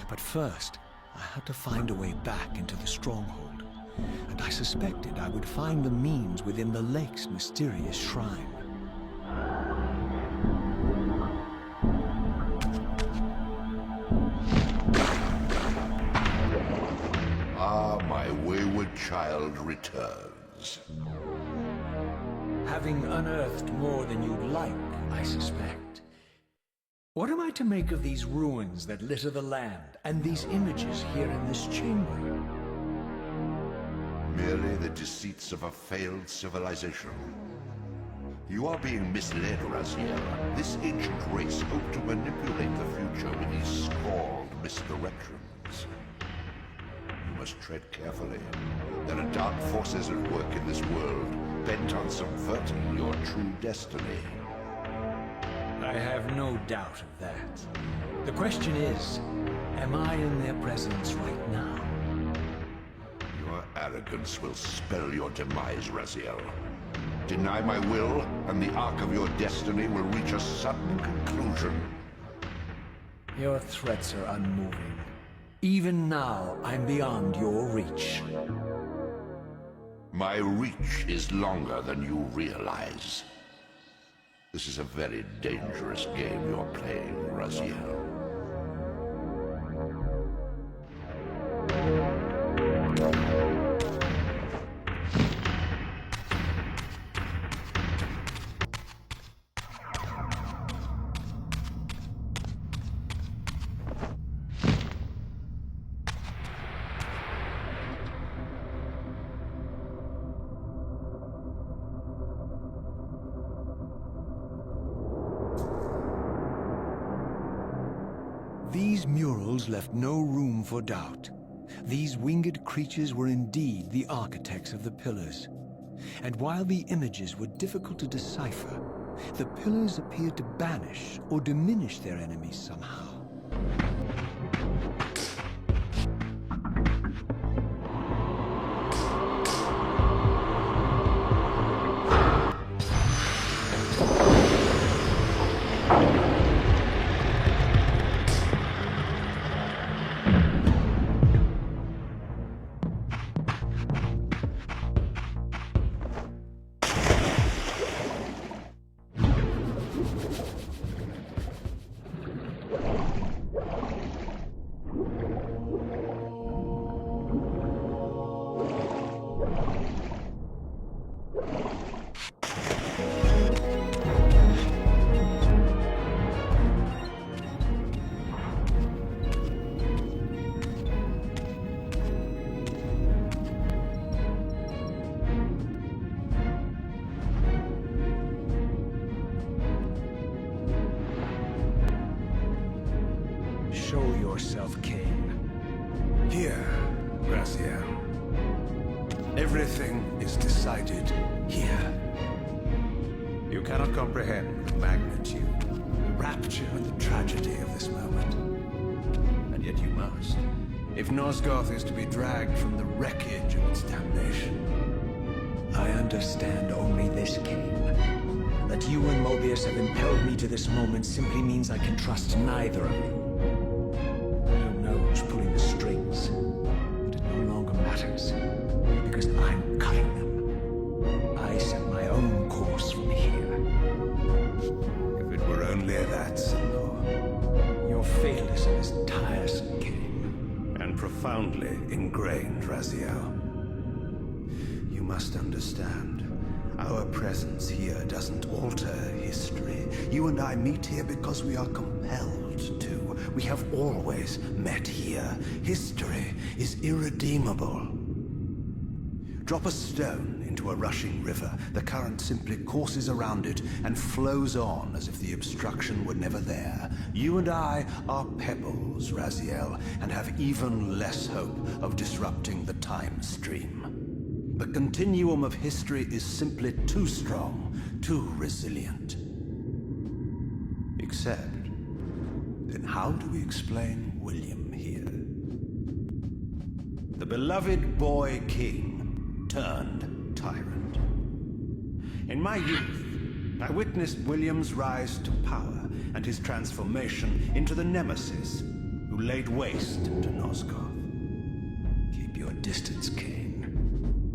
But first, I had to find a way back into the stronghold, and I suspected I would find the means within the lake's mysterious shrine. Ah, my wayward child returns. Having unearthed more than you'd like, I suspect. What am I to make of these ruins that litter the land, and these images here in this chamber? Merely the deceits of a failed civilization. You are being misled, Raziel. This ancient race hoped to manipulate the future with these scrawled misdirections. must tread carefully. There are dark forces at work in this world, bent on subverting your true destiny. I have no doubt of that. The question is, am I in their presence right now? Your arrogance will spell your demise, Raziel. Deny my will, and the arc of your destiny will reach a sudden conclusion. Your threats are unmoving. Even now, I'm beyond your reach. My reach is longer than you realize. This is a very dangerous game you're playing, Raziel. These murals left no room for doubt. These winged creatures were indeed the architects of the pillars. And while the images were difficult to decipher, the pillars appeared to banish or diminish their enemies somehow. Show yourself, Kain. Here, Raziel. Everything is decided here. You cannot comprehend the magnitude, the rapture, and the tragedy of this moment. And yet you must. If Nosgoth is to be dragged from the wreckage of its damnation. I understand only this, Kain. That you and Mobius have impelled me to this moment simply means I can trust neither of you. Who knows pulling the strings? But it no longer matters, because I'm cutting them. I set my own course from here. If it were only that, Senor. Your fatalism is tiresome, Kain. And profoundly ingrained, Raziel. You must understand. Our presence here doesn't alter history. You and I meet here because we are compelled to. We have always met here. History is irredeemable. Drop a stone into a rushing river. The current simply courses around it and flows on as if the obstruction were never there. You and I are pebbles, Raziel, and have even less hope of disrupting the time stream. The continuum of history is simply too strong, too resilient. Except, then how do we explain William here? The beloved boy king turned tyrant. In my youth, I witnessed William's rise to power and his transformation into the Nemesis who laid waste to Nosgoth. Keep your distance, Kain.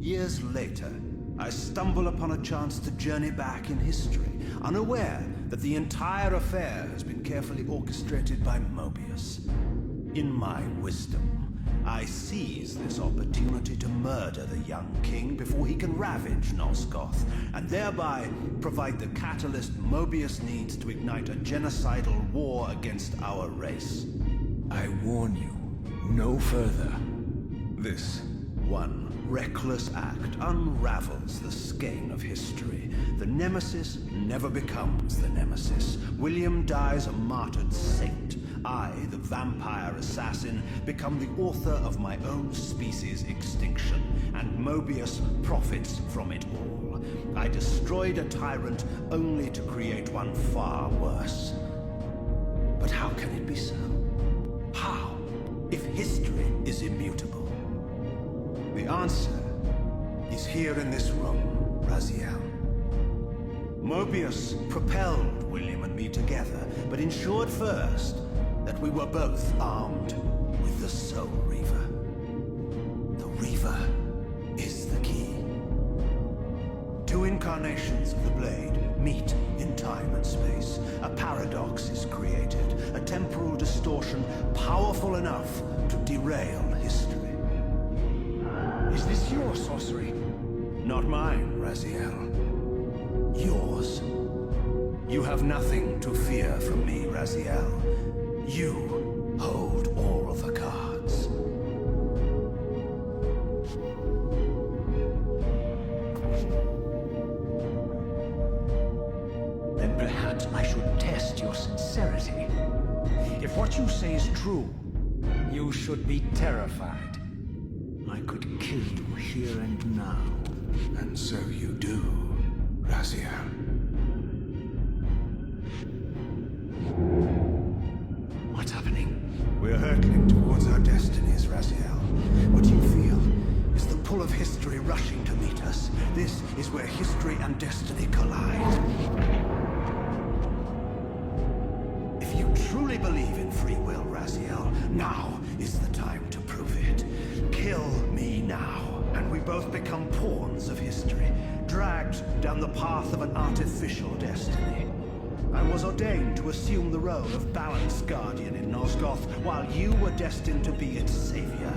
Years later, I stumble upon a chance to journey back in history, unaware that the entire affair has been carefully orchestrated by Mobius. In my wisdom, I seize this opportunity to murder the young king before he can ravage Nosgoth, and thereby provide the catalyst Mobius needs to ignite a genocidal war against our race. I warn you, no further. This one reckless act unravels the skein of history. The Nemesis never becomes the Nemesis. William dies a martyred saint, I, the vampire assassin, become the author of my own species' extinction, and Mobius profits from it all. I destroyed a tyrant only to create one far worse. But how can it be so? How, if history is immutable? The answer is here in this room, Raziel. Mobius propelled William and me together, but ensured first that we were both armed with the Soul Reaver. The Reaver is the key. Two incarnations of the blade meet in time and space. A paradox is created, a temporal distortion powerful enough to derail history. Is this your sorcery? Not mine, Raziel. Yours. You have nothing to fear from me, Raziel. You hold all of the cards. Then perhaps I should test your sincerity. If what you say is true, you should be terrified. I could kill you here and now. And so you do, Raziel. What's happening? We're hurtling towards our destinies, Raziel. What you feel is the pull of history rushing to meet us. This is where history and destiny collide. If you truly believe in free will, Raziel, now is the time to prove it. Kill me now, and we both become pawns of history, dragged down the path of an artificial destiny. I was ordained to assume the role of Balance Guardian in Nosgoth, while you were destined to be its savior.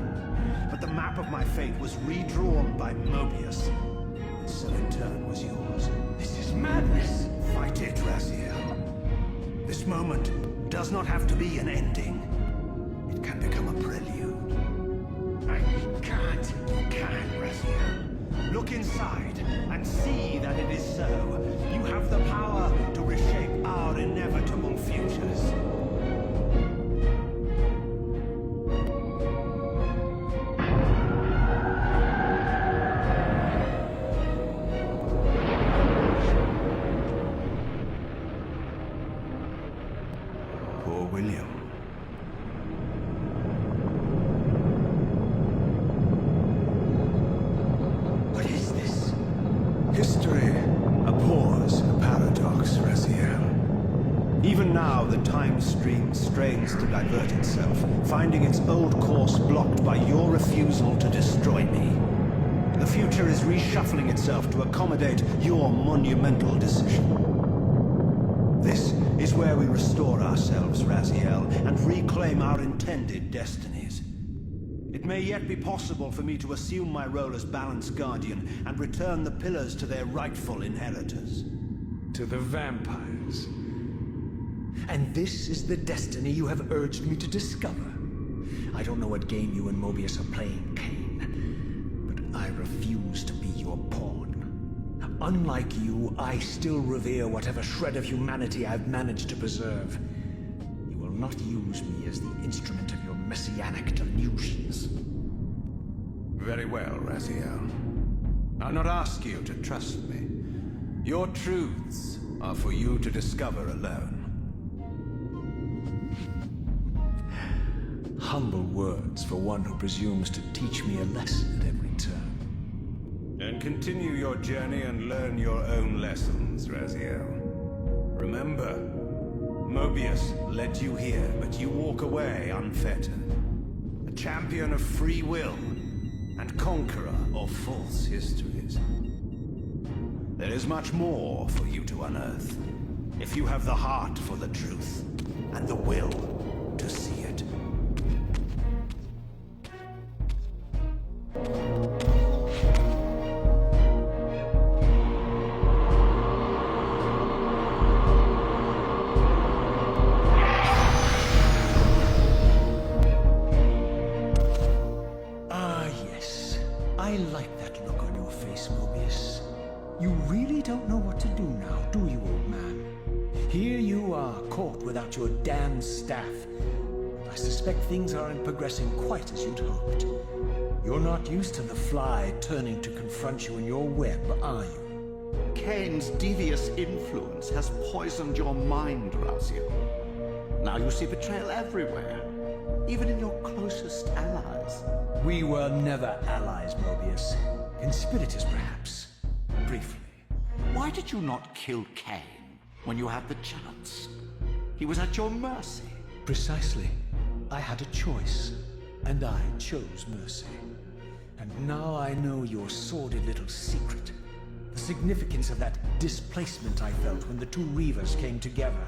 But the map of my fate was redrawn by Mobius, and so in turn was yours. This is madness! Fight it, Raziel. This moment does not have to be an ending. It can become a prelude. I can't. You can, Raziel. Look inside and see that it is so. You have the power to reshape our inevitable futures. Poor William. What is this? History abhors a paradox, Raziel. Even now, the time stream strains to divert itself, finding its old course blocked by your refusal to destroy me. The future is reshuffling itself to accommodate your monumental decision. This is where we restore ourselves, Raziel, and reclaim our intended destinies. It may yet be possible for me to assume my role as Balance Guardian and return the pillars to their rightful inheritors. To the vampires. And this is the destiny you have urged me to discover. I don't know what game you and Mobius are playing, Kain, but I refuse to be your pawn. Unlike you, I still revere whatever shred of humanity I've managed to preserve. You will not use me as the instrument of your messianic delusions. Very well, Raziel. I'll not ask you to trust me. Your truths are for you to discover alone. Humble words for one who presumes to teach me a lesson at every turn. Then continue your journey and learn your own lessons, Raziel. Remember, Mobius led you here, but you walk away unfettered. A champion of free will and conqueror of false histories. There is much more for you to unearth, if you have the heart for the truth and the will to see it. I like that look on your face, Mobius. You really don't know what to do now, do you, old man? Here you are, caught out without your damned staff. I suspect things aren't progressing quite as you'd hoped. You're not used to the fly turning to confront you in your web, are you? Kain's devious influence has poisoned your mind, Raziel. Now you see betrayal everywhere, even in your closest allies. We were never allies, Mobius. Conspirators, perhaps. Briefly. Why did you not kill Kain when you had the chance? He was at your mercy. Precisely. I had a choice, and I chose mercy. And now I know your sordid little secret. The significance of that displacement I felt when the two Reavers came together.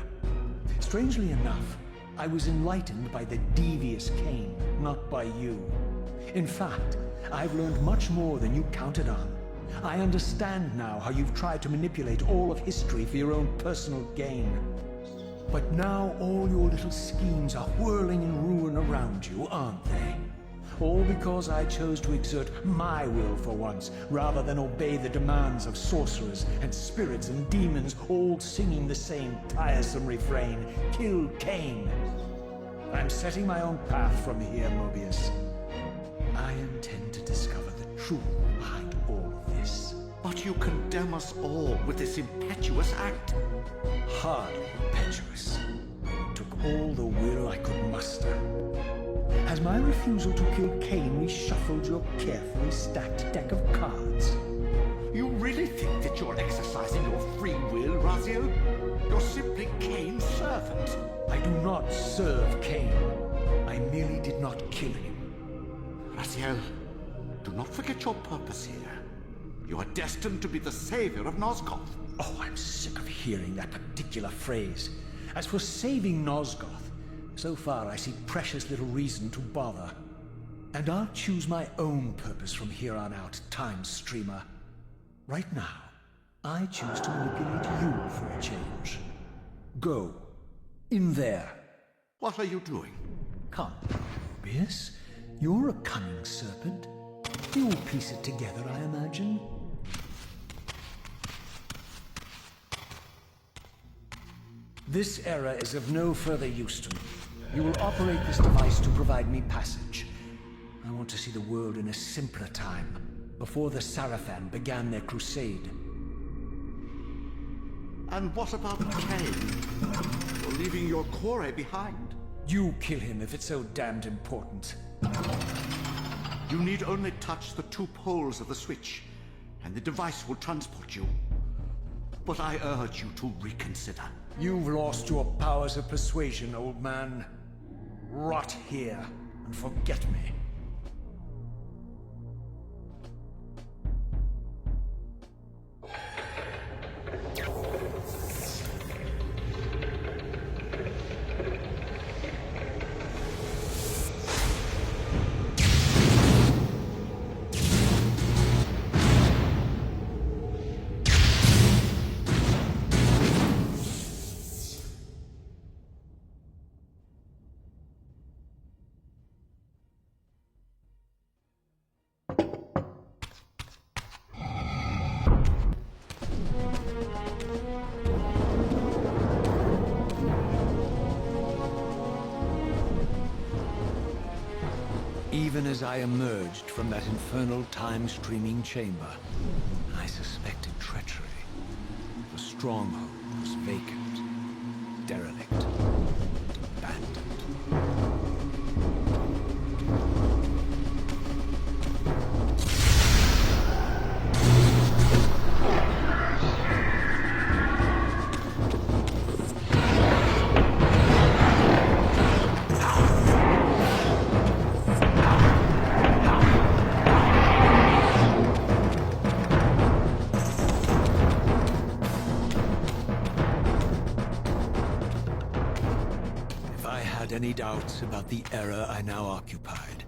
Strangely enough, I was enlightened by the devious Kain, not by you. In fact, I've learned much more than you counted on. I understand now how you've tried to manipulate all of history for your own personal gain. But now all your little schemes are whirling in ruin around you, aren't they? All because I chose to exert my will for once, rather than obey the demands of sorcerers and spirits and demons, all singing the same tiresome refrain, "Kill Kain." I'm setting my own path from here, Mobius. I intend to discover the truth behind all of this. But you condemn us all with this impetuous act. Hardly impetuous. It took all the will I could muster. Has my refusal to kill Kain reshuffled your carefully stacked deck of cards? You really think that you're exercising your free will, Raziel? You're simply Kain's servant. I do not serve Kain. I merely did not kill him. Raziel, do not forget your purpose here. You are destined to be the savior of Nosgoth. Oh, I'm sick of hearing that particular phrase. As for saving Nosgoth, so far I see precious little reason to bother. And I'll choose my own purpose from here on out, Time Streamer. Right now, I choose to manipulate you for a change. Go. In there. What are you doing? Come, Mobius. You're a cunning serpent. You'll piece it together, I imagine. This error is of no further use to me. You will operate this device to provide me passage. I want to see the world in a simpler time, before the Sarafan began their crusade. And what about Kain? You're leaving your core behind. You kill him if it's so damned important. You need only touch the two poles of the switch, and the device will transport you. But I urge you to reconsider. You've lost your powers of persuasion, old man. Rot here and forget me. Even as I emerged from that infernal time-streaming chamber, I suspected treachery. The stronghold was vacant, derelict, abandoned. Any doubts about the era I now occupied,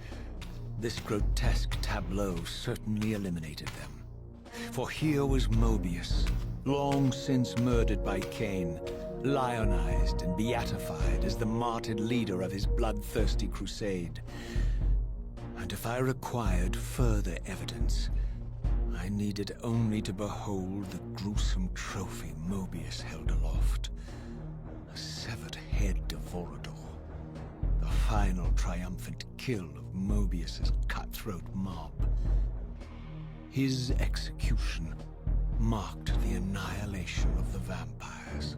this grotesque tableau certainly eliminated them. For here was Mobius, long since murdered by Kain, lionized and beatified as the martyred leader of his bloodthirsty crusade. And if I required further evidence, I needed only to behold the gruesome trophy Mobius held aloft. A severed head of Vorador. The final triumphant kill of Mobius's cutthroat mob. His execution marked the annihilation of the vampires.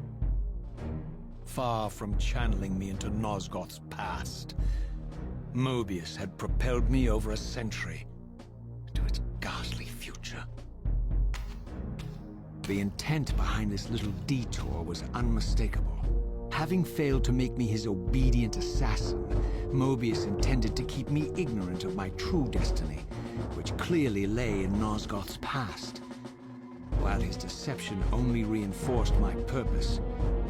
Far from channeling me into Nosgoth's past, Mobius had propelled me over a century to its ghastly future. The intent behind this little detour was unmistakable. Having failed to make me his obedient assassin, Mobius intended to keep me ignorant of my true destiny, which clearly lay in Nosgoth's past. While his deception only reinforced my purpose,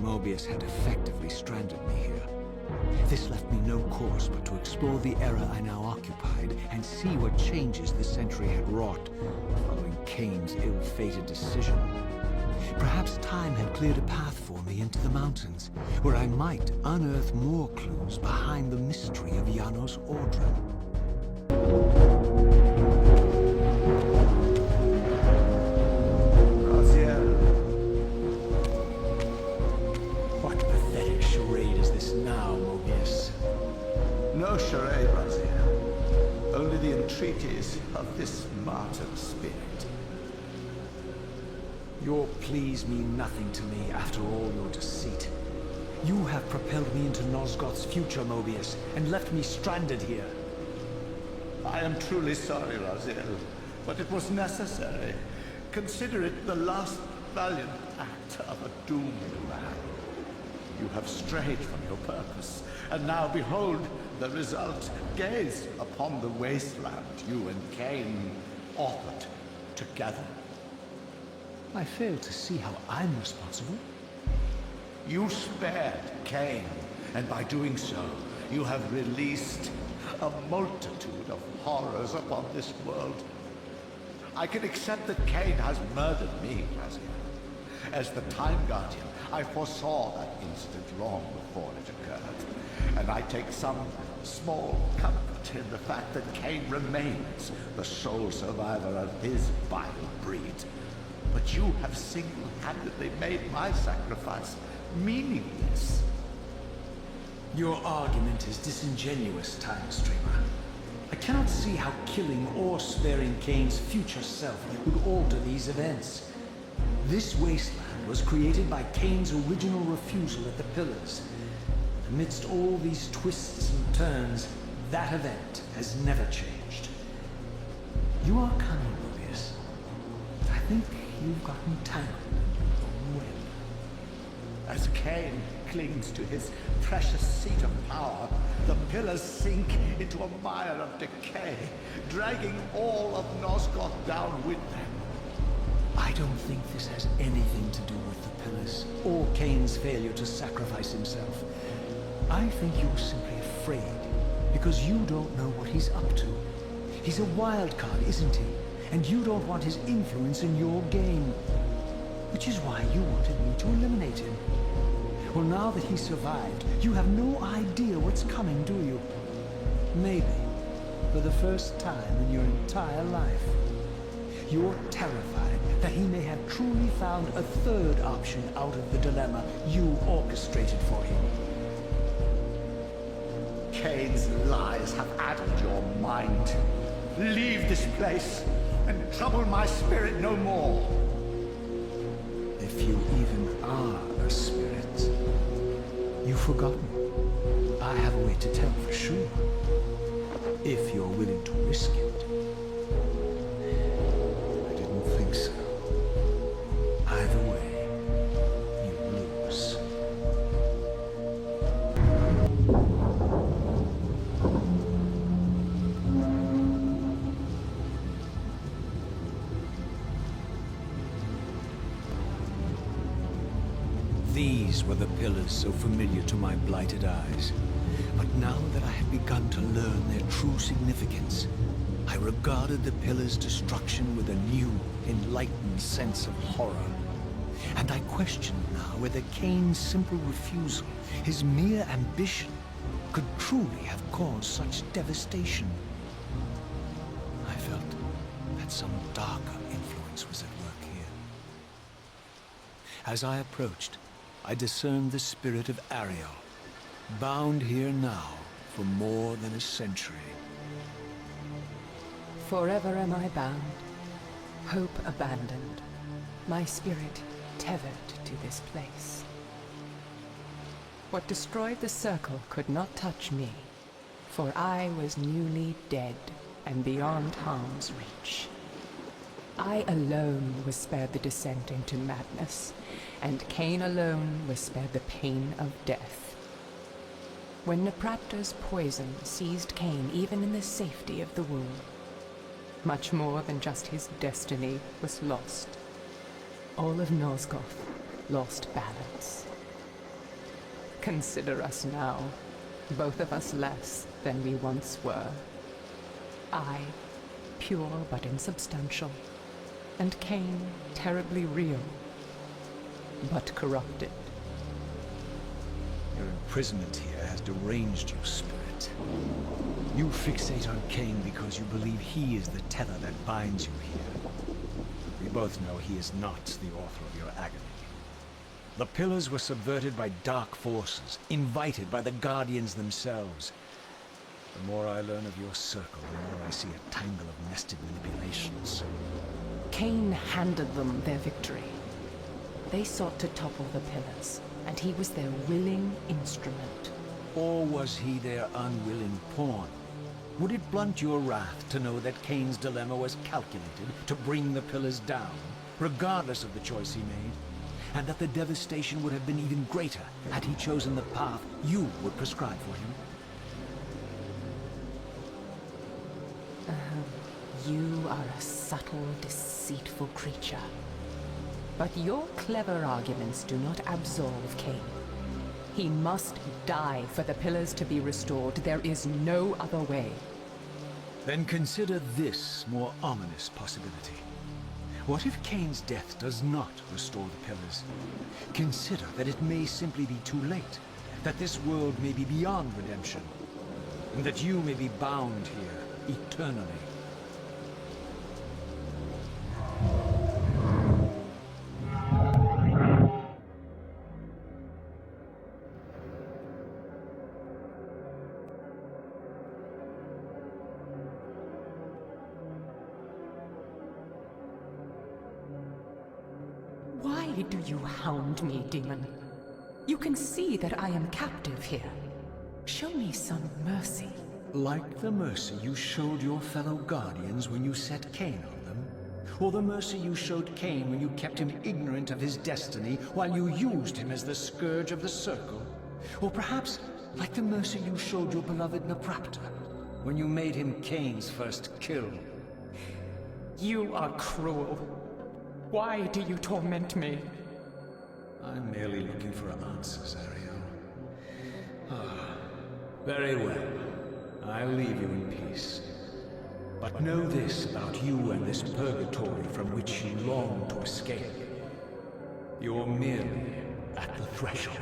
Mobius had effectively stranded me here. This left me no course but to explore the era I now occupied and see what changes the century had wrought following Kain's ill-fated decision. Perhaps time had cleared a path for me into the mountains, where I might unearth more clues behind the mystery of Janos Ordren. What pathetic charade is this now, Mobius? No charade, Raziel. Only the entreaties of this martyr spirit. Your pleas mean nothing to me after all your deceit. You have propelled me into Nosgoth's future, Mobius, and left me stranded here. I am truly sorry, Raziel, but it was necessary. Consider it the last valiant act of a doomed man. You have strayed from your purpose, and now behold the result. Gaze upon the wasteland you and Kain authored together. I fail to see how I'm responsible. You spared Kain, and by doing so, you have released a multitude of horrors upon this world. I can accept that Kain has murdered me, Raziel. As the Time Guardian, I foresaw that incident long before it occurred, and I take some small comfort in the fact that Kain remains the sole survivor of his vile breed. But you have single-handedly made my sacrifice meaningless. Your argument is disingenuous, Time Streamer. I cannot see how killing or sparing Kain's future self would alter these events. This wasteland was created by Kain's original refusal at the Pillars. Amidst all these twists and turns, that event has never changed. You are cunning, Mobius. I think you've gotten tangled in your own web. As Kain clings to his precious seat of power, the pillars sink into a mire of decay, dragging all of Nosgoth down with them. I don't think this has anything to do with the Pillars, or Kain's failure to sacrifice himself. I think you're simply afraid, because you don't know what he's up to. He's a wild card, isn't he? And you don't want his influence in your game. Which is why you wanted me to eliminate him. Well, now that he survived, you have no idea what's coming, do you? Maybe, for the first time in your entire life, you're terrified that he may have truly found a third option out of the dilemma you orchestrated for him. Kain's lies have addled your mind. Leave this place and trouble my spirit no more. If you even are a spirit, you've forgotten. I have a way to tell for sure. If you're willing to risk it. I didn't think so. Either way, you lose. These were the pillars so familiar to my blighted eyes. But now that I had begun to learn their true significance, I regarded the pillars' destruction with a new, enlightened sense of horror. And I questioned now whether Kain's simple refusal, his mere ambition, could truly have caused such devastation. I felt that some darker influence was at work here. As I approached, I discerned the spirit of Ariel, bound here now for more than a century. Forever am I bound, hope abandoned, my spirit tethered to this place. What destroyed the circle could not touch me, for I was newly dead and beyond harm's reach. I alone was spared the descent into madness, and Kain alone was spared the pain of death. When Napraptor's poison seized Kain even in the safety of the womb, much more than just his destiny was lost. All of Nosgoth lost balance. Consider us now, both of us less than we once were. I, pure but insubstantial, and Kain, terribly real, but corrupted. Your imprisonment here has deranged you, Spirit. You fixate on Kain because you believe he is the tether that binds you here. We both know he is not the author of your agony. The Pillars were subverted by dark forces, invited by the Guardians themselves. The more I learn of your circle, the more I see a tangle of nested manipulations. Kain handed them their victory. They sought to topple the Pillars, and he was their willing instrument. Or was he their unwilling pawn? Would it blunt your wrath to know that Kain's dilemma was calculated to bring the Pillars down, regardless of the choice he made? And that the devastation would have been even greater had he chosen the path you would prescribe for him? You are a subtle, deceitful creature. But your clever arguments do not absolve Kain. He must die for the Pillars to be restored. There is no other way. Then consider this more ominous possibility. What if Kain's death does not restore the Pillars? Consider that it may simply be too late, that this world may be beyond redemption, and that you may be bound here eternally. Why do you hound me, demon? You can see that I am captive here. Show me some mercy. Like the mercy you showed your fellow Guardians when you set Kain on them? Or the mercy you showed Kain when you kept him ignorant of his destiny while you used him as the scourge of the Circle? Or perhaps like the mercy you showed your beloved Napraptor when you made him Kain's first kill? You are cruel. Why do you torment me? I'm merely looking for answers, Ariel. Ah, very well. I'll leave you in peace. But know this about you and this purgatory from which you long to escape. You're merely at the threshold.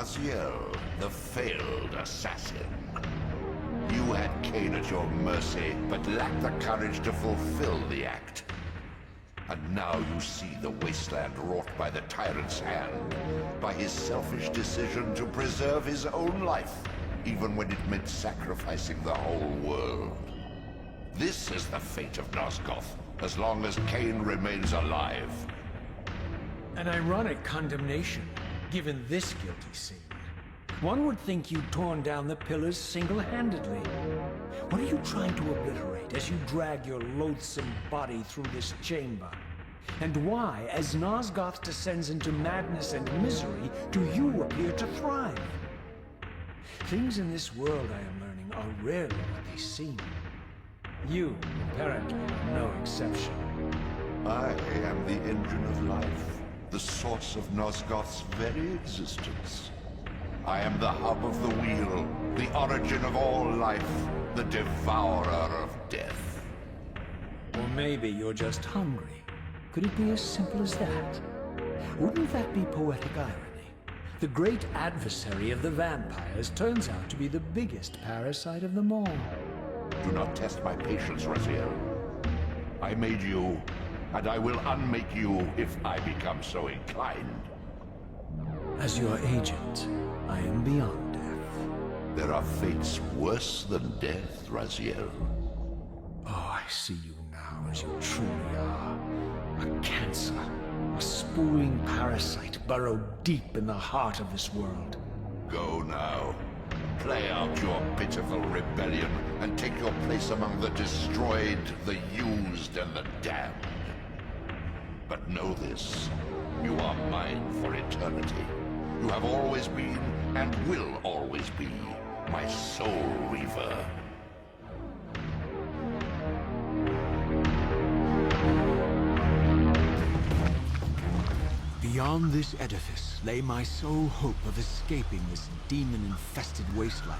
Raziel, the failed assassin. You had Kain at your mercy, but lacked the courage to fulfill the act. And now you see the wasteland wrought by the tyrant's hand, by his selfish decision to preserve his own life, even when it meant sacrificing the whole world. This is the fate of Nosgoth, as long as Kain remains alive. An ironic condemnation, given this guilty scene. One would think you'd torn down the pillars single-handedly. What are you trying to obliterate as you drag your loathsome body through this chamber? And why, as Nosgoth descends into madness and misery, do you appear to thrive? Things in this world, I am learning, are rarely what they seem. You, apparently, are no exception. I am the engine of life, the source of Nosgoth's very existence. I am the hub of the wheel, the origin of all life, the devourer of death. Or maybe you're just hungry. Could it be as simple as that? Wouldn't that be poetic irony? The great adversary of the vampires turns out to be the biggest parasite of them all. Do not test my patience, Raziel. I made you, and I will unmake you if I become so inclined. As your agent, I am beyond death. There are fates worse than death, Raziel. Oh, I see you now as you truly are. A cancer, a spooling parasite burrowed deep in the heart of this world. Go now. Play out your pitiful rebellion and take your place among the destroyed, the used, and the damned. But know this, you are mine for eternity. You have always been, and will always be, my Soul Reaver. Beyond this edifice lay my sole hope of escaping this demon-infested wasteland.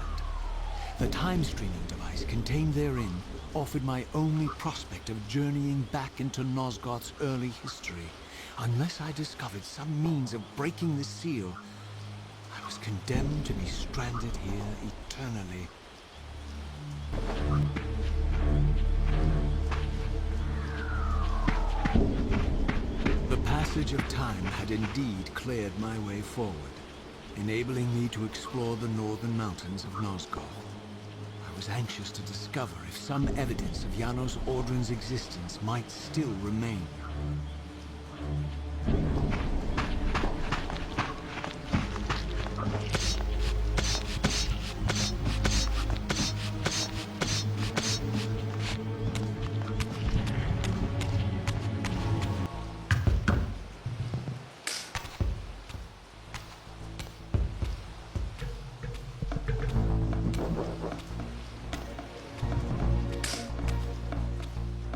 The time-streaming device contained therein offered my only prospect of journeying back into Nosgoth's early history. Unless I discovered some means of breaking the seal, I was condemned to be stranded here eternally. The passage of time had indeed cleared my way forward, enabling me to explore the northern mountains of Nosgoth. I was anxious to discover if some evidence of Janos Audron's existence might still remain.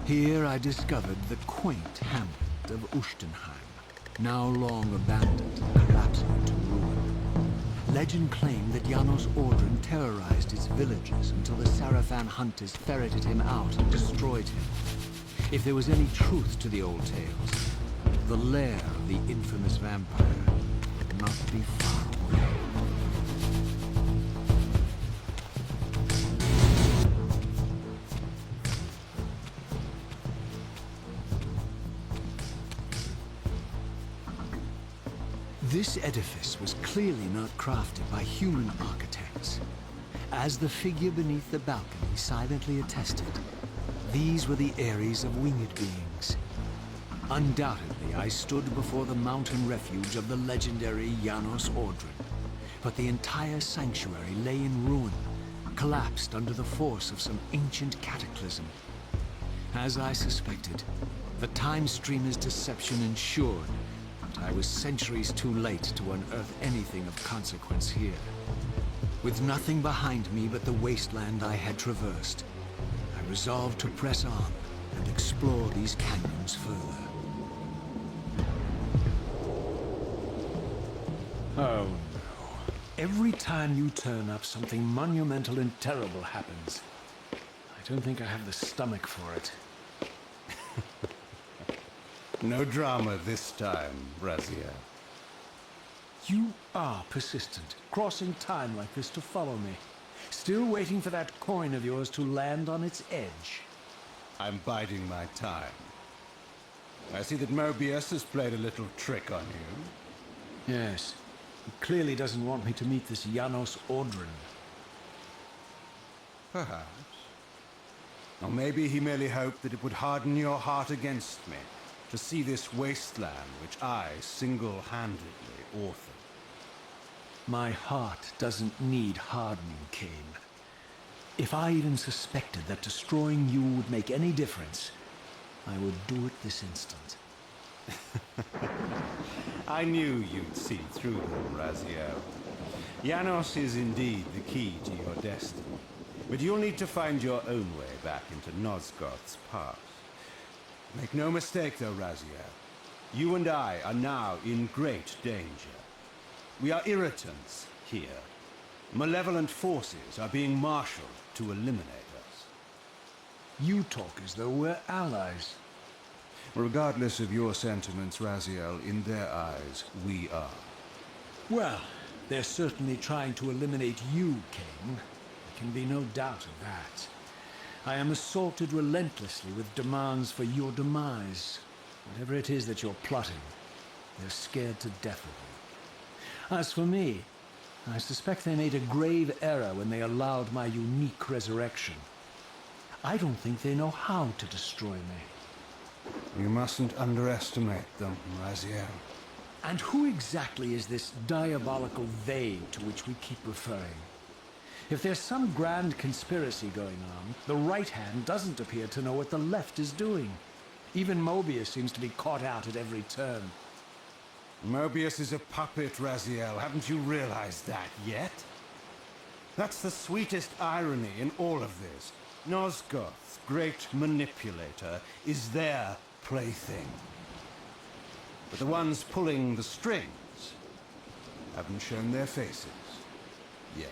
Here I discovered the quaint hamlet of Uchtenheim, now long abandoned and collapsing into ruin. Legend claimed that Janos Audron terrorized its villagers until the Sarafan hunters ferreted him out and destroyed him. If there was any truth to the old tales, the lair of the infamous vampire could not be far away. This edifice was clearly not crafted by human architects. As the figure beneath the balcony silently attested, these were the Ares of winged beings. Undoubtedly, I stood before the mountain refuge of the legendary Janos Audron, but the entire sanctuary lay in ruin, collapsed under the force of some ancient cataclysm. As I suspected, the time streamer's deception ensured I was centuries too late to unearth anything of consequence here. With nothing behind me but the wasteland I had traversed, I resolved to press on and explore these canyons further. Oh no. Every time you turn up, something monumental and terrible happens. I don't think I have the stomach for it. No drama this time, Raziel. You are persistent, crossing time like this to follow me. Still waiting for that coin of yours to land on its edge. I'm biding my time. I see that Mobius has played a little trick on you. Yes. He clearly doesn't want me to meet this Janos Audrin. Perhaps. Or maybe he merely hoped that it would harden your heart against me, to see this wasteland which I single-handedly authored. My heart doesn't need hardening, Kain. If I even suspected that destroying you would make any difference, I would do it this instant. I knew you'd see through them, Raziel. Janos is indeed the key to your destiny. But you'll need to find your own way back into Nosgoth's past. Make no mistake, though, Raziel. You and I are now in great danger. We are irritants here. Malevolent forces are being marshaled to eliminate us. You talk as though we're allies. Regardless of your sentiments, Raziel, in their eyes, we are. Well, they're certainly trying to eliminate you, Kain. There can be no doubt of that. I am assaulted relentlessly with demands for your demise. Whatever it is that you're plotting, they're scared to death of you. As for me, I suspect they made a grave error when they allowed my unique resurrection. I don't think they know how to destroy me. You mustn't underestimate them, Raziel. And who exactly is this diabolical they to which we keep referring? If there's some grand conspiracy going on, the right hand doesn't appear to know what the left is doing. Even Mobius seems to be caught out at every turn. Mobius is a puppet, Raziel. Haven't you realized that yet? That's the sweetest irony in all of this. Nosgoth's great manipulator is their plaything. But the ones pulling the strings haven't shown their faces yet.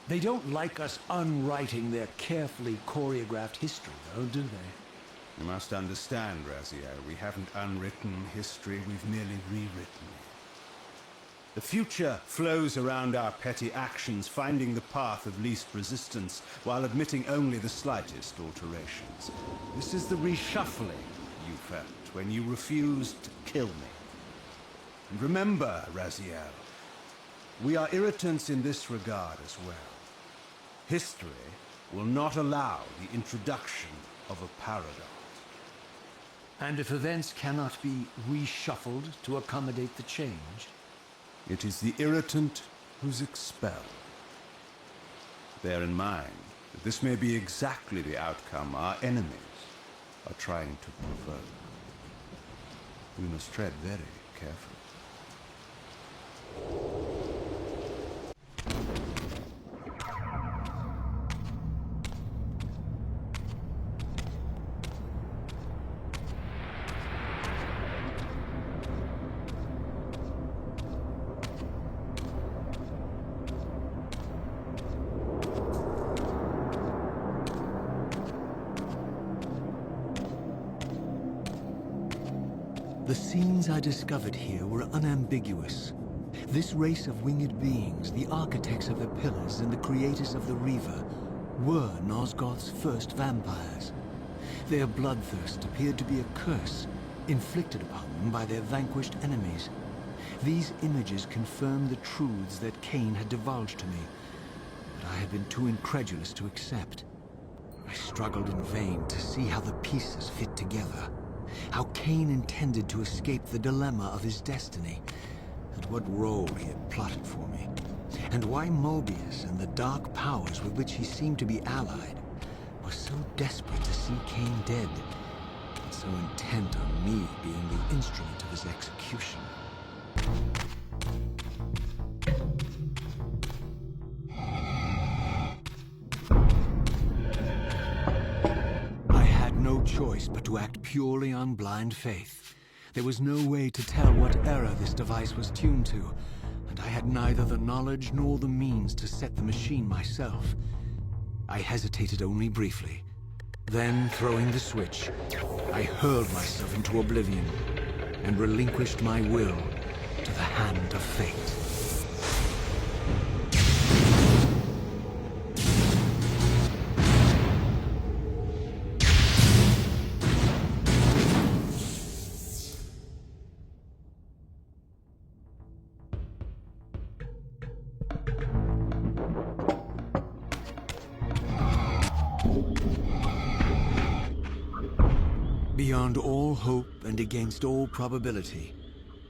They don't like us unwriting their carefully choreographed history, though, do they? You must understand, Raziel, we haven't unwritten history, we've merely rewritten it. The future flows around our petty actions, finding the path of least resistance, while admitting only the slightest alterations. This is the reshuffling you felt when you refused to kill me. And remember, Raziel, we are irritants in this regard as well. History will not allow the introduction of a paradox. And if events cannot be reshuffled to accommodate the change? It is the irritant who's expelled. Bear in mind that this may be exactly the outcome our enemies are trying to provoke. We must tread very carefully. The scenes I discovered here were unambiguous. This race of winged beings, the architects of the pillars and the creators of the Reaver, were Nosgoth's first vampires. Their bloodthirst appeared to be a curse, inflicted upon them by their vanquished enemies. These images confirmed the truths that Kain had divulged to me, but I had been too incredulous to accept. I struggled in vain to see how the pieces fit together. How Kain intended to escape the dilemma of his destiny, and what role he had plotted for me, and why Mobius and the dark powers with which he seemed to be allied were so desperate to see Kain dead, and so intent on me being the instrument of his execution. No choice but to act purely on blind faith. There was no way to tell what error this device was tuned to, and I had neither the knowledge nor the means to set the machine myself. I hesitated only briefly. Then, throwing the switch, I hurled myself into oblivion and relinquished my will to the hand of fate. Beyond all hope and against all probability,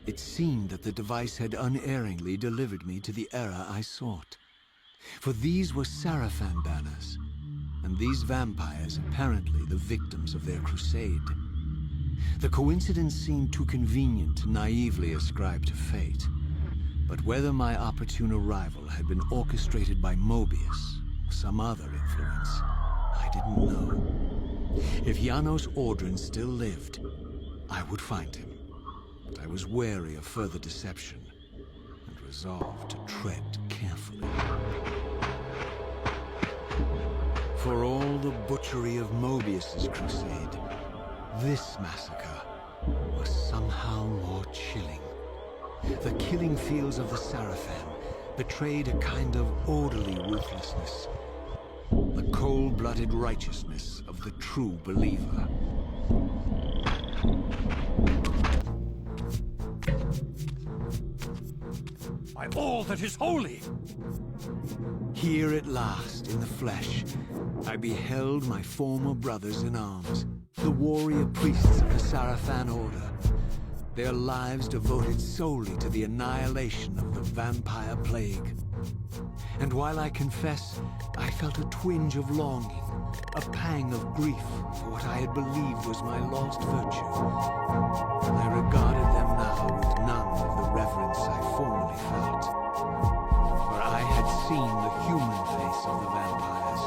it seemed that the device had unerringly delivered me to the era I sought. For these were Sarafan banners, and these vampires apparently the victims of their crusade. The coincidence seemed too convenient to naively ascribe to fate. But whether my opportune arrival had been orchestrated by Mobius or some other influence, I didn't know. If Janos Ordrin still lived, I would find him. But I was wary of further deception and resolved to tread carefully. For all the butchery of Mobius's crusade, this massacre was somehow more chilling. The killing fields of the Sarafan betrayed a kind of orderly ruthlessness, the cold-blooded righteousness of the true believer. By all that is holy! Here at last, in the flesh, I beheld my former brothers in arms, the warrior priests of the Sarafan Order, their lives devoted solely to the annihilation of the vampire plague. And while I confess, I felt a twinge of longing, a pang of grief for what I had believed was my lost virtue, I regarded them now with none of the reverence I formerly felt. For I had seen the human face of the vampires,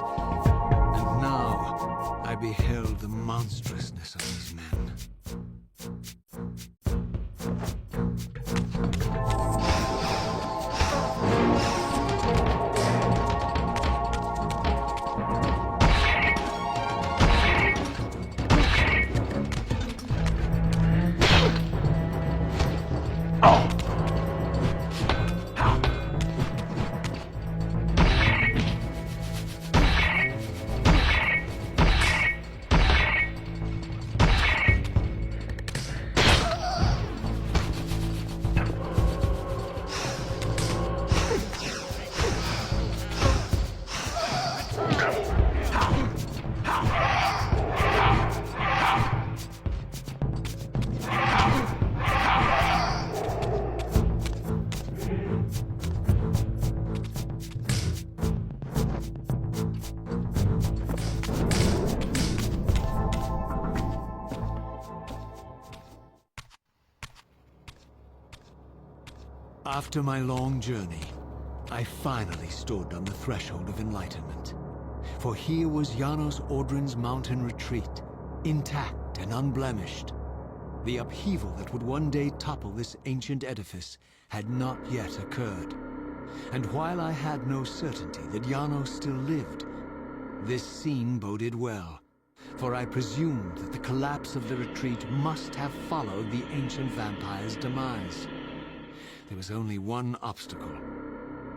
and now I beheld the monstrousness of these men. After my long journey, I finally stood on the threshold of enlightenment. For here was Janos Ordrin's mountain retreat, intact and unblemished. The upheaval that would one day topple this ancient edifice had not yet occurred. And while I had no certainty that Janos still lived, this scene boded well, for I presumed that the collapse of the retreat must have followed the ancient vampire's demise. There was only one obstacle: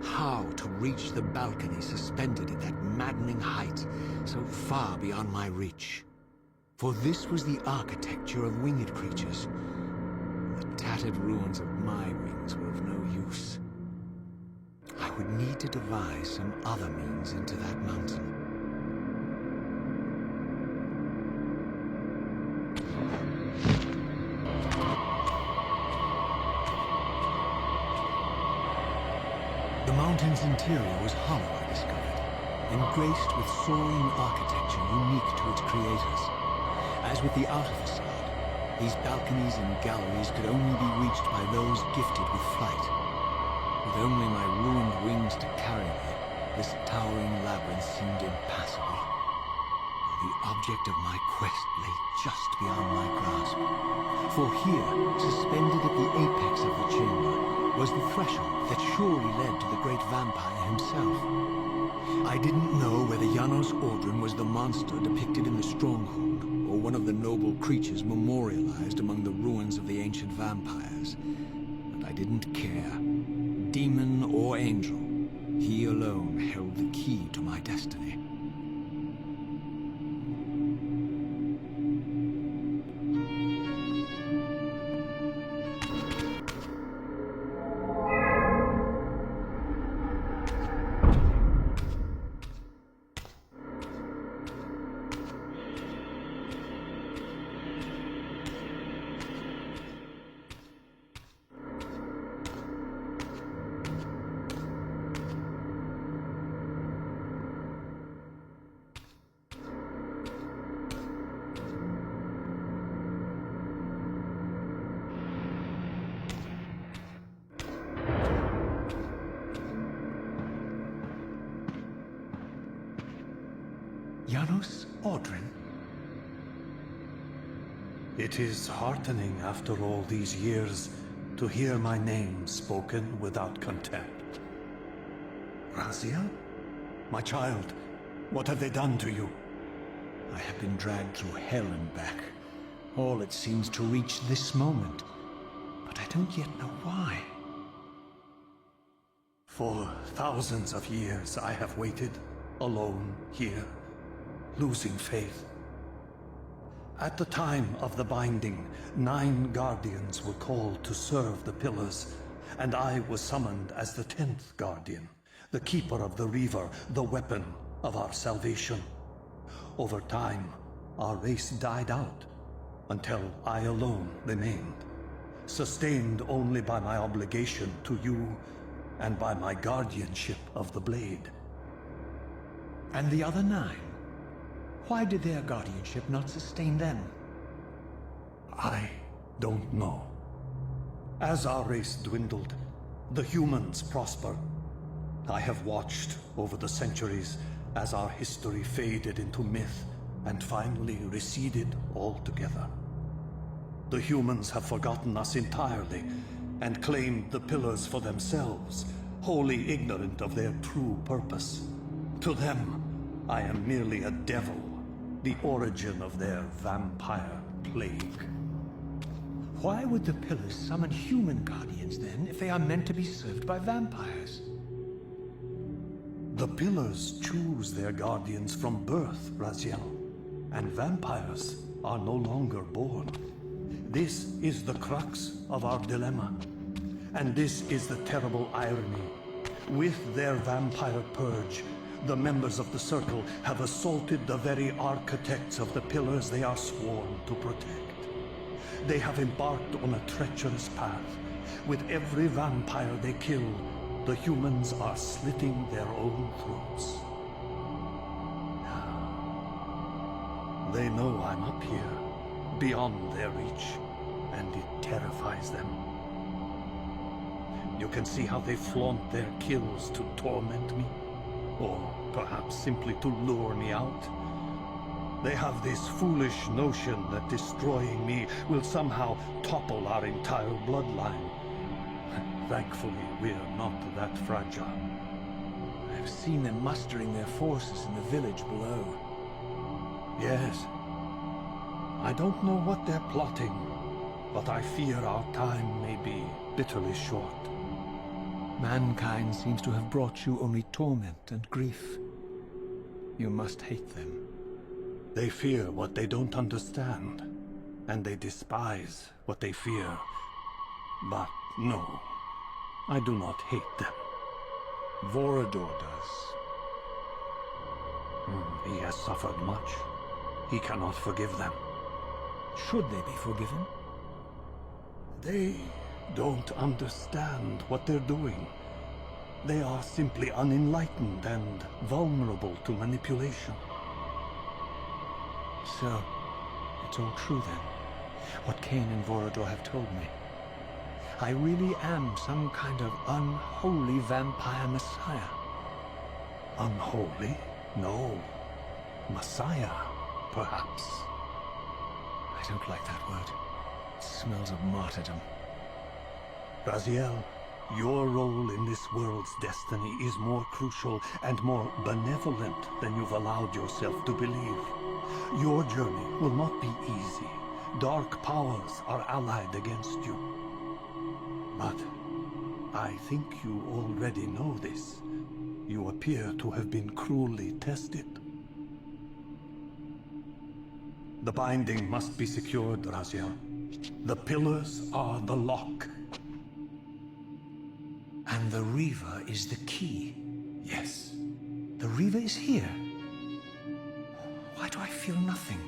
how to reach the balcony suspended at that maddening height, so far beyond my reach. For this was the architecture of winged creatures. The tattered ruins of my wings were of no use. I would need to devise some other means into that mountain. The mountain's interior was hollow, I discovered, and graced with soaring architecture unique to its creators. As with the outer facade, these balconies and galleries could only be reached by those gifted with flight. With only my ruined wings to carry me, this towering labyrinth seemed impassable. The object of my quest lay just beyond my grasp. For here, suspended at the apex of the chamber, was the threshold that surely led to the great vampire himself. I didn't know whether Janos Ordrin was the monster depicted in the stronghold, or one of the noble creatures memorialized among the ruins of the ancient vampires. But I didn't care. Demon or angel, he alone held the key to my destiny. Janos Audrin? It is heartening after all these years to hear my name spoken without contempt. Raziel? My child, what have they done to you? I have been dragged through hell and back. All it seems to reach this moment. But I don't yet know why. For thousands of years I have waited, alone here, losing faith. At the time of the binding, 9 guardians were called to serve the pillars, and I was summoned as the 10th guardian, the keeper of the Reaver, the weapon of our salvation. Over time, our race died out, until I alone remained, sustained only by my obligation to you and by my guardianship of the blade. And the other 9? Why did their guardianship not sustain them? I don't know. As our race dwindled, the humans prospered. I have watched over the centuries as our history faded into myth and finally receded altogether. The humans have forgotten us entirely and claimed the pillars for themselves, wholly ignorant of their true purpose. To them, I am merely a devil, the origin of their vampire plague. Why would the pillars summon human guardians then, if they are meant to be served by vampires? The pillars choose their guardians from birth, Raziel, and vampires are no longer born. This is the crux of our dilemma, and this is the terrible irony. With their vampire purge, the members of the Circle have assaulted the very architects of the pillars they are sworn to protect. They have embarked on a treacherous path. With every vampire they kill, the humans are slitting their own throats. They know I'm up here, beyond their reach, and it terrifies them. You can see how they flaunt their kills to torment me, or perhaps simply to lure me out. They have this foolish notion that destroying me will somehow topple our entire bloodline. Thankfully, we're not that fragile. I've seen them mustering their forces in the village below. Yes. I don't know what they're plotting, but I fear our time may be bitterly short. Mankind seems to have brought you only torment and grief. You must hate them. They fear what they don't understand, and they despise what they fear. But no, I do not hate them. Vorador does. He has suffered much. He cannot forgive them. Should they be forgiven? They don't understand what they're doing. They are simply unenlightened and vulnerable to manipulation. So, it's all true then, what Kain and Vorador have told me. I really am some kind of unholy vampire messiah. Unholy? No. Messiah, perhaps. I don't like that word. It smells of martyrdom. Raziel, your role in this world's destiny is more crucial and more benevolent than you've allowed yourself to believe. Your journey will not be easy. Dark powers are allied against you. But I think you already know this. You appear to have been cruelly tested. The binding must be secured, Raziel. The pillars are the lock. And the Reaver is the key. Yes. The Reaver is here. Why do I feel nothing?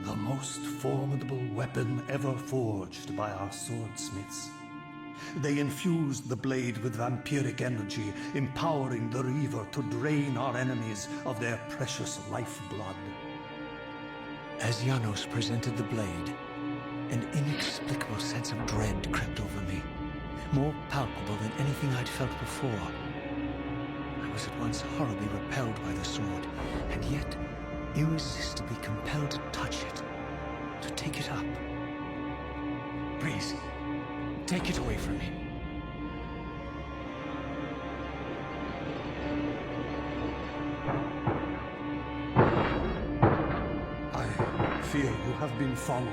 The most formidable weapon ever forged by our swordsmiths. They infused the blade with vampiric energy, empowering the Reaver to drain our enemies of their precious lifeblood. As Janos presented the blade, an inexplicable sense of dread crept over me, more palpable than anything I'd felt before. I was at once horribly repelled by the sword, and yet irresistibly compelled to touch it, to take it up. Please, take it away from me. I fear you have been followed.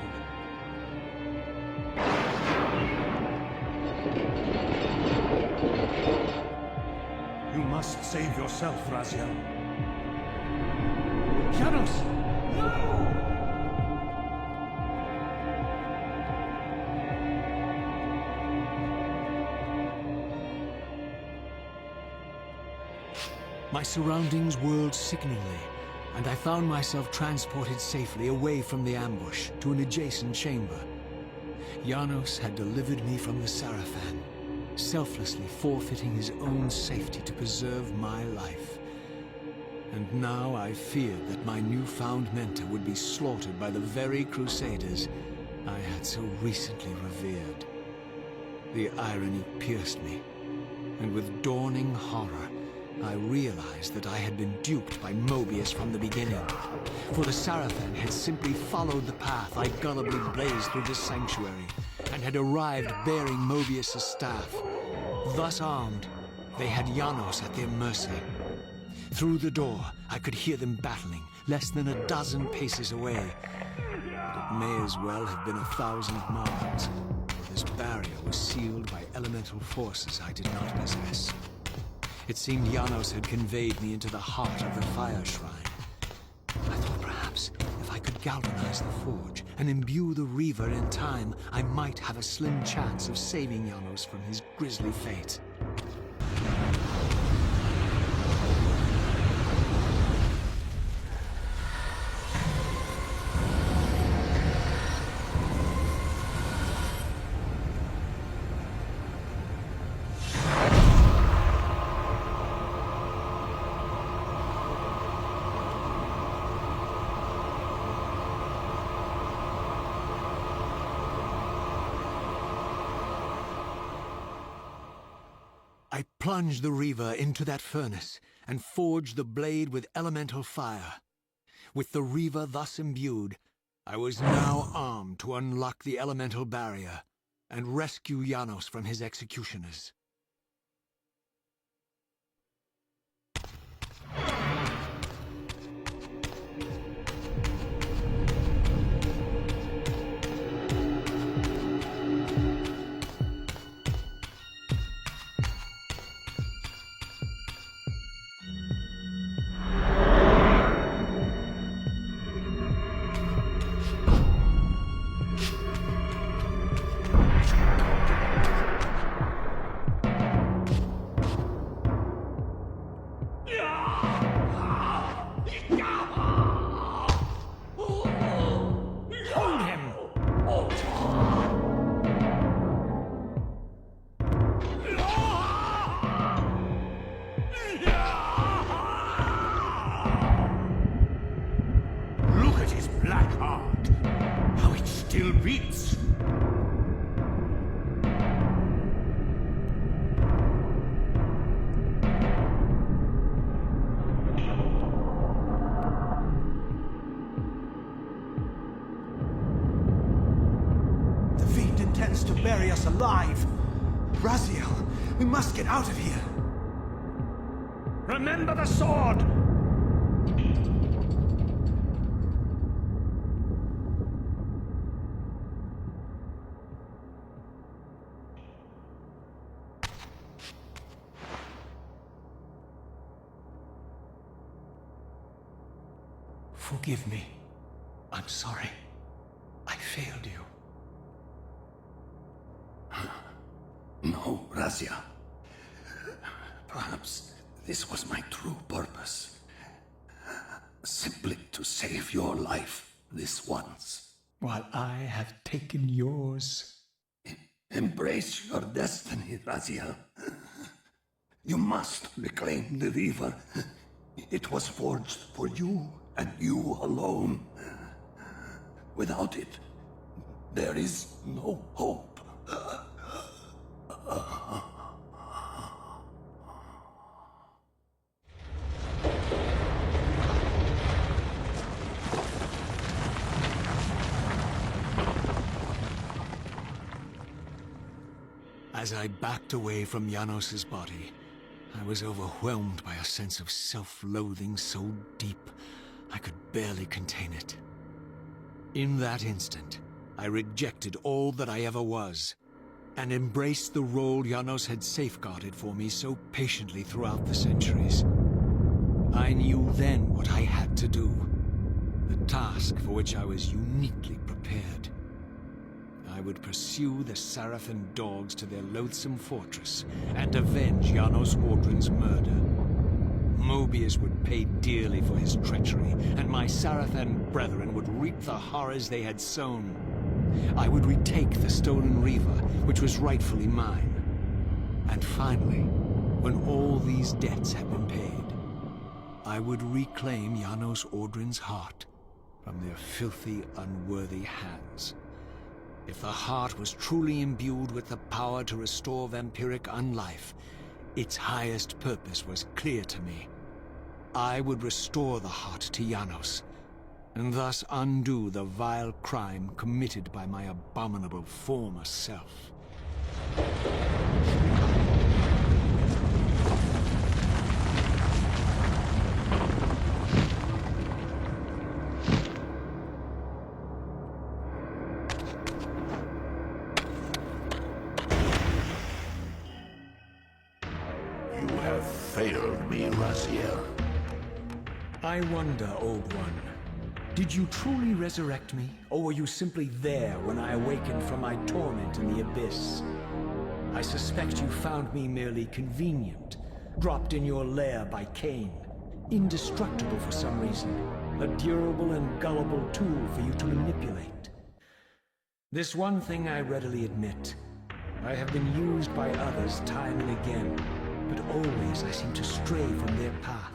You must save yourself, Raziel. Janos! No! My surroundings whirled sickeningly, and I found myself transported safely away from the ambush to an adjacent chamber. Janos had delivered me from the Sarafan, selflessly forfeiting his own safety to preserve my life. And now I feared that my newfound mentor would be slaughtered by the very crusaders I had so recently revered. The irony pierced me, and with dawning horror, I realized that I had been duped by Mobius from the beginning. For the Sarafan had simply followed the path I gullibly blazed through this sanctuary, and had arrived bearing Mobius' staff. Thus armed, they had Janos at their mercy. Through the door, I could hear them battling, less than a dozen paces away. But it may as well have been 1,000 miles, for this barrier was sealed by elemental forces I did not possess. It seemed Janos had conveyed me into the heart of the fire shrine. I thought perhaps if I could galvanize the forge and imbue the Reaver in time, I might have a slim chance of saving Janos from his grisly fate. I plunged the Reaver into that furnace and forged the blade with elemental fire. With the Reaver thus imbued, I was now armed to unlock the elemental barrier and rescue Janos from his executioners. To bury us alive. Raziel, we must get out of here. Remember the sword! Forgive me. I'm sorry. I failed you. No, Razia. Perhaps this was my true purpose. Simply to save your life this once. While I have taken yours. Embrace your destiny, Raziel. You must reclaim the Reaver. It was forged for you and you alone. Without it, there is no hope. As I backed away from Janos's body, I was overwhelmed by a sense of self-loathing so deep I could barely contain it. In that instant, I rejected all that I ever was, and embraced the role Janos had safeguarded for me so patiently throughout the centuries. I knew then what I had to do, the task for which I was uniquely prepared. I would pursue the Sarafan dogs to their loathsome fortress and avenge Janos Audrin's murder. Mobius would pay dearly for his treachery, and my Sarafan brethren would reap the horrors they had sown. I would retake the stolen Reaver, which was rightfully mine. And finally, when all these debts had been paid, I would reclaim Janos Audrin's heart from their filthy, unworthy hands. If the heart was truly imbued with the power to restore vampiric unlife, its highest purpose was clear to me. I would restore the heart to Janos, and thus undo the vile crime committed by my abominable former self. You have failed me, Raziel. I wonder, Old One, did you truly resurrect me, or were you simply there when I awakened from my torment in the abyss? I suspect you found me merely convenient, dropped in your lair by Kain, indestructible for some reason, a durable and gullible tool for you to manipulate. This one thing I readily admit. I have been used by others time and again, but always I seem to stray from their path.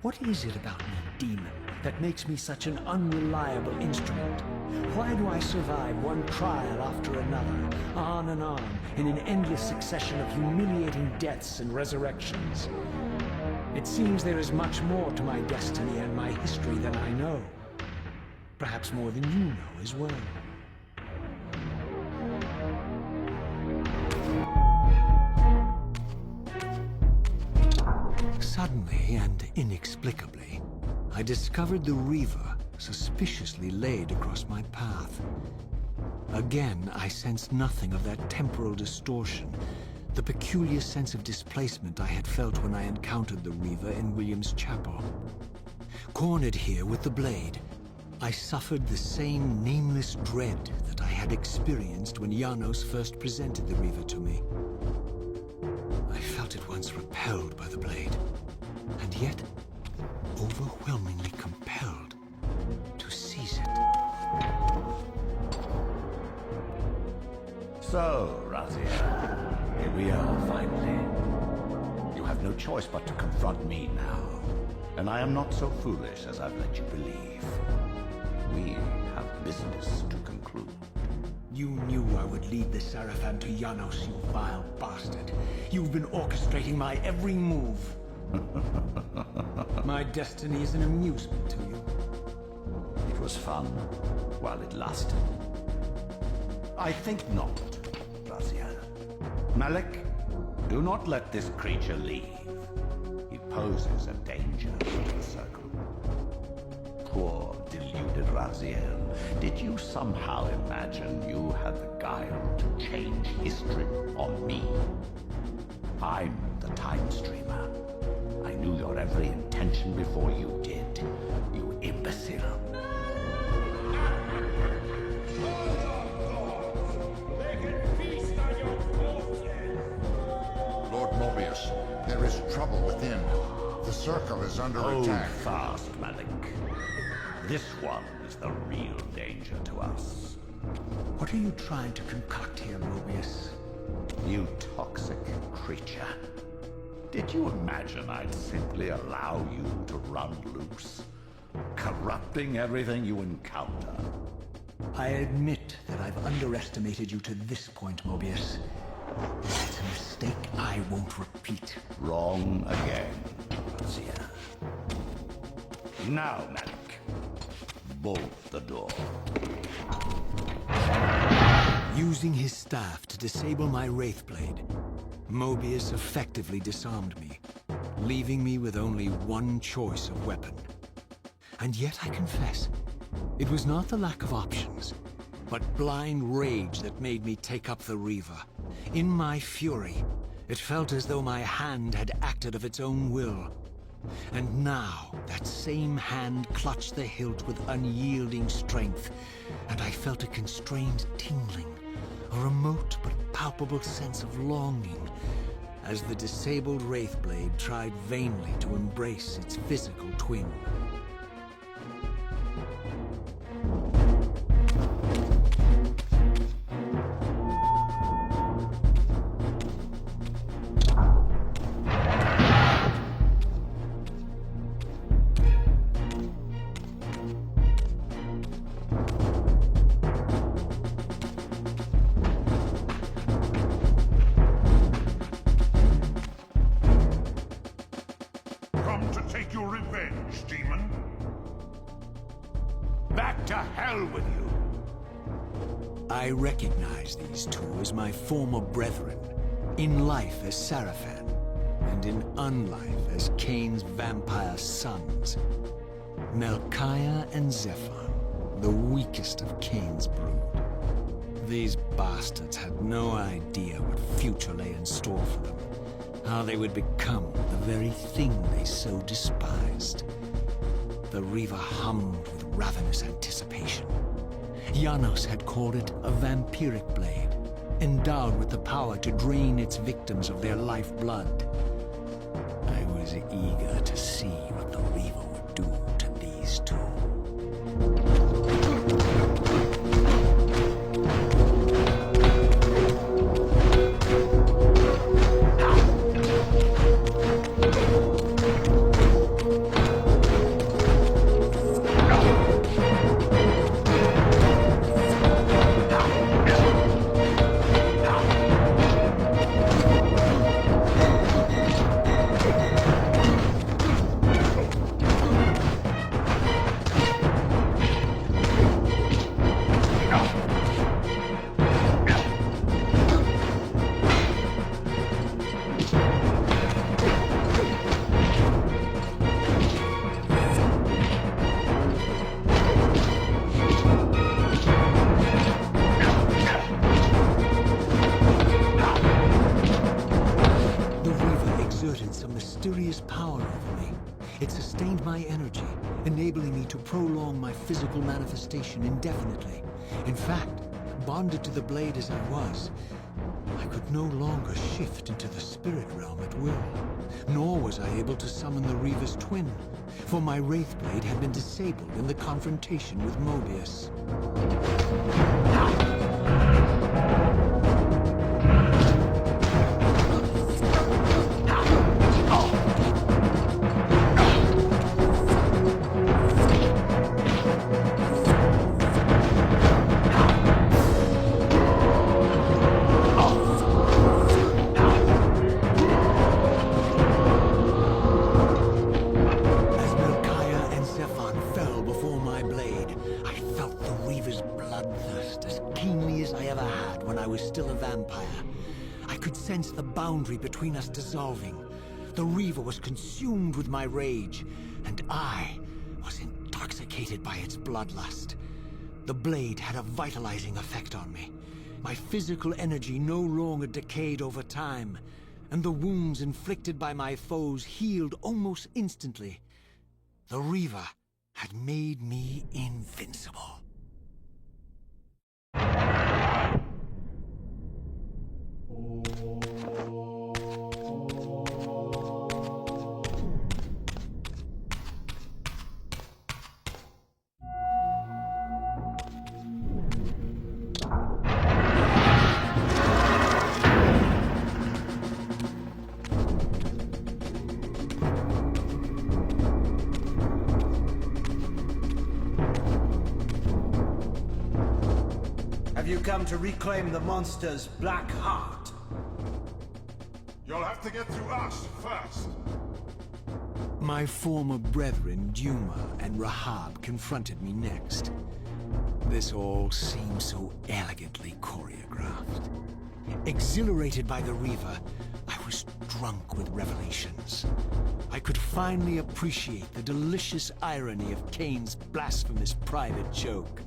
What is it about me, demon, that makes me such an unreliable instrument? Why do I survive one trial after another, on and on, in an endless succession of humiliating deaths and resurrections? It seems there is much more to my destiny and my history than I know. Perhaps more than you know as well. Suddenly and inexplicably, I discovered the Reaver suspiciously laid across my path. Again, I sensed nothing of that temporal distortion, the peculiar sense of displacement I had felt when I encountered the Reaver in William's chapel. Cornered here with the blade, I suffered the same nameless dread that I had experienced when Janos first presented the Reaver to me. I felt at once repelled by the blade, and yet overwhelmingly compelled to seize it. So, Raziel, here we are finally. You have no choice but to confront me now, and I am not so foolish as I've led you believe. We have business to conclude. You knew I would lead the Sarafan to Janos, you vile bastard. You've been orchestrating my every move. My destiny is an amusement to you. It was fun while it lasted. I think not, Raziel. Malik, do not let this creature leave. He poses a danger to the circle. Poor, deluded Raziel. Did you somehow imagine you had the guile to change history on me? I'm the time streamer. I knew your every intention before you did, you imbecile. Lord Mobius, there is trouble within. The circle is under attack. Fast, Malik. This one is the real danger to us. What are you trying to concoct here, Mobius? You toxic creature. Did you imagine I'd simply allow you to run loose, corrupting everything you encounter? I admit that I've underestimated you to this point, Mobius. It's a mistake I won't repeat. Wrong again, Raziel. Now, Malik, bolt the door. Using his staff to disable my Wraithblade, Mobius effectively disarmed me, leaving me with only one choice of weapon. And yet I confess, it was not the lack of options, but blind rage that made me take up the Reaver. In my fury, it felt as though my hand had acted of its own will. And now, that same hand clutched the hilt with unyielding strength, and I felt a constrained tingling, a remote but palpable sense of longing, as the disabled Wraithblade tried vainly to embrace its physical twin. I recognize these two as my former brethren, in life as Sarafan, and in unlife as Kain's vampire sons. Melchiah and Zephon, the weakest of Kain's brood. These bastards had no idea what future lay in store for them, how they would become the very thing they so despised. The Reaver hummed with ravenous anticipation. Janos had called it a vampiric blade, endowed with the power to drain its victims of their lifeblood. I was eager to see what the Reaver would do to these two. Physical manifestation indefinitely. In fact, bonded to the blade as I was, I could no longer shift into the spirit realm at will. Nor was I able to summon the Reaver's twin, for my Wraithblade had been disabled in the confrontation with Mobius. Sense the boundary between us dissolving. The Reaver was consumed with my rage, and I was intoxicated by its bloodlust. The blade had a vitalizing effect on me. My physical energy no longer decayed over time, and the wounds inflicted by my foes healed almost instantly. The Reaver had made me invincible. You come to reclaim the monster's black heart. You'll have to get through us first. My former brethren, Duma and Rahab, confronted me next. This all seems so elegantly choreographed. Exhilarated by the Reaver, I was drunk with revelations. I could finally appreciate the delicious irony of Kain's blasphemous private joke,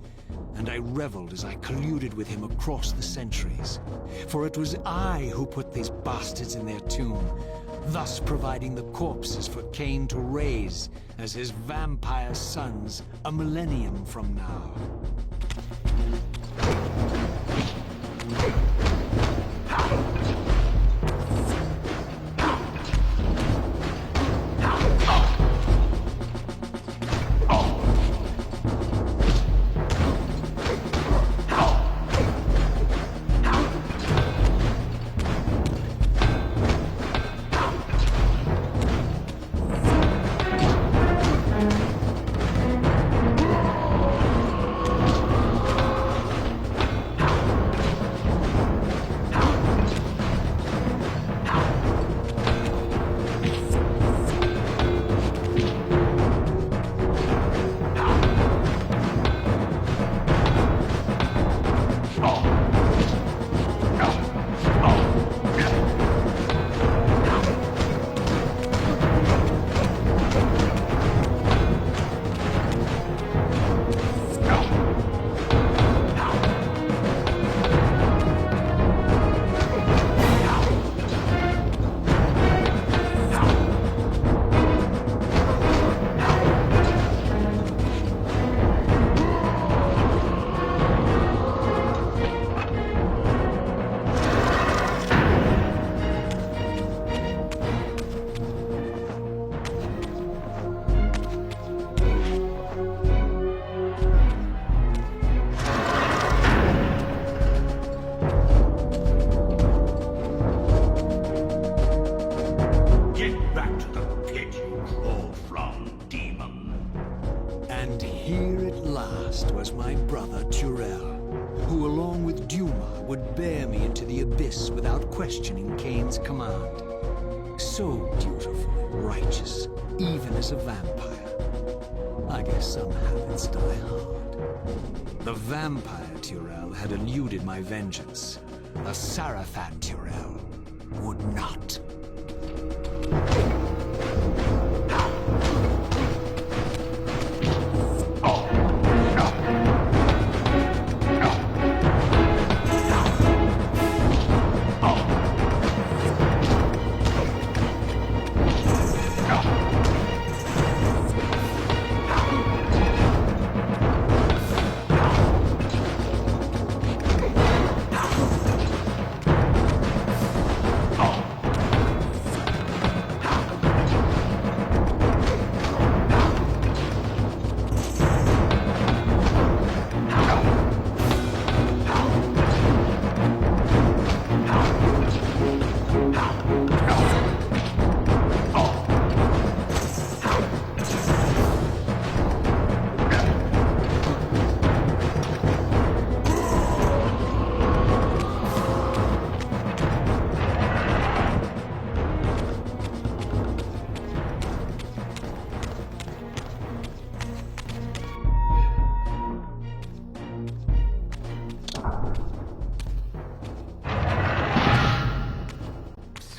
and I reveled as I colluded with him across the centuries. For it was I who put these bastards in their tomb, thus providing the corpses for Kain to raise as his vampire sons a millennium from now. Questioning Kain's command. So dutiful and righteous, even as a vampire. I guess some habits die hard. The vampire Tyrell had eluded my vengeance. The Sarafan Tyrell would not.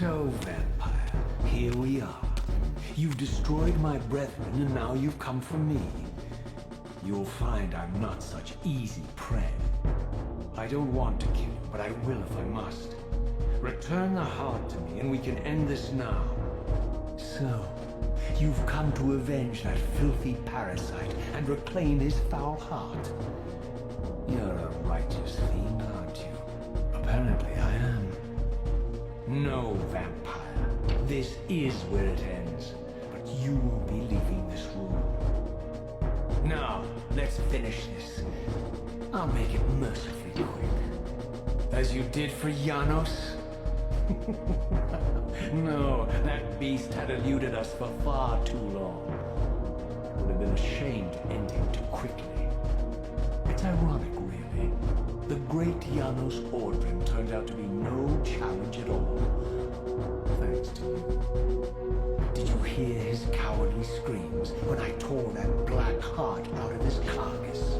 So, vampire, here we are. You've destroyed my brethren, and now you've come for me. You'll find I'm not such easy prey. I don't want to kill you, but I will if I must. Return the heart to me, and we can end this now. So, you've come to avenge that filthy parasite and reclaim his foul heart. You're a righteous fiend, aren't you? Apparently I am. No, vampire. This is where it ends. But you won't be leaving this room. Now, let's finish this. I'll make it mercifully quick. As you did for Janos? No, that beast had eluded us for far too long. It would have been a shame to end him too quickly. It's ironic, really. The great Janos Ordrin turned out to be no challenge at all. Thanks to you. Do Did you hear his cowardly screams when I tore that black heart out of his carcass?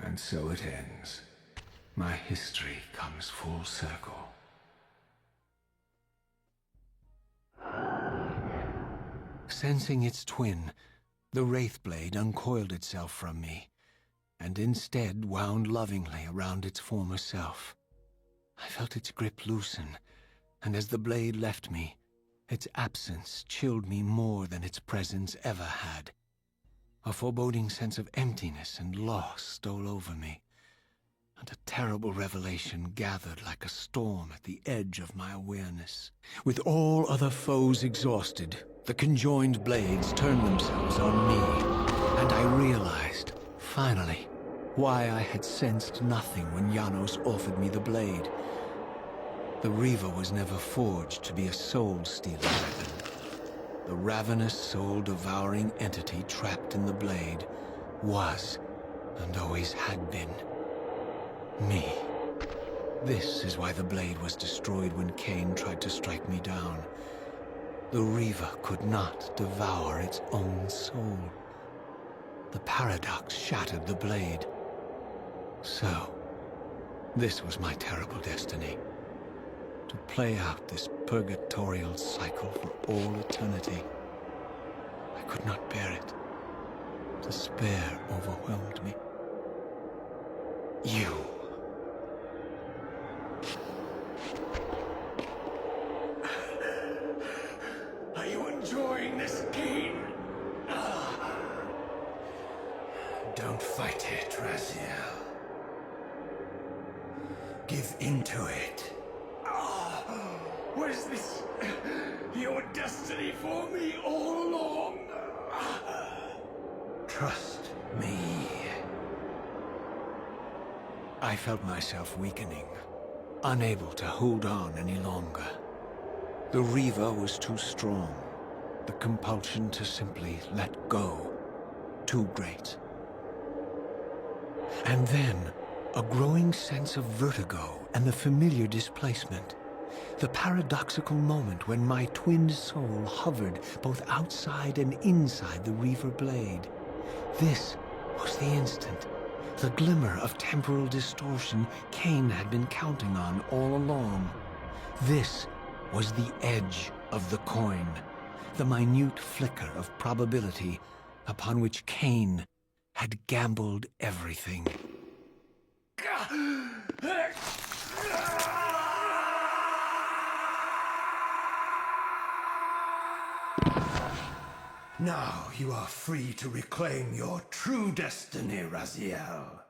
And so it ends. My history comes full circle. Sensing its twin, the Wraithblade uncoiled itself from me, and instead wound lovingly around its former self. I felt its grip loosen, and as the blade left me, its absence chilled me more than its presence ever had. A foreboding sense of emptiness and loss stole over me, and a terrible revelation gathered like a storm at the edge of my awareness. With all other foes exhausted, the conjoined blades turned themselves on me, and I realized, finally, why I had sensed nothing when Janos offered me the blade. The Reaver was never forged to be a soul-stealing weapon. The ravenous, soul-devouring entity trapped in the blade was, and always had been, me. This is why the blade was destroyed when Kain tried to strike me down. The Reaver could not devour its own soul. The paradox shattered the blade. So, this was my terrible destiny. To play out this purgatorial cycle for all eternity. I could not bear it. Despair overwhelmed me. You. Are you enjoying this game? Don't fight it, Raziel. Give into it. Was this your destiny for me all along? Trust me. I felt myself weakening, unable to hold on any longer. The Reaver was too strong. The compulsion to simply let go, too great. And then, a growing sense of vertigo and the familiar displacement. The paradoxical moment when my twinned soul hovered both outside and inside the Reaver blade. This was the instant, the glimmer of temporal distortion Kain had been counting on all along. This was the edge of the coin, the minute flicker of probability upon which Kain had gambled everything. Now you are free to reclaim your true destiny, Raziel.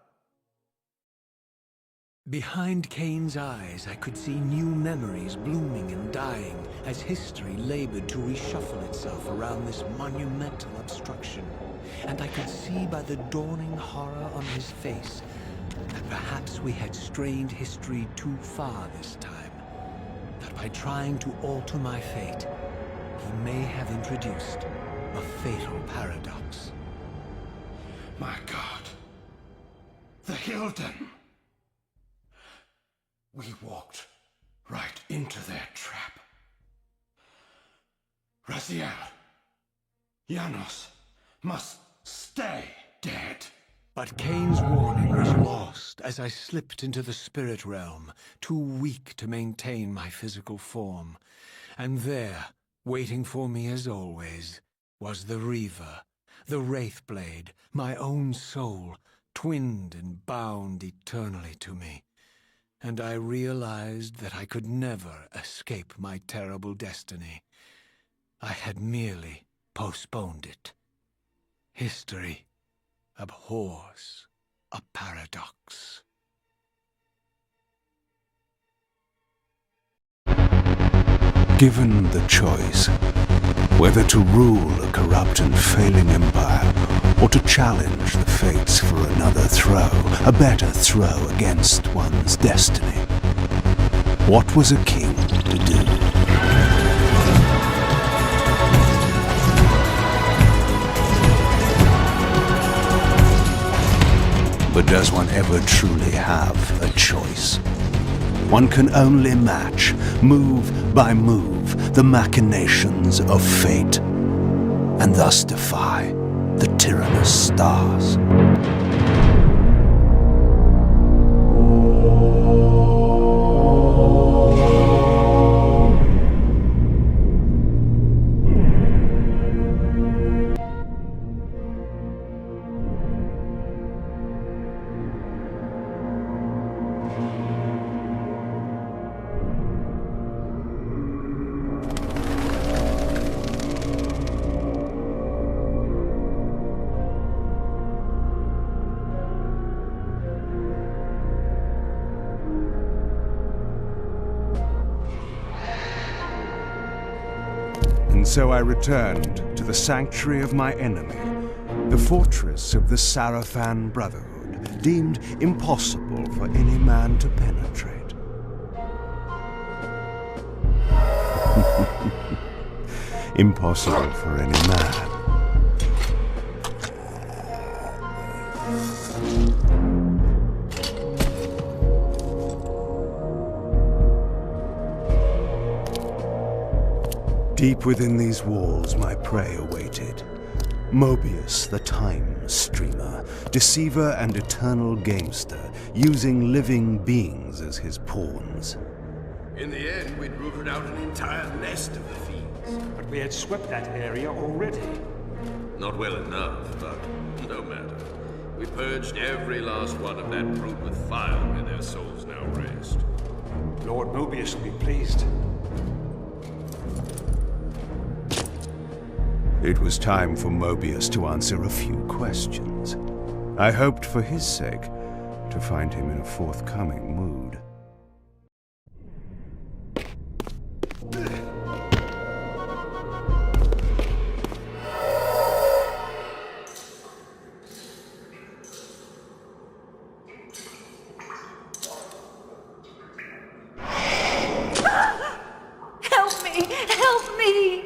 Behind Kain's eyes, I could see new memories blooming and dying as history labored to reshuffle itself around this monumental obstruction. And I could see by the dawning horror on his face that perhaps we had strained history too far this time. That by trying to alter my fate, he may have introduced a fatal paradox. My God. The Hilden. We walked right into their trap. Raziel, Janos must stay dead. But Kain's warning was lost as I slipped into the spirit realm, too weak to maintain my physical form. And there, waiting for me as always, was the Reaver, the Wraithblade, my own soul, twinned and bound eternally to me. And I realized that I could never escape my terrible destiny. I had merely postponed it. History abhors a paradox. Given the choice, whether to rule a corrupt and failing empire, or to challenge the fates for another throw, a better throw against one's destiny, what was a king to do? But does one ever truly have a choice? One can only match, move by move, the machinations of fate, and thus defy the tyrannous stars. And so I returned to the sanctuary of my enemy, the fortress of the Sarafan Brotherhood, deemed impossible for any man to penetrate. Impossible for any man. Deep within these walls my prey awaited. Mobius, the time streamer, deceiver and eternal gamester, using living beings as his pawns. In the end, we'd rooted out an entire nest of the fiends. But we had swept that area already. Not well enough, but no matter. We purged every last one of that brood with fire, where their souls now rest. Lord Mobius will be pleased. It was time for Mobius to answer a few questions. I hoped for his sake to find him in a forthcoming mood. me!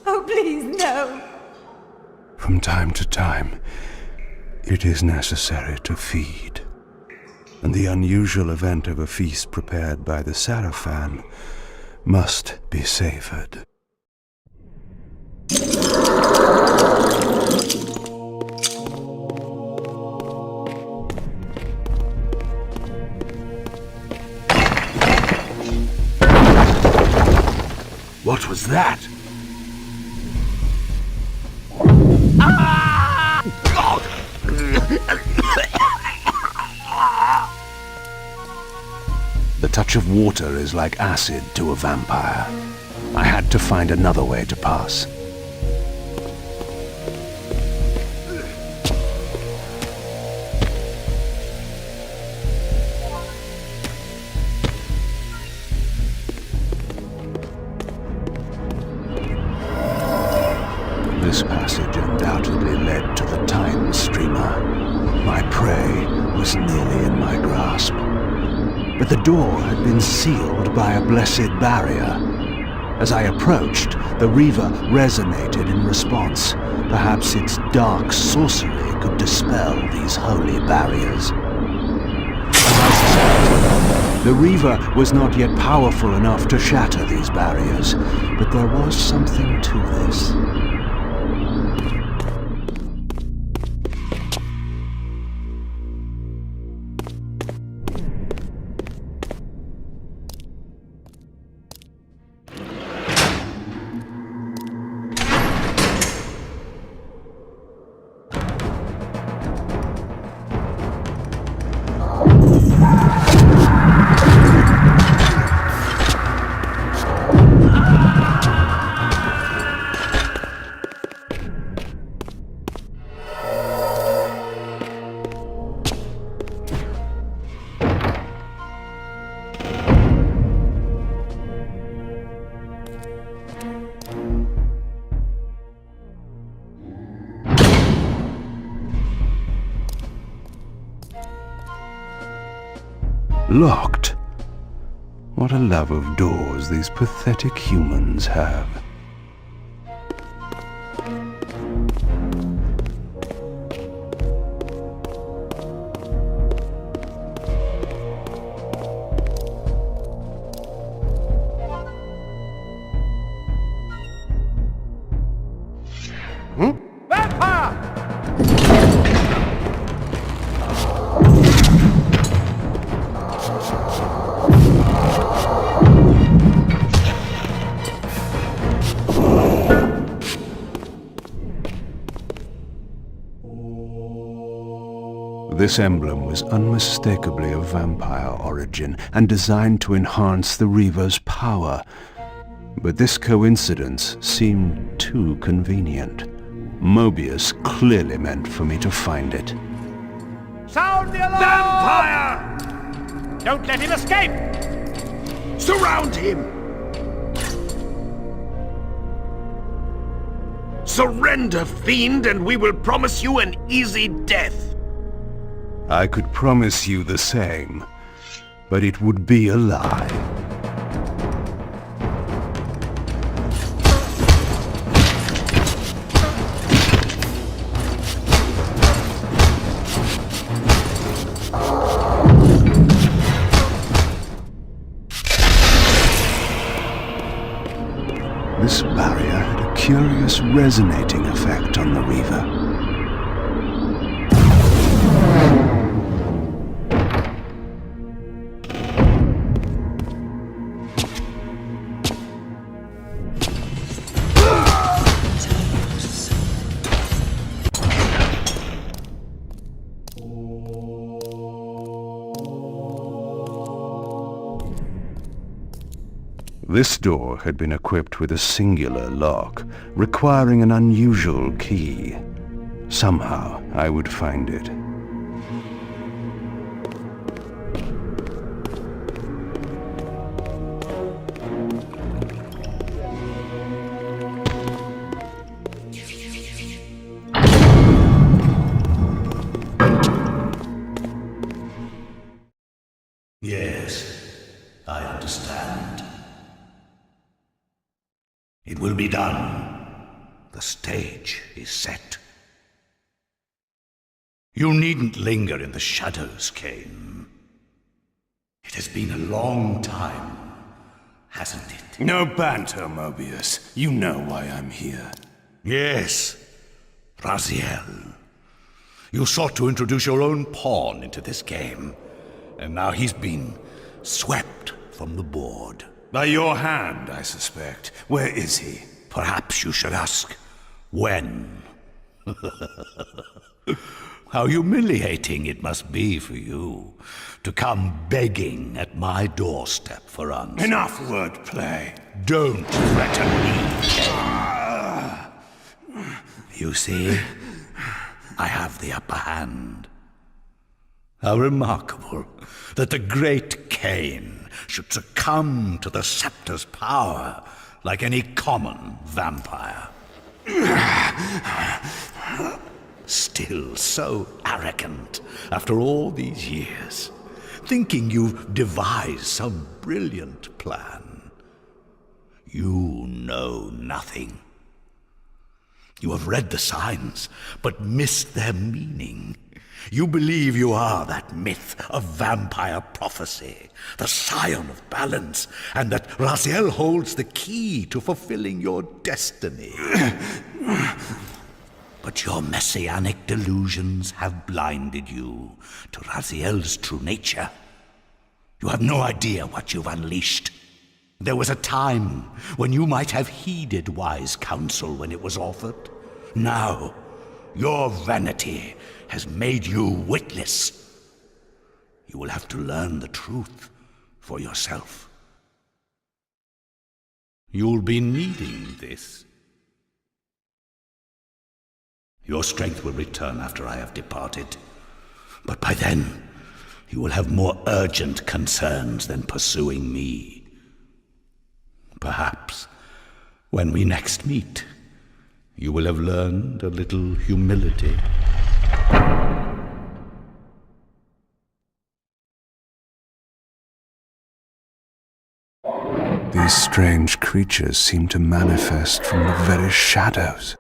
Oh, please, no! From time to time, it is necessary to feed. And the unusual event of a feast prepared by the Sarafan must be savored. What was that? The touch of water is like acid to a vampire. I had to find another way to pass. This passage undoubtedly led to the time streamer. My prey was nearly in my grasp. But the door had been sealed by a blessed barrier. As I approached, the Reaver resonated in response. Perhaps its dark sorcery could dispel these holy barriers. As I suspected, the Reaver was not yet powerful enough to shatter these barriers, but there was something to this. Locked. What a love of doors these pathetic humans have. This emblem was unmistakably of vampire origin and designed to enhance the Reaver's power. But this coincidence seemed too convenient. Mobius clearly meant for me to find it. Sound the alarm! Vampire! Don't let him escape! Surround him! Surrender, fiend, and we will promise you an easy death. I could promise you the same, but it would be a lie. This barrier had a curious resonating effect on the Reaver. This door had been equipped with a singular lock, requiring an unusual key. Somehow I would find it. Yes, I understand. It will be done. The stage is set. You needn't linger in the shadows, Kain. It has been a long time, hasn't it? No banter, Mobius. You know why I'm here. Yes, Raziel. You sought to introduce your own pawn into this game, and now he's been swept from the board. By your hand, I suspect. Where is he? Perhaps you should ask, when? How humiliating it must be for you to come begging at my doorstep for answers. Enough wordplay. Don't threaten me, Kain. You see, I have the upper hand. How remarkable that the great Kain should succumb to the scepter's power like any common vampire. Still so arrogant after all these years, thinking you've devised some brilliant plan. You know nothing. You have read the signs, but missed their meaning. You believe you are that myth of vampire prophecy, the scion of balance, and that Raziel holds the key to fulfilling your destiny. But your messianic delusions have blinded you to Raziel's true nature. You have no idea what you've unleashed. There was a time when you might have heeded wise counsel when it was offered. Now, your vanity has made you witless. You will have to learn the truth for yourself. You'll be needing this. Your strength will return after I have departed. But by then, you will have more urgent concerns than pursuing me. Perhaps, when we next meet, you will have learned a little humility. These strange creatures seem to manifest from the very shadows.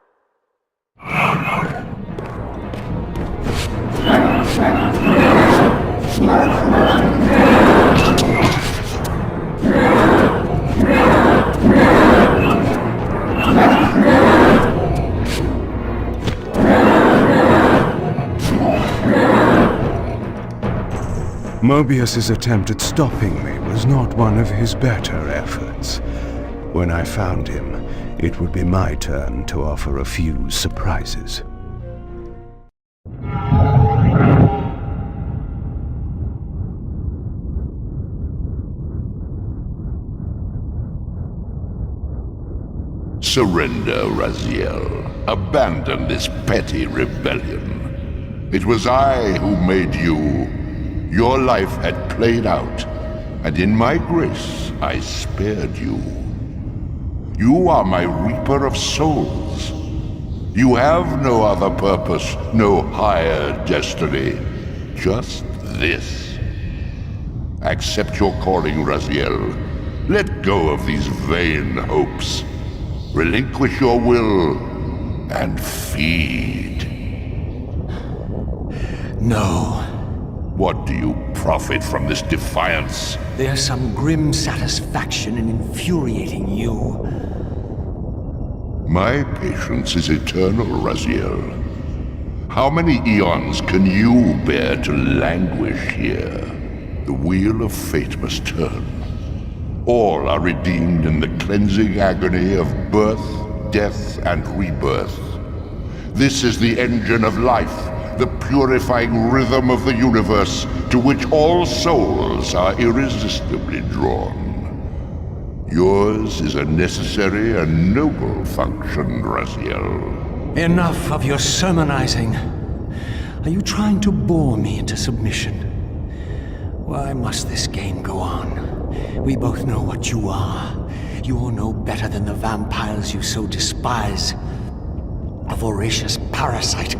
Mobius's attempt at stopping me was not one of his better efforts. When I found him, it would be my turn to offer a few surprises. Surrender, Raziel. Abandon this petty rebellion. It was I who made you. Your life had played out, and in my grace I spared you. You are my Reaper of Souls. You have no other purpose, no higher destiny. Just this. Accept your calling, Raziel. Let go of these vain hopes. Relinquish your will, and feed. No. What do you profit from this defiance? There's some grim satisfaction in infuriating you. My patience is eternal, Raziel. How many eons can you bear to languish here? The wheel of fate must turn. All are redeemed in the cleansing agony of birth, death, and rebirth. This is the engine of life, the purifying rhythm of the universe to which all souls are irresistibly drawn. Yours is a necessary and noble function, Raziel. Enough of your sermonizing. Are you trying to bore me into submission? Why must this game go on? We both know what you are. You're no better than the vampires you so despise. A voracious parasite,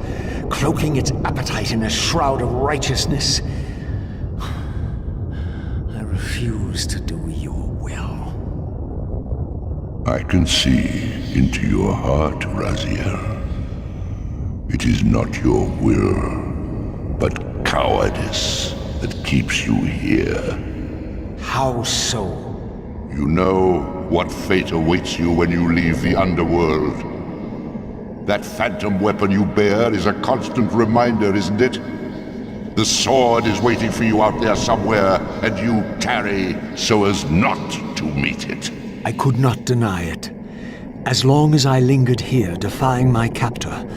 cloaking its appetite in a shroud of righteousness. I refuse to do your will. I can see into your heart, Raziel. It is not your will, but cowardice that keeps you here. How so? You know what fate awaits you when you leave the underworld. That phantom weapon you bear is a constant reminder, isn't it? The sword is waiting for you out there somewhere, and you tarry so as not to meet it. I could not deny it. As long as I lingered here, defying my captor,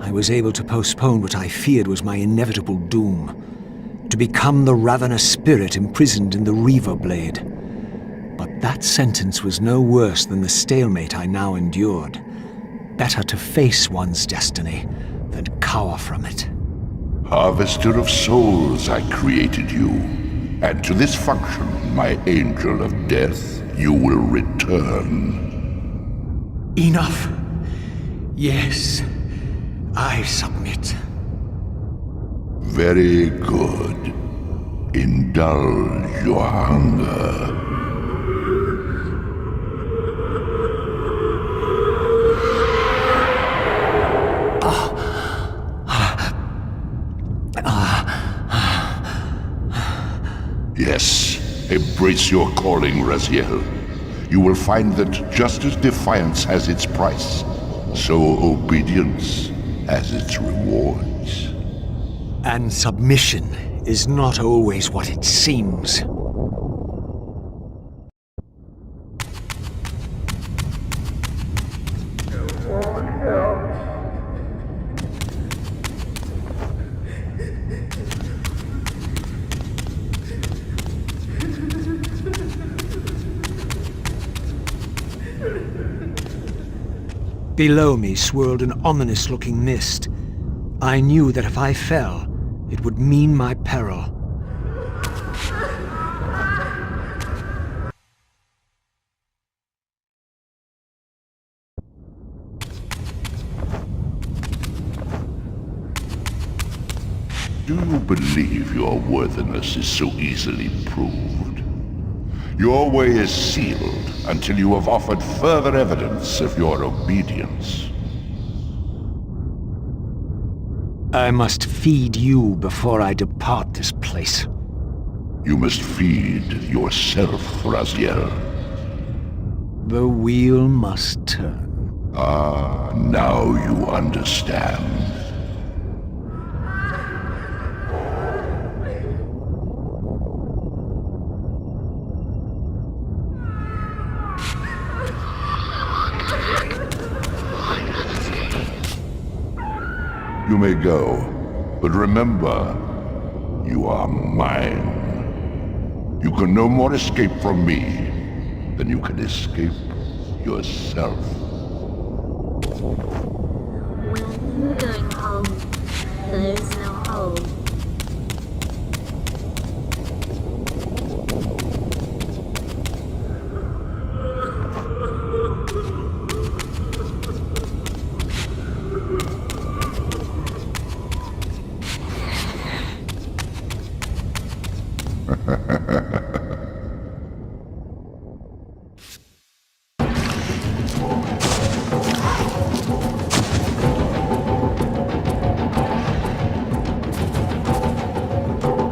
I was able to postpone what I feared was my inevitable doom. To become the ravenous spirit imprisoned in the Reaver blade. But that sentence was no worse than the stalemate I now endured. Better to face one's destiny than cower from it. Harvester of souls, I created you. And to this function, my angel of death, you will return. Enough. Yes, I submit. Very good. Indulge your hunger. Yes, embrace your calling, Raziel. You will find that just as defiance has its price, so obedience has its rewards. And submission is not always what it seems. Below me swirled an ominous-looking mist. I knew that if I fell, it would mean my peril. Do you believe your worthiness is so easily proved? Your way is sealed until you have offered further evidence of your obedience. I must feed you before I depart this place. You must feed yourself, Raziel. The wheel must turn. Ah, now you understand. You may go, but remember, you are mine. You can no more escape from me than you can escape yourself. When going home, there's no home.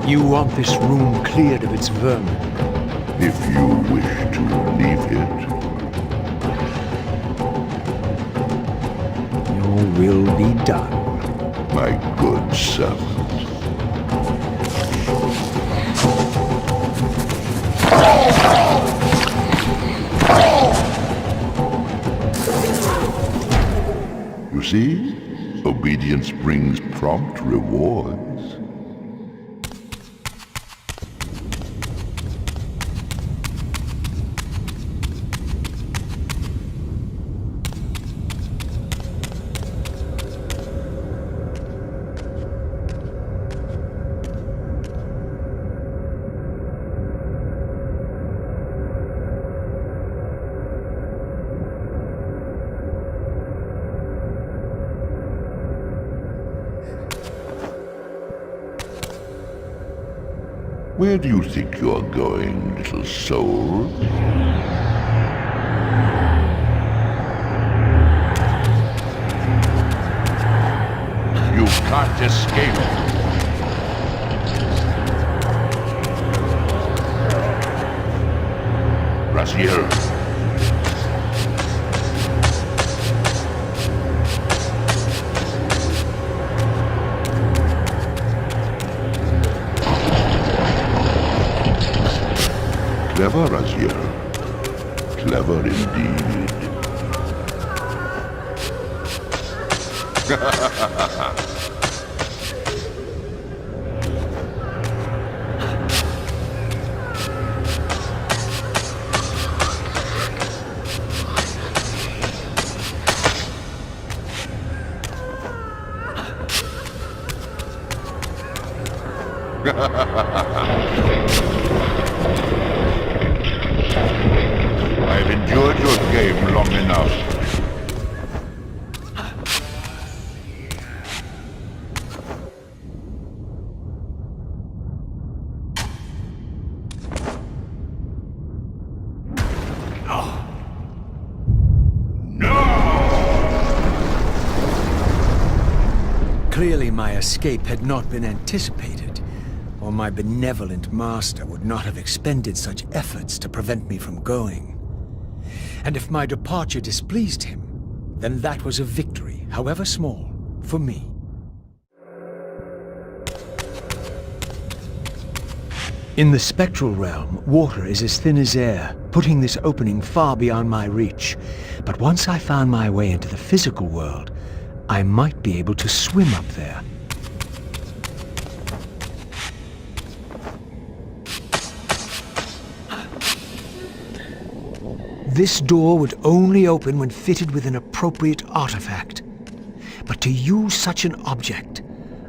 You want this room cleared of its vermin. If you wish to leave it. Your will be done. My good servant. You see? Obedience brings prompt rewards. Where do you think you're going, little soul? Raziel. Clever, Raziel. Clever indeed. I've endured your game long enough. Clearly my escape had not been anticipated, or my benevolent master would not have expended such efforts to prevent me from going. And if my departure displeased him, then that was a victory, however small, for me. In the spectral realm, water is as thin as air, putting this opening far beyond my reach. But once I found my way into the physical world, I might be able to swim up there. This door would only open when fitted with an appropriate artifact. But to use such an object,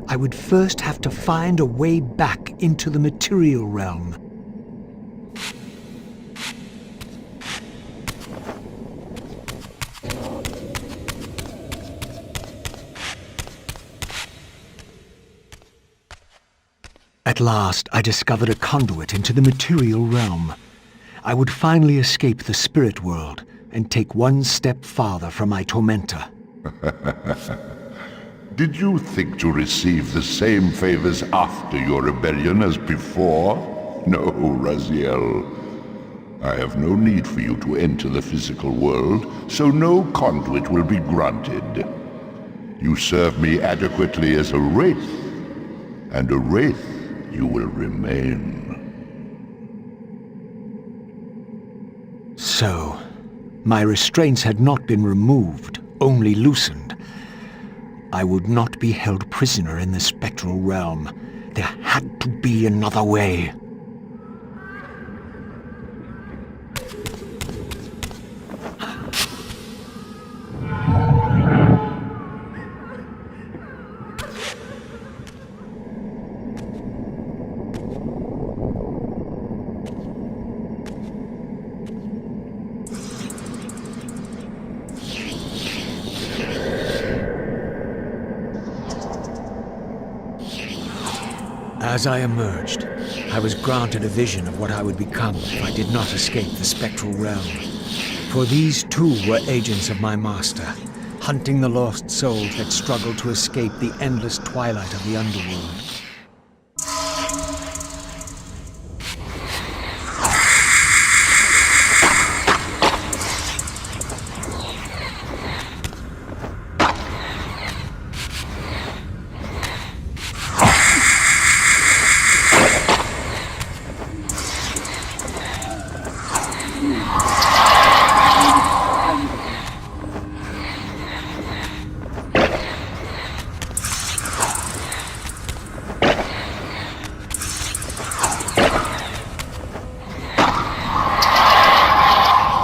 I would first have to find a way back into the material realm. At last, I discovered a conduit into the material realm. I would finally escape the spirit world and take one step farther from my tormentor. Did you think to receive the same favors after your rebellion as before? No, Raziel. I have no need for you to enter the physical world, so no conduit will be granted. You serve me adequately as a wraith, and a wraith you will remain. So, my restraints had not been removed, only loosened. I would not be held prisoner in the spectral realm. There had to be another way. As I emerged, I was granted a vision of what I would become if I did not escape the spectral realm. For these too were agents of my master, hunting the lost souls that struggled to escape the endless twilight of the underworld.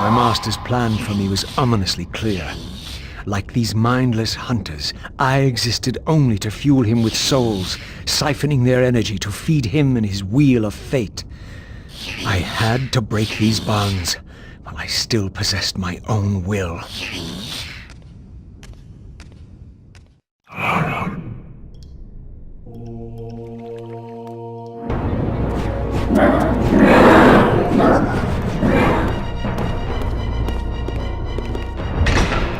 My master's plan for me was ominously clear. Like these mindless hunters, I existed only to fuel him with souls, siphoning their energy to feed him and his wheel of fate. I had to break these bonds, while I still possessed my own will.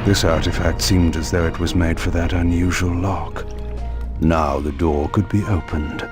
This artifact seemed as though it was made for that unusual lock. Now the door could be opened.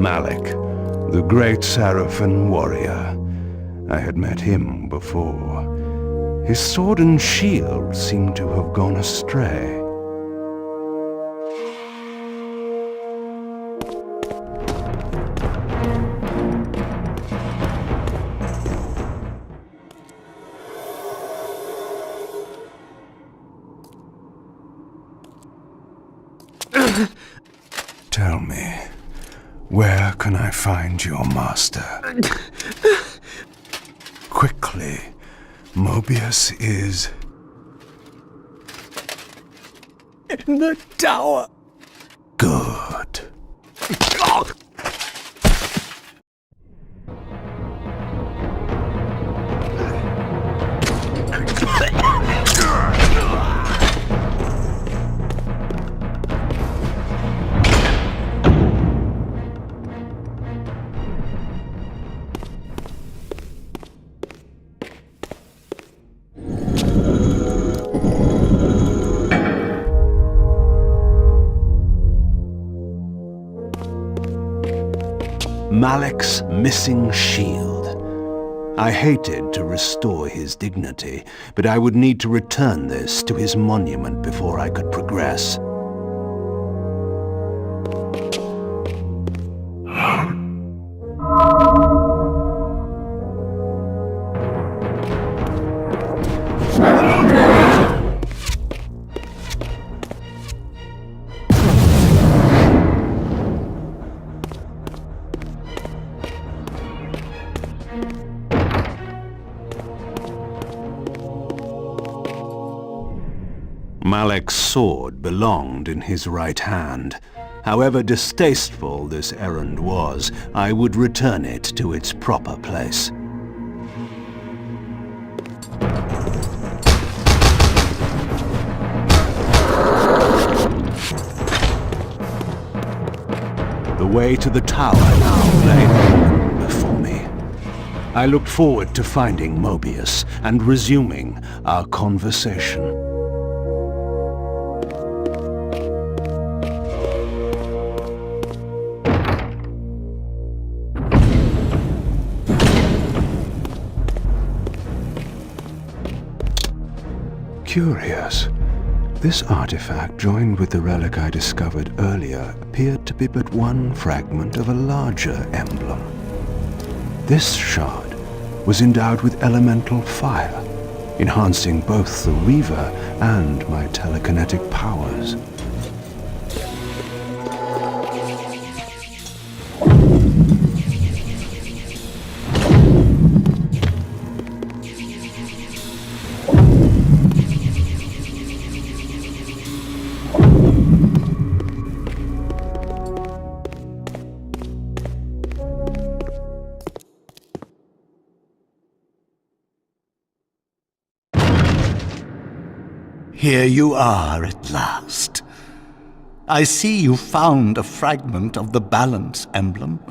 Malik, the great Sarafan warrior. I had met him before. His sword and shield seemed to have gone astray. Tell me, where can I find your master? Quickly, Mobius is... in the tower. Good. Malik's missing shield. I hated to restore his dignity, but I would need to return this to his monument before I could progress. Malik's sword belonged in his right hand. However distasteful this errand was, I would return it to its proper place. The way to the tower now lay open before me. I looked forward to finding Mobius and resuming our conversation. Curious. This artifact, joined with the relic I discovered earlier, appeared to be but one fragment of a larger emblem. This shard was endowed with elemental fire, enhancing both the Reaver and my telekinetic powers. Here you are at last. I see you found a fragment of the balance emblem.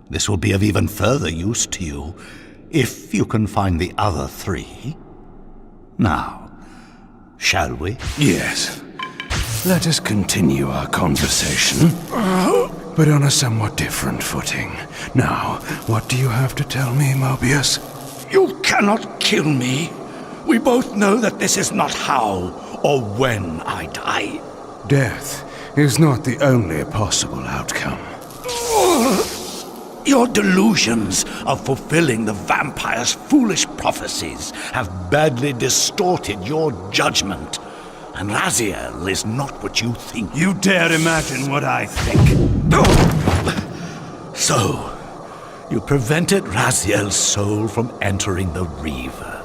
This will be of even further use to you, if you can find the other three. Now, shall we? Yes. Let us continue our conversation, but on a somewhat different footing. Now, what do you have to tell me, Mobius? You cannot kill me. We both know that this is not how or when I die. Death is not the only possible outcome. Your delusions of fulfilling the vampire's foolish prophecies have badly distorted your judgment. And Raziel is not what you think. You dare imagine what I think. So, you prevented Raziel's soul from entering the Reaver.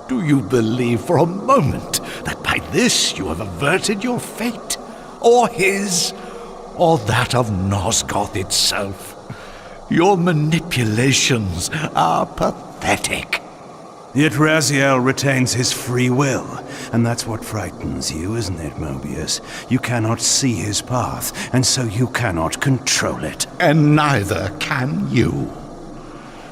Do you believe for a moment that by this you have averted your fate? Or his? Or that of Nosgoth itself? Your manipulations are pathetic. Yet Raziel retains his free will, and that's what frightens you, isn't it, Mobius? You cannot see his path, and so you cannot control it. And neither can you.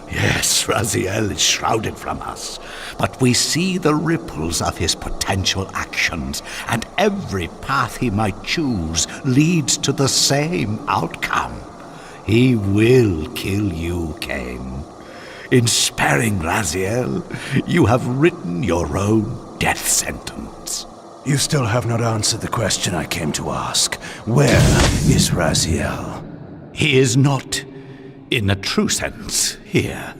Yes, Raziel is shrouded from us, but we see the ripples of his potential actions, and every path he might choose leads to the same outcome. He will kill you, Kain. In sparing Raziel, you have written your own death sentence. You still have not answered the question I came to ask. Where is Raziel? He is not, in a true sense, here.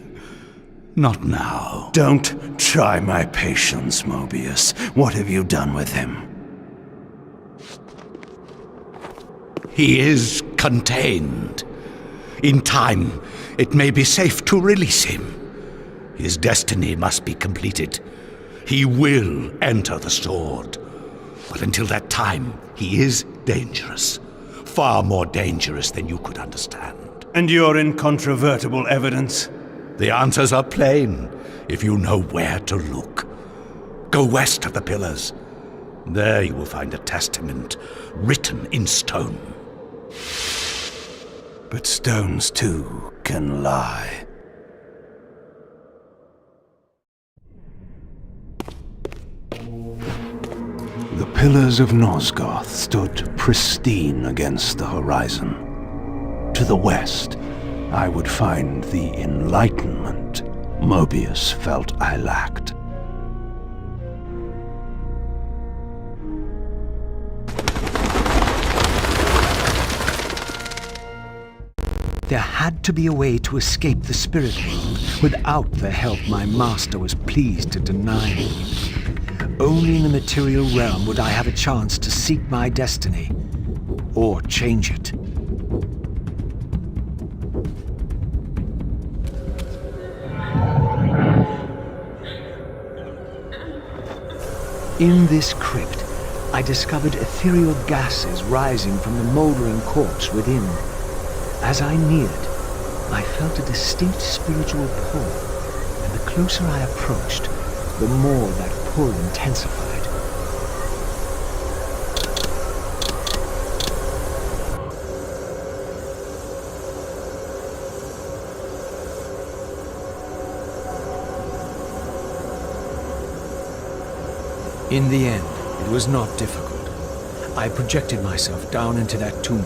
Not now. Don't try my patience, Mobius. What have you done with him? He is contained. In time, it may be safe to release him. His destiny must be completed. He will enter the sword. But until that time, he is dangerous. Far more dangerous than you could understand. And your incontrovertible evidence? The answers are plain, if you know where to look. Go west of the pillars. There you will find a testament written in stone. But stones, too, can lie. The pillars of Nosgoth stood pristine against the horizon. To the west, I would find the enlightenment Mobius felt I lacked. There had to be a way to escape the spirit world without the help my master was pleased to deny me. Only in the material realm would I have a chance to seek my destiny, or change it. In this crypt, I discovered ethereal gases rising from the moldering corpse within. As I neared, I felt a distinct spiritual pull, and the closer I approached, the more that pull intensified. In the end, it was not difficult. I projected myself down into that tomb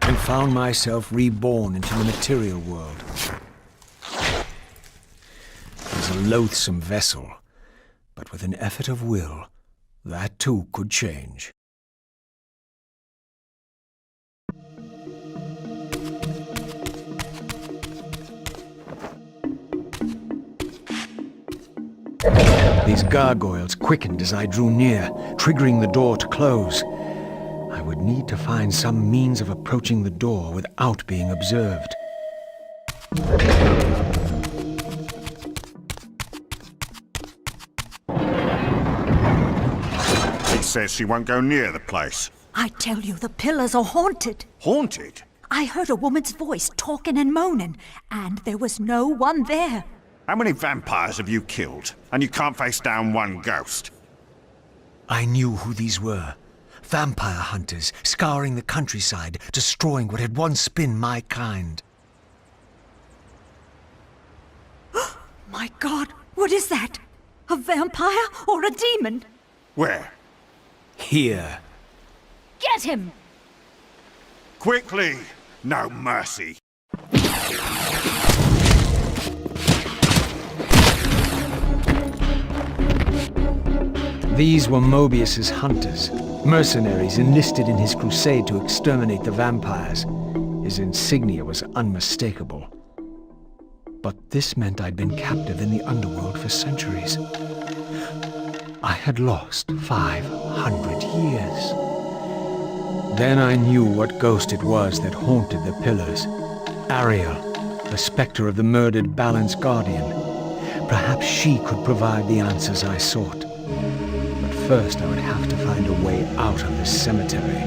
and found myself reborn into the material world. It was a loathsome vessel, but with an effort of will, that too could change. These gargoyles quickened as I drew near, triggering the door to close. I would need to find some means of approaching the door without being observed. He says she won't go near the place. I tell you, the pillars are haunted. Haunted? I heard a woman's voice talking and moaning, and there was no one there. How many vampires have you killed? And you can't face down one ghost? I knew who these were. Vampire hunters, scouring the countryside, destroying what had once been my kind. My God, what is that? A vampire or a demon? Where? Here. Get him! Quickly! No mercy. These were Mobius's hunters, mercenaries enlisted in his crusade to exterminate the vampires. His insignia was unmistakable. But this meant I'd been captive in the underworld for centuries. I had lost 500 years. Then I knew what ghost it was that haunted the pillars. Ariel, the specter of the murdered Balan's guardian. Perhaps she could provide the answers I sought. But first I would have to find a way out of this cemetery.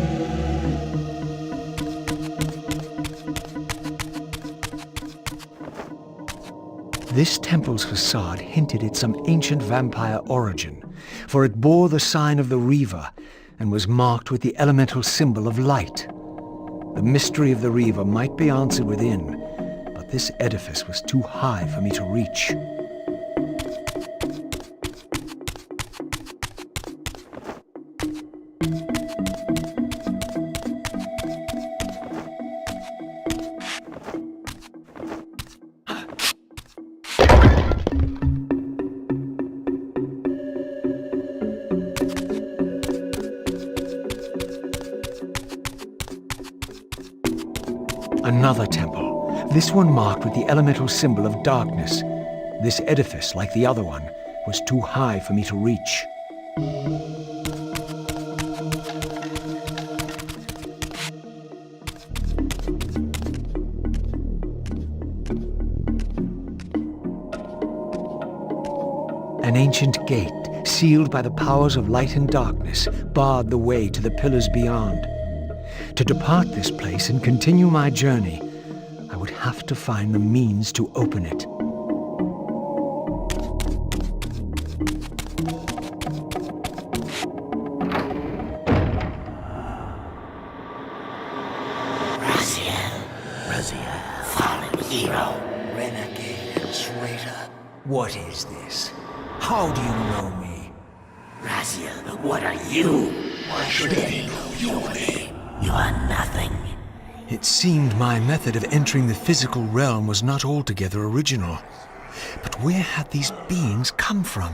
This temple's facade hinted at some ancient vampire origin, for it bore the sign of the Reaver and was marked with the elemental symbol of light. The mystery of the Reaver might be answered within, but this edifice was too high for me to reach. Another temple, this one marked with the elemental symbol of darkness. This edifice, like the other one, was too high for me to reach. An ancient gate, sealed by the powers of light and darkness, barred the way to the pillars beyond. To depart this place and continue my journey, I would have to find the means to open it. Raziel, fallen hero, renegade and traitor. What is this? How do you know me? Raziel, what are you? Why should they know your name? You are nothing. It seemed my method of entering the physical realm was not altogether original. But where had these beings come from?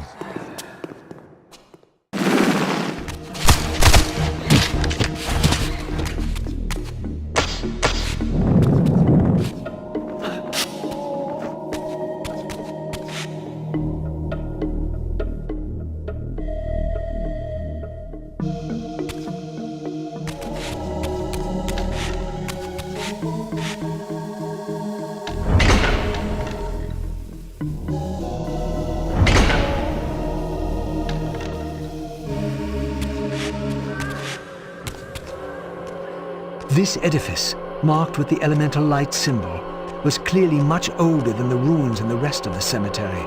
This edifice, marked with the elemental light symbol, was clearly much older than the ruins in the rest of the cemetery.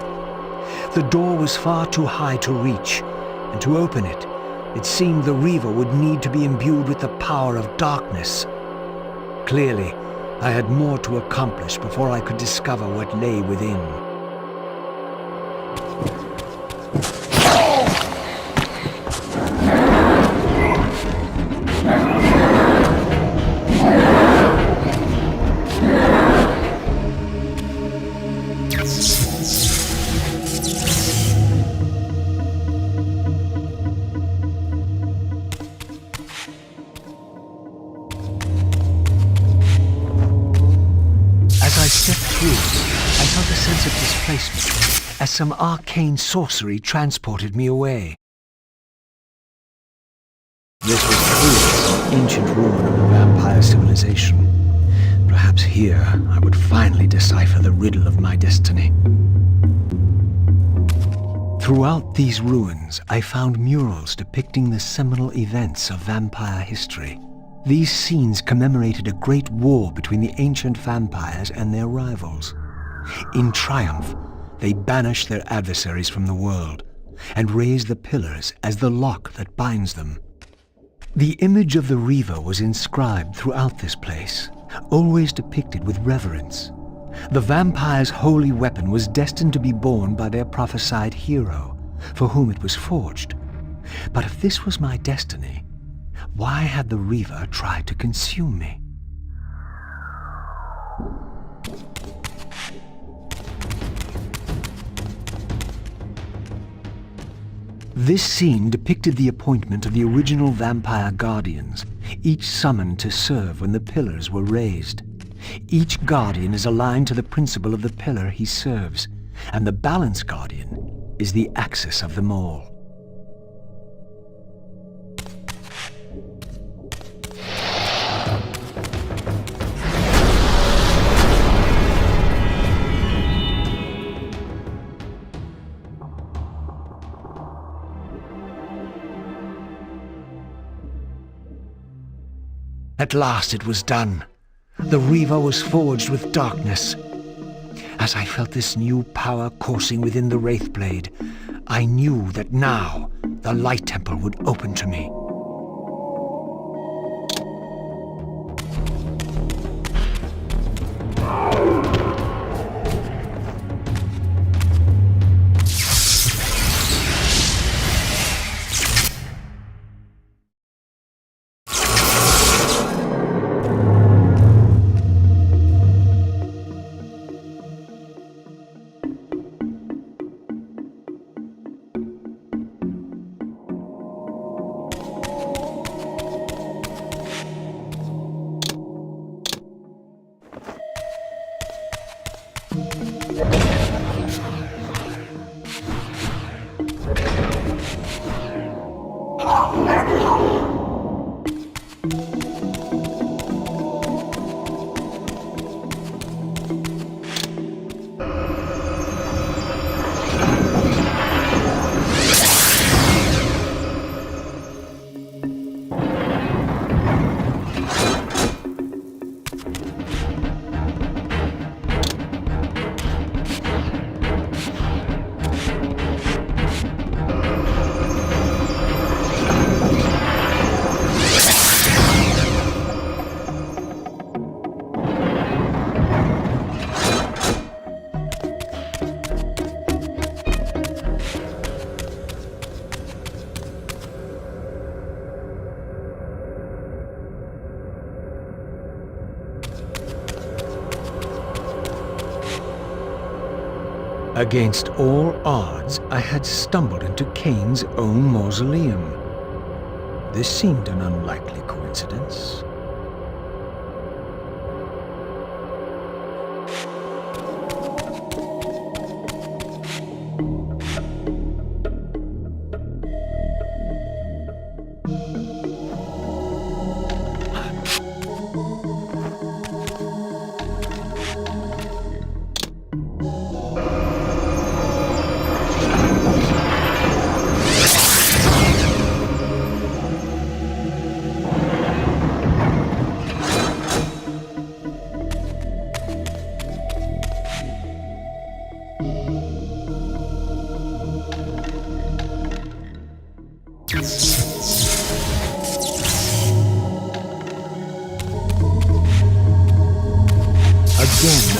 The door was far too high to reach, and to open it, it seemed the Reaver would need to be imbued with the power of darkness. Clearly, I had more to accomplish before I could discover what lay within. I felt a sense of displacement, as some arcane sorcery transported me away. This was clearly some ancient ruin of a vampire civilization. Perhaps here I would finally decipher the riddle of my destiny. Throughout these ruins, I found murals depicting the seminal events of vampire history. These scenes commemorated a great war between the ancient vampires and their rivals. In triumph, they banished their adversaries from the world and raised the pillars as the lock that binds them. The image of the Reaver was inscribed throughout this place, always depicted with reverence. The vampire's holy weapon was destined to be borne by their prophesied hero, for whom it was forged. But if this was my destiny, why had the Reaver tried to consume me? This scene depicted the appointment of the original vampire guardians, each summoned to serve when the pillars were raised. Each guardian is aligned to the principle of the pillar he serves, and the balance guardian is the axis of them all. At last it was done. The Reaver was forged with darkness. As I felt this new power coursing within the Wraithblade, I knew that now the Light Temple would open to me. Against all odds, I had stumbled into Kain's own mausoleum. This seemed an unlikely coincidence.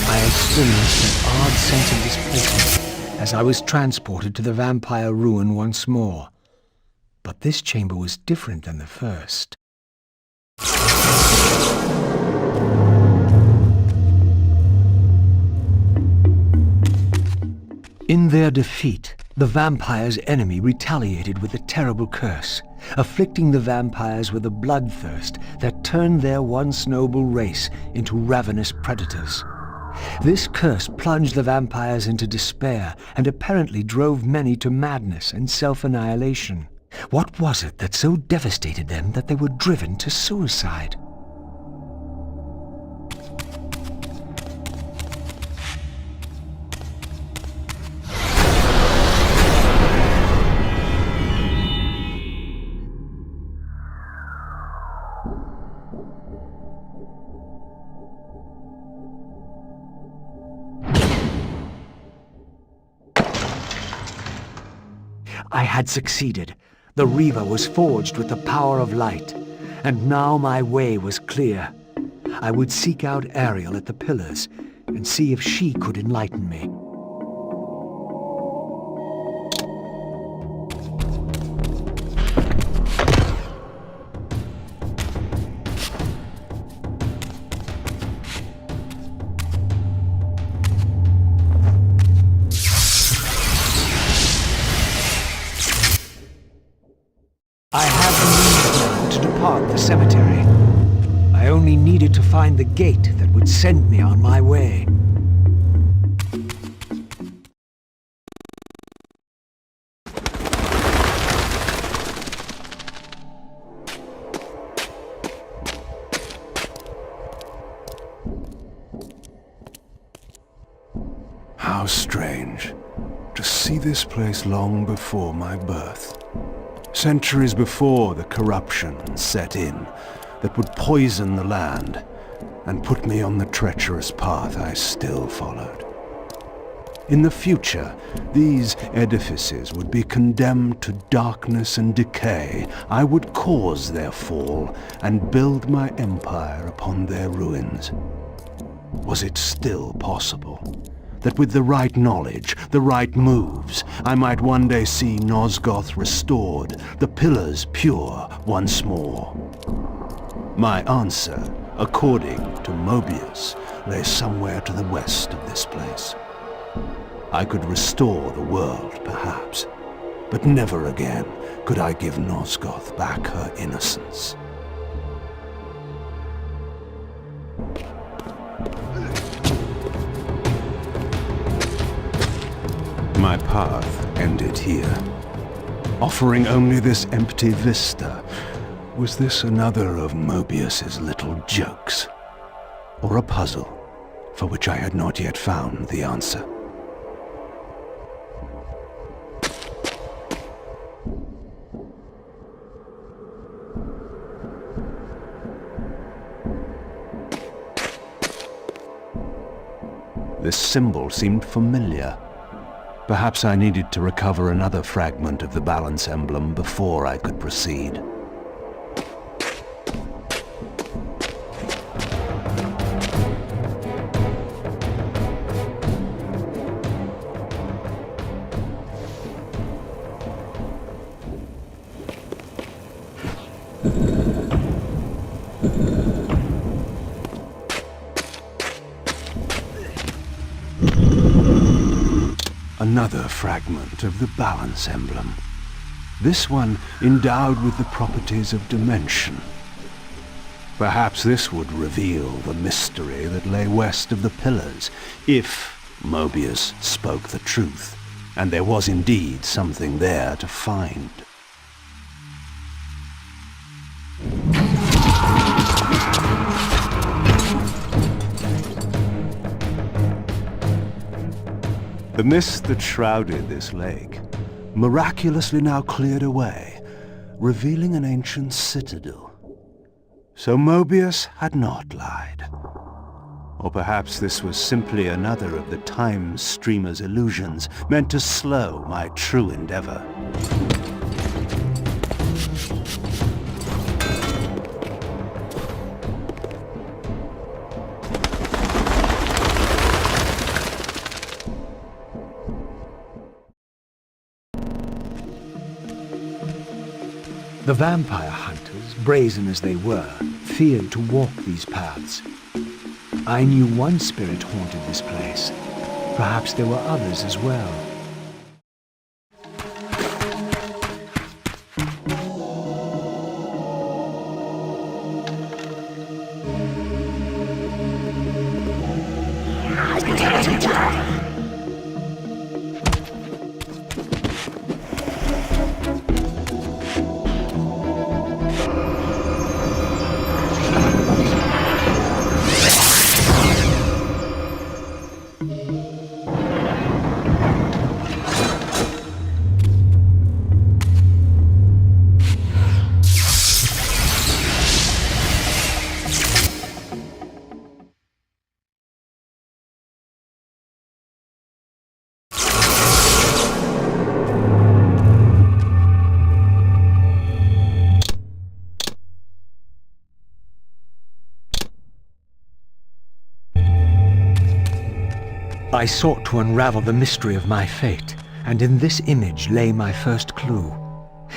I experienced an odd sense of displacement as I was transported to the vampire ruin once more. But this chamber was different than the first. In their defeat, the vampire's enemy retaliated with a terrible curse, afflicting the vampires with a bloodthirst that turned their once noble race into ravenous predators. This curse plunged the vampires into despair and apparently drove many to madness and self-annihilation. What was it that so devastated them that they were driven to suicide? I had succeeded. The Reaver was forged with the power of light, and now my way was clear. I would seek out Ariel at the pillars and see if she could enlighten me. I have the means now to depart the cemetery. I only needed to find the gate that would send me on my way. How strange to see this place long before my birth. Centuries before the corruption set in that would poison the land and put me on the treacherous path I still followed. In the future, these edifices would be condemned to darkness and decay. I would cause their fall and build my empire upon their ruins. Was it still possible that with the right knowledge, the right moves, I might one day see Nosgoth restored, the pillars pure once more? My answer, according to Mobius, lay somewhere to the west of this place. I could restore the world, perhaps, but never again could I give Nosgoth back her innocence. My path ended here, offering only this empty vista. Was this another of Mobius's little jokes? Or a puzzle for which I had not yet found the answer? This symbol seemed familiar. Perhaps I needed to recover another fragment of the balance emblem before I could proceed. Another fragment of the balance emblem. This one endowed with the properties of dimension. Perhaps this would reveal the mystery that lay west of the pillars, if Mobius spoke the truth, and there was indeed something there to find. The mist that shrouded this lake miraculously now cleared away, revealing an ancient citadel. So Mobius had not lied. Or perhaps this was simply another of the time streamer's illusions, meant to slow my true endeavor. The vampire hunters, brazen as they were, feared to walk these paths. I knew one spirit haunted this place. Perhaps there were others as well. I sought to unravel the mystery of my fate, and in this image lay my first clue.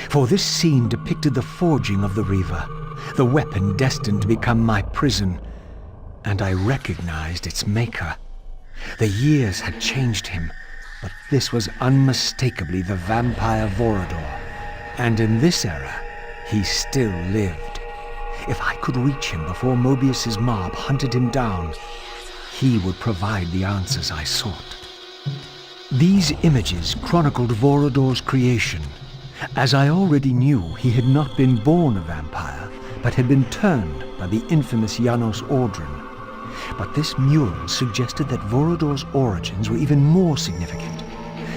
For this scene depicted the forging of the Reaver, the weapon destined to become my prison, and I recognized its maker. The years had changed him, but this was unmistakably the vampire Vorador, and in this era, he still lived. If I could reach him before Mobius's mob hunted him down, he would provide the answers I sought. These images chronicled Vorador's creation. As I already knew, he had not been born a vampire, but had been turned by the infamous Janos Audron. But this mural suggested that Vorador's origins were even more significant.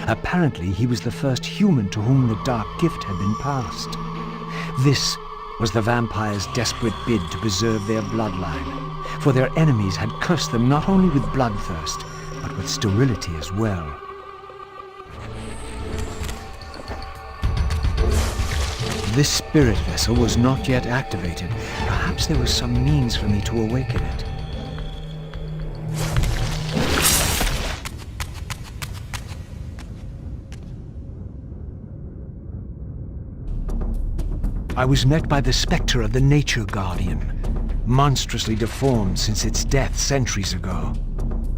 Apparently, he was the first human to whom the dark gift had been passed. This was the vampires' desperate bid to preserve their bloodline, for their enemies had cursed them not only with bloodthirst, but with sterility as well. This spirit vessel was not yet activated. Perhaps there was some means for me to awaken it. I was met by the specter of the Nature Guardian, monstrously deformed since its death centuries ago.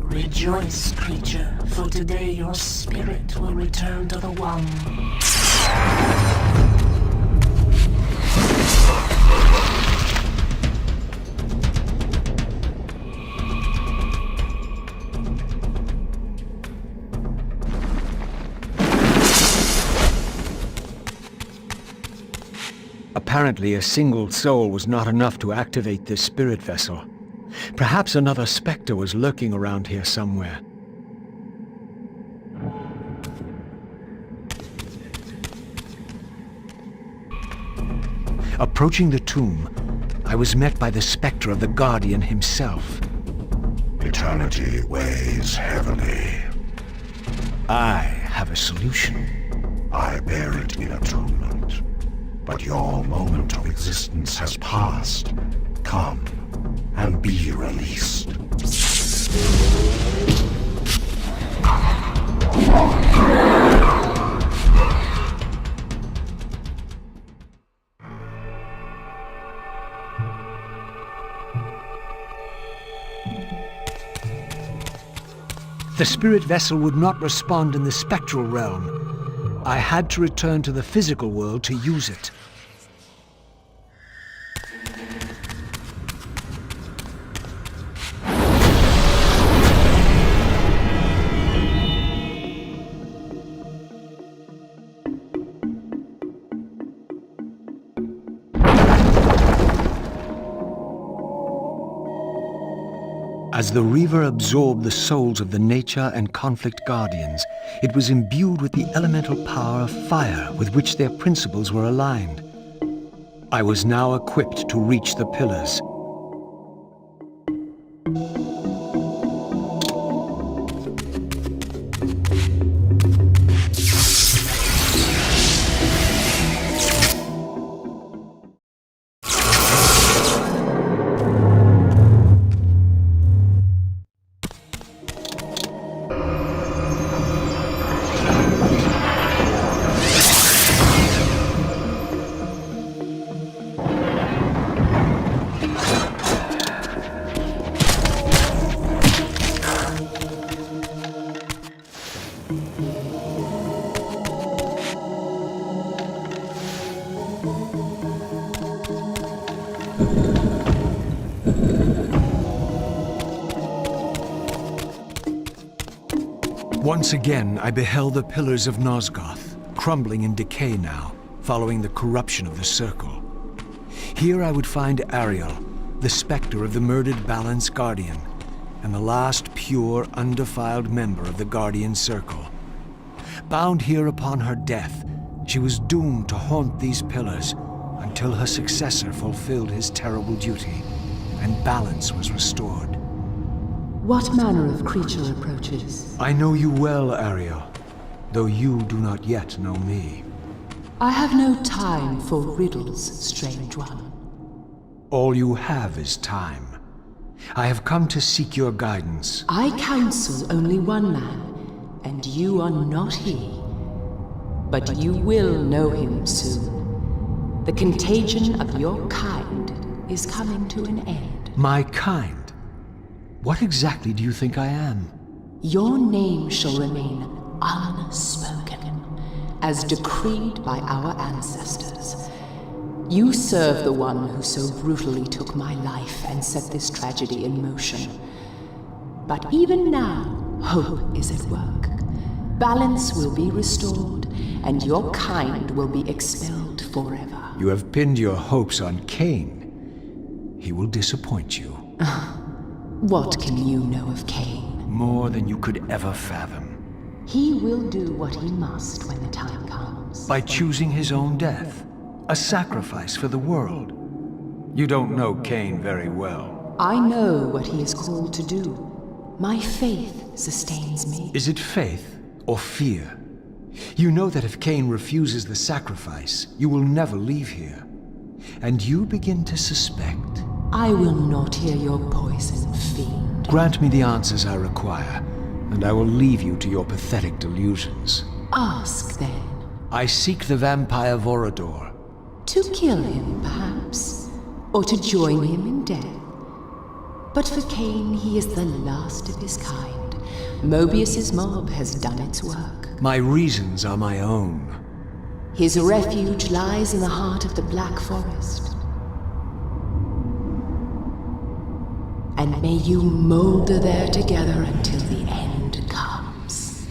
Rejoice, creature, for today your spirit will return to the One. Apparently, a single soul was not enough to activate this spirit vessel. Perhaps another specter was lurking around here somewhere. Approaching the tomb, I was met by the specter of the Guardian himself. Eternity weighs heavily. I have a solution. I bear it in atonement. But your moment of existence has passed. Come and be released. The spirit vessel would not respond in the spectral realm. I had to return to the physical world to use it. As the Reaver absorbed the souls of the Nature and Conflict Guardians, it was imbued with the elemental power of fire with which their principles were aligned. I was now equipped to reach the pillars. Once again, I beheld the pillars of Nosgoth, crumbling in decay now, following the corruption of the Circle. Here I would find Ariel, the specter of the murdered Balance Guardian, and the last pure, undefiled member of the Guardian Circle. Bound here upon her death, she was doomed to haunt these pillars until her successor fulfilled his terrible duty, and balance was restored. What manner of creature approaches? I know you well, Ariel, though you do not yet know me. I have no time for riddles, strange one. All you have is time. I have come to seek your guidance. I counsel only one man, and you are not he. But you will know him soon. The contagion of your kind is coming to an end. My kind? What exactly do you think I am? Your name shall remain unspoken, as decreed by our ancestors. You serve the one who so brutally took my life and set this tragedy in motion. But even now, hope is at work. Balance will be restored, and your kind will be expelled forever. You have pinned your hopes on Kain. He will disappoint you. What can you know of Kain? More than you could ever fathom. He will do what he must when the time comes. By choosing his own death. A sacrifice for the world. You don't know Kain very well. I know what he is called to do. My faith sustains me. Is it faith or fear? You know that if Kain refuses the sacrifice, you will never leave here. And you begin to suspect. I will not hear your poison, fiend. Grant me the answers I require, and I will leave you to your pathetic delusions. Ask, then. I seek the vampire Vorador. To kill him, perhaps, or to join him in death. But for Kain, he is the last of his kind. Mobius's mob has done its work. My reasons are my own. His refuge lies in the heart of the Black Forest. And may you molder there together until the end comes.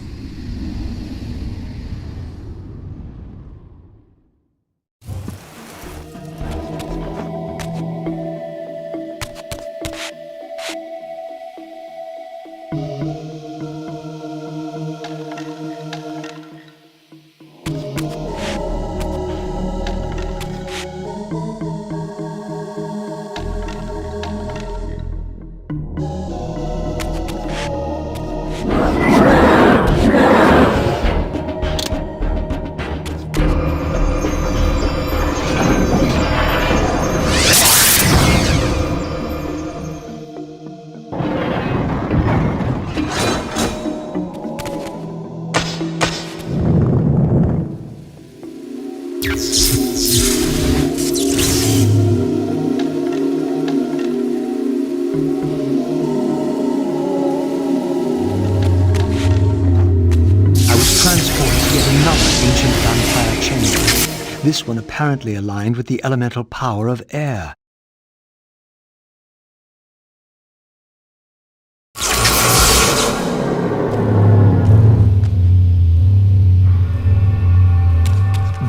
this one apparently aligned with the elemental power of air.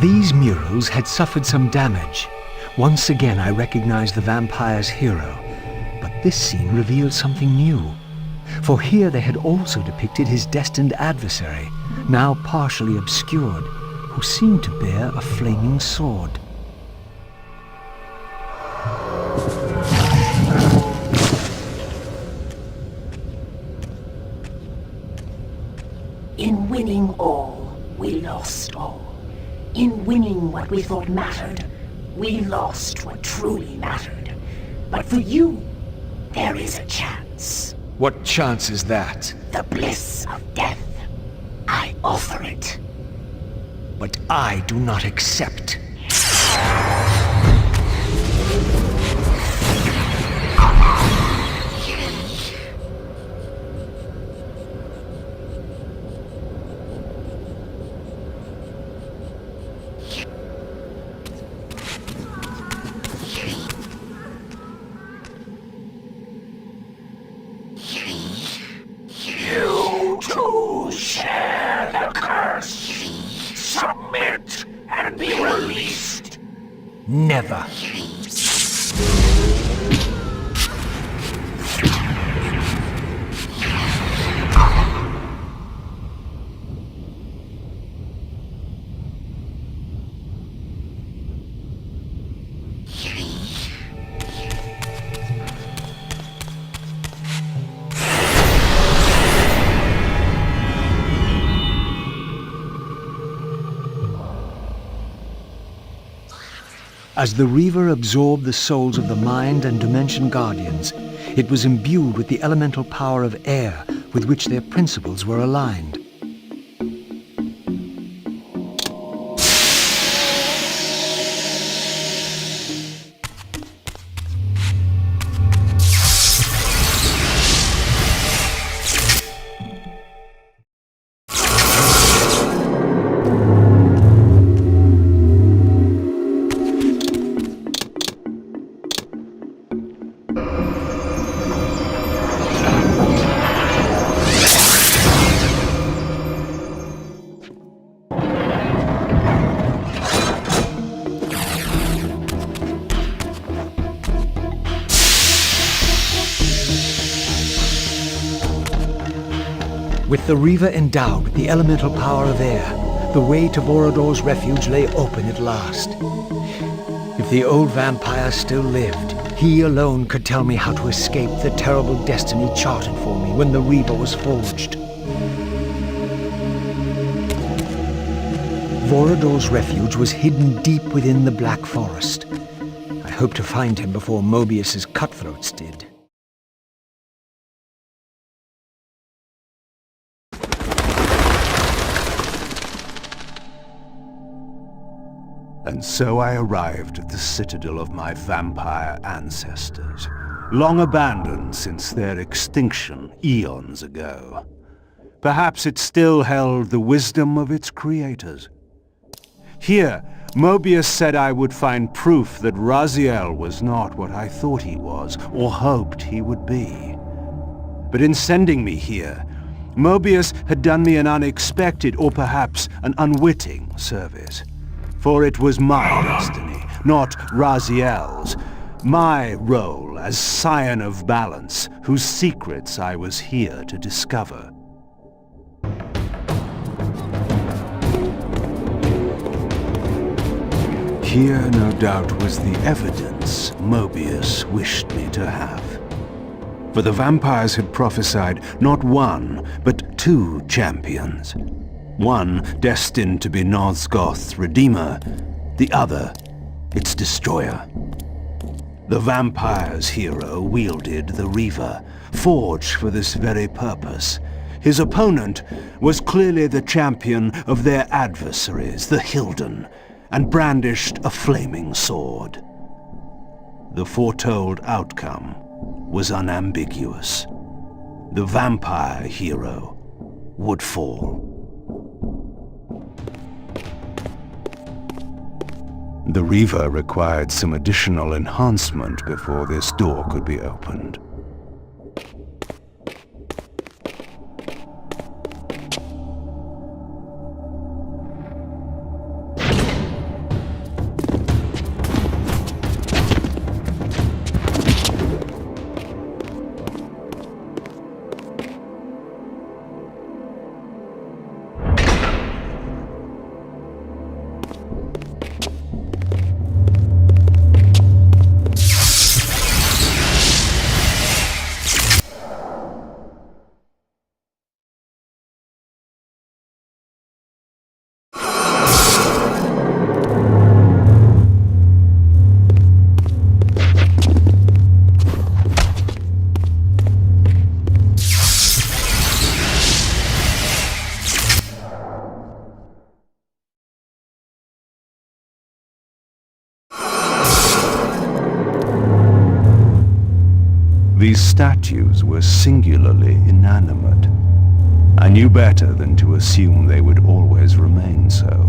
These murals had suffered some damage. Once again I recognized the vampire's hero, but this scene revealed something new. For here they had also depicted his destined adversary, now partially obscured, who seemed to bear a flaming sword. In winning all, we lost all. In winning what we thought mattered, we lost what truly mattered. But for you, there is a chance. What chance is that? The bliss of death. I offer it. But I do not accept. You too share the curse. Submit and be released. Never. As the Reaver absorbed the souls of the Mind and Dimension Guardians, it was imbued with the elemental power of air with which their principles were aligned. With the Reaver endowed with the elemental power of air, the way to Vorador's refuge lay open at last. If the old vampire still lived, he alone could tell me how to escape the terrible destiny charted for me when the Reaver was forged. Vorador's refuge was hidden deep within the Black Forest. I hoped to find him before Mobius's cutthroats did. And so I arrived at the citadel of my vampire ancestors, long abandoned since their extinction eons ago. Perhaps it still held the wisdom of its creators. Here, Mobius said I would find proof that Raziel was not what I thought he was, or hoped he would be. But in sending me here, Mobius had done me an unexpected, or perhaps an unwitting service. For it was my destiny, not Raziel's, my role as Scion of Balance, whose secrets I was here to discover. Here, no doubt, was the evidence Mobius wished me to have. For the vampires had prophesied not one, but two champions. One destined to be Nosgoth's redeemer, the other its destroyer. The vampire's hero wielded the Reaver, forged for this very purpose. His opponent was clearly the champion of their adversaries, the Hilden, and brandished a flaming sword. The foretold outcome was unambiguous. The vampire hero would fall. The Reaver required some additional enhancement before this door could be opened. These statues were singularly inanimate. I knew better than to assume they would always remain so.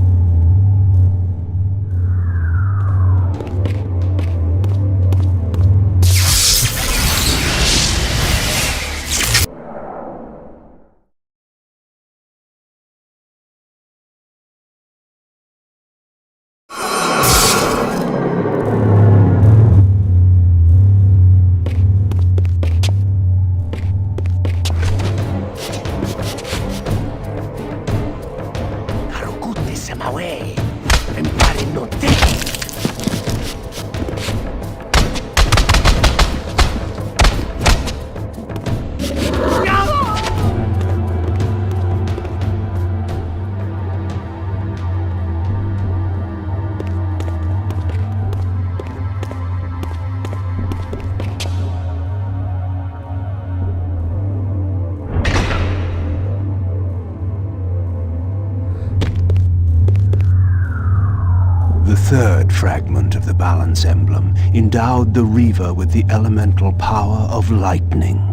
The third fragment of the balance emblem endowed the Reaver with the elemental power of lightning.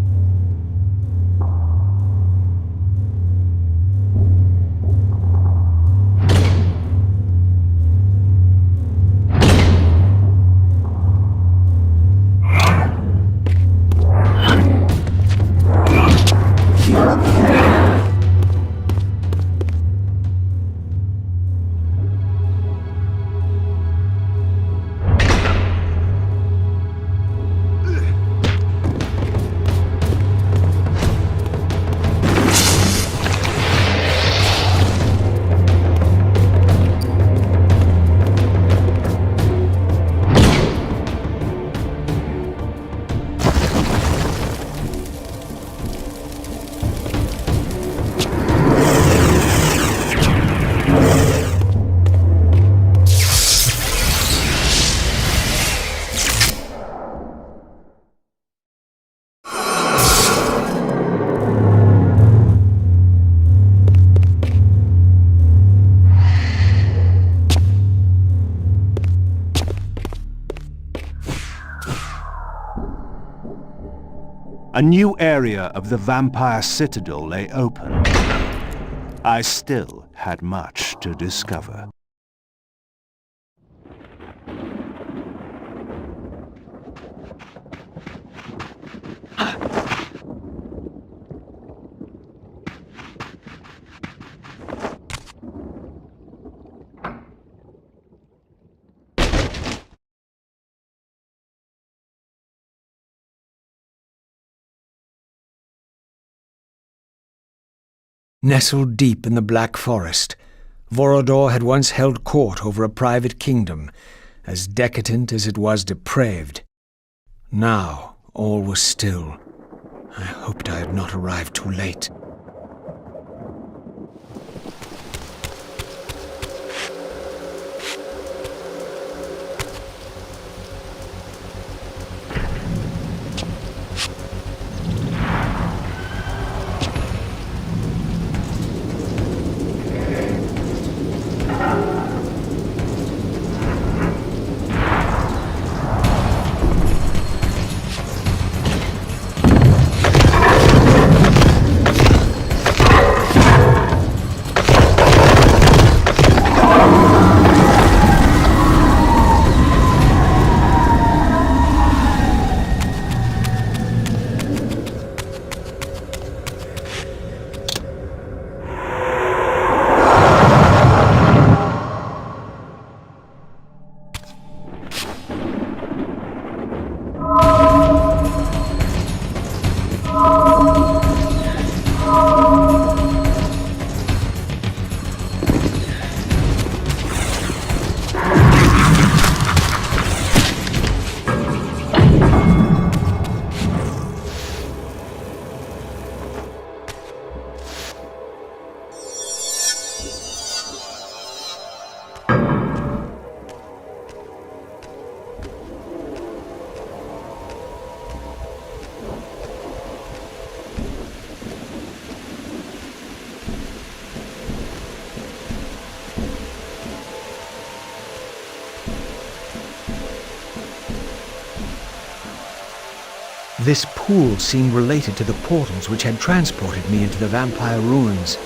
A new area of the vampire citadel lay open. I still had much to discover. Nestled deep in the Black Forest, Vorodor had once held court over a private kingdom, as decadent as it was depraved. Now all was still. I hoped I had not arrived too late. This pool seemed related to the portals which had transported me into the vampire ruins,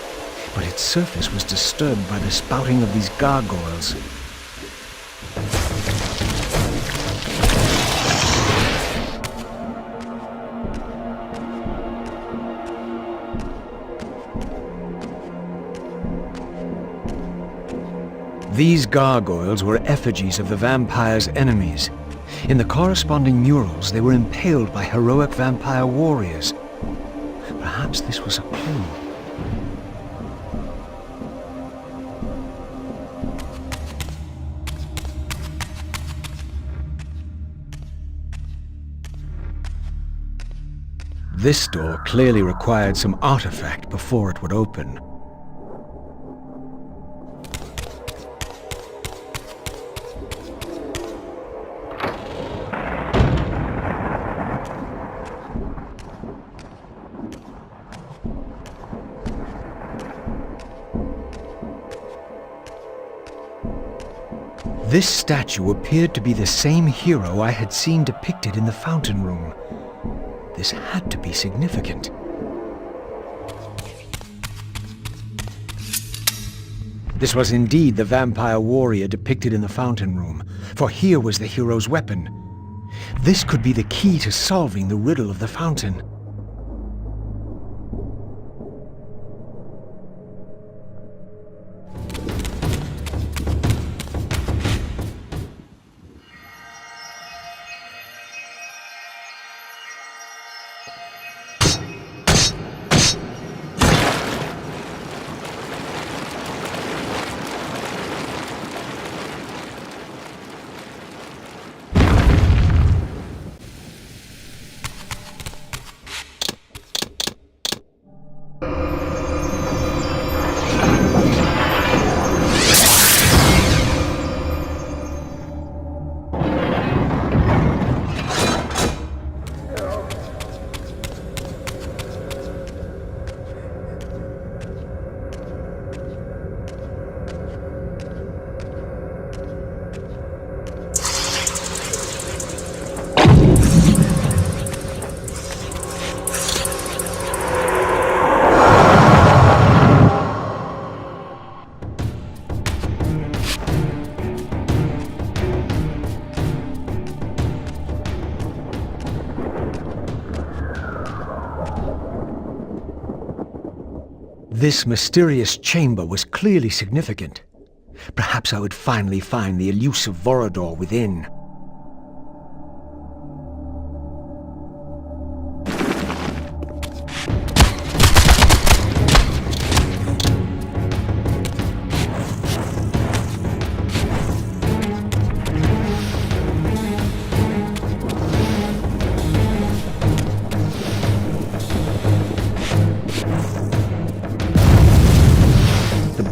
but its surface was disturbed by the spouting of these gargoyles. These gargoyles were effigies of the vampire's enemies. In the corresponding murals, they were impaled by heroic vampire warriors. Perhaps this was a clue. This door clearly required some artifact before it would open. This statue appeared to be the same hero I had seen depicted in the fountain room. This had to be significant. This was indeed the vampire warrior depicted in the fountain room, for here was the hero's weapon. This could be the key to solving the riddle of the fountain. This mysterious chamber was clearly significant. Perhaps I would finally find the elusive Vorador within.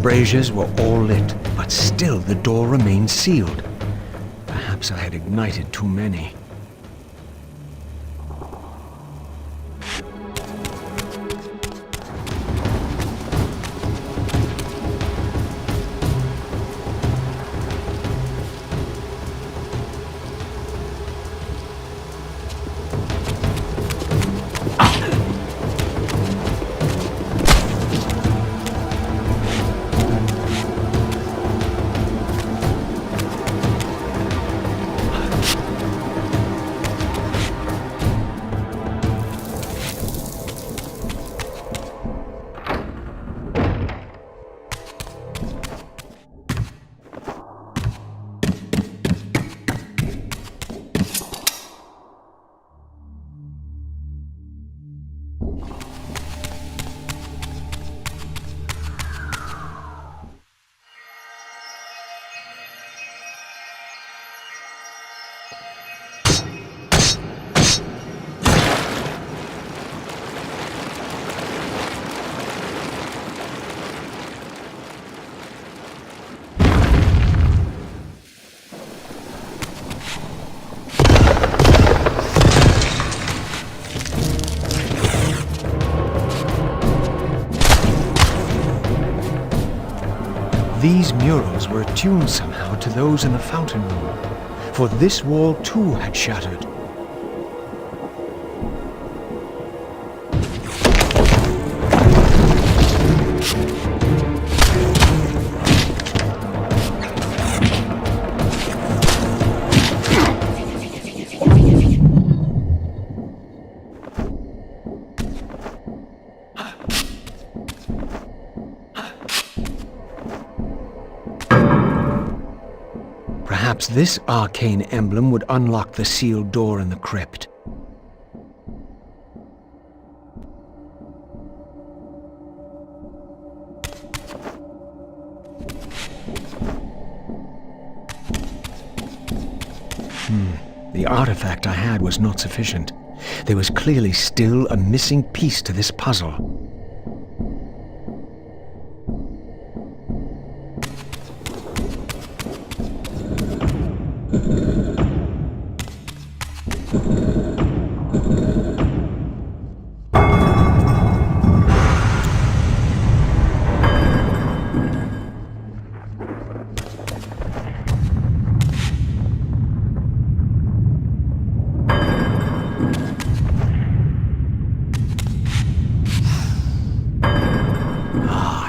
Braziers were all lit, but still the door remained sealed. Perhaps I had ignited too many. These murals were attuned somehow to those in the fountain room, for this wall too had shattered. Perhaps this arcane emblem would unlock the sealed door in the crypt. The artifact I had was not sufficient. There was clearly still a missing piece to this puzzle.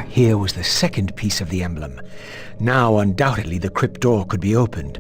Here was the second piece of the emblem. Now, undoubtedly, the crypt door could be opened.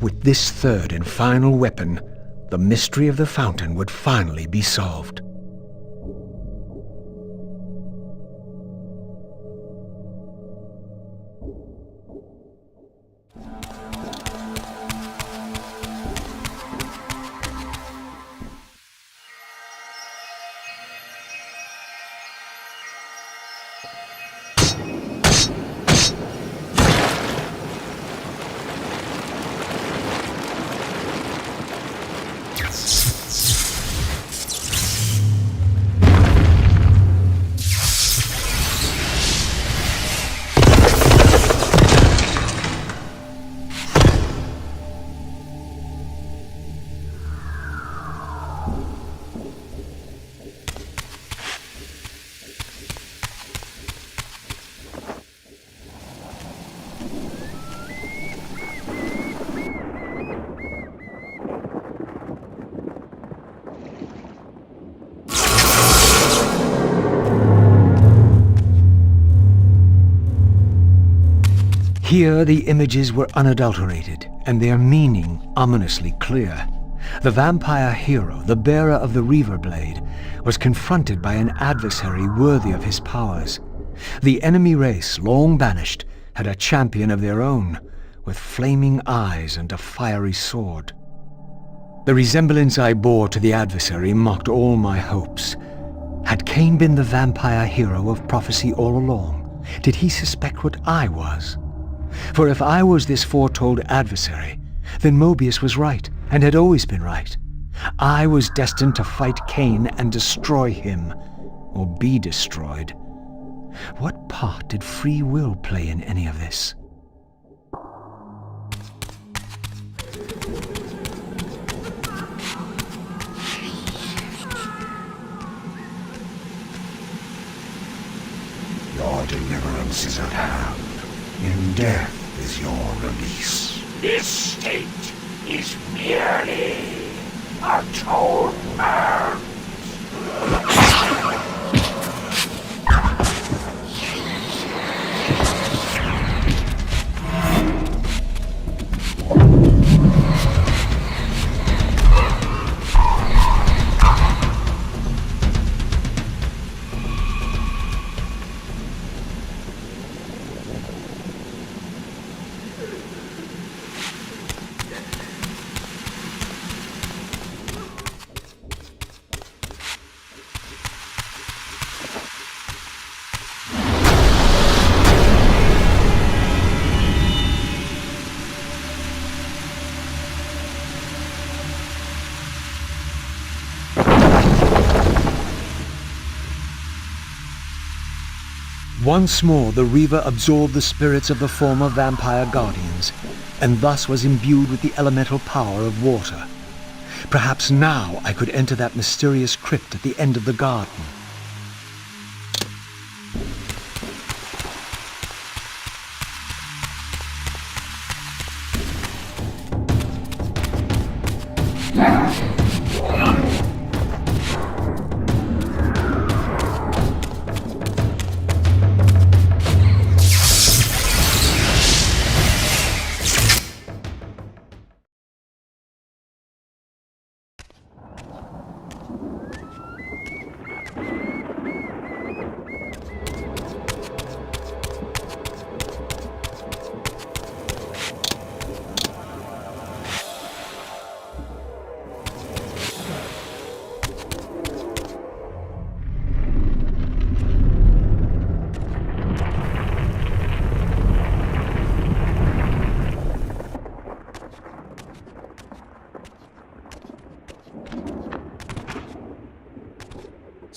With this third and final weapon, the mystery of the fountain would finally be solved. Here the images were unadulterated, and their meaning ominously clear. The vampire hero, the bearer of the Reaver blade, was confronted by an adversary worthy of his powers. The enemy race, long banished, had a champion of their own, with flaming eyes and a fiery sword. The resemblance I bore to the adversary mocked all my hopes. Had Kain been the vampire hero of prophecy all along? Did he suspect what I was? For if I was this foretold adversary, then Mobius was right, and had always been right. I was destined to fight Kain and destroy him, or be destroyed. What part did free will play in any of this? Your deliverance is at hand. In death is your release. This state is merely atonement. Once more the Reaver absorbed the spirits of the former vampire guardians, and thus was imbued with the elemental power of water. Perhaps now I could enter that mysterious crypt at the end of the garden.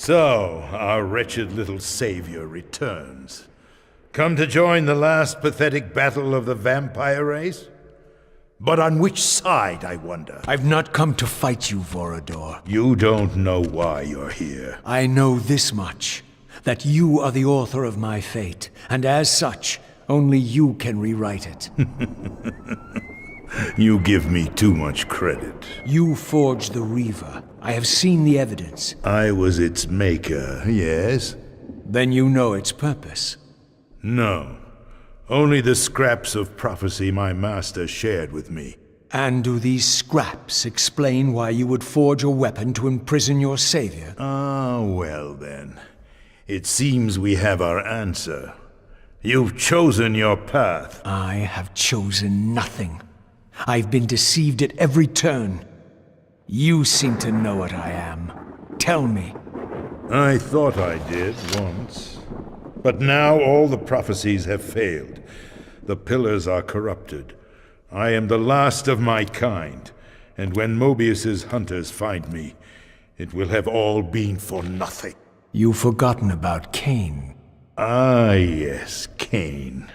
So, our wretched little savior returns. Come to join the last pathetic battle of the vampire race? But on which side, I wonder? I've not come to fight you, Vorador. You don't know why you're here. I know this much, that you are the author of my fate, and as such, only you can rewrite it. You give me too much credit. You forged the Reaver. I have seen the evidence. I was its maker, yes? Then you know its purpose. No. Only the scraps of prophecy my master shared with me. And do these scraps explain why you would forge a weapon to imprison your savior? Ah, well then. It seems we have our answer. You've chosen your path. I have chosen nothing. I've been deceived at every turn. You seem to know what I am. Tell me. I thought I did once. But now all the prophecies have failed. The pillars are corrupted. I am the last of my kind, and when Mobius's hunters find me, it will have all been for nothing. You've forgotten about Kain. Ah, yes, Kain.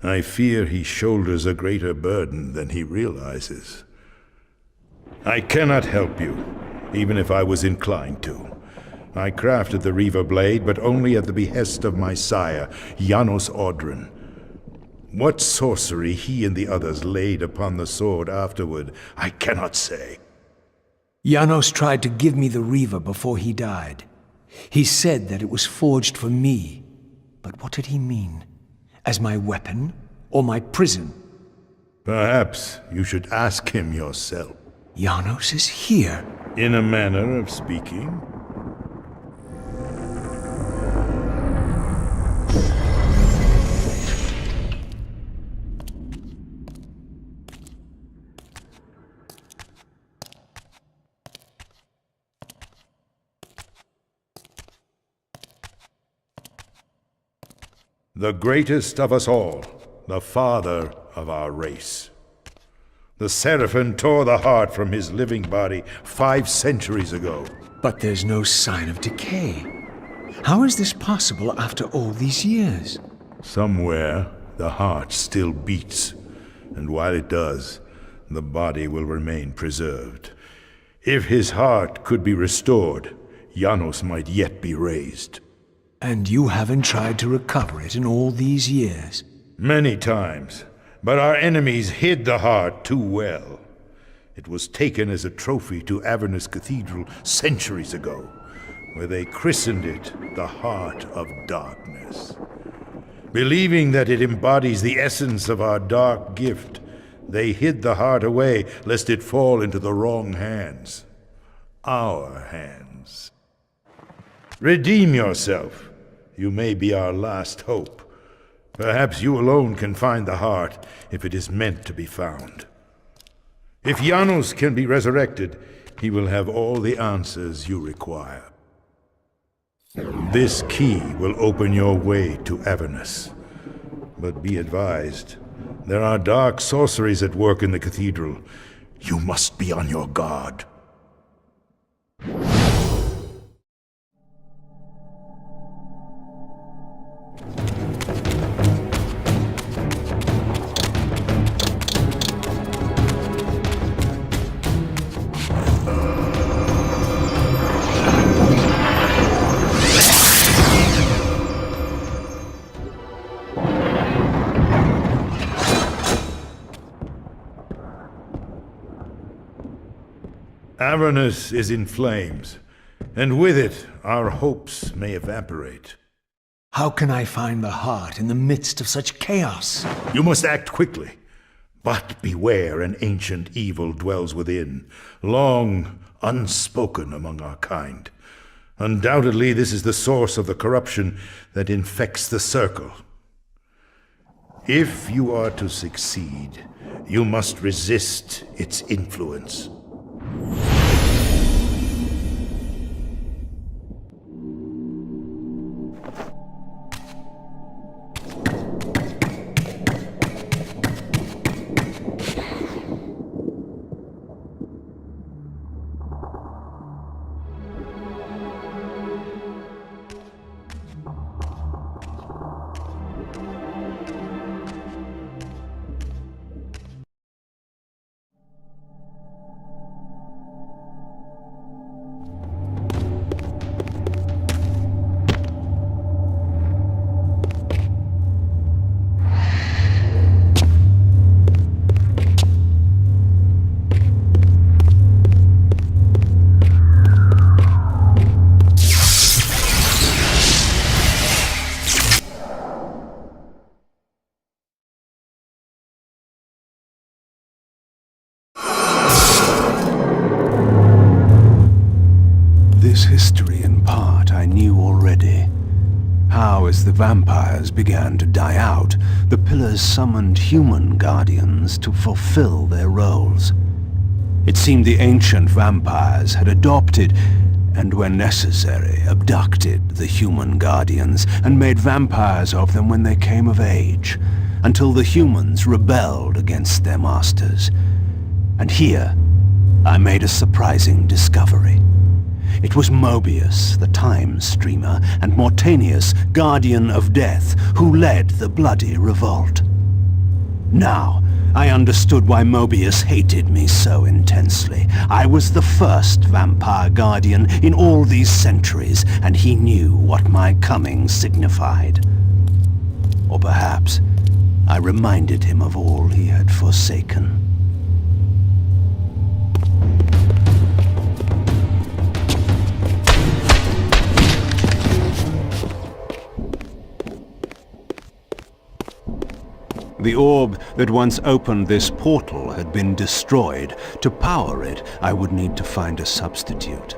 I fear he shoulders a greater burden than he realizes. I cannot help you, even if I was inclined to. I crafted the Reaver blade, but only at the behest of my sire, Janos Audron. What sorcery he and the others laid upon the sword afterward, I cannot say. Janos tried to give me the Reaver before he died. He said that it was forged for me. But what did he mean? As my weapon or my prison? Perhaps you should ask him yourself. Janos is here. In a manner of speaking. The greatest of us all, the father of our race. The Seraphim tore the heart from his living body 5 centuries ago. But there's no sign of decay. How is this possible after all these years? Somewhere, the heart still beats, and while it does, the body will remain preserved. If his heart could be restored, Janos might yet be raised. And you haven't tried to recover it in all these years? Many times, but our enemies hid the heart too well. It was taken as a trophy to Avernus Cathedral centuries ago, where they christened it the Heart of Darkness. Believing that it embodies the essence of our dark gift, they hid the heart away lest it fall into the wrong hands. Our hands. Redeem yourself. You may be our last hope. Perhaps you alone can find the heart if it is meant to be found. If Janos can be resurrected, he will have all the answers you require. This key will open your way to Avernus. But be advised, there are dark sorceries at work in the cathedral. You must be on your guard. Avernus is in flames, and with it, our hopes may evaporate. How can I find the heart in the midst of such chaos? You must act quickly. But beware, an ancient evil dwells within, long unspoken among our kind. Undoubtedly, this is the source of the corruption that infects the Circle. If you are to succeed, you must resist its influence. as the vampires began to die out, the Pillars summoned human guardians to fulfill their roles. It seemed the ancient vampires had adopted, and when necessary, abducted the human guardians and made vampires of them when they came of age, until the humans rebelled against their masters. And here, I made a surprising discovery. It was Mobius, the Time Streamer, and Mortanius, Guardian of Death, who led the bloody revolt. Now, I understood why Mobius hated me so intensely. I was the first vampire guardian in all these centuries, and he knew what my coming signified. Or perhaps I reminded him of all he had forsaken. The orb that once opened this portal had been destroyed. To power it, I would need to find a substitute.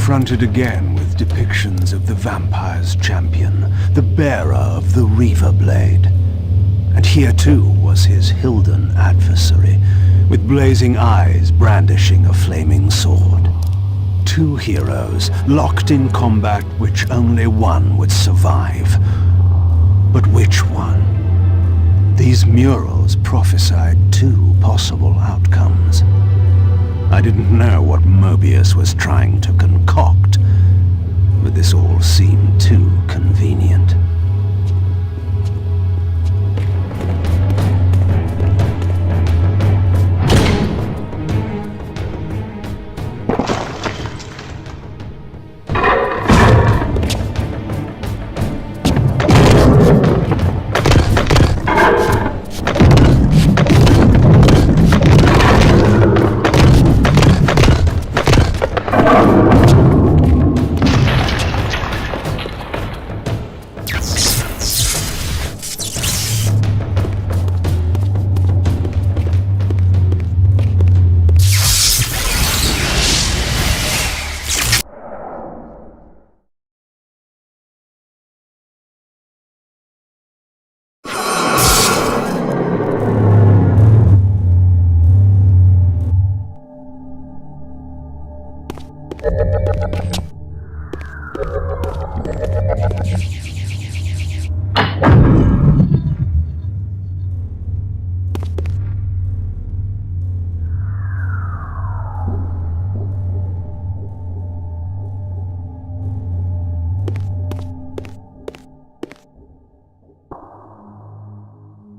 confronted again with depictions of the vampire's champion, the bearer of the Reaver blade. And here too was his Hilden adversary, with blazing eyes brandishing a flaming sword. Two heroes locked in combat which only one would survive. But which one? These murals prophesied two possible outcomes. I didn't know what Mobius was trying to concoct, but this all seemed too convenient.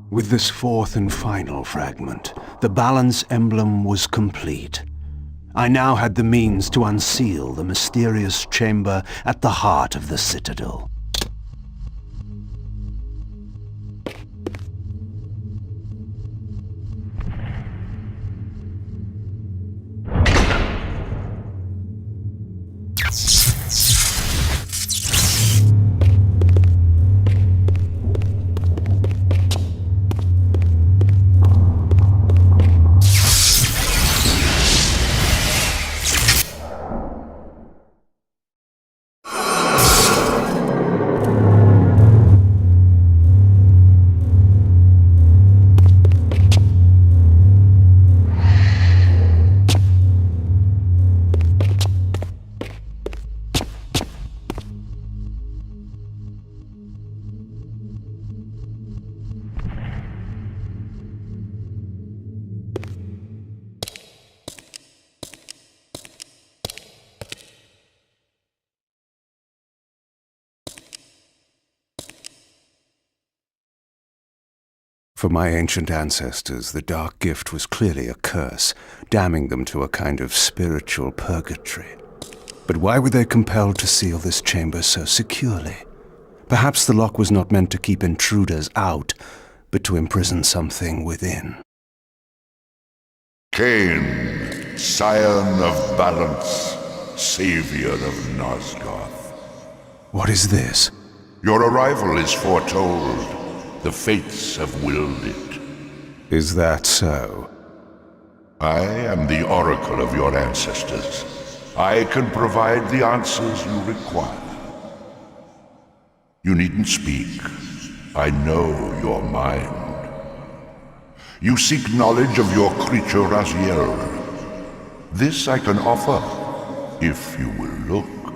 With this fourth and final fragment, the balance emblem was complete. I now had the means to unseal the mysterious chamber at the heart of the Citadel. For my ancient ancestors, the Dark Gift was clearly a curse, damning them to a kind of spiritual purgatory. But why were they compelled to seal this chamber so securely? Perhaps the lock was not meant to keep intruders out, but to imprison something within. Kain, scion of balance, savior of Nosgoth. What is this? Your arrival is foretold. The fates have willed it. Is that so? I am the oracle of your ancestors. I can provide the answers you require. You needn't speak. I know your mind. You seek knowledge of your creature Raziel. This I can offer, if you will look.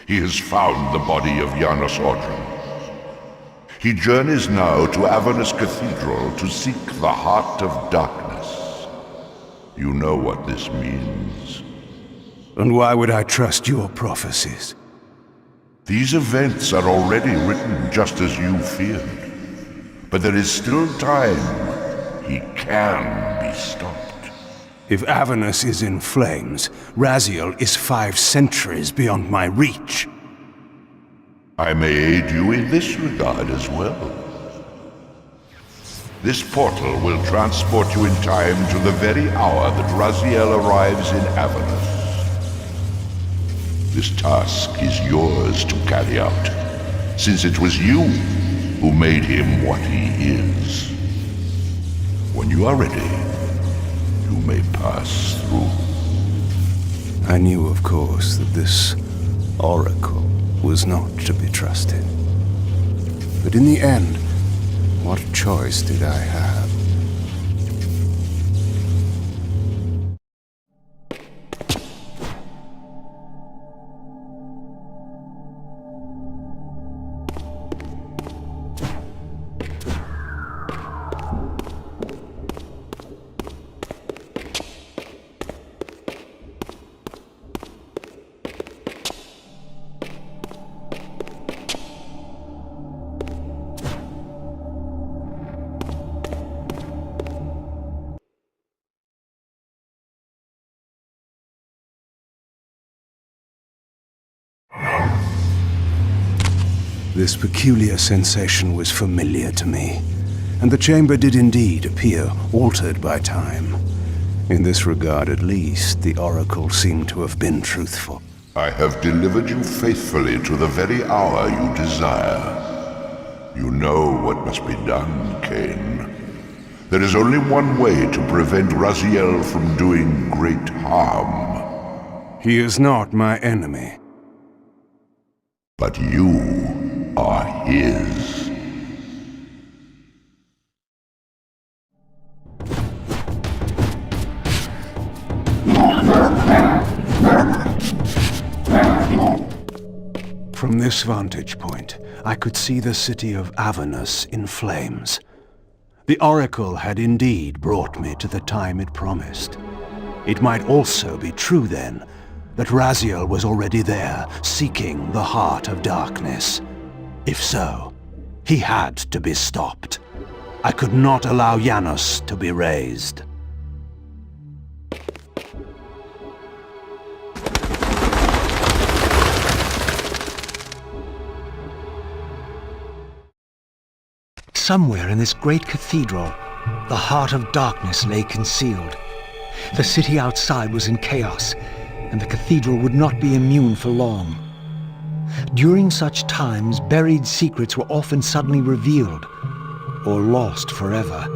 He has found the body of Janos Audron. He journeys now to Avernus Cathedral to seek the Heart of Darkness. You know what this means. And why would I trust your prophecies? These events are already written just as you feared. But there is still time. He can be stopped. If Avernus is in flames, Raziel is 5 centuries beyond my reach. I may aid you in this regard as well. This portal will transport you in time to the very hour that Raziel arrives in Avernus. This task is yours to carry out, since it was you who made him what he is. When you are ready, you may pass through. I knew, of course, that this oracle was not to be trusted. But in the end, what choice did I have? This peculiar sensation was familiar to me, and the chamber did indeed appear altered by time. In this regard, at least, the oracle seemed to have been truthful. I have delivered you faithfully to the very hour you desire. You know what must be done, Kain. There is only one way to prevent Raziel from doing great harm. He is not my enemy. But you are his. From this vantage point, I could see the city of Avernus in flames. The oracle had indeed brought me to the time it promised. It might also be true, then, that Raziel was already there, seeking the heart of darkness. If so, he had to be stopped. I could not allow Janus to be raised. Somewhere in this great cathedral, the heart of darkness lay concealed. The city outside was in chaos, and the cathedral would not be immune for long. During such times, buried secrets were often suddenly revealed, or lost forever.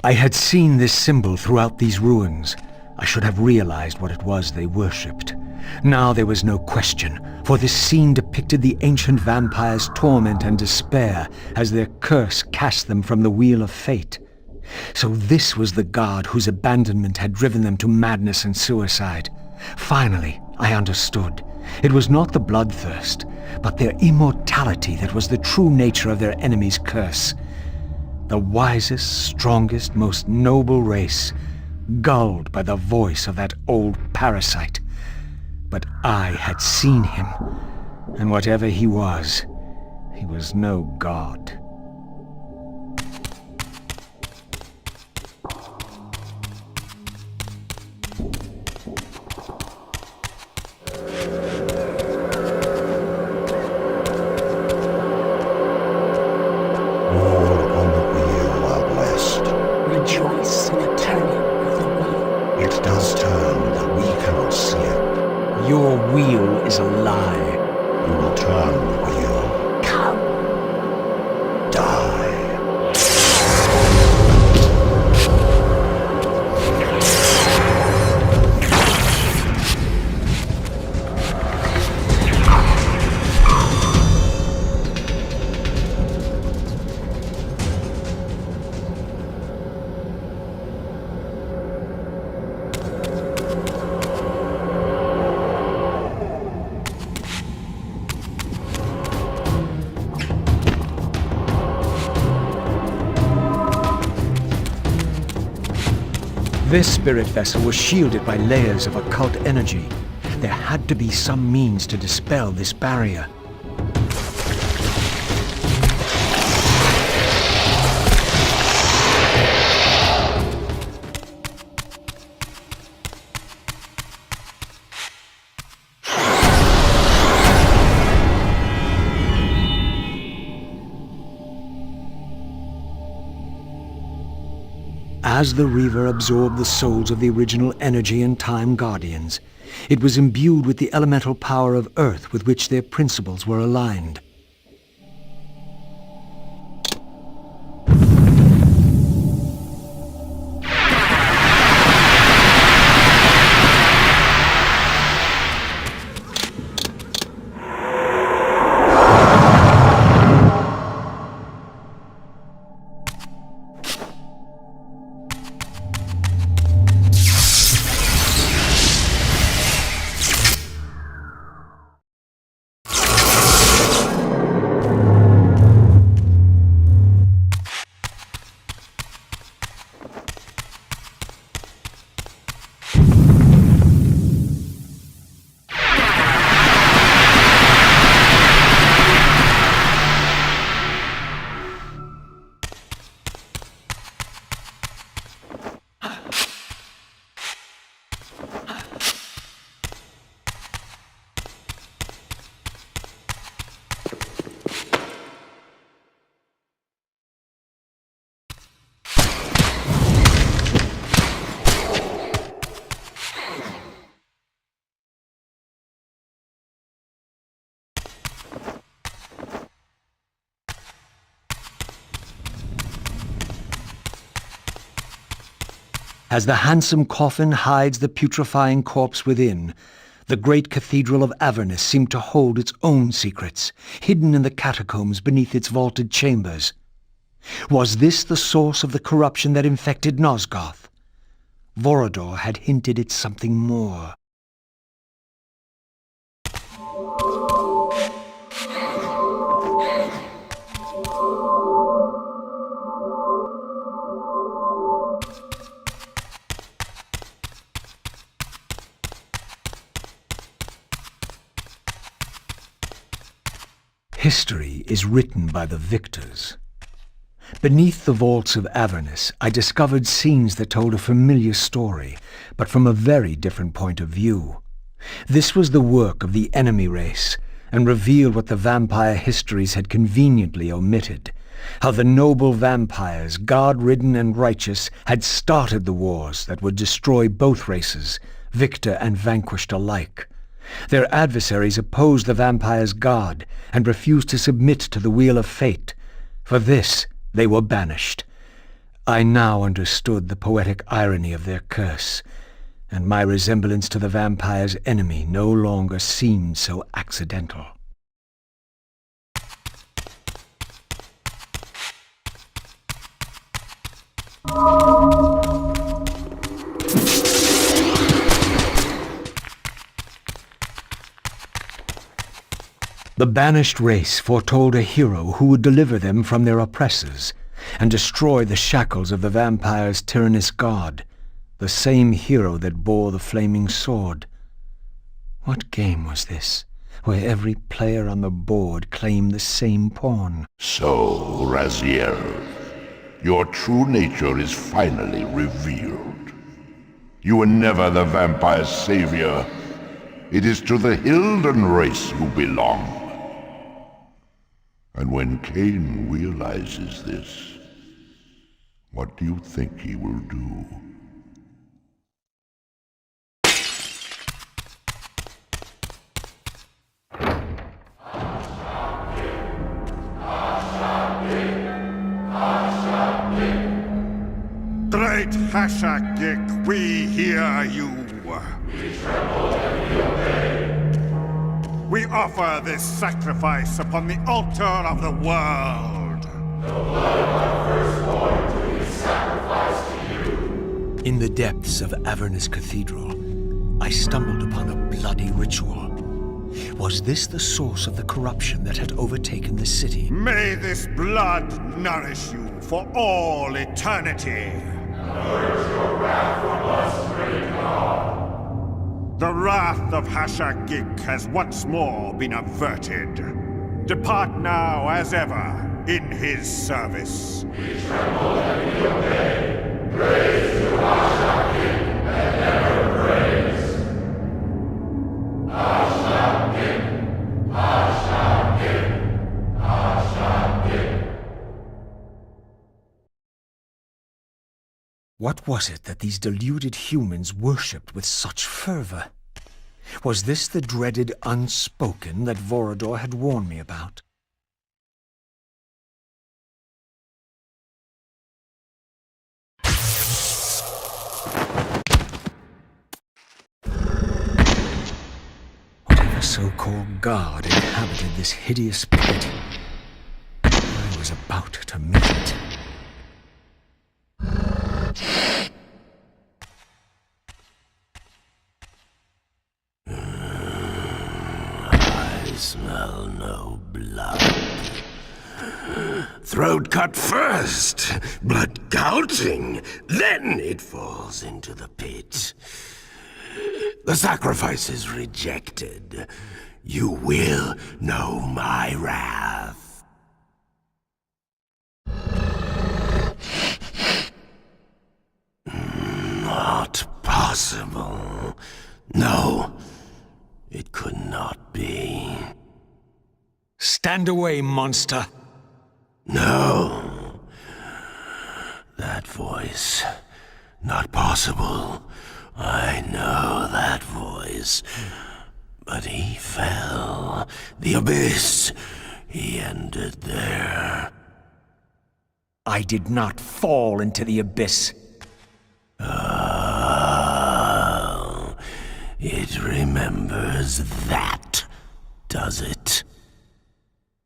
I had seen this symbol throughout these ruins. I should have realized what it was they worshipped. Now there was no question, for this scene depicted the ancient vampires' torment and despair as their curse cast them from the wheel of fate. So this was the god whose abandonment had driven them to madness and suicide. Finally, I understood. It was not the bloodthirst, but their immortality that was the true nature of their enemy's curse. The wisest, strongest, most noble race, gulled by the voice of that old parasite. But I had seen him, and whatever he was no god. Rejoice in the turning of the wheel. It does turn, though we cannot see it. Your wheel is a lie. You will turn, will you? Come. Die. This spirit vessel was shielded by layers of occult energy. There had to be some means to dispel this barrier. As the Reaver absorbed the souls of the original Energy and Time Guardians, it was imbued with the elemental power of Earth with which their principles were aligned. As the handsome coffin hides the putrefying corpse within, the great cathedral of Avernus seemed to hold its own secrets, hidden in the catacombs beneath its vaulted chambers. Was this the source of the corruption that infected Nosgoth? Vorador had hinted at something more. History is written by the victors. Beneath the vaults of Avernus, I discovered scenes that told a familiar story, but from a very different point of view. This was the work of the enemy race, and revealed what the vampire histories had conveniently omitted. How the noble vampires, guard-ridden and righteous, had started the wars that would destroy both races, victor and vanquished alike. Their adversaries opposed the vampires' god and refused to submit to the wheel of fate. For this, they were banished. I now understood the poetic irony of their curse, and my resemblance to the vampire's enemy no longer seemed so accidental. The banished race foretold a hero who would deliver them from their oppressors and destroy the shackles of the vampire's tyrannous god, the same hero that bore the flaming sword. What game was this, where every player on the board claimed the same pawn? So, Raziel, your true nature is finally revealed. You were never the vampire's savior. It is to the Hilden race you belong. And when Kain realizes this, what do you think he will do? great Hashagik, we hear you. We offer this sacrifice upon the altar of the world. The blood of our firstborn do we sacrifice to you. In the depths of Avernus Cathedral, I stumbled upon a bloody ritual. Was this the source of the corruption that had overtaken the city? May this blood nourish you for all eternity. Purge your wrath from us, great God. The wrath of Hashagik has once more been averted. Depart now as ever in his service. We tremble and we obey. Praise to Hashagik and ever praise. Hashagik, Hashagik, Hashagik. What was it that these deluded humans worshipped with such fervor? Was this the dreaded unspoken that Vorador had warned me about? Whatever so-called god inhabited this hideous pit, I was about to meet it. I smell no blood. Throat cut first, blood gouting, then it falls into the pit. The sacrifice is rejected. You will know my wrath. Not possible. No, it could not be. Stand away, monster! No. That voice. Not possible. I know that voice. But he fell. The abyss. He ended there. I did not fall into the abyss. Oh, it remembers that, does it?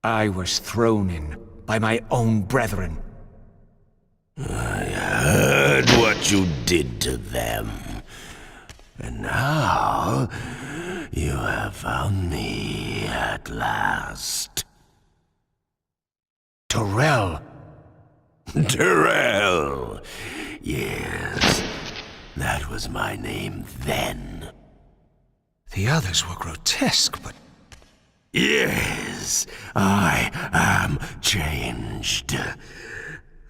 I was thrown in by my own brethren. I heard what you did to them. And now, you have found me at last. Terrell! Terrell! Yes, that was my name then. The others were grotesque, but... Yes, I am changed.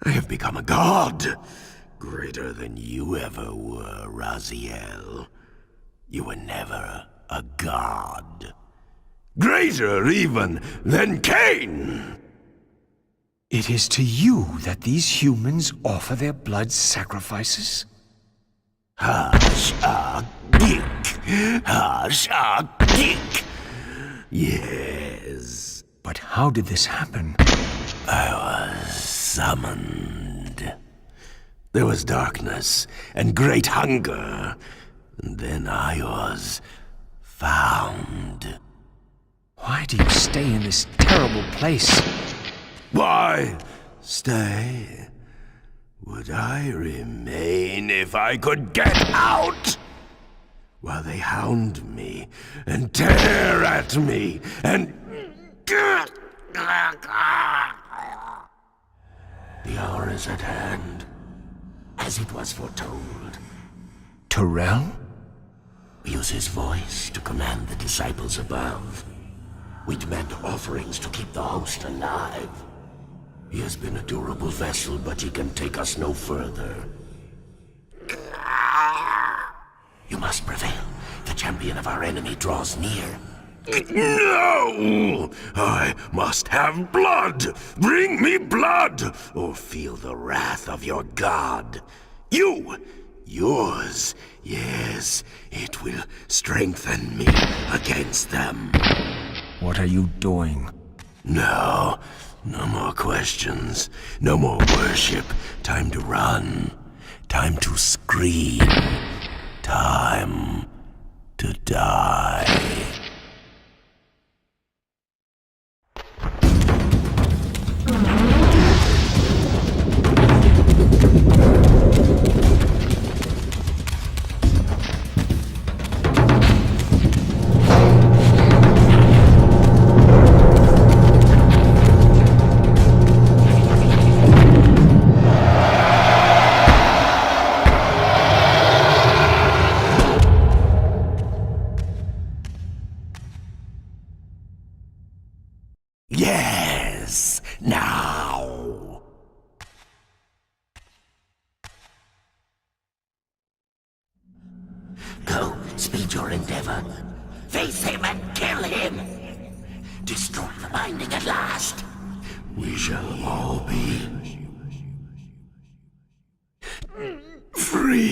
I have become a god, greater than you ever were, Raziel. You were never a god. Greater even than Kain! It is to you that these humans offer their blood sacrifices? Hashagik! Hashagik! Yes. But how did this happen? I was summoned. There was darkness and great hunger. And then I was found. Why do you stay in this terrible place? Why stay? Would I remain if I could get out? While they hound me and tear at me and... The hour is at hand, as it was foretold. Terrell? We use his voice to command the disciples above. We demand offerings to keep the host alive. He has been a durable vessel, but he can take us no further. You must prevail. The champion of our enemy draws near. No! I must have blood! Bring me blood! Or feel the wrath of your god. Yours. Yes, it will strengthen me against them. What are you doing? No more questions. No more worship. Time to run. Time to scream. Time to die. Yes, now. Go, speed your endeavor. Face him and kill him. Destroy the binding at last. We shall all be free.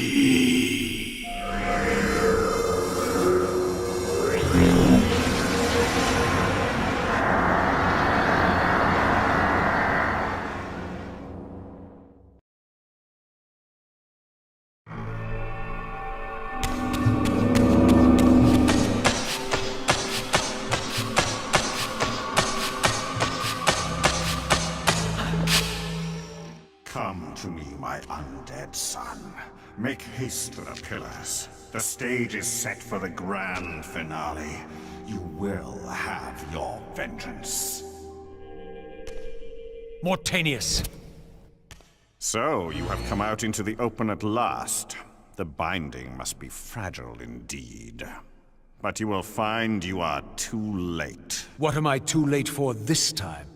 Come to me, my undead son. Make haste to the pillars. The stage is set for the grand finale. You will have your vengeance. Mortanius! So, you have come out into the open at last. The binding must be fragile indeed. But you will find you are too late. What am I too late for this time?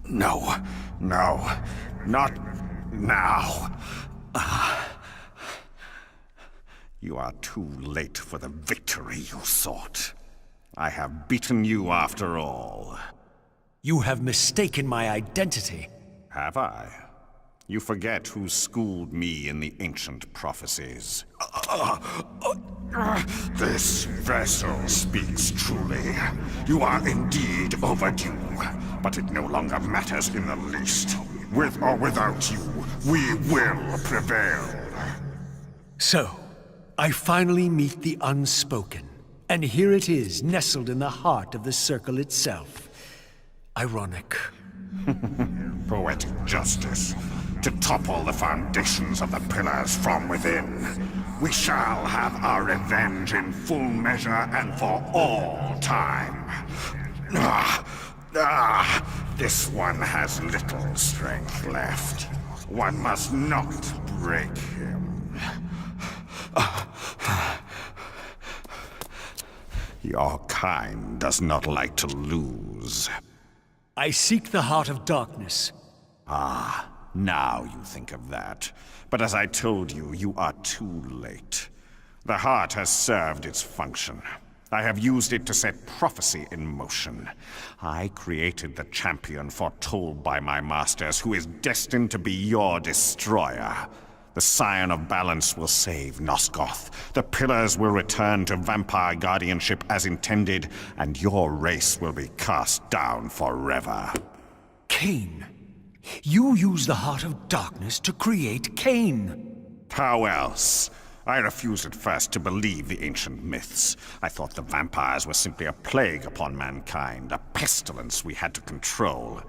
No, not now. You are too late for the victory you sought. I have beaten you after all. You have mistaken my identity. Have I? You forget who schooled me in the ancient prophecies. This vessel speaks truly. You are indeed overdue, but it no longer matters in the least. With or without you, we will prevail. So, I finally meet the unspoken. And here it is, nestled in the heart of the circle itself. Ironic. Poetic justice. To topple the foundations of the pillars from within. We shall have our revenge in full measure and for all time. This one has little strength left. One must not break him. Your kind does not like to lose. I seek the heart of darkness. Ah, now you think of that. But as I told you, you are too late. The heart has served its function. I have used it to set prophecy in motion. I created the champion foretold by my masters, who is destined to be your destroyer. The Scion of Balance will save Nosgoth. The Pillars will return to vampire guardianship as intended, and your race will be cast down forever. Kain. You use the Heart of Darkness to create Kain. How else? I refused at first to believe the ancient myths. I thought the vampires were simply a plague upon mankind, a pestilence we had to control.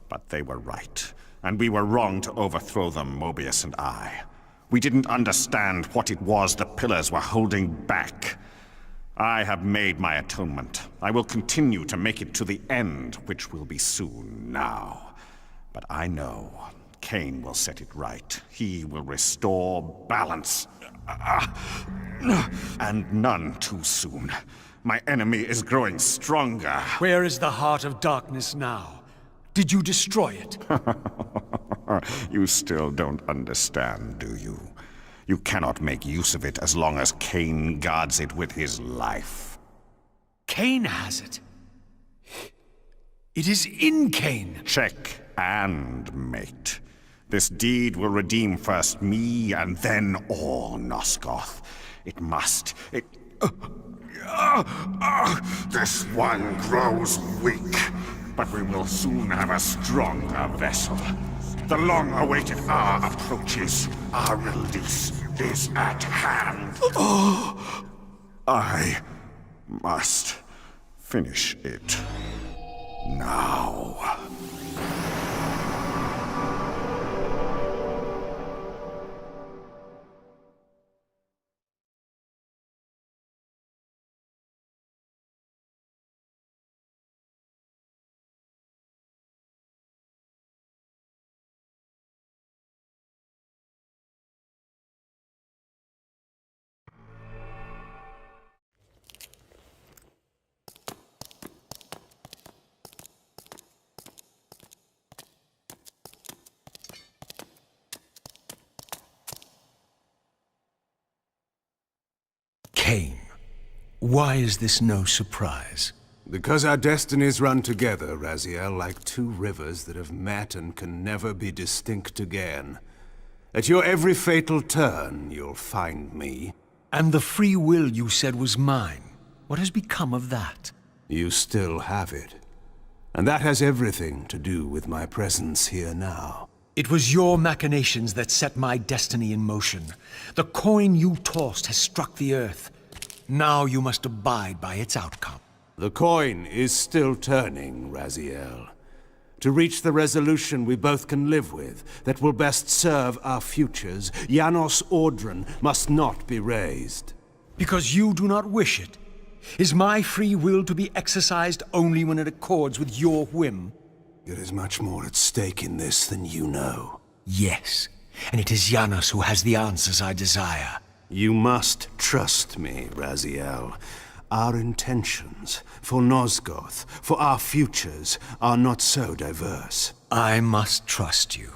But they were right, and we were wrong to overthrow them, Mobius and I. We didn't understand what it was the Pillars were holding back. I have made my atonement. I will continue to make it to the end, which will be soon now. But I know Kain will set it right. He will restore balance. And none too soon. My enemy is growing stronger. Where is the Heart of Darkness now? Did you destroy it? You still don't understand, do you? You cannot make use of it as long as Kain guards it with his life. Kain has it. It is in Kain. Check and mate. This deed will redeem first me and then all Nosgoth. It must. This one grows weak, but we will soon have a stronger vessel. The long-awaited hour approaches. Our release is at hand. I must finish it now. Kain, why is this no surprise? Because our destinies run together, Raziel, like two rivers that have met and can never be distinct again. At your every fatal turn, you'll find me. And the free will you said was mine. What has become of that? You still have it. And that has everything to do with my presence here now. It was your machinations that set my destiny in motion. The coin you tossed has struck the earth. Now you must abide by its outcome. The coin is still turning, Raziel. To reach the resolution we both can live with, that will best serve our futures, Janos Audron must not be raised. Because you do not wish it? Is my free will to be exercised only when it accords with your whim? There is much more at stake in this than you know. Yes, and it is Janos who has the answers I desire. You must trust me, Raziel. Our intentions, for Nosgoth, for our futures, are not so diverse. I must trust you.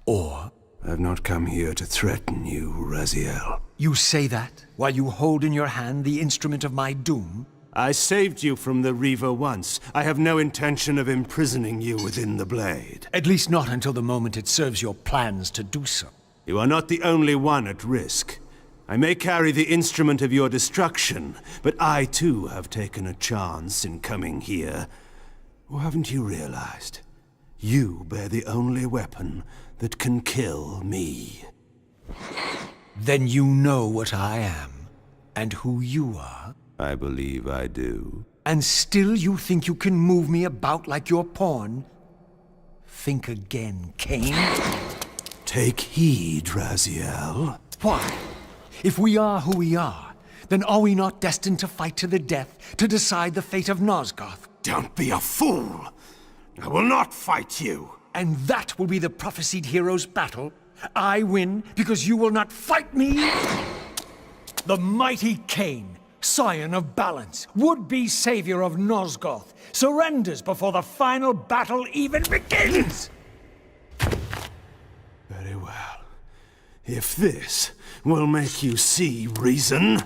Or... I've not come here to threaten you, Raziel. You say that, while you hold in your hand the instrument of my doom? I saved you from the Reaver once. I have no intention of imprisoning you within the blade. At least not until the moment it serves your plans to do so. You are not the only one at risk. I may carry the instrument of your destruction, but I too have taken a chance in coming here. Or haven't you realized? You bear the only weapon that can kill me. Then you know what I am, and who you are? I believe I do. And still you think you can move me about like your pawn? Think again, Kain. Take heed, Raziel. Why? If we are who we are, then are we not destined to fight to the death, to decide the fate of Nosgoth? Don't be a fool! I will not fight you! And that will be the prophesied hero's battle? I win because you will not fight me? The mighty Kain, scion of balance, would-be savior of Nosgoth, surrenders before the final battle even begins! Very well. If this will make you see reason...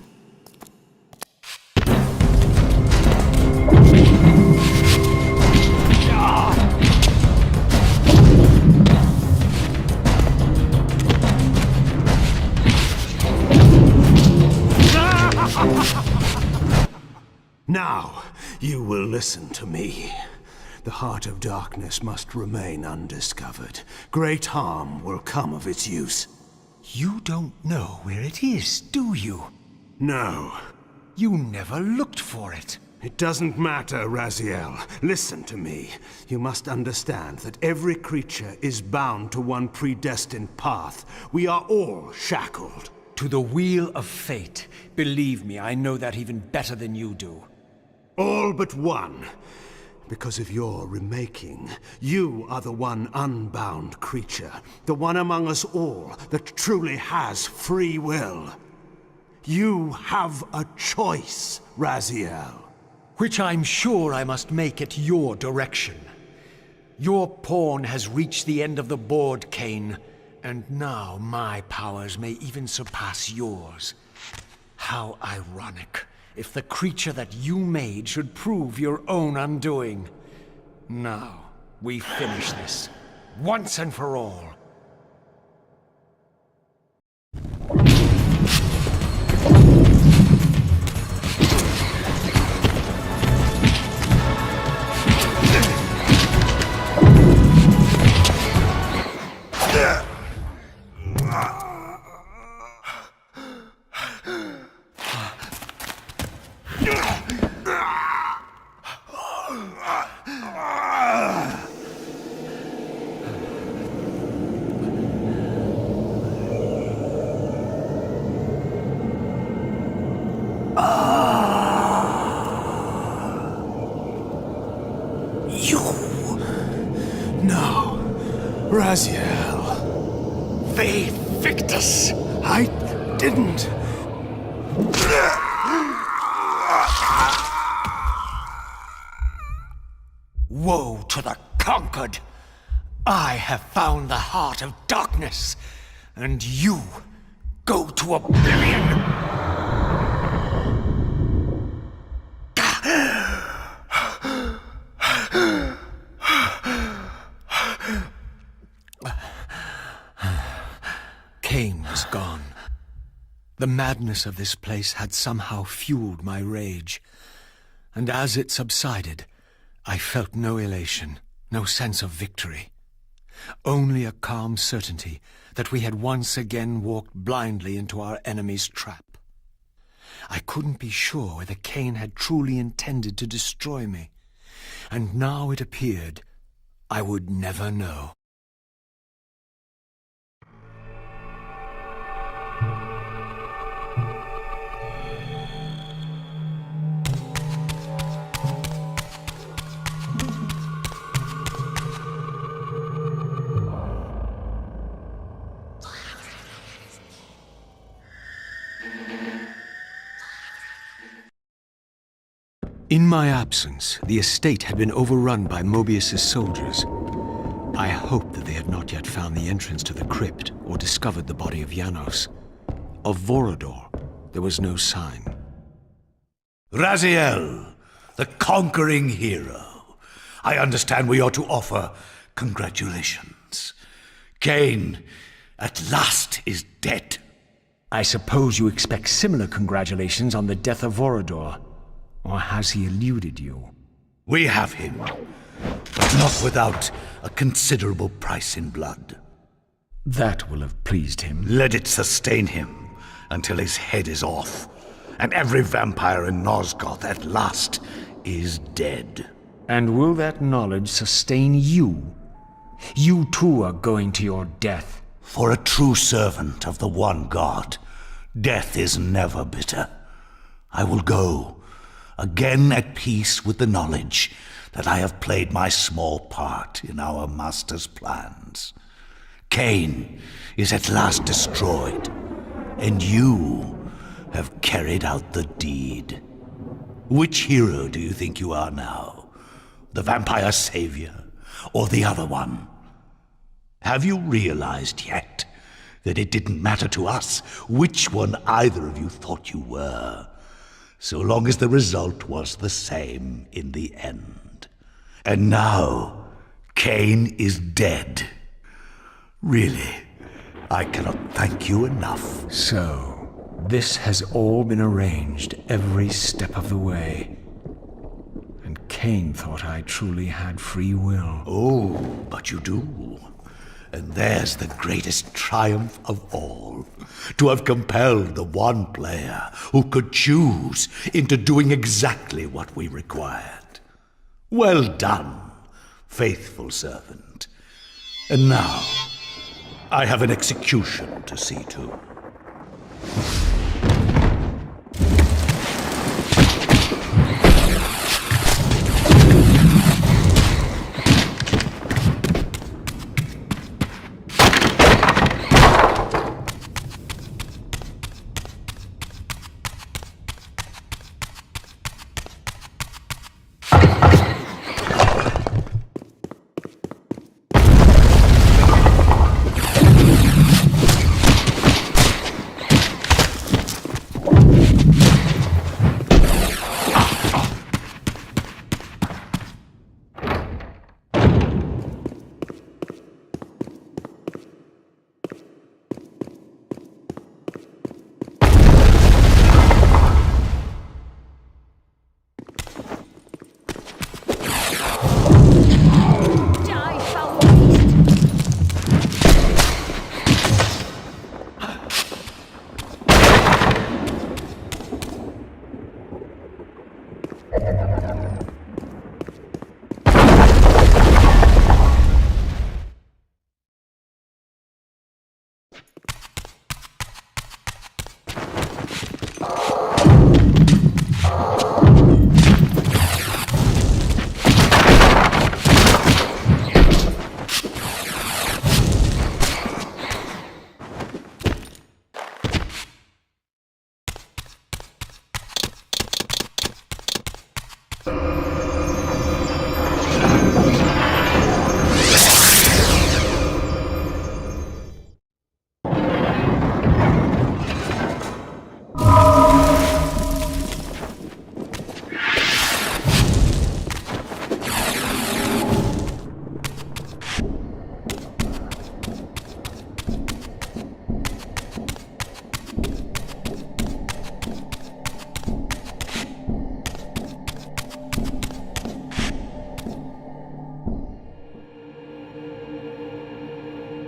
Now, you will listen to me. The heart of darkness must remain undiscovered. Great harm will come of its use. You don't know where it is, do you? No. You never looked for it. It doesn't matter, Raziel. Listen to me. You must understand that every creature is bound to one predestined path. We are all shackled. To the wheel of fate. Believe me, I know that even better than you do. All but one. Because of your remaking, you are the one unbound creature. The one among us all that truly has free will. You have a choice, Raziel. Which I'm sure I must make at your direction. Your pawn has reached the end of the board, Kain, and now my powers may even surpass yours. How ironic, if the creature that you made should prove your own undoing. Now, we finish this, once and for all. Raziel. They Victus! I didn't. Woe to the conquered! I have found the heart of darkness, and you go to oblivion! Kain was gone. The madness of this place had somehow fueled my rage, and as it subsided, I felt no elation, no sense of victory. Only a calm certainty that we had once again walked blindly into our enemy's trap. I couldn't be sure whether Kain had truly intended to destroy me, and now it appeared I would never know. In my absence, the estate had been overrun by Mobius's soldiers. I hoped that they had not yet found the entrance to the crypt or discovered the body of Janos. Of Vorador, there was no sign. Raziel, the conquering hero. I understand we ought to offer congratulations. Kain, at last, is dead. I suppose you expect similar congratulations on the death of Vorador. Or has he eluded you? We have him, but not without a considerable price in blood. That will have pleased him. Let it sustain him until his head is off, and every vampire in Nosgoth at last is dead. And will that knowledge sustain you? You too are going to your death. For a true servant of the one God, death is never bitter. I will go, again at peace with the knowledge that I have played my small part in our master's plans. Kain is at last destroyed, and you have carried out the deed. Which hero do you think you are now? The vampire savior, or the other one? Have you realized yet that it didn't matter to us which one either of you thought you were, so long as the result was the same in the end? And now, Kain is dead. Really, I cannot thank you enough. So, this has all been arranged every step of the way. And Kain thought I truly had free will. Oh, but you do. And there's the greatest triumph of all, to have compelled the one player who could choose into doing exactly what we required. Well done, faithful servant. And now, I have an execution to see to.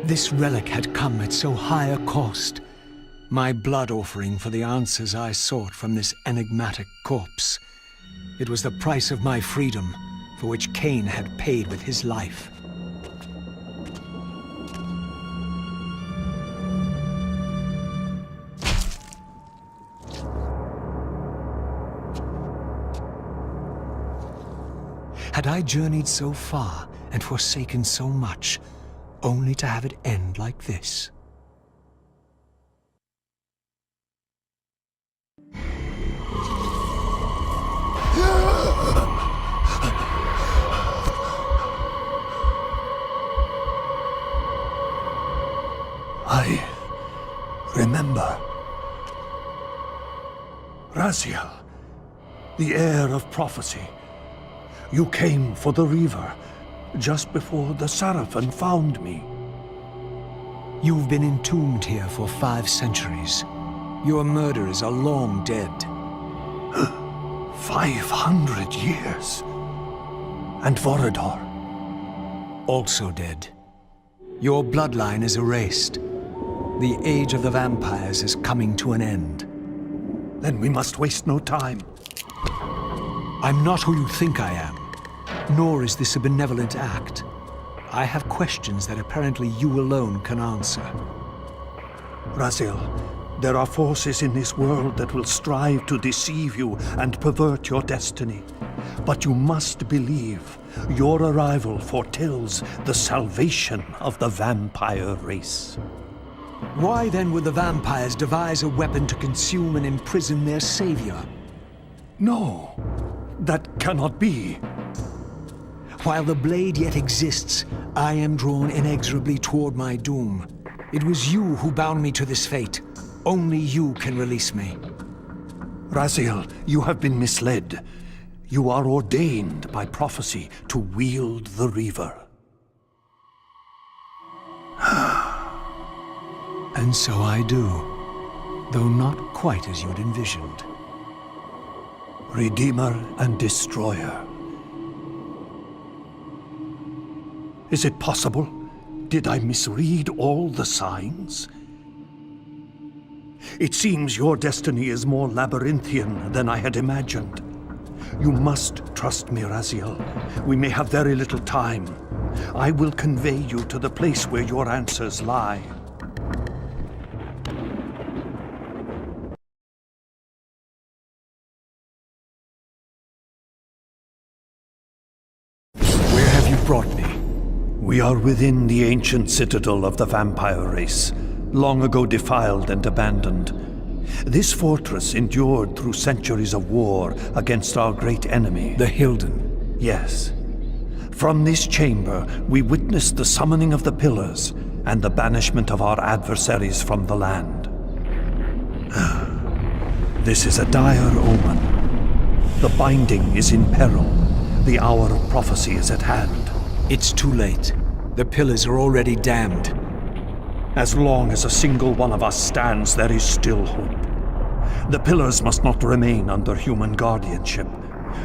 This relic had come at so high a cost. My blood offering for the answers I sought from this enigmatic corpse. It was the price of my freedom, for which Kain had paid with his life. Had I journeyed so far and forsaken so much, only to have it end like this? I remember. Raziel, the heir of prophecy. You came for the Reaver, just before the Seraphim found me. You've been entombed here for 5 centuries. Your murderers are long dead. 500 years. And Vorador? Also dead. Your bloodline is erased. The age of the vampires is coming to an end. Then we must waste no time. I'm not who you think I am. Nor is this a benevolent act. I have questions that apparently you alone can answer. Raziel, there are forces in this world that will strive to deceive you and pervert your destiny. But you must believe your arrival foretells the salvation of the vampire race. Why then would the vampires devise a weapon to consume and imprison their savior? No, that cannot be. While the blade yet exists, I am drawn inexorably toward my doom. It was you who bound me to this fate. Only you can release me. Raziel, you have been misled. You are ordained by prophecy to wield the Reaver. And so I do, though not quite as you'd envisioned. Redeemer and Destroyer. Is it possible? Did I misread all the signs? It seems your destiny is more labyrinthian than I had imagined. You must trust me, Raziel. We may have very little time. I will convey you to the place where your answers lie. Where have you brought me? We are within the ancient citadel of the vampire race, long ago defiled and abandoned. This fortress endured through centuries of war against our great enemy. The Hilden. Yes. From this chamber, we witnessed the summoning of the Pillars and the banishment of our adversaries from the land. This is a dire omen. The binding is in peril. The hour of prophecy is at hand. It's too late. The Pillars are already damned. As long as a single one of us stands, there is still hope. The Pillars must not remain under human guardianship.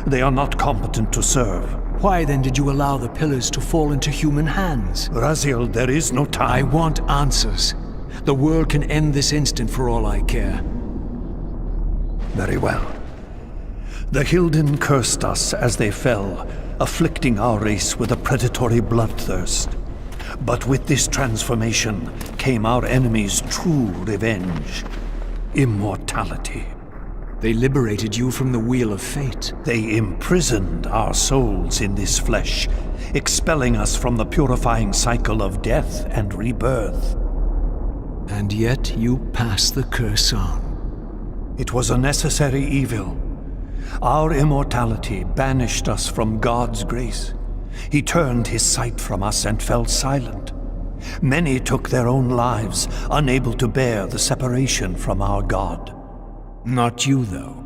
They are not competent to serve. Why then did you allow the Pillars to fall into human hands? Raziel, there is no time. I want answers. The world can end this instant for all I care. Very well. The Hilden cursed us as they fell, afflicting our race with a predatory bloodthirst. But with this transformation came our enemy's true revenge. Immortality. They liberated you from the Wheel of Fate. They imprisoned our souls in this flesh, expelling us from the purifying cycle of death and rebirth. And yet you pass the curse on. It was a necessary evil. Our immortality banished us from God's grace. He turned his sight from us and fell silent. Many took their own lives, unable to bear the separation from our God. Not you, though.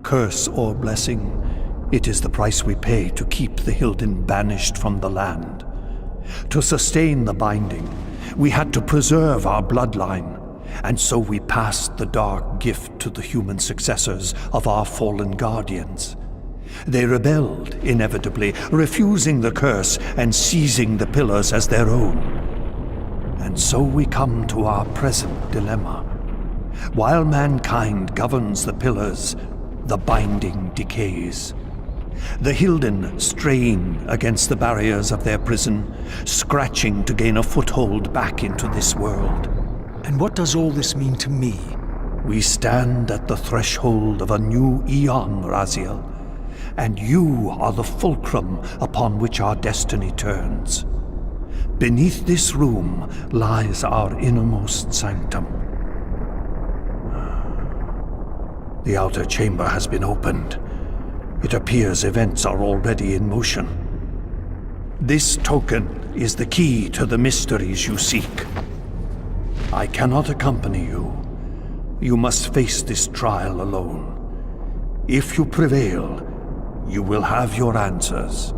Curse or blessing, it is the price we pay to keep the Hilden banished from the land. To sustain the binding, we had to preserve our bloodline, and so we passed the dark gift to the human successors of our fallen guardians. They rebelled, inevitably, refusing the curse and seizing the pillars as their own. And so we come to our present dilemma. While mankind governs the pillars, the binding decays. The Hilden strain against the barriers of their prison, scratching to gain a foothold back into this world. And what does all this mean to me? We stand at the threshold of a new eon, Raziel, and you are the fulcrum upon which our destiny turns. Beneath this room lies our innermost sanctum. The outer chamber has been opened. It appears events are already in motion. This token is the key to the mysteries you seek. I cannot accompany you. You must face this trial alone. If you prevail, you will have your answers.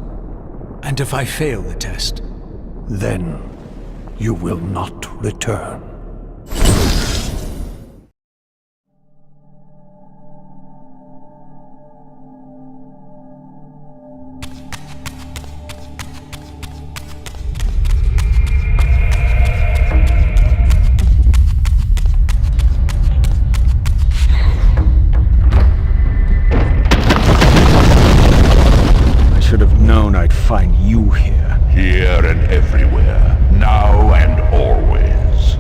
And if I fail the test? Then you will not return. I'd find you here. Here and everywhere, now and always.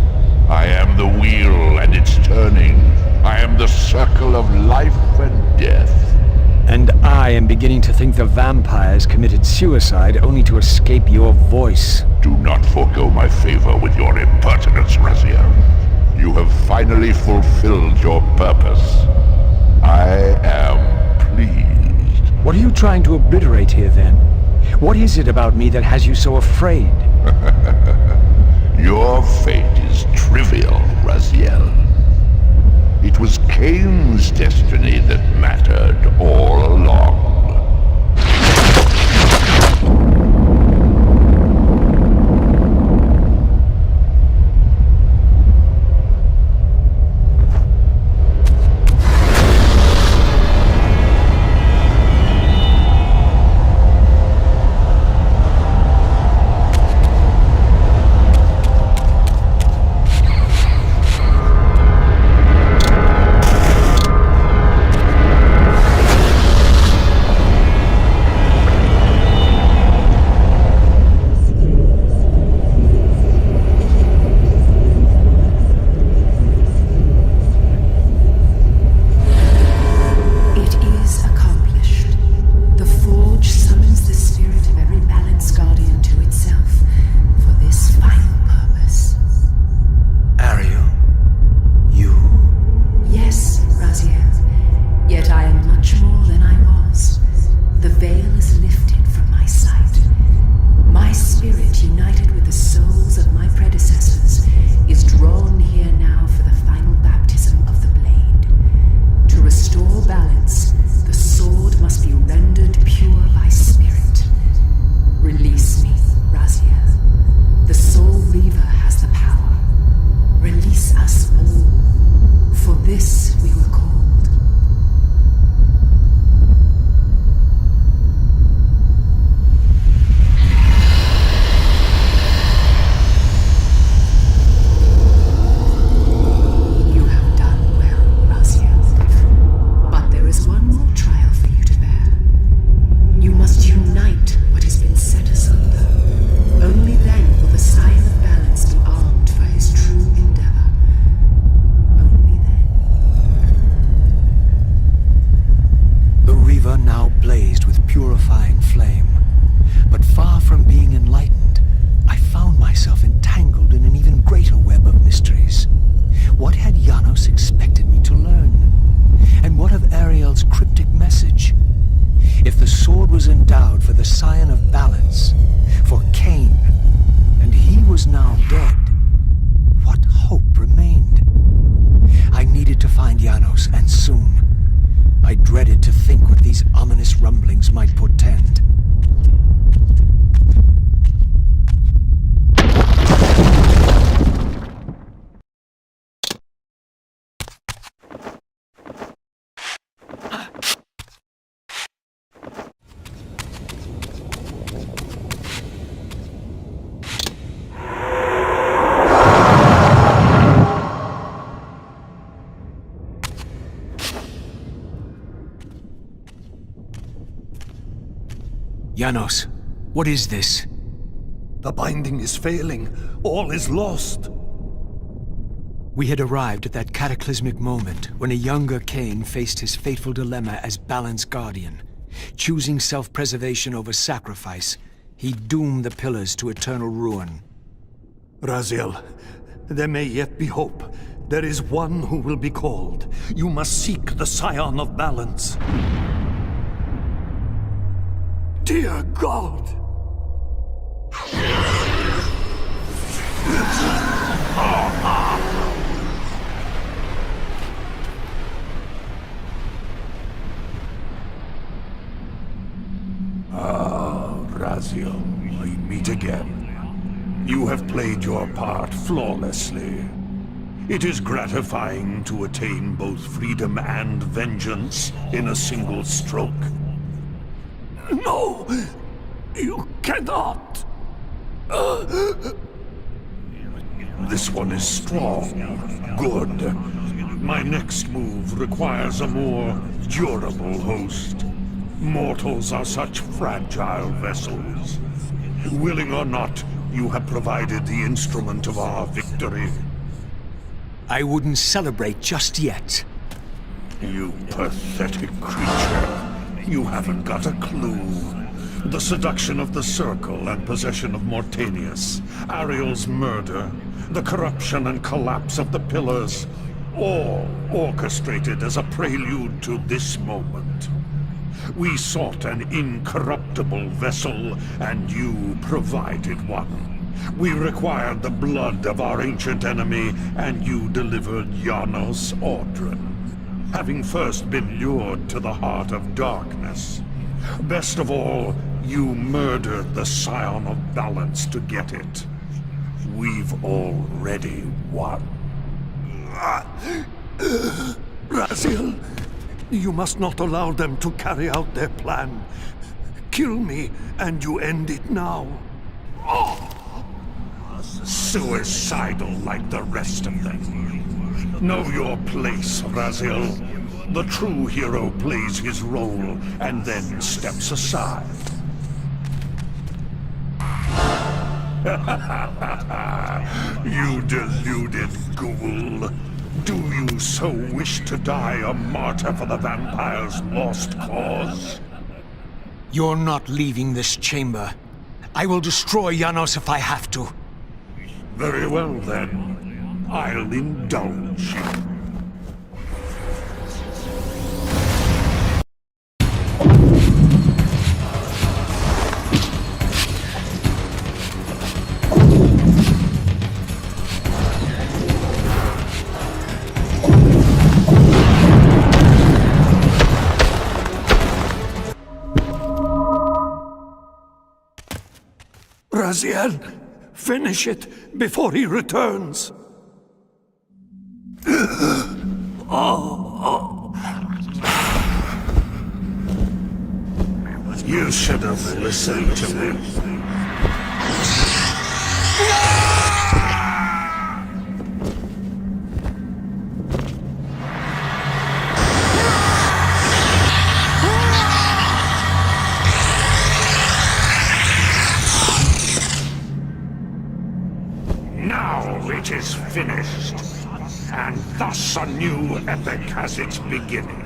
I am the wheel and its turning. I am the circle of life and death. And I am beginning to think the vampires committed suicide only to escape your voice. Do not forego my favor with your impertinence, Raziel. You have finally fulfilled your purpose. I am pleased. What are you trying to obliterate here, then? What is it about me that has you so afraid? Your fate is trivial, Raziel. It was Kain's destiny that mattered all along. Release me, Raziel. The Soul Reaver has the power. Release us all. For this we were called. You have done well, Raziel. But there is one more trial for you to bear. You must unite what has been set asunder. Only then will the Scion of Balance be armed for his true endeavor. Only then. The Reaver now blazed with purifying flame. But far from being enlightened, I found myself entangled in an even greater web of mysteries. What had Janos expected me to learn? And what of Ariel's cryptic message? was endowed for the Scion of Balance, for Kain, and he was now dead. What hope remained? I needed to find Janos, and soon. I dreaded to think what these ominous rumblings might portend. Janos, what is this? The binding is failing. All is lost. We had arrived at that cataclysmic moment when a younger Kain faced his fateful dilemma as Balance Guardian. Choosing self-preservation over sacrifice, he doomed the Pillars to eternal ruin. Raziel, there may yet be hope. There is one who will be called. You must seek the Scion of Balance. Dear God! Raziel, we meet again. You have played your part flawlessly. It is gratifying to attain both freedom and vengeance in a single stroke. No! You cannot! This one is strong. Good. My next move requires a more durable host. Mortals are such fragile vessels. Willing or not, you have provided the instrument of our victory. I wouldn't celebrate just yet. You pathetic creature. You haven't got a clue. The seduction of the Circle and possession of Mortanius, Ariel's murder, the corruption and collapse of the Pillars, all orchestrated as a prelude to this moment. We sought an incorruptible vessel, and you provided one. We required the blood of our ancient enemy, and you delivered Janos Audron. Having first been lured to the heart of darkness. Best of all, you murdered the Scion of Balance to get it. We've already won. Raziel, you must not allow them to carry out their plan. Kill me, and you end it now. Suicidal like the rest of them. Know your place, Raziel. The true hero plays his role and then steps aside. You deluded ghoul. Do you so wish to die a martyr for the vampire's lost cause? You're not leaving this chamber. I will destroy Janos if I have to. Very well, then. I'll indulge you. Raziel, finish it before he returns. You should have listened to me. Now it is finished, and thus a new epic has its beginning.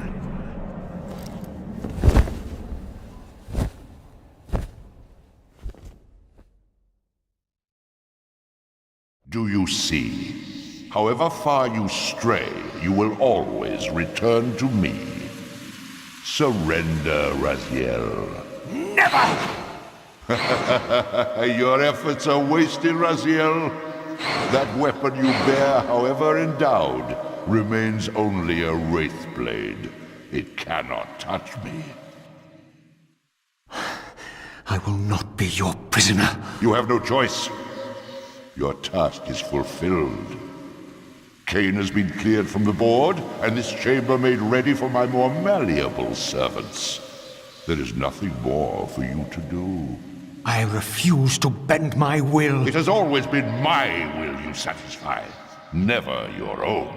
Do you see? However far you stray, you will always return to me. Surrender, Raziel. Never! Your efforts are wasted, Raziel. That weapon you bear, however endowed, remains only a wraith blade. It cannot touch me. I will not be your prisoner. You have no choice. Your task is fulfilled. Kain has been cleared from the board, and this chamber made ready for my more malleable servants. There is nothing more for you to do. I refuse to bend my will. It has always been my will you satisfy, never your own.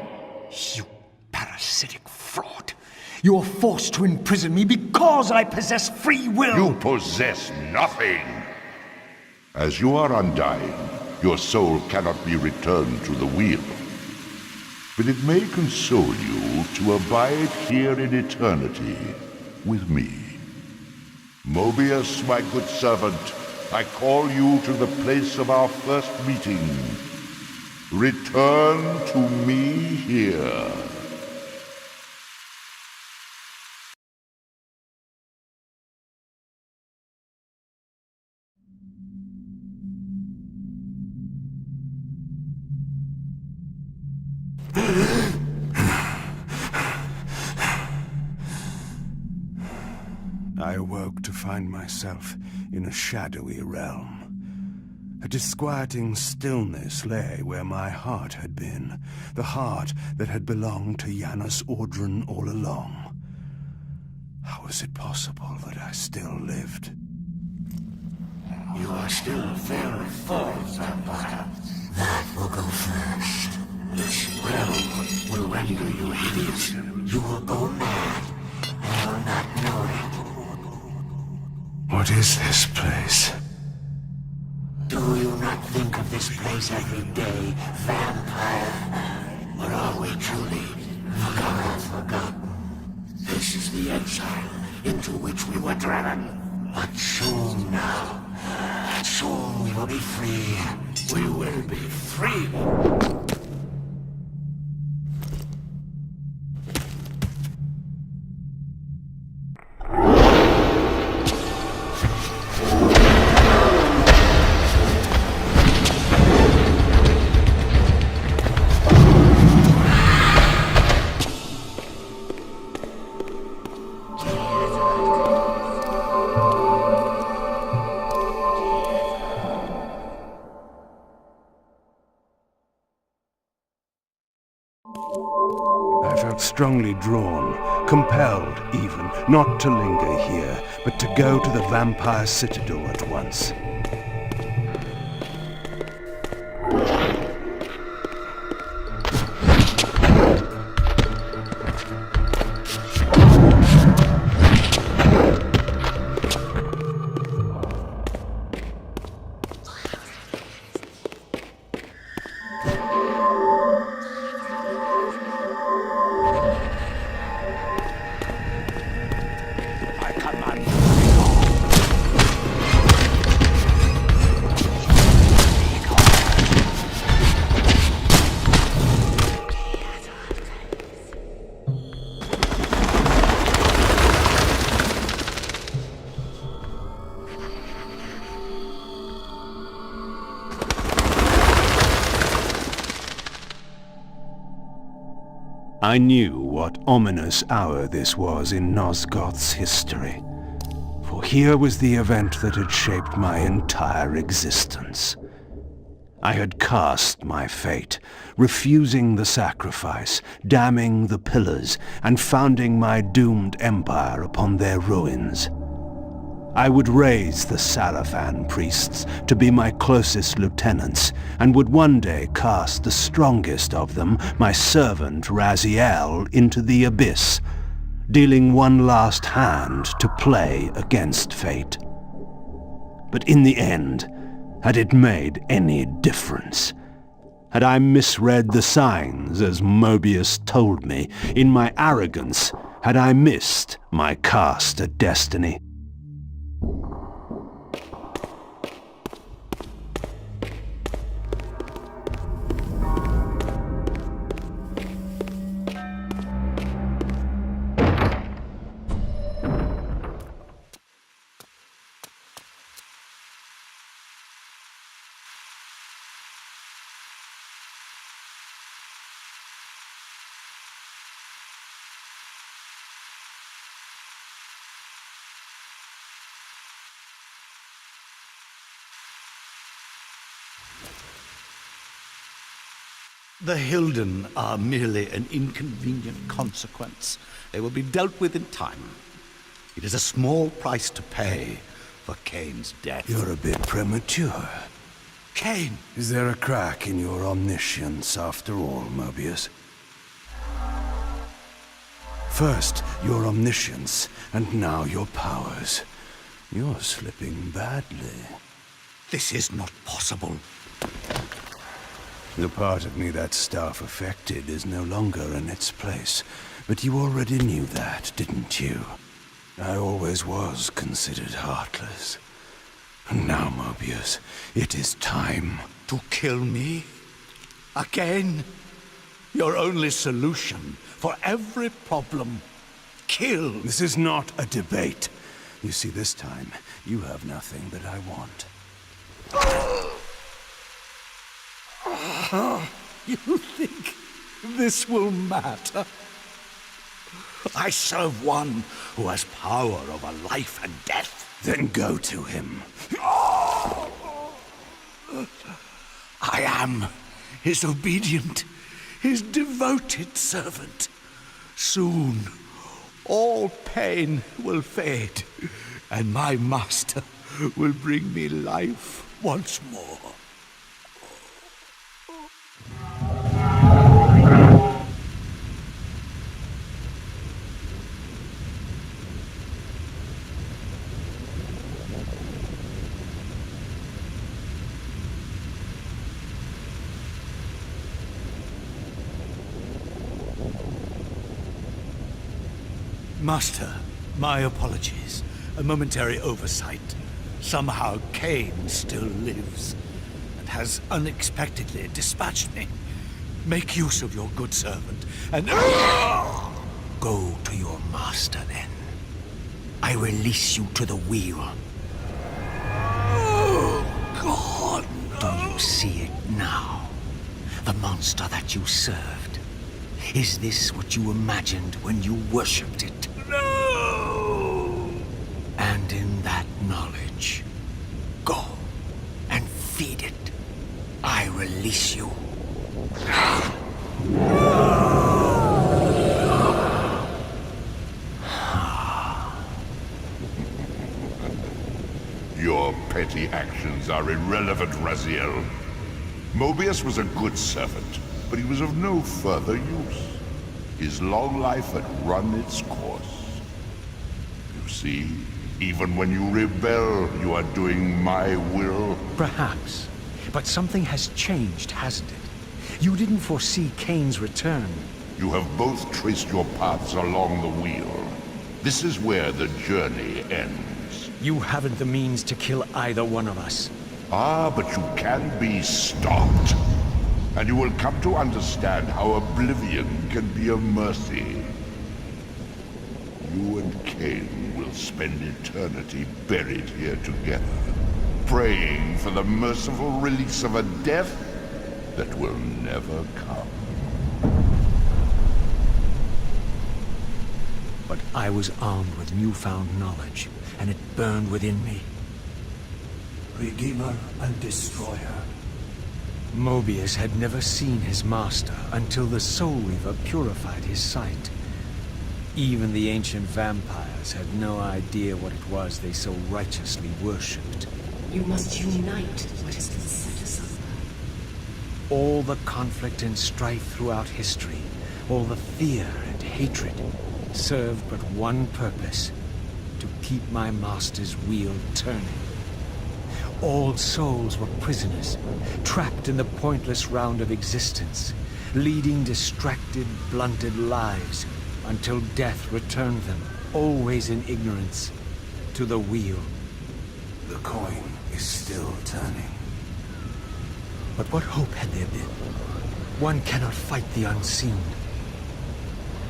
You parasitic fraud. You're forced to imprison me because I possess free will. You possess nothing. As you are undying, your soul cannot be returned to the wheel. But it may console you to abide here in eternity with me. Mobius, my good servant, I call you to the place of our first meeting. Return to me here. I awoke to find myself in a shadowy realm. A disquieting stillness lay where my heart had been, the heart that had belonged to Janus Audron all along. How was it possible that I still lived? You are still very full, vampire. That will go first. This realm will render you hideous. You will go mad. I will not know it. What is this place? Do you not think of this place every day, vampire? Or are we truly forgotten? This is the exile into which we were driven. But soon now, soon we will be free. We will be free. Strongly drawn, compelled even, not to linger here, but to go to the vampire citadel at once. I knew what ominous hour this was in Nosgoth's history, for here was the event that had shaped my entire existence. I had cast my fate, refusing the sacrifice, damning the pillars, and founding my doomed empire upon their ruins. I would raise the Salafan priests to be my closest lieutenants, and would one day cast the strongest of them, my servant Raziel, into the abyss, dealing one last hand to play against fate. But in the end, had it made any difference? Had I misread the signs, as Mobius told me? In my arrogance, had I missed my cast at destiny? The Hilden are merely an inconvenient consequence. They will be dealt with in time. It is a small price to pay for Kain's death. You're a bit premature. Kain! Is there a crack in your omniscience after all, Mobius? First, your omniscience, and now your powers. You're slipping badly. This is not possible. The part of me that staff affected is no longer in its place. But you already knew that, didn't you? I always was considered heartless. And now, Mobius, it is time. To kill me? Again? Your only solution for every problem. Kill. This is not a debate. You see, this time, you have nothing that I want. You think this will matter? I serve one who has power over life and death. Then go to him. I am his obedient, his devoted servant. Soon, all pain will fade, and my master will bring me life once more. Master, my apologies. A momentary oversight. Somehow Kain still lives, and has unexpectedly dispatched me. Make use of your good servant, and go to your master then. I release you to the wheel. Oh, God! No. Do you see it now? The monster that you served. Is this what you imagined when you worshipped it? No! And in that knowledge, go and feed it. I release you. Your petty actions are irrelevant, Raziel. Mobius was a good servant, but he was of no further use. His long life had run its course. You see, even when you rebel, you are doing my will. Perhaps. But something has changed, hasn't it? You didn't foresee Kain's return. You have both traced your paths along the wheel. This is where the journey ends. You haven't the means to kill either one of us. Ah, but you can be stopped. And you will come to understand how oblivion can be a mercy. You and Kain will spend eternity buried here together, praying for the merciful release of a death that will never come. But I was armed with newfound knowledge, and it burned within me. Redeemer and Destroyer. Mobius had never seen his master until the Soul Reaver purified his sight. Even the ancient vampires had no idea what it was they so righteously worshipped. You must unite what has been set asunder. All the conflict and strife throughout history, all the fear and hatred, served but one purpose: to keep my master's wheel turning. All souls were prisoners, trapped in the pointless round of existence, leading distracted, blunted lives until death returned them, always in ignorance, to the wheel. The coin is still turning. But what hope had there been? One cannot fight the unseen.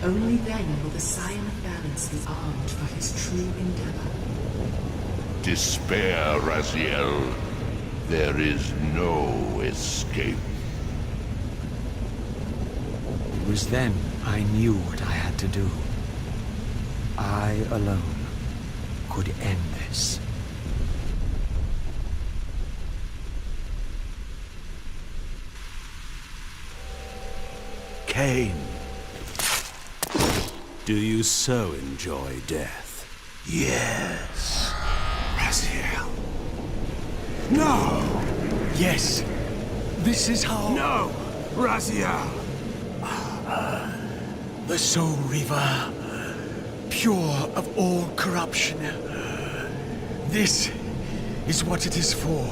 Only then will the Scion of Balance be armed for his true endeavor. Despair, Raziel. There is no escape. It was then I knew what I had to do. I alone could end this. Kain, do you so enjoy death? Yes. Raziel. No! Yes. This is how... No! Raziel! The Soul Reaver, pure of all corruption. This is what it is for.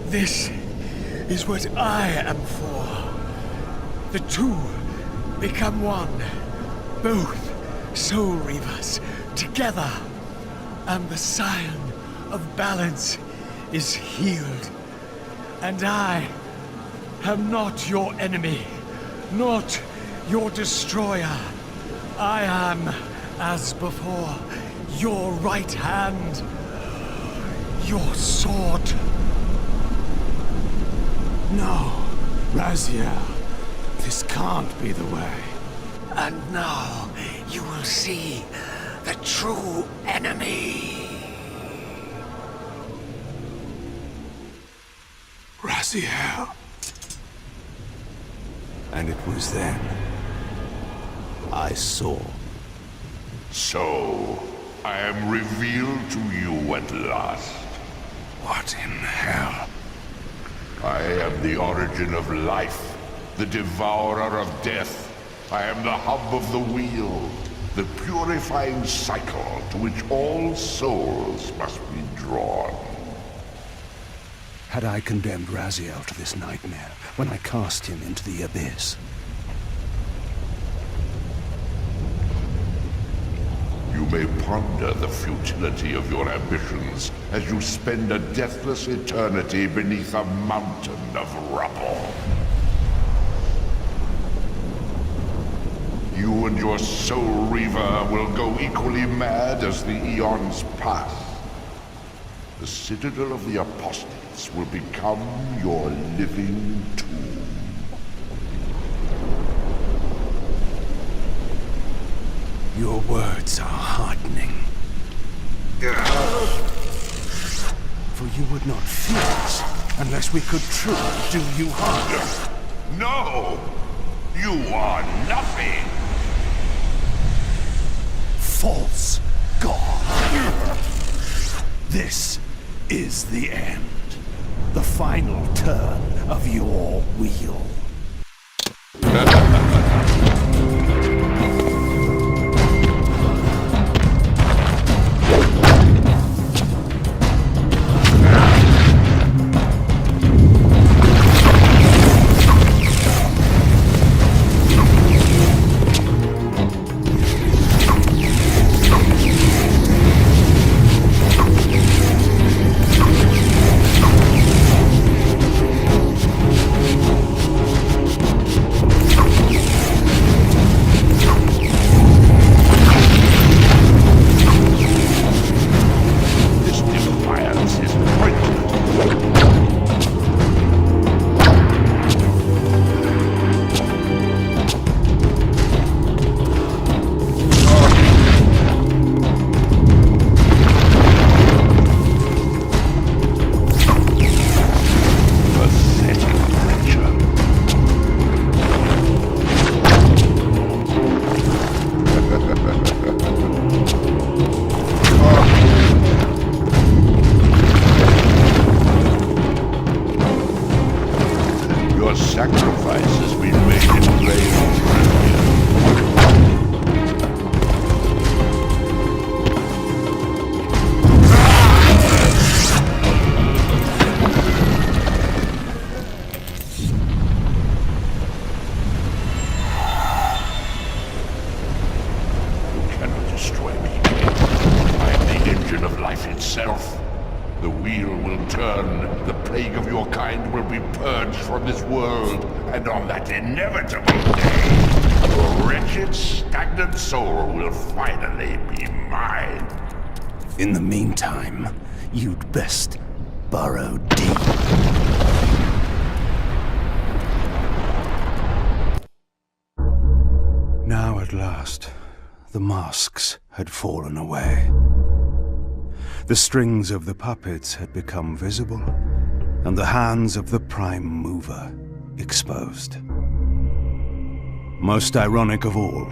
This is what I am for. The two become one. Both Soul Reavers together. And the scion of balance is healed. And I am not your enemy, not your destroyer. I am, as before, your right hand, your sword. No, Raziel, this can't be the way. And now you will see the true enemy. Raziel. And it was then I saw. So, I am revealed to you at last. What in hell? I am the origin of life, the devourer of death. I am the hub of the wheel, the purifying cycle to which all souls must be drawn. Had I condemned Raziel to this nightmare when I cast him into the abyss? You may ponder the futility of your ambitions as you spend a deathless eternity beneath a mountain of rubble. You and your Soul Reaver will go equally mad as the eons pass. The Citadel of the Apostates will become your living tomb. Your words are heartening. For you would not fear us unless we could truly do you harm. No! You are nothing! False god! This is the end. The final turn of your wheel. In the meantime, you'd best burrow deep. Now at last, the masks had fallen away. The strings of the puppets had become visible, and the hands of the Prime Mover exposed. Most ironic of all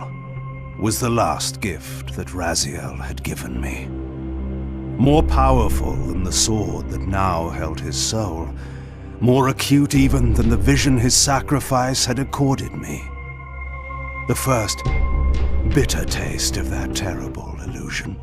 was the last gift that Raziel had given me. More powerful than the sword that now held his soul, more acute even than the vision his sacrifice had accorded me. The first bitter taste of that terrible illusion.